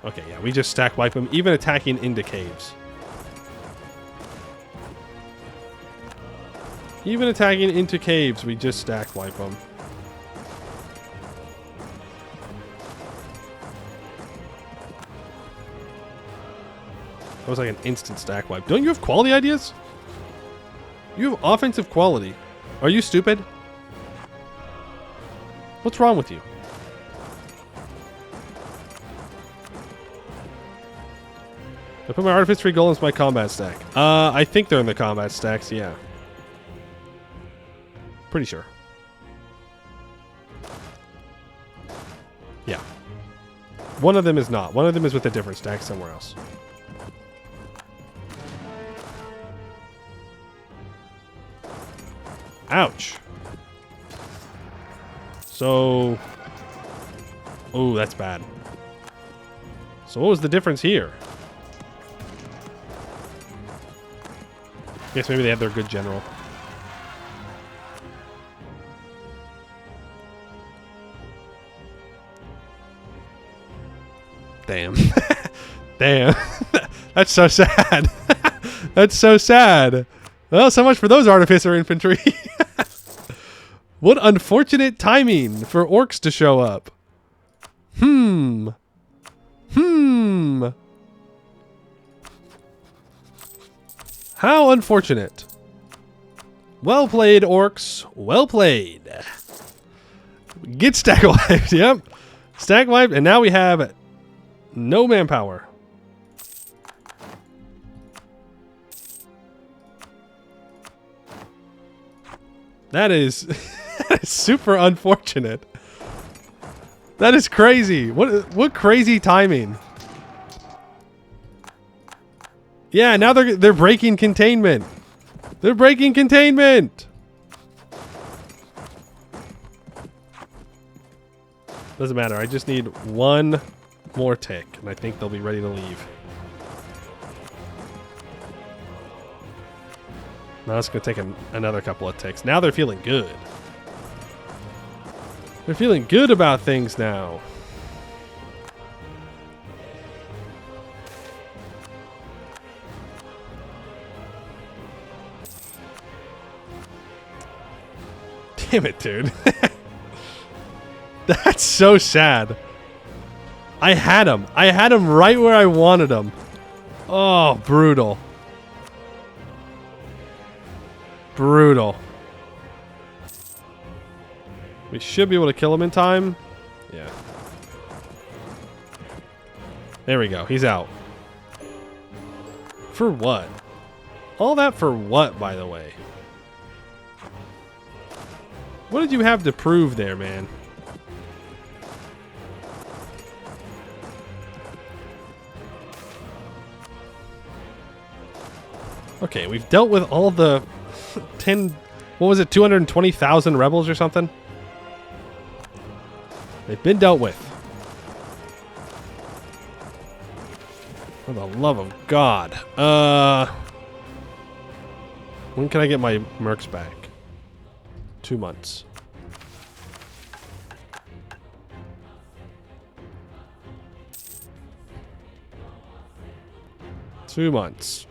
Okay, yeah, we just stack wipe them, even attacking into caves. Even attacking into caves, we just stack wipe them. That was like an instant stack wipe. Don't you have quality ideas? You have offensive quality. Are you stupid? What's wrong with you? I put my artificery golems in my combat stack. I think they're in the combat stacks, yeah. Pretty sure. Yeah. One of them is not. One of them is with a different stack somewhere else. Ouch. So... oh, that's bad. So what was the difference here? Guess maybe they have their good general. Damn. Damn. That's so sad. That's so sad. Well, so much for those artificer infantry. What unfortunate timing for orcs to show up. How unfortunate. Well played, orcs. Well played. Get stack wiped. Yep. Stack wiped. And now we have no manpower. That is, that is super unfortunate. That is crazy. What crazy timing. Yeah, now they're breaking containment. They're breaking containment. Doesn't matter. I just need one more tick, and I think they'll be ready to leave. Now it's going to take another couple of ticks. Now they're feeling good. They're feeling good about things now. Damn it, dude. That's so sad. I had him. I had him right where I wanted him. Oh, brutal. Brutal. We should be able to kill him in time. Yeah. There we go. He's out. For what? All that for what, by the way? What did you have to prove there, man? Okay, we've dealt with all the 10... What was it? 220,000 rebels or something? They've been dealt with. For the love of God. When can I get my mercs back? 2 months. Two months.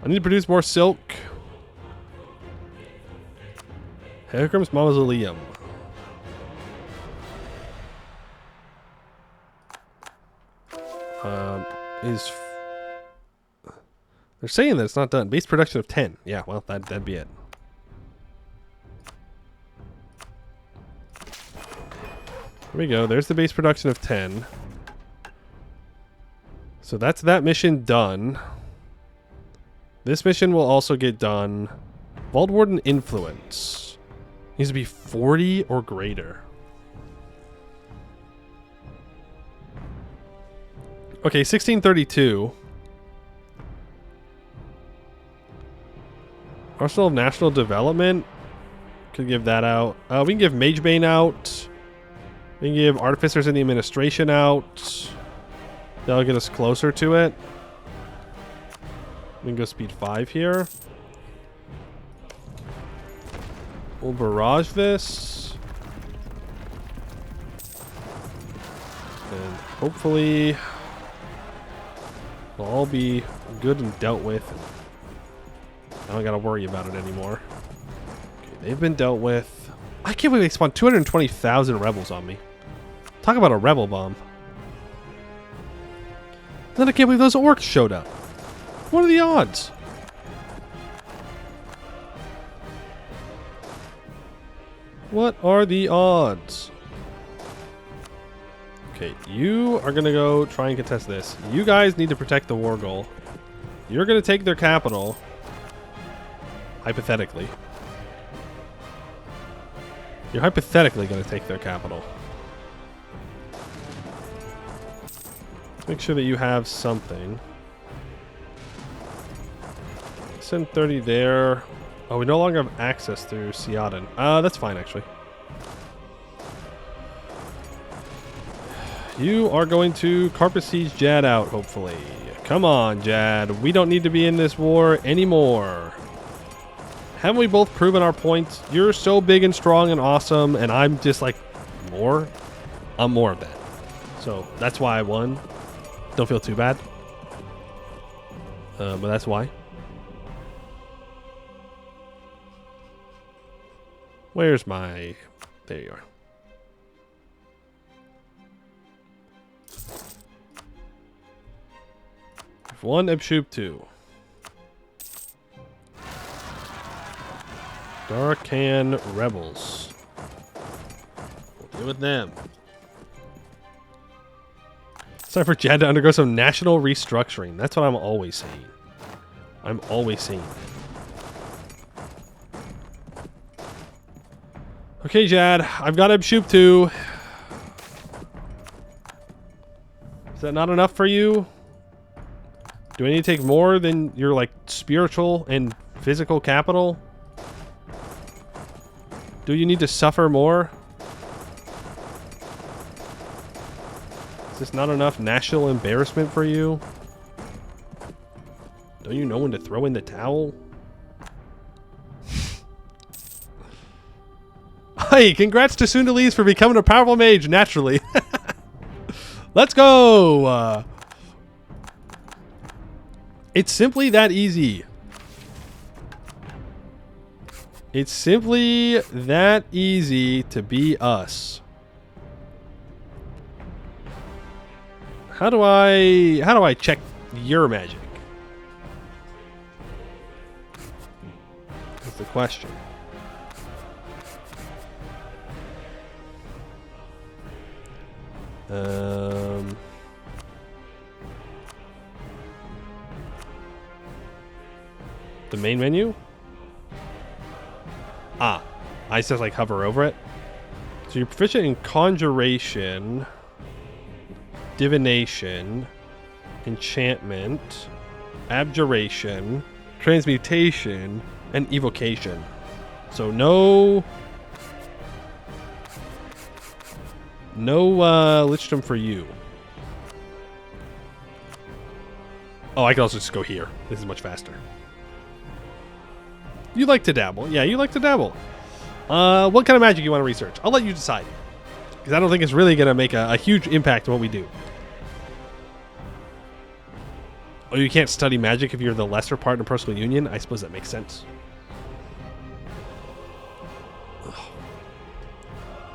I need to produce more silk. Hecarim's Mausoleum. They're saying that it's not done. Base production of 10. Yeah, well, that'd be it. Here we go. There's the base production of 10. So that's that mission done. This mission will also get done. Vault Warden Influence. Needs to be 40 or greater. Okay, 1632. Arsenal of National Development. Could give that out. We can give Magebane out. We can give Artificers in the Administration out. That'll get us closer to it. We can go speed 5 here. We'll barrage this. And hopefully we'll all be good and dealt with. I don't gotta worry about it anymore. Okay, they've been dealt with. I can't believe they spawned 220,000 rebels on me. Talk about a rebel bomb. Then I can't believe those orcs showed up. What are the odds? What are the odds? Okay, you are gonna go try and contest this. You guys need to protect the war goal. You're gonna take their capital. Hypothetically. You're hypothetically gonna take their capital. Make sure that you have something. Send 30 there. Oh, we no longer have access through Seadin. That's fine, actually. You are going to Carpet Siege Jad out, hopefully. Come on, Jad. We don't need to be in this war anymore. Haven't we both proven our points? You're so big and strong and awesome, and I'm just like, more? I'm more of that. So, that's why I won. Don't feel too bad. But that's why. Where's my... There you are. One Ebshub 2. Darkan rebels. We'll deal with them. It's time for Jad to undergo some national restructuring. That's what I'm always saying. I'm always saying. Okay, Jad. I've got Ebshoop too. Is that not enough for you? Do I need to take more than your, like, spiritual and physical capital? Do you need to suffer more? Is this not enough national embarrassment for you? Don't you know when to throw in the towel? Hey, congrats to Sundalese for becoming a powerful mage naturally. Let's go! It's simply that easy. It's simply that easy to be us. How do I check your magic? That's the question. The main menu? Ah, I just like hover over it. So you're proficient in conjuration, divination, enchantment, abjuration, transmutation, and evocation. So no Lichtum for you. Oh, I can also just go here. This is much faster. You like to dabble. Yeah, you like to dabble. What kind of magic you want to research? I'll let you decide. Because I don't think it's really going to make a huge impact on what we do. Oh, you can't study magic if you're the lesser part in a personal union? I suppose that makes sense. Ugh.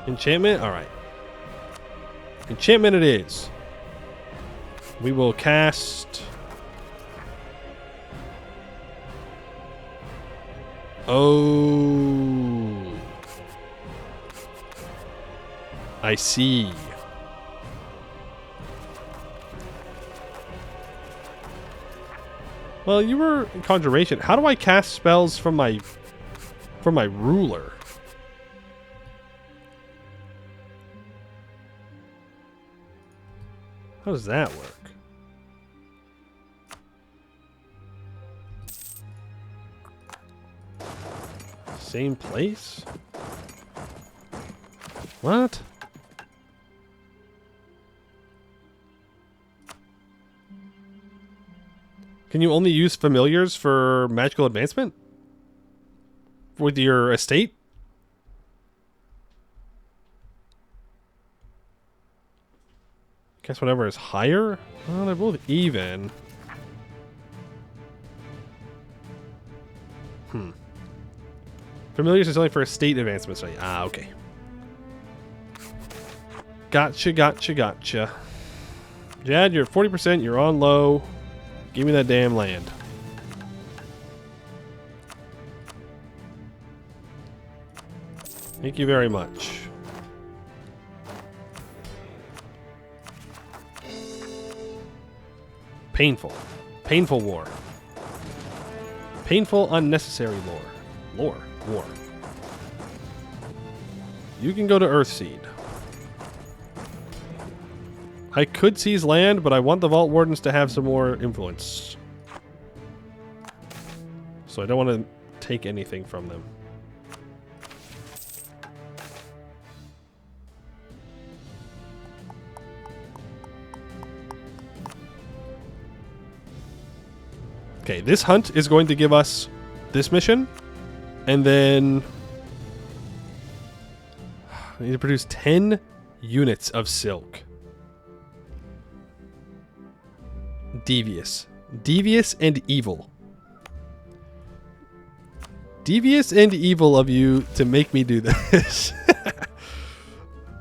Enchantment? Alright. Enchantment it is. We will cast... Oh. I see. Well, you were in conjuration. How do I cast spells from my ruler? How does that work? Same place? What? Can you only use familiars for magical advancement? With your estate? Guess whatever is higher? Well, they're both even. Familiars is only for estate advancements. So, ah, okay. Gotcha, gotcha, gotcha. Jad, you're at 40%. You're on low. Give me that damn land. Thank you very much. Painful. Painful war. Painful, unnecessary lore. War. You can go to Earthseed. I could seize land, but I want the Vault Wardens to have some more influence. So I don't want to take anything from them. Okay, this hunt is going to give us this mission. And then I need to produce 10 units of silk. Devious. Devious and evil. Devious and evil of you to make me do this.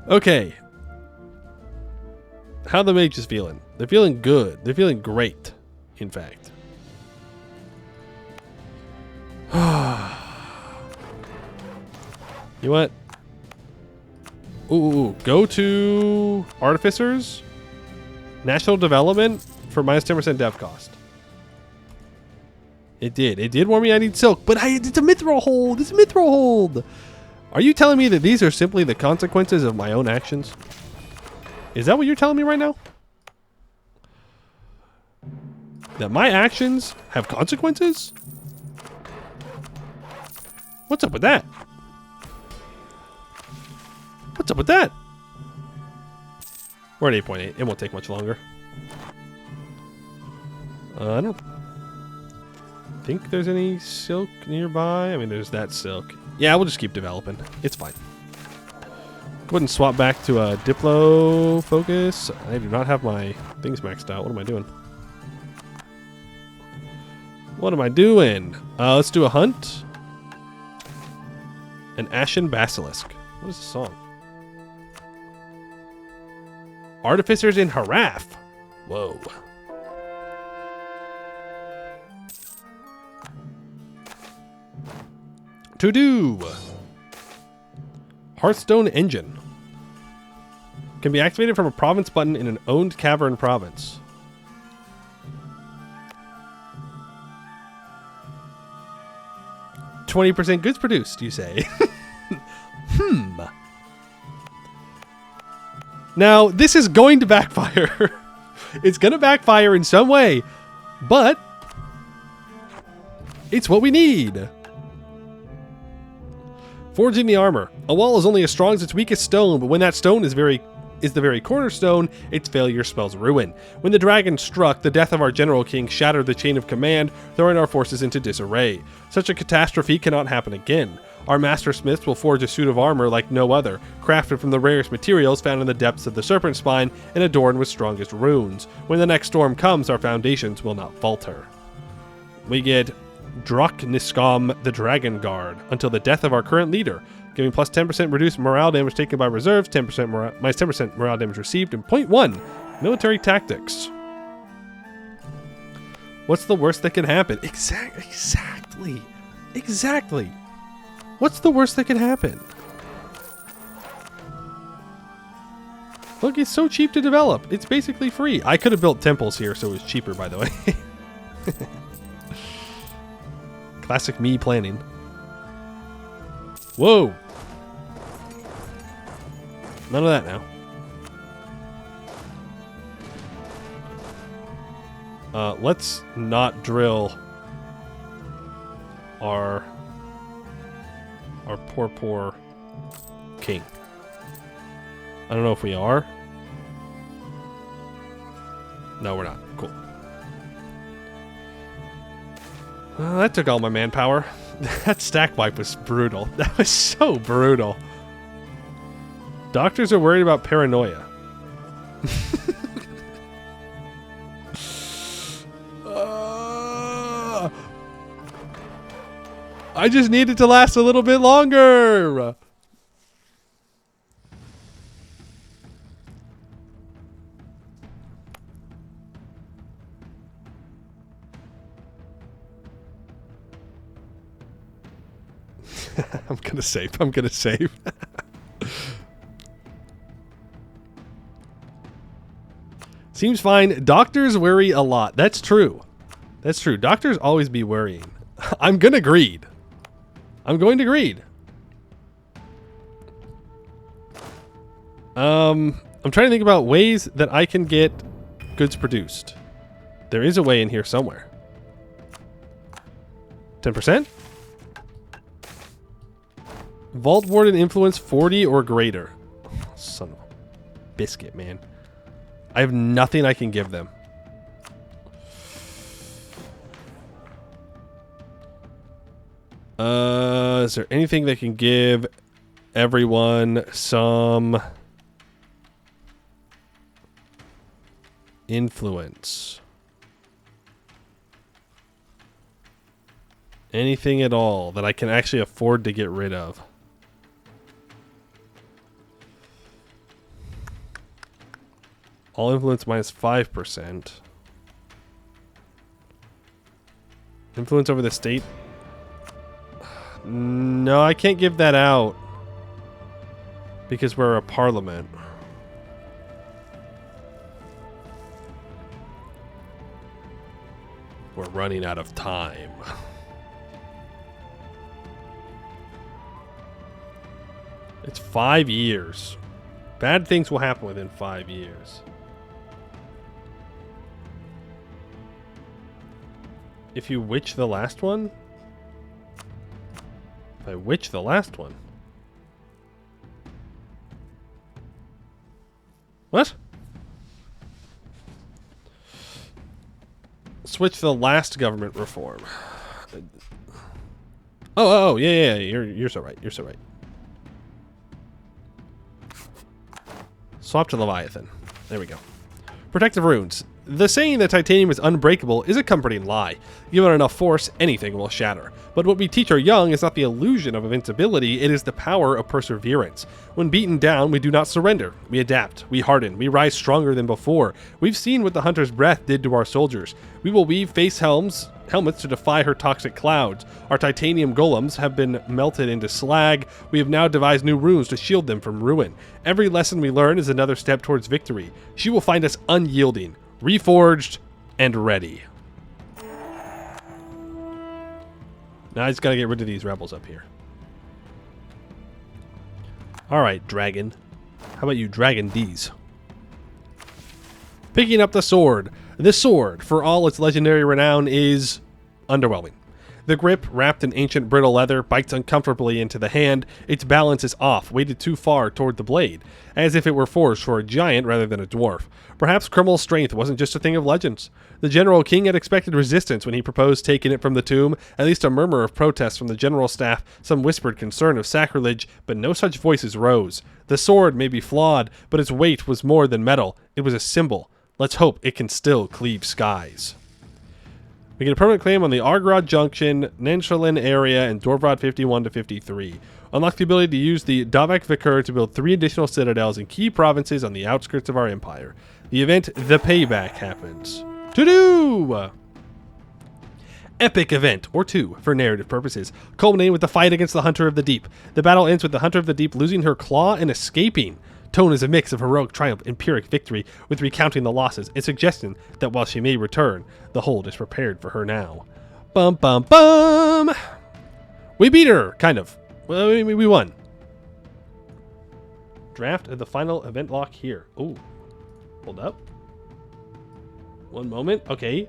Okay. How the mages feeling? They're feeling good. They're feeling great, in fact. You know what? Ooh, go to Artificers. National Development for minus 10% dev cost. It did. It did warn me I need silk, but it's a mithril hold. It's a mithril hold. Are you telling me that these are simply the consequences of my own actions? Is that what you're telling me right now? That my actions have consequences? What's up with that? What's up with that? We're at 8.8. It won't take much longer. I don't think there's any silk nearby. I mean, there's that silk. Yeah, we'll just keep developing. It's fine. Go ahead and swap back to a Diplo focus. I do not have my things maxed out. What am I doing? What am I doing? Let's do a hunt. An Ashen Basilisk. What is the song? Artificers in Haraf. Whoa. To do. Hearthstone Engine. Can be activated from a province button in an owned cavern province. %20 goods produced, you say? Now, this is going to backfire. It's going to backfire in some way, but it's what we need. Forging the armor. A wall is only as strong as its weakest stone, but when that stone is the very cornerstone, its failure spells ruin. When the dragon struck, the death of our general king shattered the chain of command, throwing our forces into disarray. Such a catastrophe cannot happen again. Our master smiths will forge a suit of armor like no other, crafted from the rarest materials found in the depths of the serpent spine and adorned with strongest runes. When the next storm comes, our foundations will not falter. We get Drakniskam the Dragon Guard until the death of our current leader, giving plus 10% reduced morale damage taken by reserves, minus 10% morale damage received, and 0.1 military tactics. What's the worst that can happen? Exactly. What's the worst that can happen? Look, it's so cheap to develop. It's basically free. I could have built temples here, so it was cheaper, by the way. Classic me planning. Whoa. None of that now. Let's not drill our poor king. I don't know if we are. No, we're not. Cool. That took all my manpower. That stack wipe was brutal. That was so brutal. Doctors are worried about paranoia. I just need it to last a little bit longer. I'm gonna save. Seems fine. Doctors worry a lot. That's true. Doctors always be worrying. I'm going to greed. I'm trying to think about ways that I can get goods produced. There is a way in here somewhere. 10%? Vault Warden influence 40 or greater. Son of a biscuit, man. I have nothing I can give them. Is there anything that can give everyone some influence? Anything at all that I can actually afford to get rid of? All influence minus 5%. Influence over the state. No, I can't give that out. Because we're a parliament. We're running out of time. It's 5 years. Bad things will happen within 5 years. If you witch the last one? If I witch the last one? What? Switch the last government reform. Oh, yeah. You're so right. You're so right. Swap to Leviathan. There we go. Protective runes. The saying that titanium is unbreakable is a comforting lie. Given enough force, anything will shatter. But what we teach our young is not the illusion of invincibility, it is the power of perseverance. When beaten down, we do not surrender. We adapt, we harden, we rise stronger than before. We've seen what the Hunter's breath did to our soldiers. We will weave face helmets to defy her toxic clouds. Our titanium golems have been melted into slag. We have now devised new runes to shield them from ruin. Every lesson we learn is another step towards victory. She will find us unyielding, reforged, and ready. Now I just gotta get rid of these rebels up here. Alright, dragon. How about you dragon these? Picking up the sword. This sword, for all its legendary renown, is underwhelming. The grip, wrapped in ancient brittle leather, bites uncomfortably into the hand. Its balance is off, weighted too far toward the blade, as if it were forged for a giant rather than a dwarf. Perhaps Criminal's strength wasn't just a thing of legends. The General King had expected resistance when he proposed taking it from the tomb, at least a murmur of protest from the general staff, some whispered concern of sacrilege, but no such voices rose. The sword may be flawed, but its weight was more than metal. It was a symbol. Let's hope it can still cleave skies. We get a permanent claim on the Argrod Junction, Nentralin area, and Dorvrod 51 to 53. Unlock the ability to use the Davak Vikur to build 3 additional citadels in key provinces on the outskirts of our empire. The event, The Payback, happens. To-do! Epic event, or 2, for narrative purposes, culminating with the fight against the Hunter of the Deep. The battle ends with the Hunter of the Deep losing her claw and escaping. Tone is a mix of heroic triumph and Pyrrhic victory, with recounting the losses and suggesting that while she may return, the hold is prepared for her now. Bum bum bum! We beat her, kind of. Well, we won. Draft of the final event lock here. Ooh. Hold up. One moment. Okay.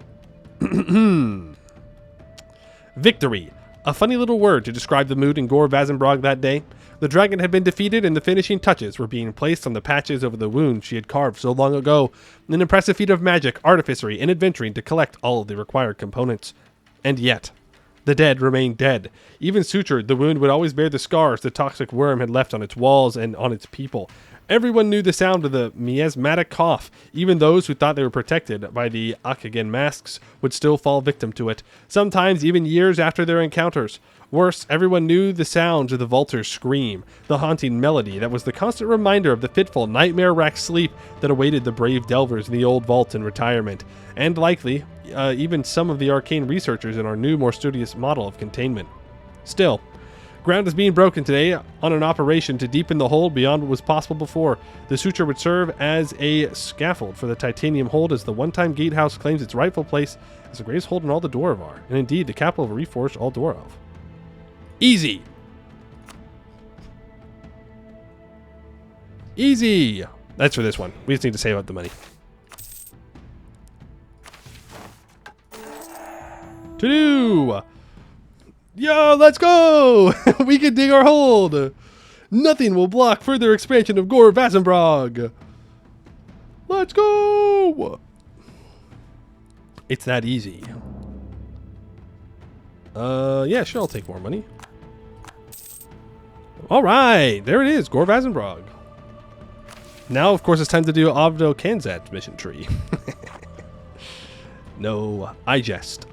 Victory. A funny little word to describe the mood in Gore Vazumbrog that day. The dragon had been defeated and the finishing touches were being placed on the patches over the wounds she had carved so long ago. An impressive feat of magic, artificery, and adventuring to collect all of the required components. And yet, the dead remained dead. Even sutured, the wound would always bear the scars the toxic worm had left on its walls and on its people. Everyone knew the sound of the miasmatic cough. Even those who thought they were protected by the Akagen masks would still fall victim to it, sometimes even years after their encounters. Worse, everyone knew the sounds of the Vaulter's scream, the haunting melody that was the constant reminder of the fitful, nightmare-racked sleep that awaited the brave delvers in the old vault in retirement, and likely, even some of the arcane researchers in our new, more studious model of containment. Still, ground is being broken today on an operation to deepen the hold beyond what was possible before. The suture would serve as a scaffold for the titanium hold as the one-time gatehouse claims its rightful place as the greatest hold in all the Dwarvar, and indeed the capital of a reforged Aldorov. Easy. Easy. That's for this one. We just need to save up the money. To do. Yo, let's go. We can dig our hold. Nothing will block further expansion of Gore Vazumbrog. Let's go. It's that easy. Yeah, sure, I'll take more money. All right, there it is, Gore Vazumbrog. Now, of course, it's time to do Avdo Kanzat mission tree. No, I jest.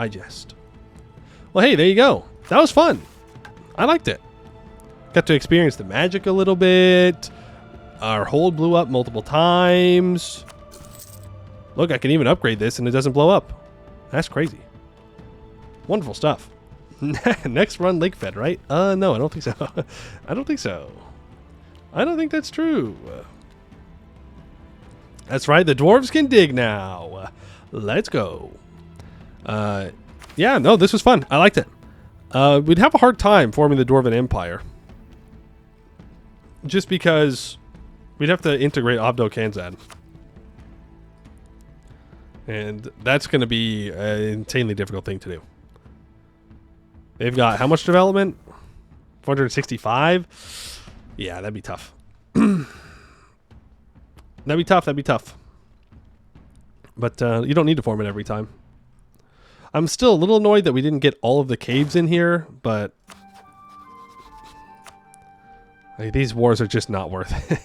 Well, hey, there you go. That was fun. I liked it. Got to experience the magic a little bit. Our hold blew up multiple times. Look, I can even upgrade this and it doesn't blow up. That's crazy. Wonderful stuff. Next run, Lake Fed, right? No, I don't think so. I don't think so. I don't think that's true. That's right. The dwarves can dig now. Let's go. Yeah, no, this was fun. I liked it. We'd have a hard time forming the Dwarven Empire. Just because we'd have to integrate Abdo Kanzad. And that's going to be an insanely difficult thing to do. They've got how much development? 465? Yeah, that'd be tough. That'd be tough. That'd be tough. But you don't need to form it every time. I'm still a little annoyed that we didn't get all of the caves in here, but like, these wars are just not worth it.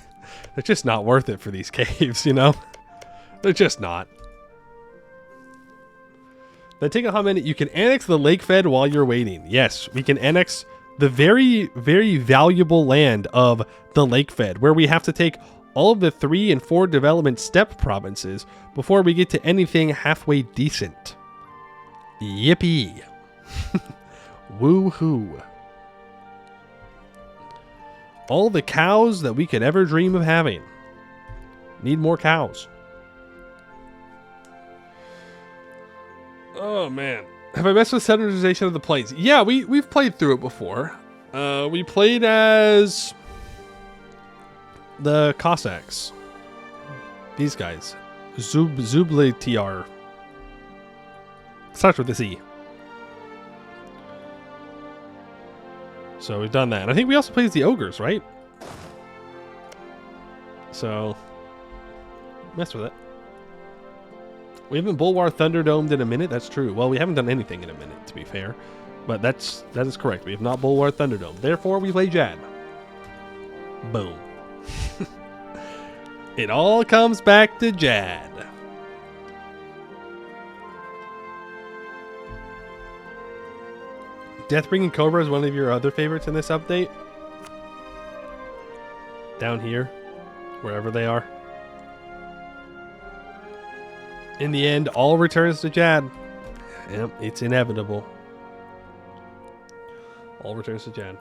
They're just not worth it for these caves, you know? They're just not. Then take a minute. You can annex the lake fed while you're waiting. Yes, we can annex the very, very valuable land of the lake fed, where we have to take all of the 3 and 4 development step provinces before we get to anything halfway decent. Yippee. Woo-hoo. All the cows that we could ever dream of having. Need more cows. Oh, man. Have I messed with standardization of the planes? Yeah, we've played through it before. We played as the Cossacks. These guys. Zubletiar. Starts with this E. So we've done that. And I think we also played as the ogres, right? So mess with it. We haven't Bulwar Thunderdomed in a minute. That's true. Well, we haven't done anything in a minute, to be fair. But that is correct. We have not Bulwar Thunderdome. Therefore, we play Jad. Boom. It all comes back to Jad. Deathbringing Cobra is one of your other favorites in this update. Down here, wherever they are. In the end, all returns to Jad. Yep, it's inevitable. All returns to Jad.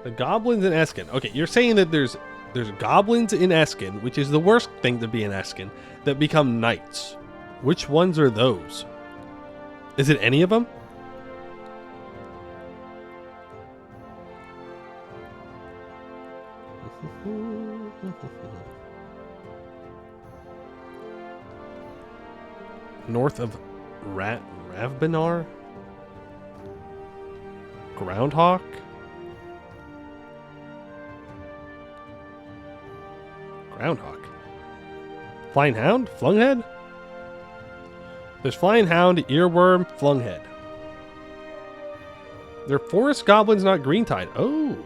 The goblins in Eskin. Okay, you're saying that there's goblins in Eskin, which is the worst thing to be in Eskin, that become knights. Which ones are those? Is it any of them? North of Anbennar? Groundhawk? Groundhawk. Flying Hound? Flunghead? There's Flying Hound, Earworm, Flunghead. They're forest goblins, not green tide. Oh.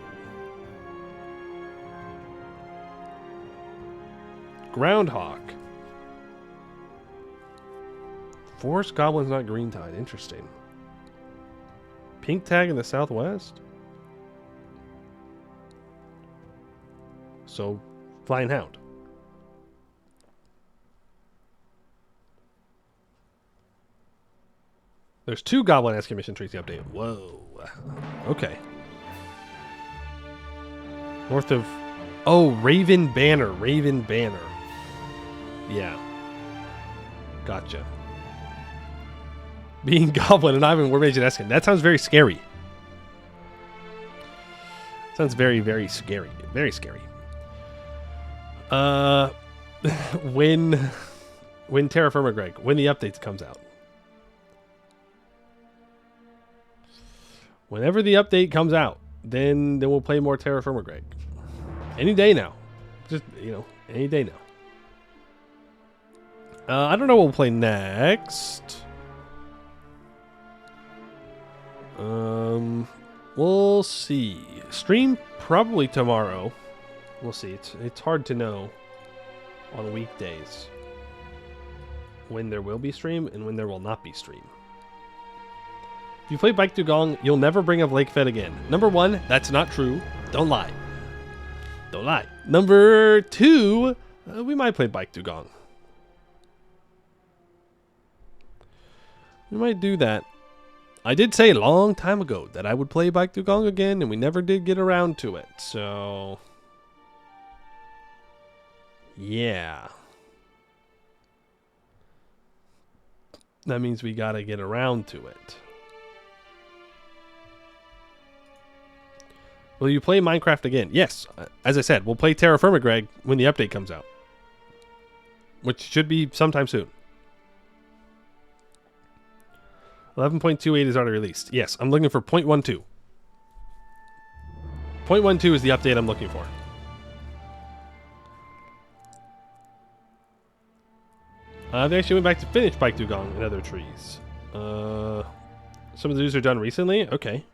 Groundhawk. Forest goblins, not green tide. Interesting. Pink tag in the southwest? So, Flying Hound. There's 2 Goblin Excavation Trees to update. Whoa. Okay. North of... Oh, Raven Banner. Raven Banner. Yeah. Gotcha. Being Goblin and I'm in War Mage and Eskin. That sounds very scary. Sounds very, very scary. Very scary. When Terra Firma Greg. When the updates comes out. Whenever the update comes out, then we'll play more Terra Firma Greg. Any day now. Just, you know, any day now. I don't know what we'll play next. We'll see. Stream probably tomorrow. We'll see. It's hard to know on weekdays when there will be stream and when there will not be stream. If you play Bike Dugong, you'll never bring up Lake Fed again. Number 1, that's not true. Don't lie. Don't lie. Number 2, we might play Bike Dugong. We might do that. I did say a long time ago that I would play Bike Dugong again, and we never did get around to it. So, yeah. That means we gotta get around to it. Will you play Minecraft again? Yes. As I said, we'll play Terra Firma, Greg, when the update comes out. Which should be sometime soon. 11.28 is already released. Yes, I'm looking for 0.12. 0.12 is the update I'm looking for. They actually went back to finish Bike Dugong and other trees. Some of the news are done recently? Okay.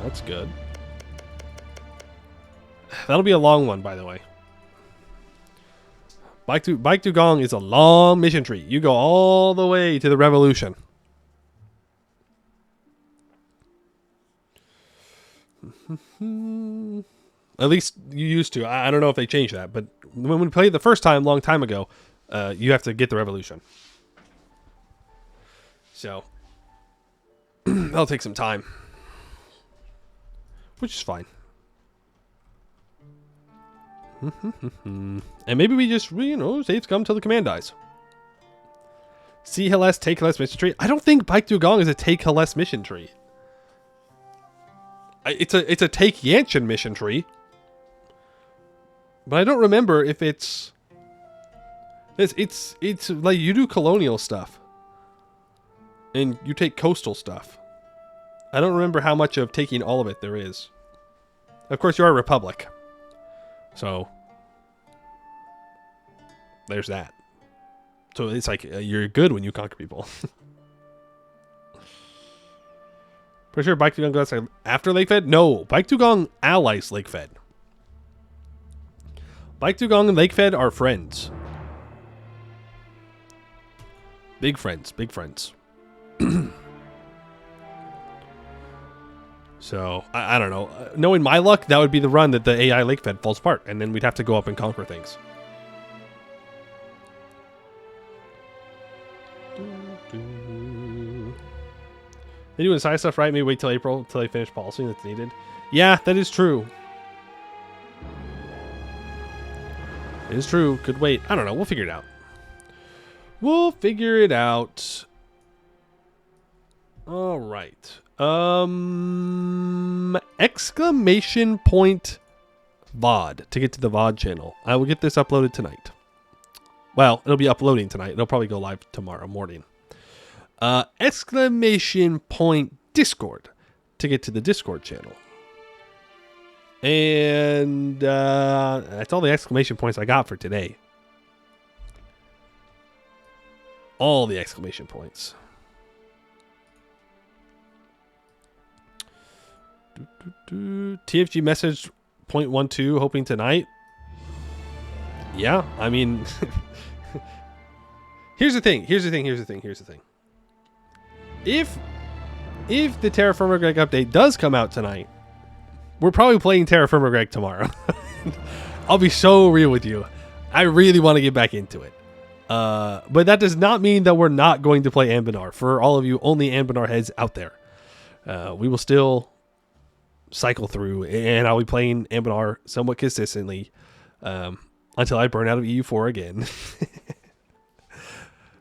That's good. That'll be a long one, by the way. Bike Dugong is a long mission tree. You go all the way to the Revolution. At least you used to. I don't know if they changed that, but when we played the first time, long time ago, you have to get the Revolution. So, that'll take some time. Which is fine. And maybe we just, saves come till the command dies. See Hellas, take Hellas mission tree. I don't think Bike Dugong is a take Hellas mission tree. It's a take Yanshin mission tree. But I don't remember if it's like you do colonial stuff. And you take coastal stuff. I don't remember how much of taking all of it there is. Of course, you are a republic. So, there's that. So, it's like, you're good when you conquer people. For sure, Bike Dugong goes after Lakefed? No, Bike Dugong allies Lakefed. Bike Dugong and Lakefed are friends. Big friends, big friends. So, I don't know. Knowing my luck, that would be the run that the AI Lakefed falls apart, and then we'd have to go up and conquer things. They doing side stuff right? Maybe wait till April till they finish policy that's needed. Yeah, that is true. It is true. Could wait. I don't know. We'll figure it out. We'll figure it out. All right. Exclamation point VOD to get to the VOD channel. I will get this uploaded tonight. Well, it'll be uploading tonight. It'll probably go live tomorrow morning. Exclamation point Discord to get to the Discord channel. And that's all the exclamation points I got for today. All the exclamation points. TFG message 0.12 hoping tonight. Yeah, I mean, here's the thing. If the Terra Firma Greg update does come out tonight, we're probably playing Terra Firma Greg tomorrow. I'll be so real with you. I really want to get back into it. But that does not mean that we're not going to play Anbennar. For all of you only Anbennar heads out there, we will still cycle through, and I'll be playing Anbennar somewhat consistently until I burn out of EU4 again.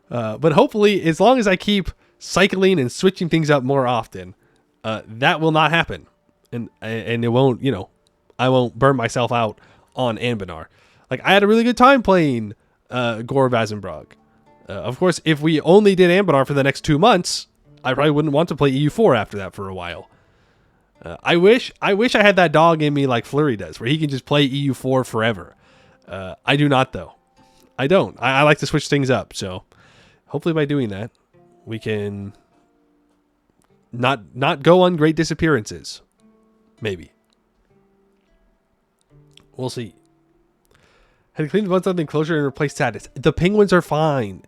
But hopefully, as long as I keep cycling and switching things up more often, that will not happen, and it won't. I won't burn myself out on Anbennar. Like, I had a really good time playing Gore Vazumbrog. Of course, if we only did Anbennar for the next 2 months, I probably wouldn't want to play EU4 after that for a while. I wish I had that dog in me like Flurry does, where he can just play EU4 forever. I do not, though. I don't. I like to switch things up. So hopefully by doing that, we can not go on great disappearances. Maybe. We'll see. Had to clean the buttons on the enclosure and replace status. The penguins are fine.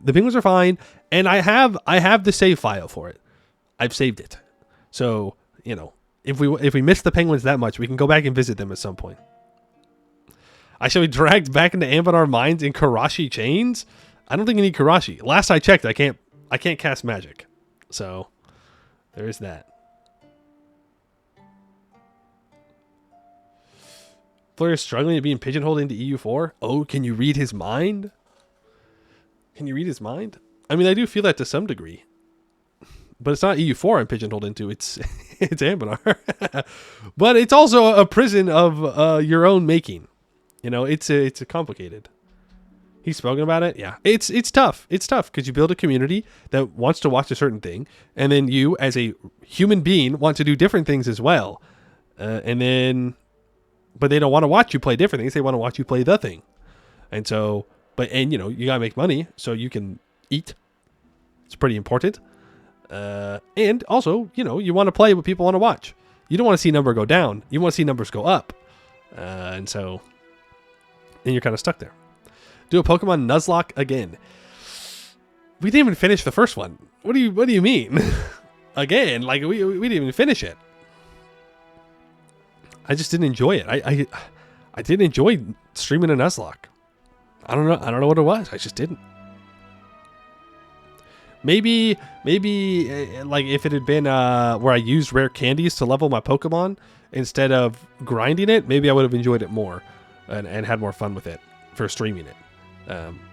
And I have the save file for it. I've saved it. So, if we miss the penguins that much, we can go back and visit them at some point. I shall be dragged back into Anbennar mines in Karashi chains. I don't think I need Karashi. Last I checked, I can't cast magic. So There is that. Player struggling at being pigeonholed into EU4. Oh, can you read his mind? Can you read his mind? I mean, I do feel that to some degree. But it's not EU4 I'm pigeonholed into. It's it's Anbennar. But it's also a prison of your own making. You know, it's a complicated. He's spoken about it. Yeah, it's tough. It's tough because you build a community that wants to watch a certain thing, and then you, as a human being, want to do different things as well. But they don't want to watch you play different things. They want to watch you play the thing. And so, you know, you gotta make money so you can eat. It's pretty important. And also, you know, you want to play what people want to watch. You don't want to see number go down. You want to see numbers go up. And so, then you're kind of stuck there. Do a Pokemon Nuzlocke again. We didn't even finish the first one. What do you mean? Again, like we didn't even finish it. I just didn't enjoy it. I didn't enjoy streaming a Nuzlocke. I don't know what it was. I just didn't. Maybe like if it had been where I used rare candies to level my Pokemon instead of grinding it, maybe I would have enjoyed it more and had more fun with it for streaming it.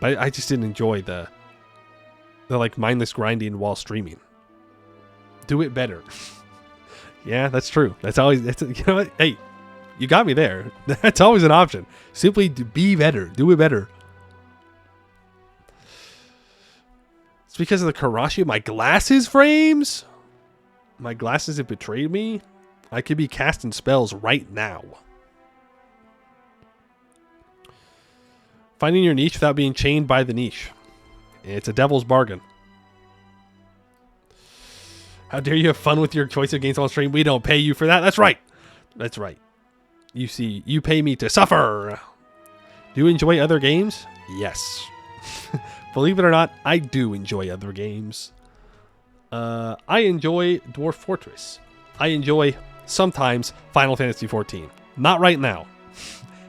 But I just didn't enjoy the like mindless grinding while streaming. Do it better. Yeah, that's true. That's you know what? Hey, you got me there. That's always an option. Simply be better. Do it better. It's because of the Karashi. My glasses frames. My glasses have betrayed me. I could be casting spells right now. Finding your niche without being chained by the niche. It's a devil's bargain. How dare you have fun with your choice of games on stream? We don't pay you for that. That's right. That's right. You see, you pay me to suffer. Do you enjoy other games? Yes. Believe it or not, I do enjoy other games. I enjoy Dwarf Fortress. I enjoy, sometimes, Final Fantasy XIV. Not right now.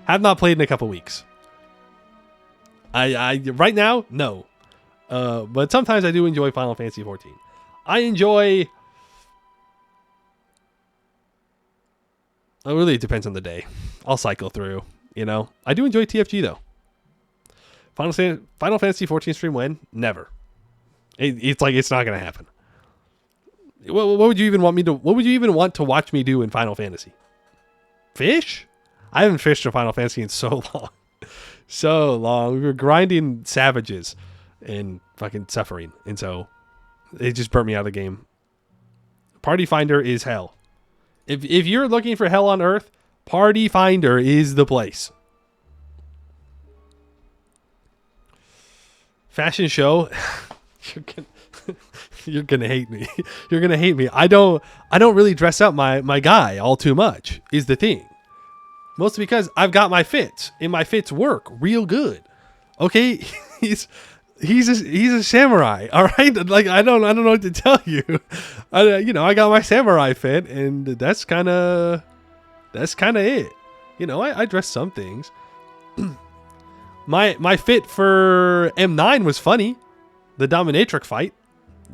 Have not played in a couple weeks. Right now, no. But sometimes I do enjoy Final Fantasy XIV. I enjoy... It really depends on the day. I'll cycle through, you know. I do enjoy TFG, though. Final Fantasy XIV stream when? Never. It's like, it's not going to happen. What would you even want me to... What would you even want to watch me do in Final Fantasy? Fish? I haven't fished in Final Fantasy in so long. So long. We were grinding savages and fucking suffering. And so... It just burnt me out of the game. Party Finder is hell. If you're looking for hell on earth, Party Finder is the place. Fashion show. You're gonna hate me. You're gonna hate me. I don't really dress up my guy all too much, is the thing. Mostly because I've got my fits, and my fits work real good. Okay? He's a samurai, all right? Like I don't know what to tell you. I got my samurai fit, and that's kind of it. You know, I dress some things. my fit for M9 was funny, the dominatrix fight.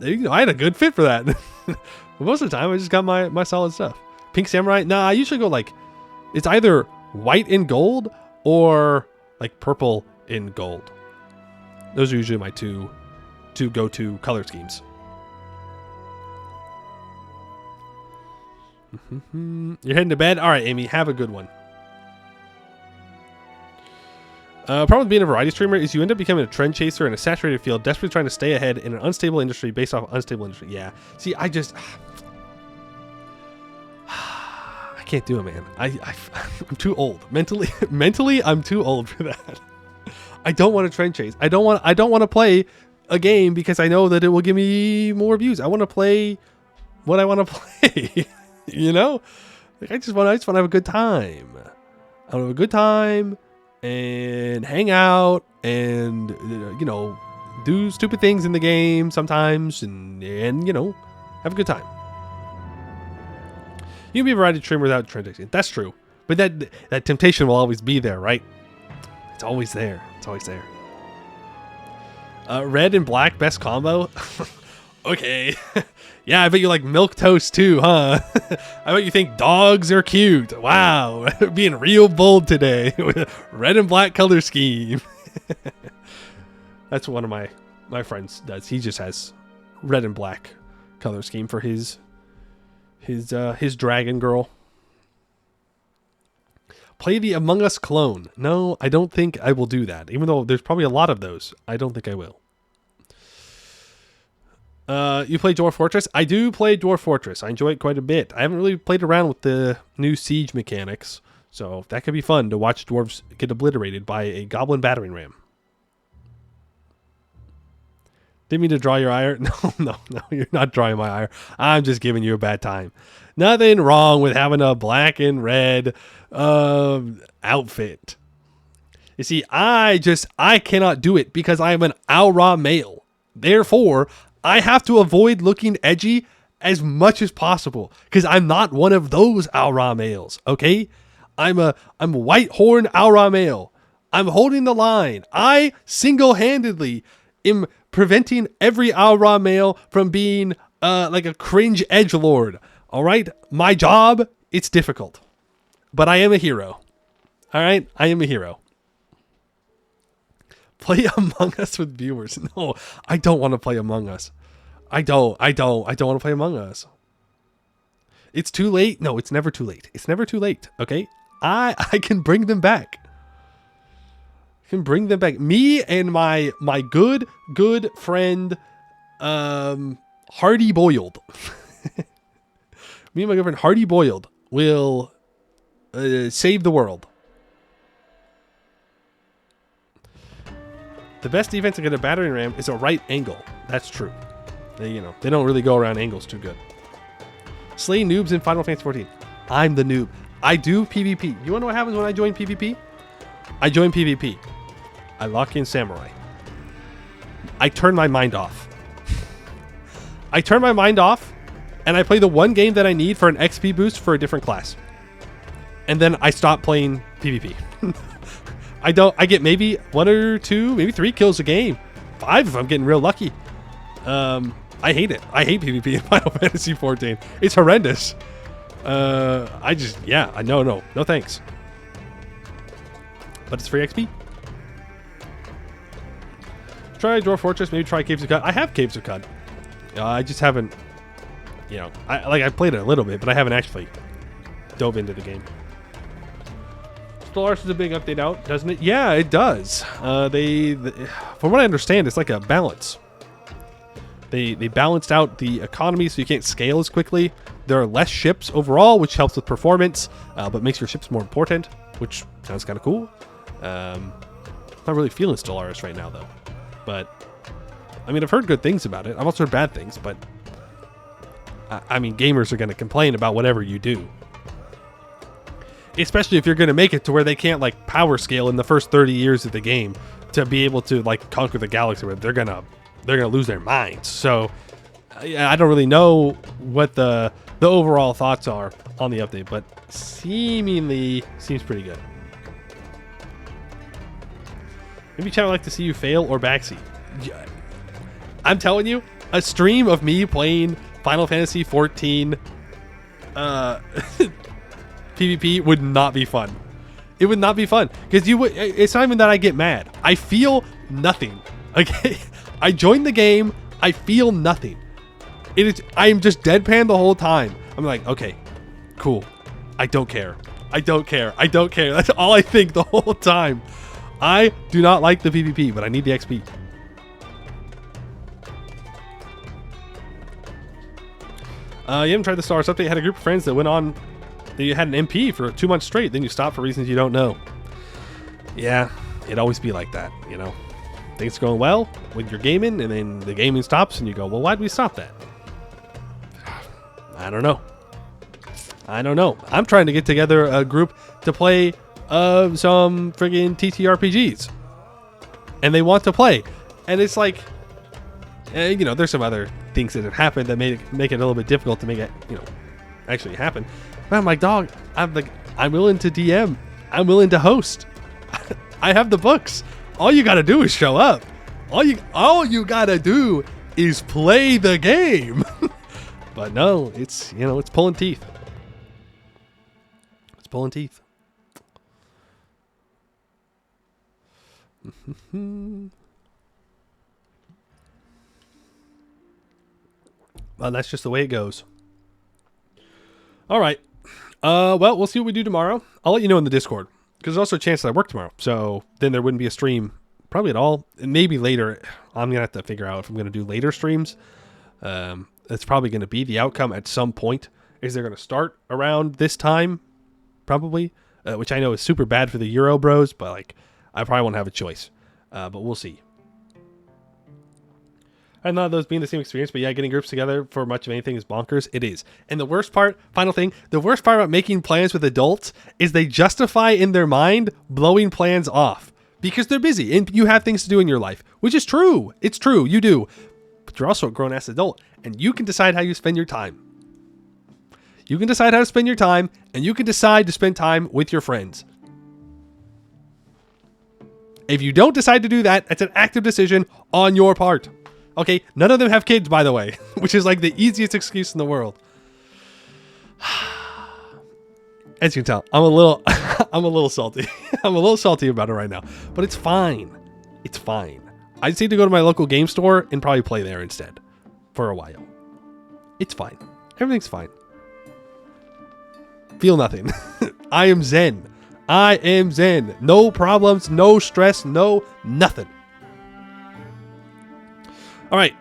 You know, I had a good fit for that. But most of the time, I just got my solid stuff. Pink samurai. Nah, I usually go like it's either white and gold or like purple and gold. Those are usually my two go-to color schemes. You're heading to bed? All right, Amy, have a good one. Problem with being a variety streamer is you end up becoming a trend chaser in a saturated field, desperately trying to stay ahead in an unstable industry based off unstable industry. Yeah. See, I can't do it, man. I'm too old. Mentally, I'm too old for that. I don't want to trend chase. I don't want to play a game because I know that it will give me more views. I want to play what I want to play. You know? Like I just want to have a good time. I want to have a good time and hang out and you know, do stupid things in the game sometimes and you know, have a good time. You can be a variety streamer without trend chasing. That's true. But that temptation will always be there, right? It's always there. It's always there. Red and black, best combo. Okay. Yeah, I bet you like milk toast too, huh? I bet you think dogs are cute. Wow. Being real bold today with a red and black color scheme. That's what one of my friends does. He just has red and black color scheme for his dragon girl. Play the Among Us clone. No, I don't think I will do that. Even though there's probably a lot of those, I don't think I will. You play Dwarf Fortress? I do play Dwarf Fortress. I enjoy it quite a bit. I haven't really played around with the new siege mechanics, so that could be fun to watch dwarves get obliterated by a goblin battering ram. Didn't mean to draw your ire. No, you're not drawing my ire. I'm just giving you a bad time. Nothing wrong with having a black and red outfit. You see, I cannot do it because I am an Aura male. Therefore, I have to avoid looking edgy as much as possible because I'm not one of those Aura males, okay? I'm a white horn Aura male. I'm holding the line. I single-handedly am preventing every Aura male from being like a cringe edgelord. All right? My job, it's difficult. But I am a hero. All right? I am a hero. Play Among Us with viewers. No, I don't want to play Among Us. I don't want to play Among Us. It's too late. No, it's never too late. It's never too late. Okay? I can bring them back. I can bring them back. Me and my good friend Hardy Boiled. Me and my good friend Hardy Boiled will save the world. The best defense against a battering ram is a right angle. That's true. They don't really go around angles too good. Slay noobs in Final Fantasy 14. I'm the noob. I do PvP. You want to know what happens when I join PvP? I join PvP. I lock in Samurai. I turn my mind off. I turn my mind off, and I play the one game that I need for an XP boost for a different class. And then I stop playing PvP. I get maybe 1 or 2, maybe 3 kills a game. 5 if I'm getting real lucky. I hate it. I hate PvP in Final Fantasy 14. It's horrendous. No thanks. But it's free XP. Try Dwarf Fortress, maybe try Caves of Cud. I have Caves of Cud. I just haven't, I played it a little bit, but I haven't actually dove into the game. Stellaris is a big update out, doesn't it? Yeah, it does. From what I understand, it's like a balance. They balanced out the economy so you can't scale as quickly. There are less ships overall, which helps with performance, but makes your ships more important, which sounds kind of cool. Not really feeling Stellaris right now, though. But, I've heard good things about it. I've also heard bad things, but, gamers are going to complain about whatever you do. Especially if you're going to make it to where they can't, power scale in the first 30 years of the game to be able to, conquer the galaxy. They're going to lose their minds. So, I don't really know what the overall thoughts are on the update, but seemingly seems pretty good. Maybe chat would like to see you fail or backseat. I'm telling you, a stream of me playing Final Fantasy 14 PvP would not be fun. It would not be fun because it's not even that I get mad. I feel nothing. Okay, I join the game. I feel nothing. I'm just deadpan the whole time. I'm like, okay, cool. I don't care. That's all I think the whole time. I do not like the PvP, but I need the XP. You haven't tried the Stars update. Had a group of friends that went on. You had an MP for 2 months straight, then you stopped for reasons you don't know. Yeah, it'd always be like that, Things going well when you're gaming, and then the gaming stops, and you go, well, why'd we stop that? I don't know. I'm trying to get together a group to play some friggin' TTRPGs. And they want to play. And it's like, there's some other things that have happened that make it a little bit difficult to make it, actually happen. But I'm like, dog, I'm willing to DM. I'm willing to host. I have the books. All you gotta do is show up. All you gotta do is play the game. But no, it's, you know, it's pulling teeth. It's pulling teeth. Well, that's just the way it goes. All right. Well, we'll see what we do tomorrow. I'll let you know in the Discord, because there's also a chance that I work tomorrow. So then there wouldn't be a stream probably at all. And maybe later. I'm going to have to figure out if I'm going to do later streams. That's probably going to be the outcome at some point. Is they're going to start around this time? Probably. Which I know is super bad for the Euro bros, but like I probably won't have a choice. But we'll see. And none of those being the same experience, but yeah, getting groups together for much of anything is bonkers. It is. And the worst part, final thing, the worst part about making plans with adults is they justify in their mind blowing plans off because they're busy and you have things to do in your life, which is true. It's true. You do. But you're also a grown-ass adult and you can decide how you spend your time. You can decide how to spend your time and you can decide to spend time with your friends. If you don't decide to do that, it's an active decision on your part. Okay, none of them have kids, by the way, which is like the easiest excuse in the world. As you can tell, I'm a little salty. I'm a little salty about it right now, but it's fine. It's fine. I just need to go to my local game store and probably play there instead for a while. It's fine. Everything's fine. Feel nothing. I am zen. I am zen. No problems, no stress, no nothing. All right,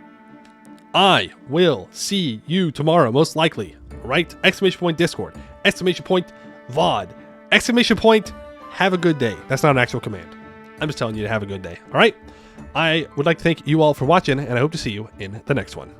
I will see you tomorrow, most likely, right? Exclamation point Discord, exclamation point VOD, exclamation point have a good day. That's not an actual command. I'm just telling you to have a good day, all right? I would like to thank you all for watching, and I hope to see you in the next one.